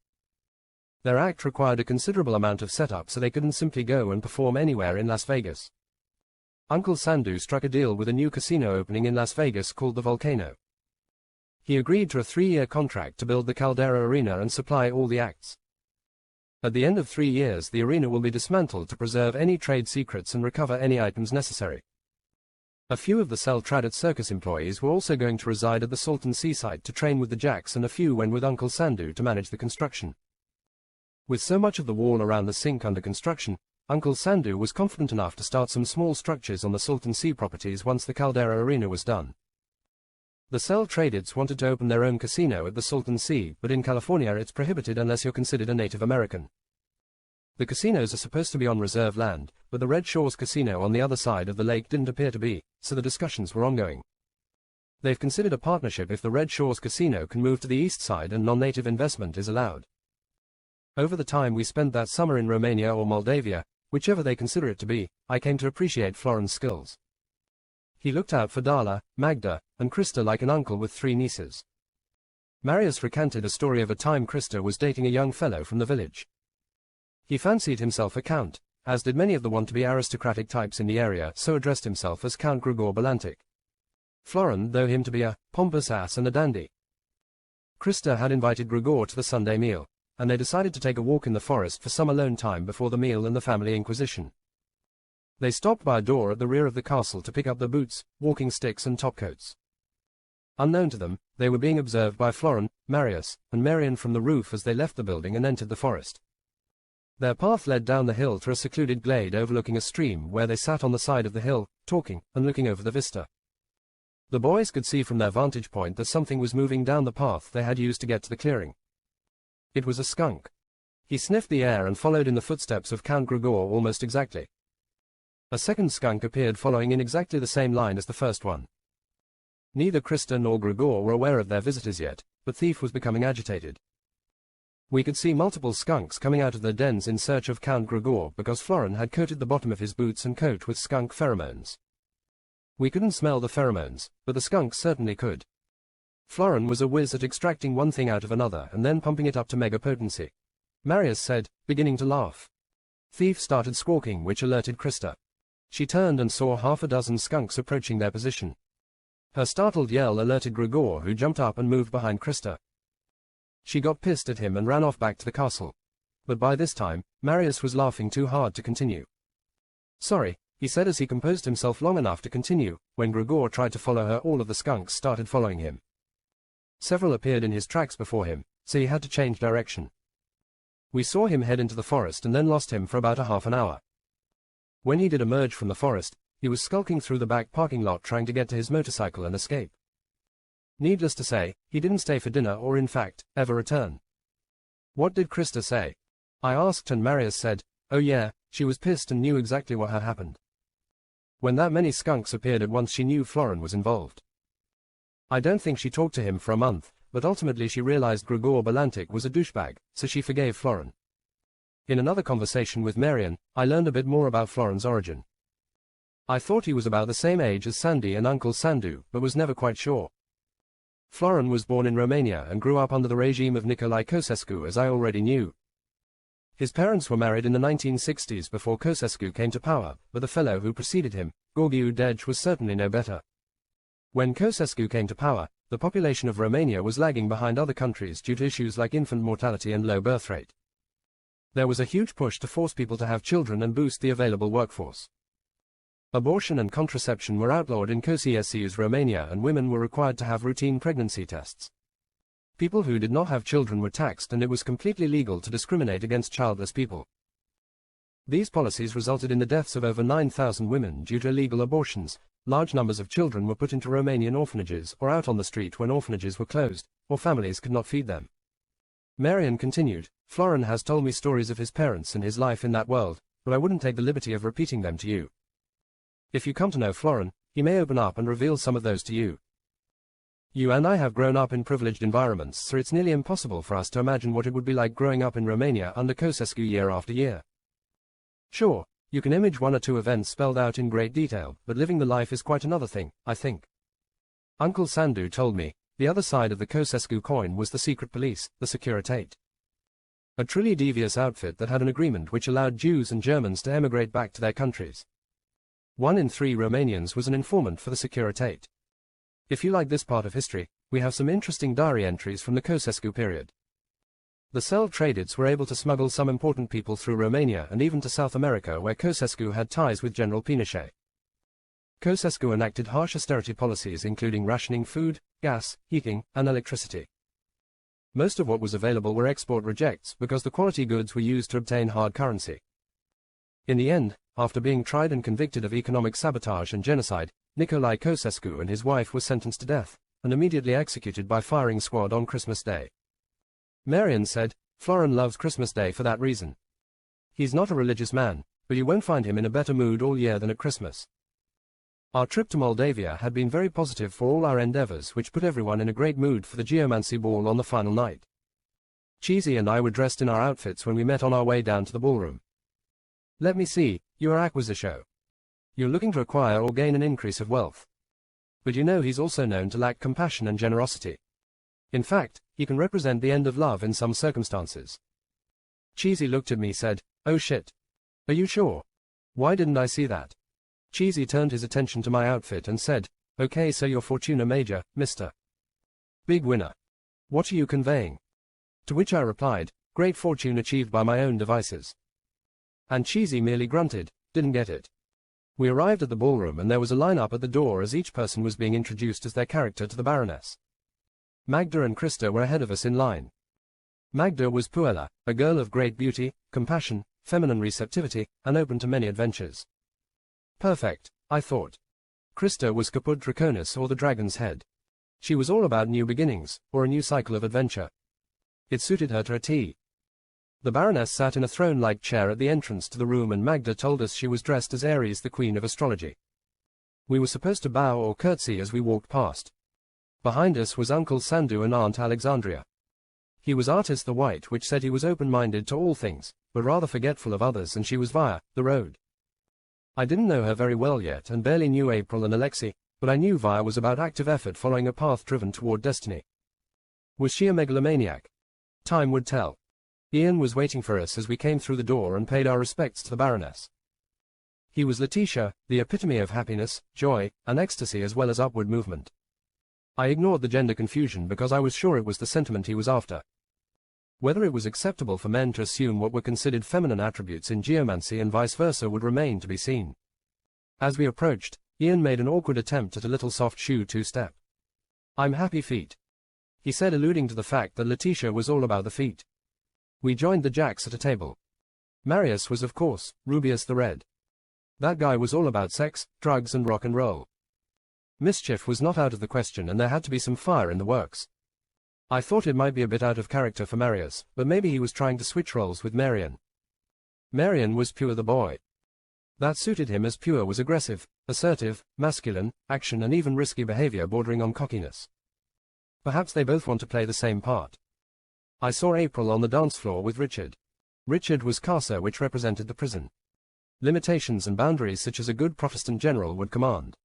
Their act required a considerable amount of setup, so they couldn't simply go and perform anywhere in Las Vegas. Uncle Sandhu struck a deal with a new casino opening in Las Vegas called the Volcano. He agreed to a 3-year contract to build the Caldera Arena and supply all the acts. At the end of 3 years, the arena will be dismantled to preserve any trade secrets and recover any items necessary. A few of the Cell Traded circus employees were also going to reside at the Salton Seaside to train with the Jacks, and a few went with Uncle Sandhu to manage the construction. With so much of the wall around the sink under construction, Uncle Sandhu was confident enough to start some small structures on the Salton Sea properties once the Caldera Arena was done. The Cell Tradeds wanted to open their own casino at the Salton Sea, but in California it's prohibited unless you're considered a Native American. The casinos are supposed to be on reserve land, but the Red Shores Casino on the other side of the lake didn't appear to be, so the discussions were ongoing. They've considered a partnership if the Red Shores Casino can move to the east side and non-native investment is allowed. Over the time we spent that summer in Romania or Moldavia, whichever they consider it to be, I came to appreciate Florin's skills. He looked out for Darla, Magda, and Krista like an uncle with 3 nieces. Marius recanted a story of a time Krista was dating a young fellow from the village. He fancied himself a count, as did many of the want-to-be aristocratic types in the area, so addressed himself as Count Grigor Balantic. Florin though him to be a pompous ass and a dandy. Krista had invited Grigor to the Sunday meal, and they decided to take a walk in the forest for some alone time before the meal and the family inquisition. They stopped by a door at the rear of the castle to pick up their boots, walking sticks and topcoats. Unknown to them, they were being observed by Florin, Marius, and Marion from the roof as they left the building and entered the forest. Their path led down the hill to a secluded glade overlooking a stream where they sat on the side of the hill, talking, and looking over the vista. The boys could see from their vantage point that something was moving down the path they had used to get to the clearing. It was a skunk. He sniffed the air and followed in the footsteps of Count Grigor almost exactly. A second skunk appeared following in exactly the same line as the first one. Neither Krista nor Grigor were aware of their visitors yet, but Thief was becoming agitated. We could see multiple skunks coming out of their dens in search of Count Grigor because Florin had coated the bottom of his boots and coat with skunk pheromones. We couldn't smell the pheromones, but the skunks certainly could. Florin was a whiz at extracting one thing out of another and then pumping it up to mega potency. Marius said, beginning to laugh. Thief started squawking, which alerted Krista. She turned and saw half a dozen skunks approaching their position. Her startled yell alerted Grigor, who jumped up and moved behind Krista. She got pissed at him and ran off back to the castle. But by this time, Marius was laughing too hard to continue. Sorry, he said as he composed himself long enough to continue. When Grigor tried to follow her, all of the skunks started following him. Several appeared in his tracks before him, so he had to change direction. We saw him head into the forest and then lost him for about a half an hour. When he did emerge from the forest, he was skulking through the back parking lot trying to get to his motorcycle and escape. Needless to say, he didn't stay for dinner or in fact, ever return. What did Krista say? I asked and Marius said, oh yeah, she was pissed and knew exactly what had happened. When that many skunks appeared at once she knew Florin was involved. I don't think she talked to him for a month, but ultimately she realized Grigor Berlantic was a douchebag, so she forgave Florin. In another conversation with Marion, I learned a bit more about Florin's origin. I thought he was about the same age as Sandy and Uncle Sandu, but was never quite sure. Florin was born in Romania and grew up under the regime of Nicolae Ceausescu, as I already knew. His parents were married in the 1960s before Ceausescu came to power, but the fellow who preceded him, Gheorghiu Dej, was certainly no better. When Ceausescu came to power, the population of Romania was lagging behind other countries due to issues like infant mortality and low birth rate. There was a huge push to force people to have children and boost the available workforce. Abortion and contraception were outlawed in Ceausescu's Romania and women were required to have routine pregnancy tests. People who did not have children were taxed and it was completely legal to discriminate against childless people. These policies resulted in the deaths of over 9,000 women due to illegal abortions. Large numbers of children were put into Romanian orphanages or out on the street when orphanages were closed, or families could not feed them. Marion continued, Florin has told me stories of his parents and his life in that world, but I wouldn't take the liberty of repeating them to you. If you come to know Florin, he may open up and reveal some of those to you. You and I have grown up in privileged environments, so it's nearly impossible for us to imagine what it would be like growing up in Romania under Ceausescu year after year. Sure, you can image one or two events spelled out in great detail, but living the life is quite another thing, I think. Uncle Sandu told me, the other side of the Ceausescu coin was the secret police, the Securitate. A truly devious outfit that had an agreement which allowed Jews and Germans to emigrate back to their countries. 1 in 3 Romanians was an informant for the Securitate. If you like this part of history, we have some interesting diary entries from the Ceausescu period. The Cell-Tradeds were able to smuggle some important people through Romania and even to South America where Ceausescu had ties with General Pinochet. Ceausescu enacted harsh austerity policies including rationing food, gas, heating, and electricity. Most of what was available were export rejects because the quality goods were used to obtain hard currency. In the end, after being tried and convicted of economic sabotage and genocide, Nicolae Ceausescu and his wife were sentenced to death, and immediately executed by firing squad on Christmas Day. Marion said, Florin loves Christmas Day for that reason. He's not a religious man, but you won't find him in a better mood all year than at Christmas. Our trip to Moldavia had been very positive for all our endeavors, which put everyone in a great mood for the geomancy ball on the final night. Cheesy and I were dressed in our outfits when we met on our way down to the ballroom. Let me see, you are acquisition. You're looking to acquire or gain an increase of wealth. But you know he's also known to lack compassion and generosity. In fact, he can represent the end of love in some circumstances. Cheesy looked at me and said, oh shit. Are you sure? Why didn't I see that? Cheesy turned his attention to my outfit and said, okay, so you're Fortuna Major, Mr. Big winner. What are you conveying? To which I replied, great fortune achieved by my own devices. And Cheesy merely grunted, didn't get it. We arrived at the ballroom and there was a line-up at the door as each person was being introduced as their character to the Baroness. Magda and Krista were ahead of us in line. Magda was Puella, a girl of great beauty, compassion, feminine receptivity, and open to many adventures. Perfect, I thought. Krista was Caput Draconis, or the Dragon's Head. She was all about new beginnings, or a new cycle of adventure. It suited her to a T. The Baroness sat in a throne-like chair at the entrance to the room and Magda told us she was dressed as Aries, the Queen of Astrology. We were supposed to bow or curtsy as we walked past. Behind us was Uncle Sandu and Aunt Alexandria. He was Artist the White, which said he was open-minded to all things, but rather forgetful of others, and she was Via, the Road. I didn't know her very well yet and barely knew April and Alexei, but I knew Vi was about active effort following a path driven toward destiny. Was she a megalomaniac? Time would tell. Ian was waiting for us as we came through the door and paid our respects to the Baroness. He was Letitia, the epitome of happiness, joy, and ecstasy as well as upward movement. I ignored the gender confusion because I was sure it was the sentiment he was after. Whether it was acceptable for men to assume what were considered feminine attributes in geomancy and vice versa would remain to be seen. As we approached, Ian made an awkward attempt at a little soft shoe two-step. "I'm happy feet," he said, alluding to the fact that Letitia was all about the feet. We joined the Jacks at a table. Marius was, of course, Rubius the Red. That guy was all about sex, drugs and rock and roll. Mischief was not out of the question and there had to be some fire in the works. I thought it might be a bit out of character for Marius, but maybe he was trying to switch roles with Marian. Marian was Pure the boy. That suited him as Pure was aggressive, assertive, masculine, action and even risky behavior bordering on cockiness. Perhaps they both want to play the same part. I saw April on the dance floor with Richard. Richard was Casa, which represented the prison. Limitations and boundaries such as a good Protestant general would command.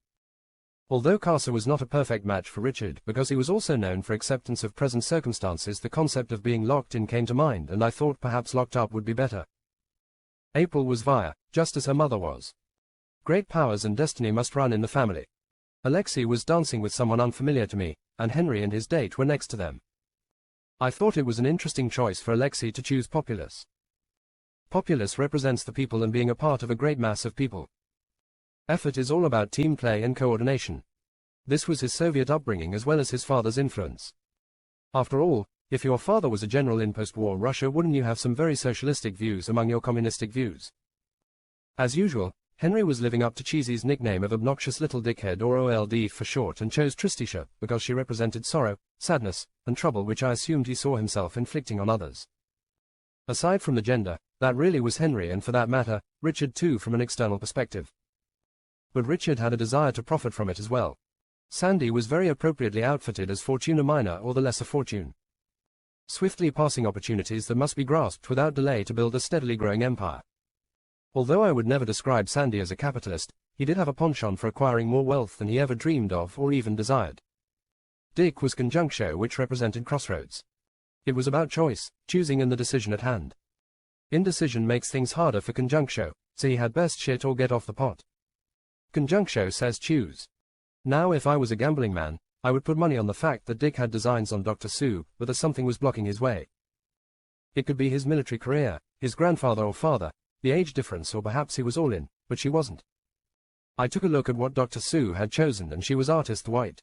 Although Casa was not a perfect match for Richard because he was also known for acceptance of present circumstances, the concept of being locked in came to mind and I thought perhaps locked up would be better. April was Via, just as her mother was. Great powers and destiny must run in the family. Alexei was dancing with someone unfamiliar to me, and Henry and his date were next to them. I thought it was an interesting choice for Alexei to choose Populus. Populus represents the people and being a part of a great mass of people. Effort is all about team play and coordination. This was his Soviet upbringing as well as his father's influence. After all, if your father was a general in post-war Russia, wouldn't you have some very socialistic views among your communistic views? As usual, Henry was living up to Cheesy's nickname of obnoxious little dickhead, or OLD for short, and chose Tristitia because she represented sorrow, sadness, and trouble, which I assumed he saw himself inflicting on others. Aside from the gender, that really was Henry, and for that matter, Richard too from an external perspective. But Richard had a desire to profit from it as well. Sandy was very appropriately outfitted as Fortuna Minor, or the Lesser Fortune. Swiftly passing opportunities that must be grasped without delay to build a steadily growing empire. Although I would never describe Sandy as a capitalist, he did have a penchant for acquiring more wealth than he ever dreamed of or even desired. Dick was Conjunctio, which represented crossroads. It was about choice, choosing and the decision at hand. Indecision makes things harder for Conjunctio, so he had best shit or get off the pot. Conjunctio says choose. Now if I was a gambling man, I would put money on the fact that Dick had designs on Dr. Sue, but that something was blocking his way. It could be his military career, his grandfather or father, the age difference, or perhaps he was all in, but she wasn't. I took a look at what Dr. Sue had chosen and she was Artist White.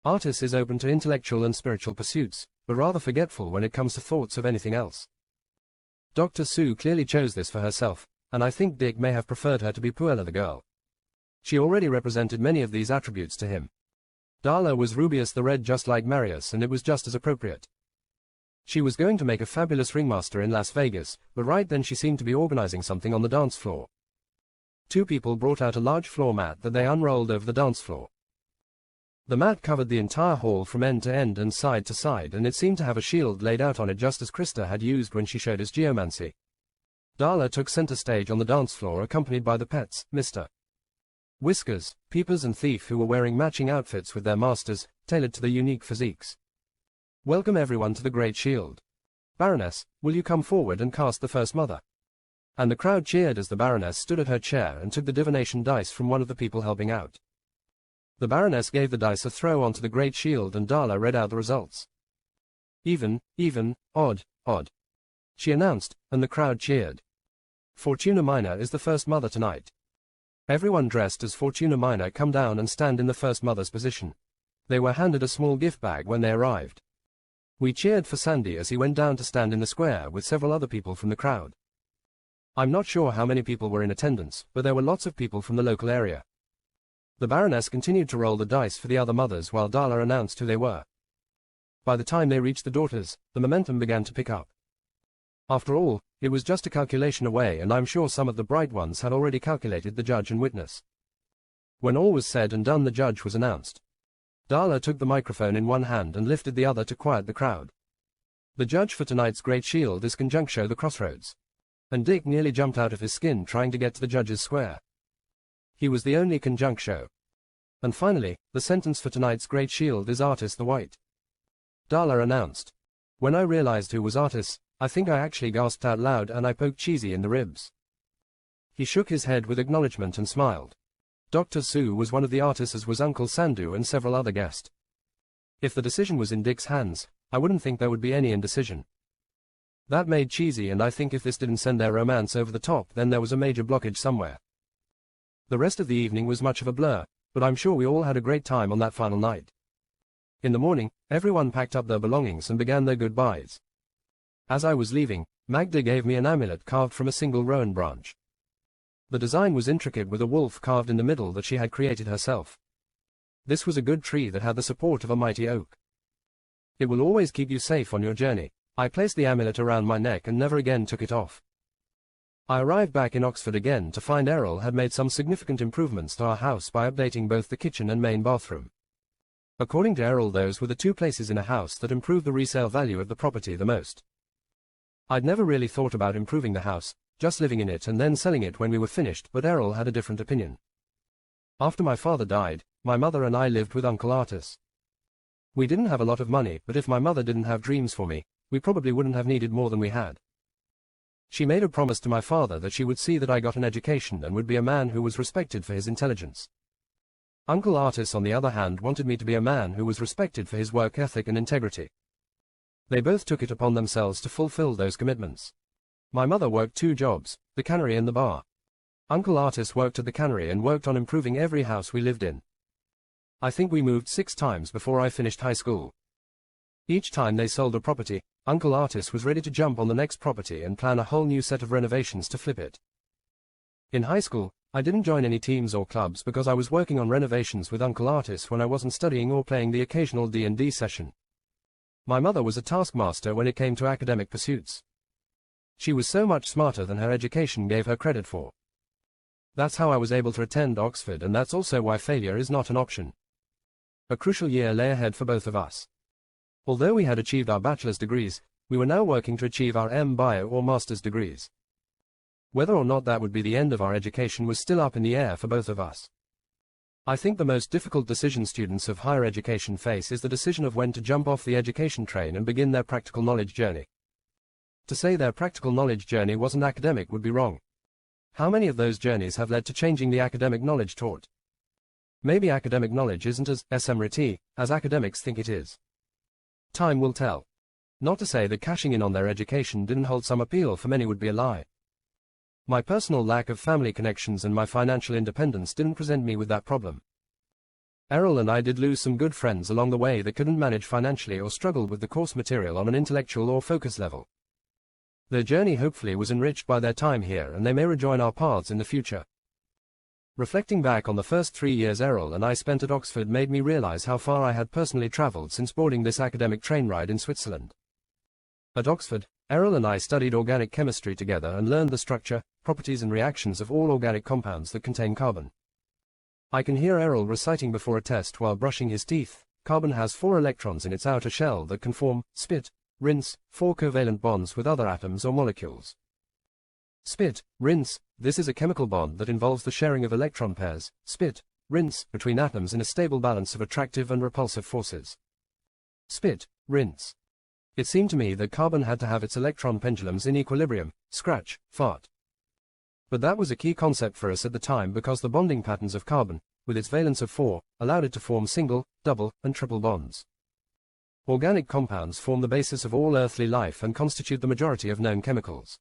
Artist is open to intellectual and spiritual pursuits, but rather forgetful when it comes to thoughts of anything else. Dr. Sue clearly chose this for herself, and I think Dick may have preferred her to be Puella the girl. She already represented many of these attributes to him. Darla was Rubius the Red, just like Marius, and it was just as appropriate. She was going to make a fabulous ringmaster in Las Vegas, but right then she seemed to be organizing something on the dance floor. Two people brought out a large floor mat that they unrolled over the dance floor. The mat covered the entire hall from end to end and side to side, and it seemed to have a shield laid out on it just as Krista had used when she showed us geomancy. Darla took center stage on the dance floor, accompanied by the pets, Mr. Whiskers, Peepers and Thief, who were wearing matching outfits with their masters, tailored to their unique physiques. Welcome everyone to the Great Shield. Baroness, will you come forward and cast the First Mother? And the crowd cheered as the Baroness stood at her chair and took the divination dice from one of the people helping out. The Baroness gave the dice a throw onto the Great Shield and Darla read out the results. Even, odd, odd, she announced, and the crowd cheered. Fortuna Minor is the First Mother tonight. Everyone dressed as Fortuna Minor come down and stand in the First Mother's position. They were handed a small gift bag when they arrived. We cheered for Sandy as he went down to stand in the square with several other people from the crowd. I'm not sure how many people were in attendance, but there were lots of people from the local area. The Baroness continued to roll the dice for the other mothers while Darla announced who they were. By the time they reached the daughters, the momentum began to pick up. After all, it was just a calculation away, and I'm sure some of the bright ones had already calculated the judge and witness. When all was said and done, the judge was announced. Darla took the microphone in one hand and lifted the other to quiet the crowd. The judge for tonight's Great Shield is Conjunctio the Crossroads. And Dick nearly jumped out of his skin trying to get to the judge's square. He was the only Conjunctio. And finally, the sentence for tonight's great shield is Artis the White. Dala announced. When I realized who was Artis, I think I actually gasped out loud and I poked Cheesy in the ribs. He shook his head with acknowledgement and smiled. Dr. Sue was one of the artists, as was Uncle Sandu and several other guests. If the decision was in Dick's hands, I wouldn't think there would be any indecision. That made Cheesy, and I think if this didn't send their romance over the top, then there was a major blockage somewhere. The rest of the evening was much of a blur, but I'm sure we all had a great time on that final night. In the morning, everyone packed up their belongings and began their goodbyes. As I was leaving, Magda gave me an amulet carved from a single rowan branch. The design was intricate, with a wolf carved in the middle that she had created herself. This was a good tree that had the support of a mighty oak. It will always keep you safe on your journey. I placed the amulet around my neck and never again took it off. I arrived back in Oxford again to find Errol had made some significant improvements to our house by updating both the kitchen and main bathroom. According to Errol, those were the two places in a house that improved the resale value of the property the most. I'd never really thought about improving the house, just living in it and then selling it when we were finished, but Errol had a different opinion. After my father died, my mother and I lived with Uncle Artis. We didn't have a lot of money, but if my mother didn't have dreams for me, we probably wouldn't have needed more than we had. She made a promise to my father that she would see that I got an education and would be a man who was respected for his intelligence. Uncle Artis, on the other hand, wanted me to be a man who was respected for his work ethic and integrity. They both took it upon themselves to fulfill those commitments. My mother worked 2 jobs, the cannery and the bar. Uncle Artis worked at the cannery and worked on improving every house we lived in. I think we moved 6 times before I finished high school. Each time they sold a property, Uncle Artis was ready to jump on the next property and plan a whole new set of renovations to flip it. In high school, I didn't join any teams or clubs because I was working on renovations with Uncle Artis when I wasn't studying or playing the occasional D&D session. My mother was a taskmaster when it came to academic pursuits. She was so much smarter than her education gave her credit for. That's how I was able to attend Oxford, and that's also why failure is not an option. A crucial year lay ahead for both of us. Although we had achieved our bachelor's degrees, we were now working to achieve our M.Bio or master's degrees. Whether or not that would be the end of our education was still up in the air for both of us. I think the most difficult decision students of higher education face is the decision of when to jump off the education train and begin their practical knowledge journey. To say their practical knowledge journey wasn't academic would be wrong. How many of those journeys have led to changing the academic knowledge taught? Maybe academic knowledge isn't as SMRT as academics think it is. Time will tell. Not to say that cashing in on their education didn't hold some appeal for many would be a lie. My personal lack of family connections and my financial independence didn't present me with that problem. Errol and I did lose some good friends along the way that couldn't manage financially or struggled with the course material on an intellectual or focus level. Their journey hopefully was enriched by their time here, and they may rejoin our paths in the future. Reflecting back on the first 3 years Errol and I spent at Oxford made me realize how far I had personally traveled since boarding this academic train ride in Switzerland. At Oxford, Errol and I studied organic chemistry together and learned the structure, properties and reactions of all organic compounds that contain carbon. I can hear Errol reciting before a test while brushing his teeth. Carbon has 4 electrons in its outer shell that can form, spit, rinse, 4 covalent bonds with other atoms or molecules. Spit, rinse, this is a chemical bond that involves the sharing of electron pairs, spit, rinse, between atoms in a stable balance of attractive and repulsive forces. Spit, rinse. It seemed to me that carbon had to have its electron pendulums in equilibrium, scratch, fart. But that was a key concept for us at the time because the bonding patterns of carbon, with its valence of 4, allowed it to form single, double, and triple bonds. Organic compounds form the basis of all earthly life and constitute the majority of known chemicals.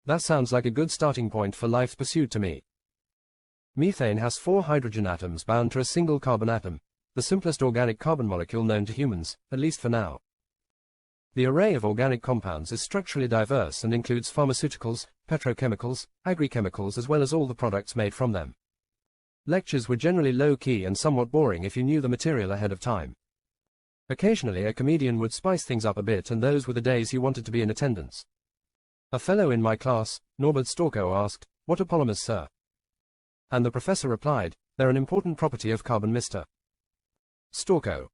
That sounds like a good starting point for life's pursuit to me. Methane has 4 hydrogen atoms bound to a single carbon atom, the simplest organic carbon molecule known to humans, at least for now. The array of organic compounds is structurally diverse and includes pharmaceuticals, petrochemicals, agri-chemicals, as well as all the products made from them. Lectures were generally low-key and somewhat boring if you knew the material ahead of time. Occasionally a comedian would spice things up a bit, and those were the days you wanted to be in attendance. A fellow in my class, Norbert Storkow, asked, "What are polymers, sir?" And the professor replied, "They're an important property of carbon, Mr. Storkow.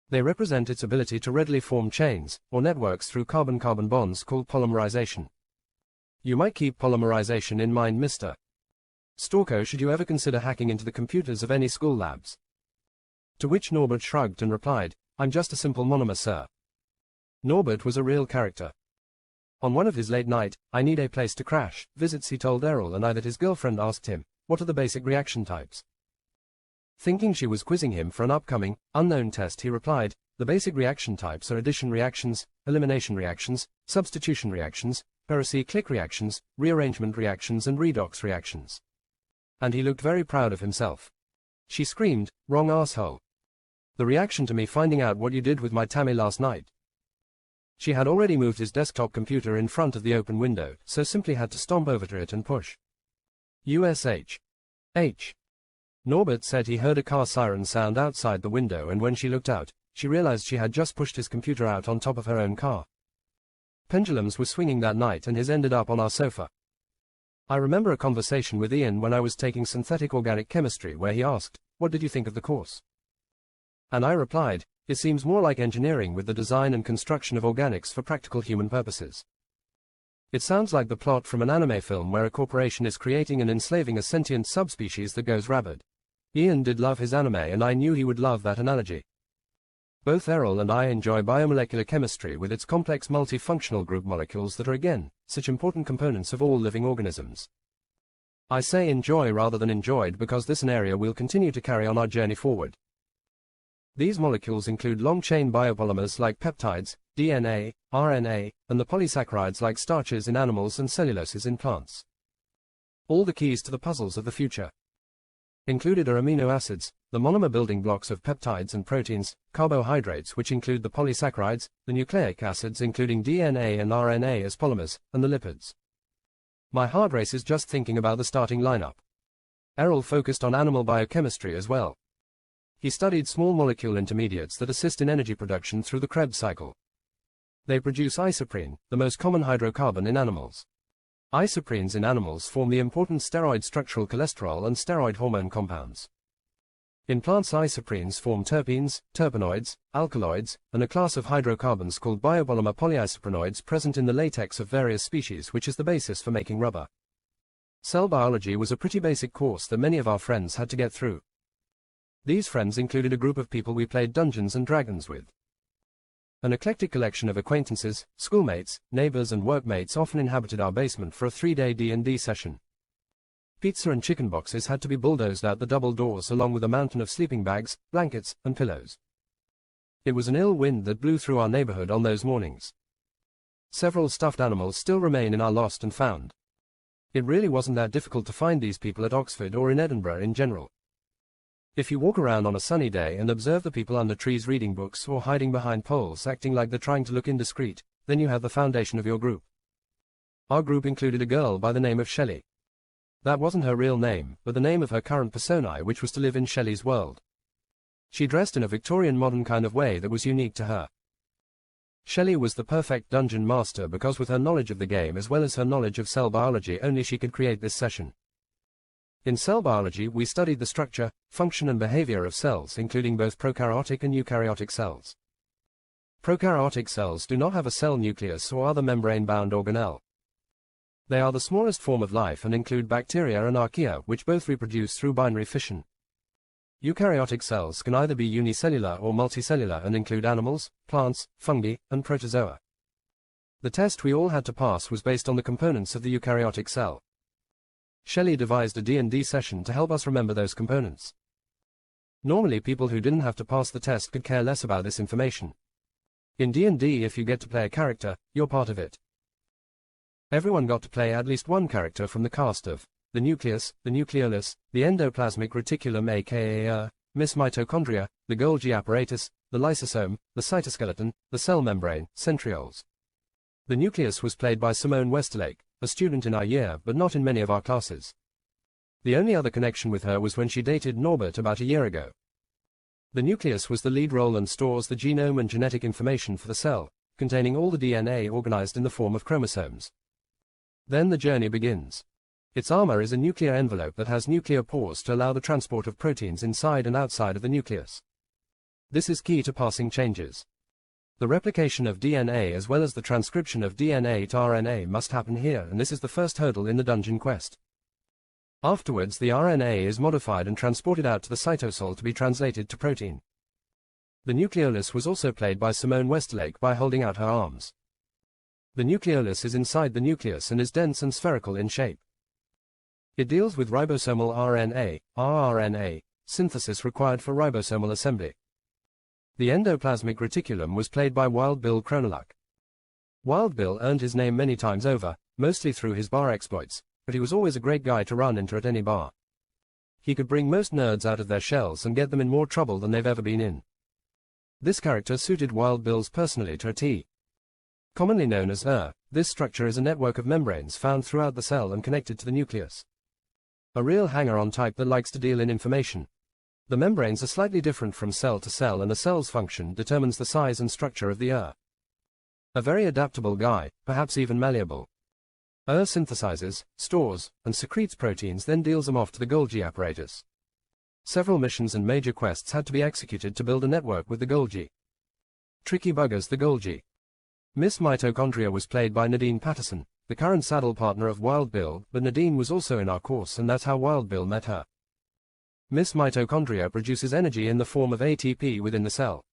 They represent its ability to readily form chains, or networks through carbon-carbon bonds called polymerization. You might keep polymerization in mind, Mr. Storko, should you ever consider hacking into the computers of any school labs? To which Norbert shrugged and replied, I'm just a simple monomer, sir. Norbert was a real character. On one of his late night, I need a place to crash visits, he told Errol and I that his girlfriend asked him, what are the basic reaction types? Thinking she was quizzing him for an upcoming, unknown test, he replied, the basic reaction types are addition reactions, elimination reactions, substitution reactions, perusal-click reactions, rearrangement reactions and redox reactions. And he looked very proud of himself. She screamed, wrong asshole. The reaction to me finding out what you did with my Tammy last night. She had already moved his desktop computer in front of the open window, so simply had to stomp over to it and push. H. Norbert said he heard a car siren sound outside the window, and when she looked out, she realized she had just pushed his computer out on top of her own car. Pendulums were swinging that night and his ended up on our sofa. I remember a conversation with Ian when I was taking synthetic organic chemistry where he asked, what did you think of the course? And I replied, it seems more like engineering with the design and construction of organics for practical human purposes. It sounds like the plot from an anime film where a corporation is creating and enslaving a sentient subspecies that goes rabid. Ian did love his anime and I knew he would love that analogy. Both Errol and I enjoy biomolecular chemistry with its complex multifunctional group molecules that are again, such important components of all living organisms. I say enjoy rather than enjoyed because this is an area we'll continue to carry on our journey forward. These molecules include long-chain biopolymers like peptides, DNA, RNA, and the polysaccharides like starches in animals and celluloses in plants. All the keys to the puzzles of the future. Included are amino acids, the monomer building blocks of peptides and proteins, carbohydrates which include the polysaccharides, the nucleic acids including DNA and RNA as polymers, and the lipids. My heart races just thinking about the starting lineup. Errol focused on animal biochemistry as well. He studied small molecule intermediates that assist in energy production through the Krebs cycle. They produce isoprene, the most common hydrocarbon in animals. Isoprenes in animals form the important steroid structural cholesterol and steroid hormone compounds. In plants, isoprenes form terpenes, terpenoids, alkaloids, and a class of hydrocarbons called biopolymer polyisoprenoids present in the latex of various species, which is the basis for making rubber. Cell biology was a pretty basic course that many of our friends had to get through. These friends included a group of people we played Dungeons and Dragons with. An eclectic collection of acquaintances, schoolmates, neighbors and workmates often inhabited our basement for a 3-day D&D session. Pizza and chicken boxes had to be bulldozed out the double doors along with a mountain of sleeping bags, blankets, and pillows. It was an ill wind that blew through our neighborhood on those mornings. Several stuffed animals still remain in our lost and found. It really wasn't that difficult to find these people at Oxford or in Edinburgh in general. If you walk around on a sunny day and observe the people under trees reading books or hiding behind poles acting like they're trying to look indiscreet, then you have the foundation of your group. Our group included a girl by the name of Shelley. That wasn't her real name, but the name of her current persona, which was to live in Shelley's world. She dressed in a Victorian modern kind of way that was unique to her. Shelley was the perfect dungeon master because with her knowledge of the game as well as her knowledge of cell biology only she could create this session. In cell biology, we studied the structure, function and behavior of cells, including both prokaryotic and eukaryotic cells. Prokaryotic cells do not have a cell nucleus or other membrane-bound organelle. They are the smallest form of life and include bacteria and archaea, which both reproduce through binary fission. Eukaryotic cells can either be unicellular or multicellular and include animals, plants, fungi, and protozoa. The test we all had to pass was based on the components of the eukaryotic cell. Shelley devised a D&D session to help us remember those components. Normally people who didn't have to pass the test could care less about this information. In D&D, if you get to play a character, you're part of it. Everyone got to play at least one character from the cast of the nucleus, the nucleolus, the endoplasmic reticulum aka Miss Mitochondria, the Golgi apparatus, the lysosome, the cytoskeleton, the cell membrane, centrioles. The nucleus was played by Simone Westerlake, a student in our year but not in many of our classes. The only other connection with her was when she dated Norbert about a year ago. The nucleus was the lead role and stores the genome and genetic information for the cell, containing all the DNA organized in the form of chromosomes. Then the journey begins. Its armor is a nuclear envelope that has nuclear pores to allow the transport of proteins inside and outside of the nucleus. This is key to passing changes. The replication of DNA as well as the transcription of DNA to RNA must happen here, and this is the first hurdle in the dungeon quest. Afterwards, the RNA is modified and transported out to the cytosol to be translated to protein. The nucleolus was also played by Simone Westerlake by holding out her arms. The nucleolus is inside the nucleus and is dense and spherical in shape. It deals with ribosomal RNA, rRNA, synthesis required for ribosomal assembly. The endoplasmic reticulum was played by Wild Bill Chronoluck. Wild Bill earned his name many times over, mostly through his bar exploits, but he was always a great guy to run into at any bar. He could bring most nerds out of their shells and get them in more trouble than they've ever been in. This character suited Wild Bill's personality to a T. Commonly known as this structure is a network of membranes found throughout the cell and connected to the nucleus. A real hanger-on type that likes to deal in information. The membranes are slightly different from cell to cell, and a cell's function determines the size and structure of the A very adaptable guy, perhaps even malleable. Synthesizes, stores, and secretes proteins, then deals them off to the Golgi apparatus. Several missions and major quests had to be executed to build a network with the Golgi. Tricky buggers, the Golgi. Miss Mitochondria was played by Nadine Patterson, the current saddle partner of Wild Bill, but Nadine was also in our course, and that's how Wild Bill met her. Miss Mitochondria produces energy in the form of ATP within the cell.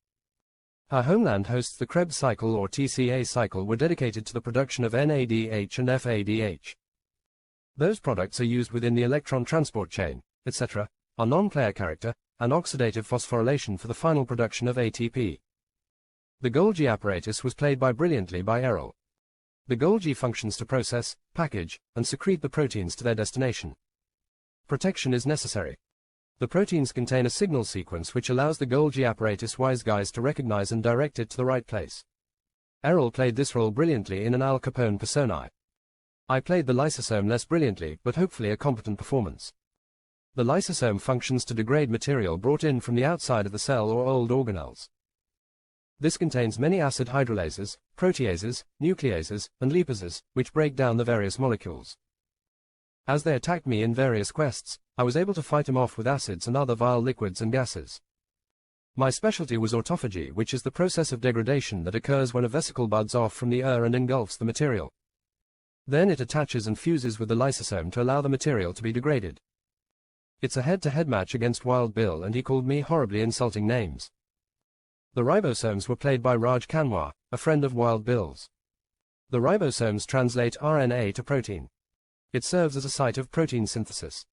Her homeland hosts the Krebs cycle or TCA cycle were dedicated to the production of NADH and FADH. Those products are used within the electron transport chain, etc., are non-player character, and oxidative phosphorylation for the final production of ATP. The Golgi apparatus was played brilliantly by Errol. The Golgi functions to process, package, and secrete the proteins to their destination. Protection is necessary. The proteins contain a signal sequence which allows the Golgi apparatus wise guys to recognize and direct it to the right place. Errol played this role brilliantly in an Al Capone personae. I played the lysosome less brilliantly, but hopefully a competent performance. The lysosome functions to degrade material brought in from the outside of the cell or old organelles. This contains many acid hydrolases, proteases, nucleases, and lipases, which break down the various molecules. As they attacked me in various quests, I was able to fight them off with acids and other vile liquids and gases. My specialty was autophagy, which is the process of degradation that occurs when a vesicle buds off from the and engulfs the material. Then it attaches and fuses with the lysosome to allow the material to be degraded. It's a head-to-head match against Wild Bill, and he called me horribly insulting names. The ribosomes were played by Raj Kanwar, a friend of Wild Bill's. The ribosomes translate RNA to protein. It serves as a site of protein synthesis.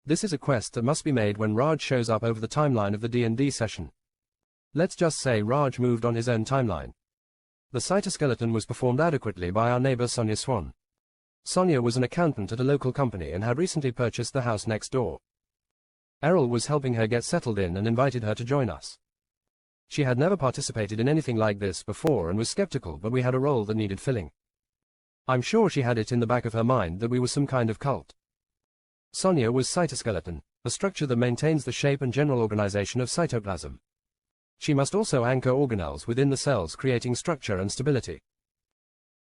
This is a quest that must be made when Raj shows up over the timeline of the D&D session. Let's just say Raj moved on his own timeline. The cytoskeleton was performed adequately by our neighbor Sonia Swan. Sonia was an accountant at a local company and had recently purchased the house next door. Errol was helping her get settled in and invited her to join us. She had never participated in anything like this before and was skeptical, but we had a role that needed filling. I'm sure she had it in the back of her mind that we were some kind of cult. Sonia was cytoskeleton, a structure that maintains the shape and general organization of cytoplasm. She must also anchor organelles within the cells, creating structure and stability.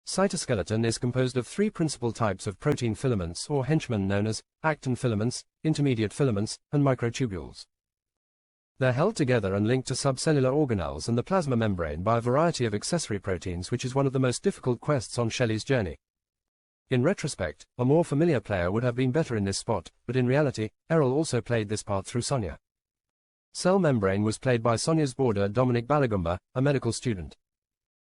Cytoskeleton is composed of three principal types of protein filaments or henchmen known as actin filaments, intermediate filaments, and microtubules. They're held together and linked to subcellular organelles and the plasma membrane by a variety of accessory proteins, which is one of the most difficult quests on Shelley's journey. In retrospect, a more familiar player would have been better in this spot, but in reality, Errol also played this part through Sonia. Cell membrane was played by Sonia's boarder Dominic Balagumba, a medical student.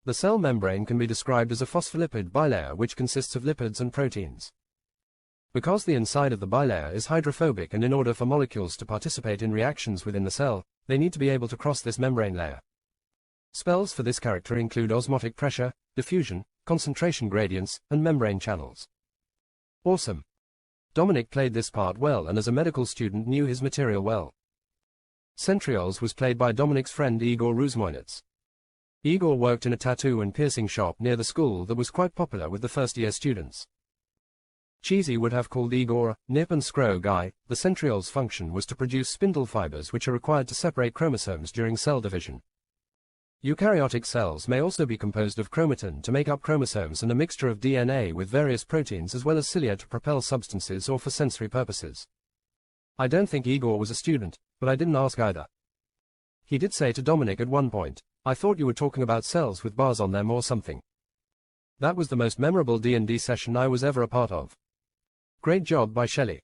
The cell membrane can be described as a phospholipid bilayer which consists of lipids and proteins. Because the inside of the bilayer is hydrophobic, and in order for molecules to participate in reactions within the cell, they need to be able to cross this membrane layer. Spells for this character include osmotic pressure, diffusion, concentration gradients, and membrane channels. Awesome. Dominic played this part well, and as a medical student knew his material well. Centrioles was played by Dominic's friend Igor Ruzmoinets. Igor worked in a tattoo and piercing shop near the school that was quite popular with the first-year students. Cheesy would have called Igor a nip and scrow guy. The centriole's function was to produce spindle fibers which are required to separate chromosomes during cell division. Eukaryotic cells may also be composed of chromatin to make up chromosomes and a mixture of DNA with various proteins as well as cilia to propel substances or for sensory purposes. I don't think Igor was a student, but I didn't ask either. He did say to Dominic at one point, "I thought you were talking about cells with bars on them or something." That was the most memorable D&D session I was ever a part of. Great job by Shelley.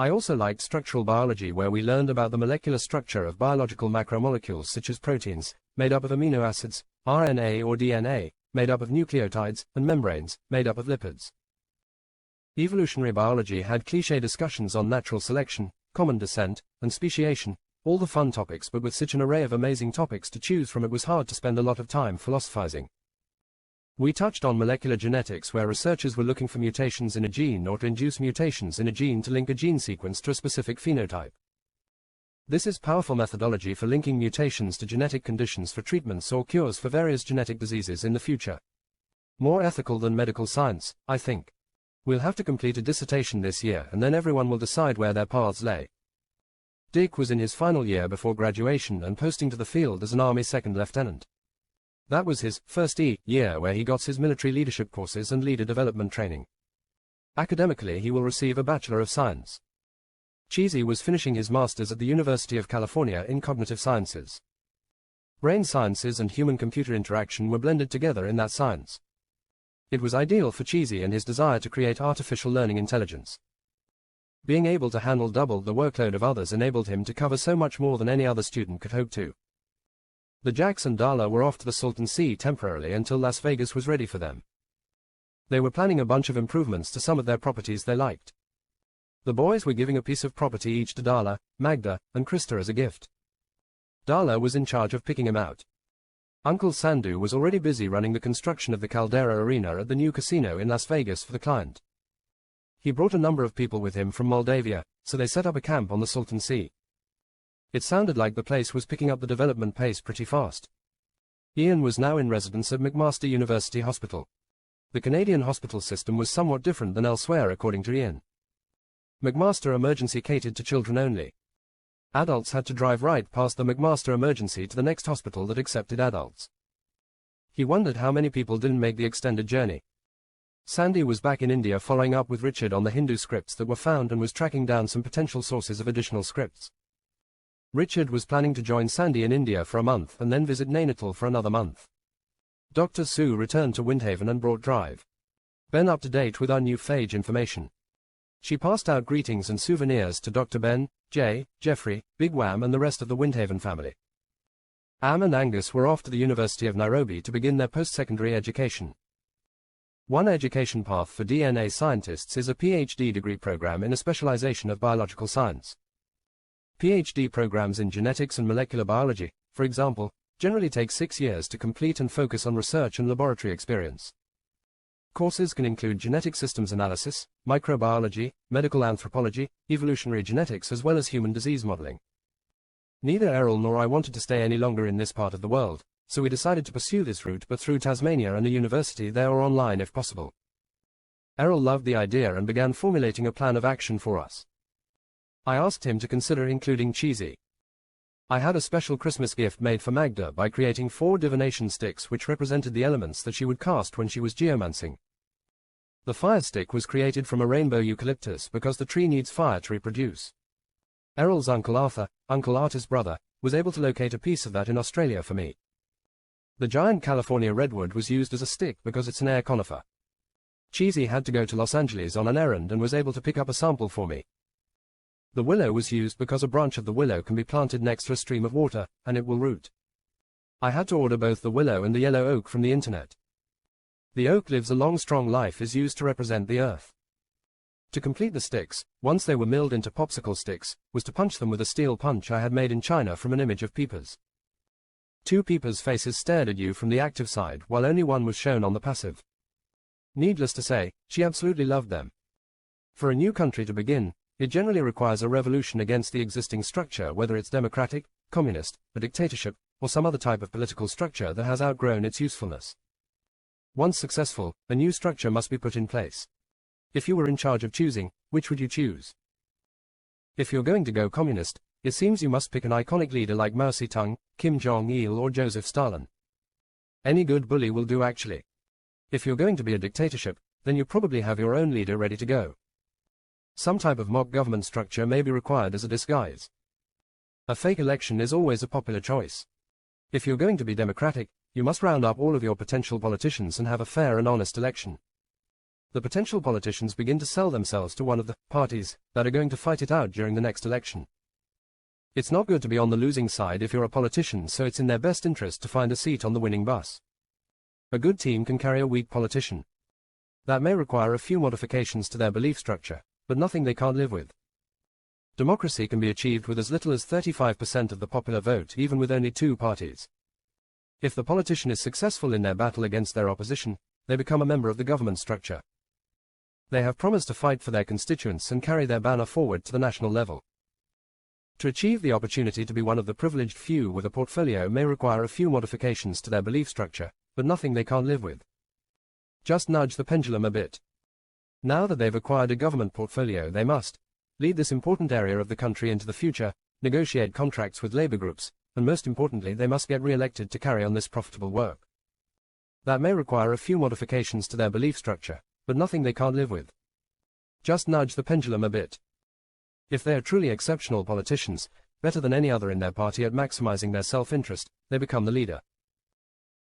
I also liked structural biology, where we learned about the molecular structure of biological macromolecules such as proteins, made up of amino acids, RNA or DNA, made up of nucleotides, and membranes, made up of lipids. Evolutionary biology had cliché discussions on natural selection, common descent, and speciation, all the fun topics, but with such an array of amazing topics to choose from it was hard to spend a lot of time philosophizing. We touched on molecular genetics, where researchers were looking for mutations in a gene or to induce mutations in a gene to link a gene sequence to a specific phenotype. This is powerful methodology for linking mutations to genetic conditions for treatments or cures for various genetic diseases in the future. More ethical than medical science, I think. We'll have to complete a dissertation this year, and then everyone will decide where their paths lay. Dick was in his final year before graduation and posting to the field as an Army second lieutenant. That was his first year where he got his military leadership courses and leader development training. Academically, he will receive a Bachelor of Science. Cheesy was finishing his Master's at the University of California in Cognitive Sciences. Brain sciences and human-computer interaction were blended together in that science. It was ideal for Cheesy and his desire to create artificial learning intelligence. Being able to handle double the workload of others enabled him to cover so much more than any other student could hope to. The Jacks and Darla were off to the Salton Sea temporarily until Las Vegas was ready for them. They were planning a bunch of improvements to some of their properties they liked. The boys were giving a piece of property each to Darla, Magda, and Krista as a gift. Darla was in charge of picking him out. Uncle Sandu was already busy running the construction of the Caldera Arena at the new casino in Las Vegas for the client. He brought a number of people with him from Moldavia, so they set up a camp on the Salton Sea. It sounded like the place was picking up the development pace pretty fast. Ian was now in residence at McMaster University Hospital. The Canadian hospital system was somewhat different than elsewhere, according to Ian. McMaster Emergency catered to children only. Adults had to drive right past the McMaster Emergency to the next hospital that accepted adults. He wondered how many people didn't make the extended journey. Sandy was back in India following up with Richard on the Hindu scripts that were found and was tracking down some potential sources of additional scripts. Richard was planning to join Sandy in India for a month and then visit Nainital for another month. Dr. Sue returned to Windhaven and brought Drive Ben up to date with our new phage information. She passed out greetings and souvenirs to Dr. Ben, Jay, Jeffrey, Big Wham and the rest of the Windhaven family. Am and Angus were off to the University of Nairobi to begin their post-secondary education. One education path for DNA scientists is a PhD degree program in a specialization of biological science. PhD programs in genetics and molecular biology, for example, generally take 6 years to complete and focus on research and laboratory experience. Courses can include genetic systems analysis, microbiology, medical anthropology, evolutionary genetics as well as human disease modeling. Neither Errol nor I wanted to stay any longer in this part of the world, so we decided to pursue this route but through Tasmania and a university there or online if possible. Errol loved the idea and began formulating a plan of action for us. I asked him to consider including Cheesy. I had a special Christmas gift made for Magda by creating 4 divination sticks which represented the elements that she would cast when she was geomancing. The fire stick was created from a rainbow eucalyptus because the tree needs fire to reproduce. Errol's Uncle Arthur, Uncle Art's brother, was able to locate a piece of that in Australia for me. The giant California redwood was used as a stick because it's an air conifer. Cheesy had to go to Los Angeles on an errand and was able to pick up a sample for me. The willow was used because a branch of the willow can be planted next to a stream of water, and it will root. I had to order both the willow and the yellow oak from the internet. The oak lives a long strong life is used to represent the earth. To complete the sticks, once they were milled into popsicle sticks, was to punch them with a steel punch I had made in China from an image of peepers. 2 peepers' faces stared at you from the active side while only one was shown on the passive. Needless to say, she absolutely loved them. For a new country to begin, it generally requires a revolution against the existing structure, whether it's democratic, communist, a dictatorship, or some other type of political structure that has outgrown its usefulness. Once successful, a new structure must be put in place. If you were in charge of choosing, which would you choose? If you're going to go communist, it seems you must pick an iconic leader like Mao Zedong, Kim Jong-il or Joseph Stalin. Any good bully will do actually. If you're going to be a dictatorship, then you probably have your own leader ready to go. Some type of mock government structure may be required as a disguise. A fake election is always a popular choice. If you're going to be democratic, you must round up all of your potential politicians and have a fair and honest election. The potential politicians begin to sell themselves to one of the parties that are going to fight it out during the next election. It's not good to be on the losing side if you're a politician, so it's in their best interest to find a seat on the winning bus. A good team can carry a weak politician. That may require a few modifications to their belief structure, but nothing they can't live with. Democracy can be achieved with as little as 35% of the popular vote, even with only 2 parties. If the politician is successful in their battle against their opposition, they become a member of the government structure. They have promised to fight for their constituents and carry their banner forward to the national level. To achieve the opportunity to be one of the privileged few with a portfolio may require a few modifications to their belief structure, but nothing they can't live with. Just nudge the pendulum a bit. Now that they've acquired a government portfolio, they must lead this important area of the country into the future, negotiate contracts with labor groups, and most importantly, they must get re-elected to carry on this profitable work. That may require a few modifications to their belief structure, but nothing they can't live with. Just nudge the pendulum a bit. If they are truly exceptional politicians, better than any other in their party at maximizing their self-interest, they become the leader.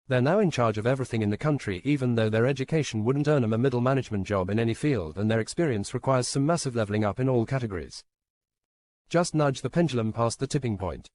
They're now in charge of everything in the country, even though their education wouldn't earn them a middle management job in any field, and their experience requires some massive leveling up in all categories. Just nudge the pendulum past the tipping point.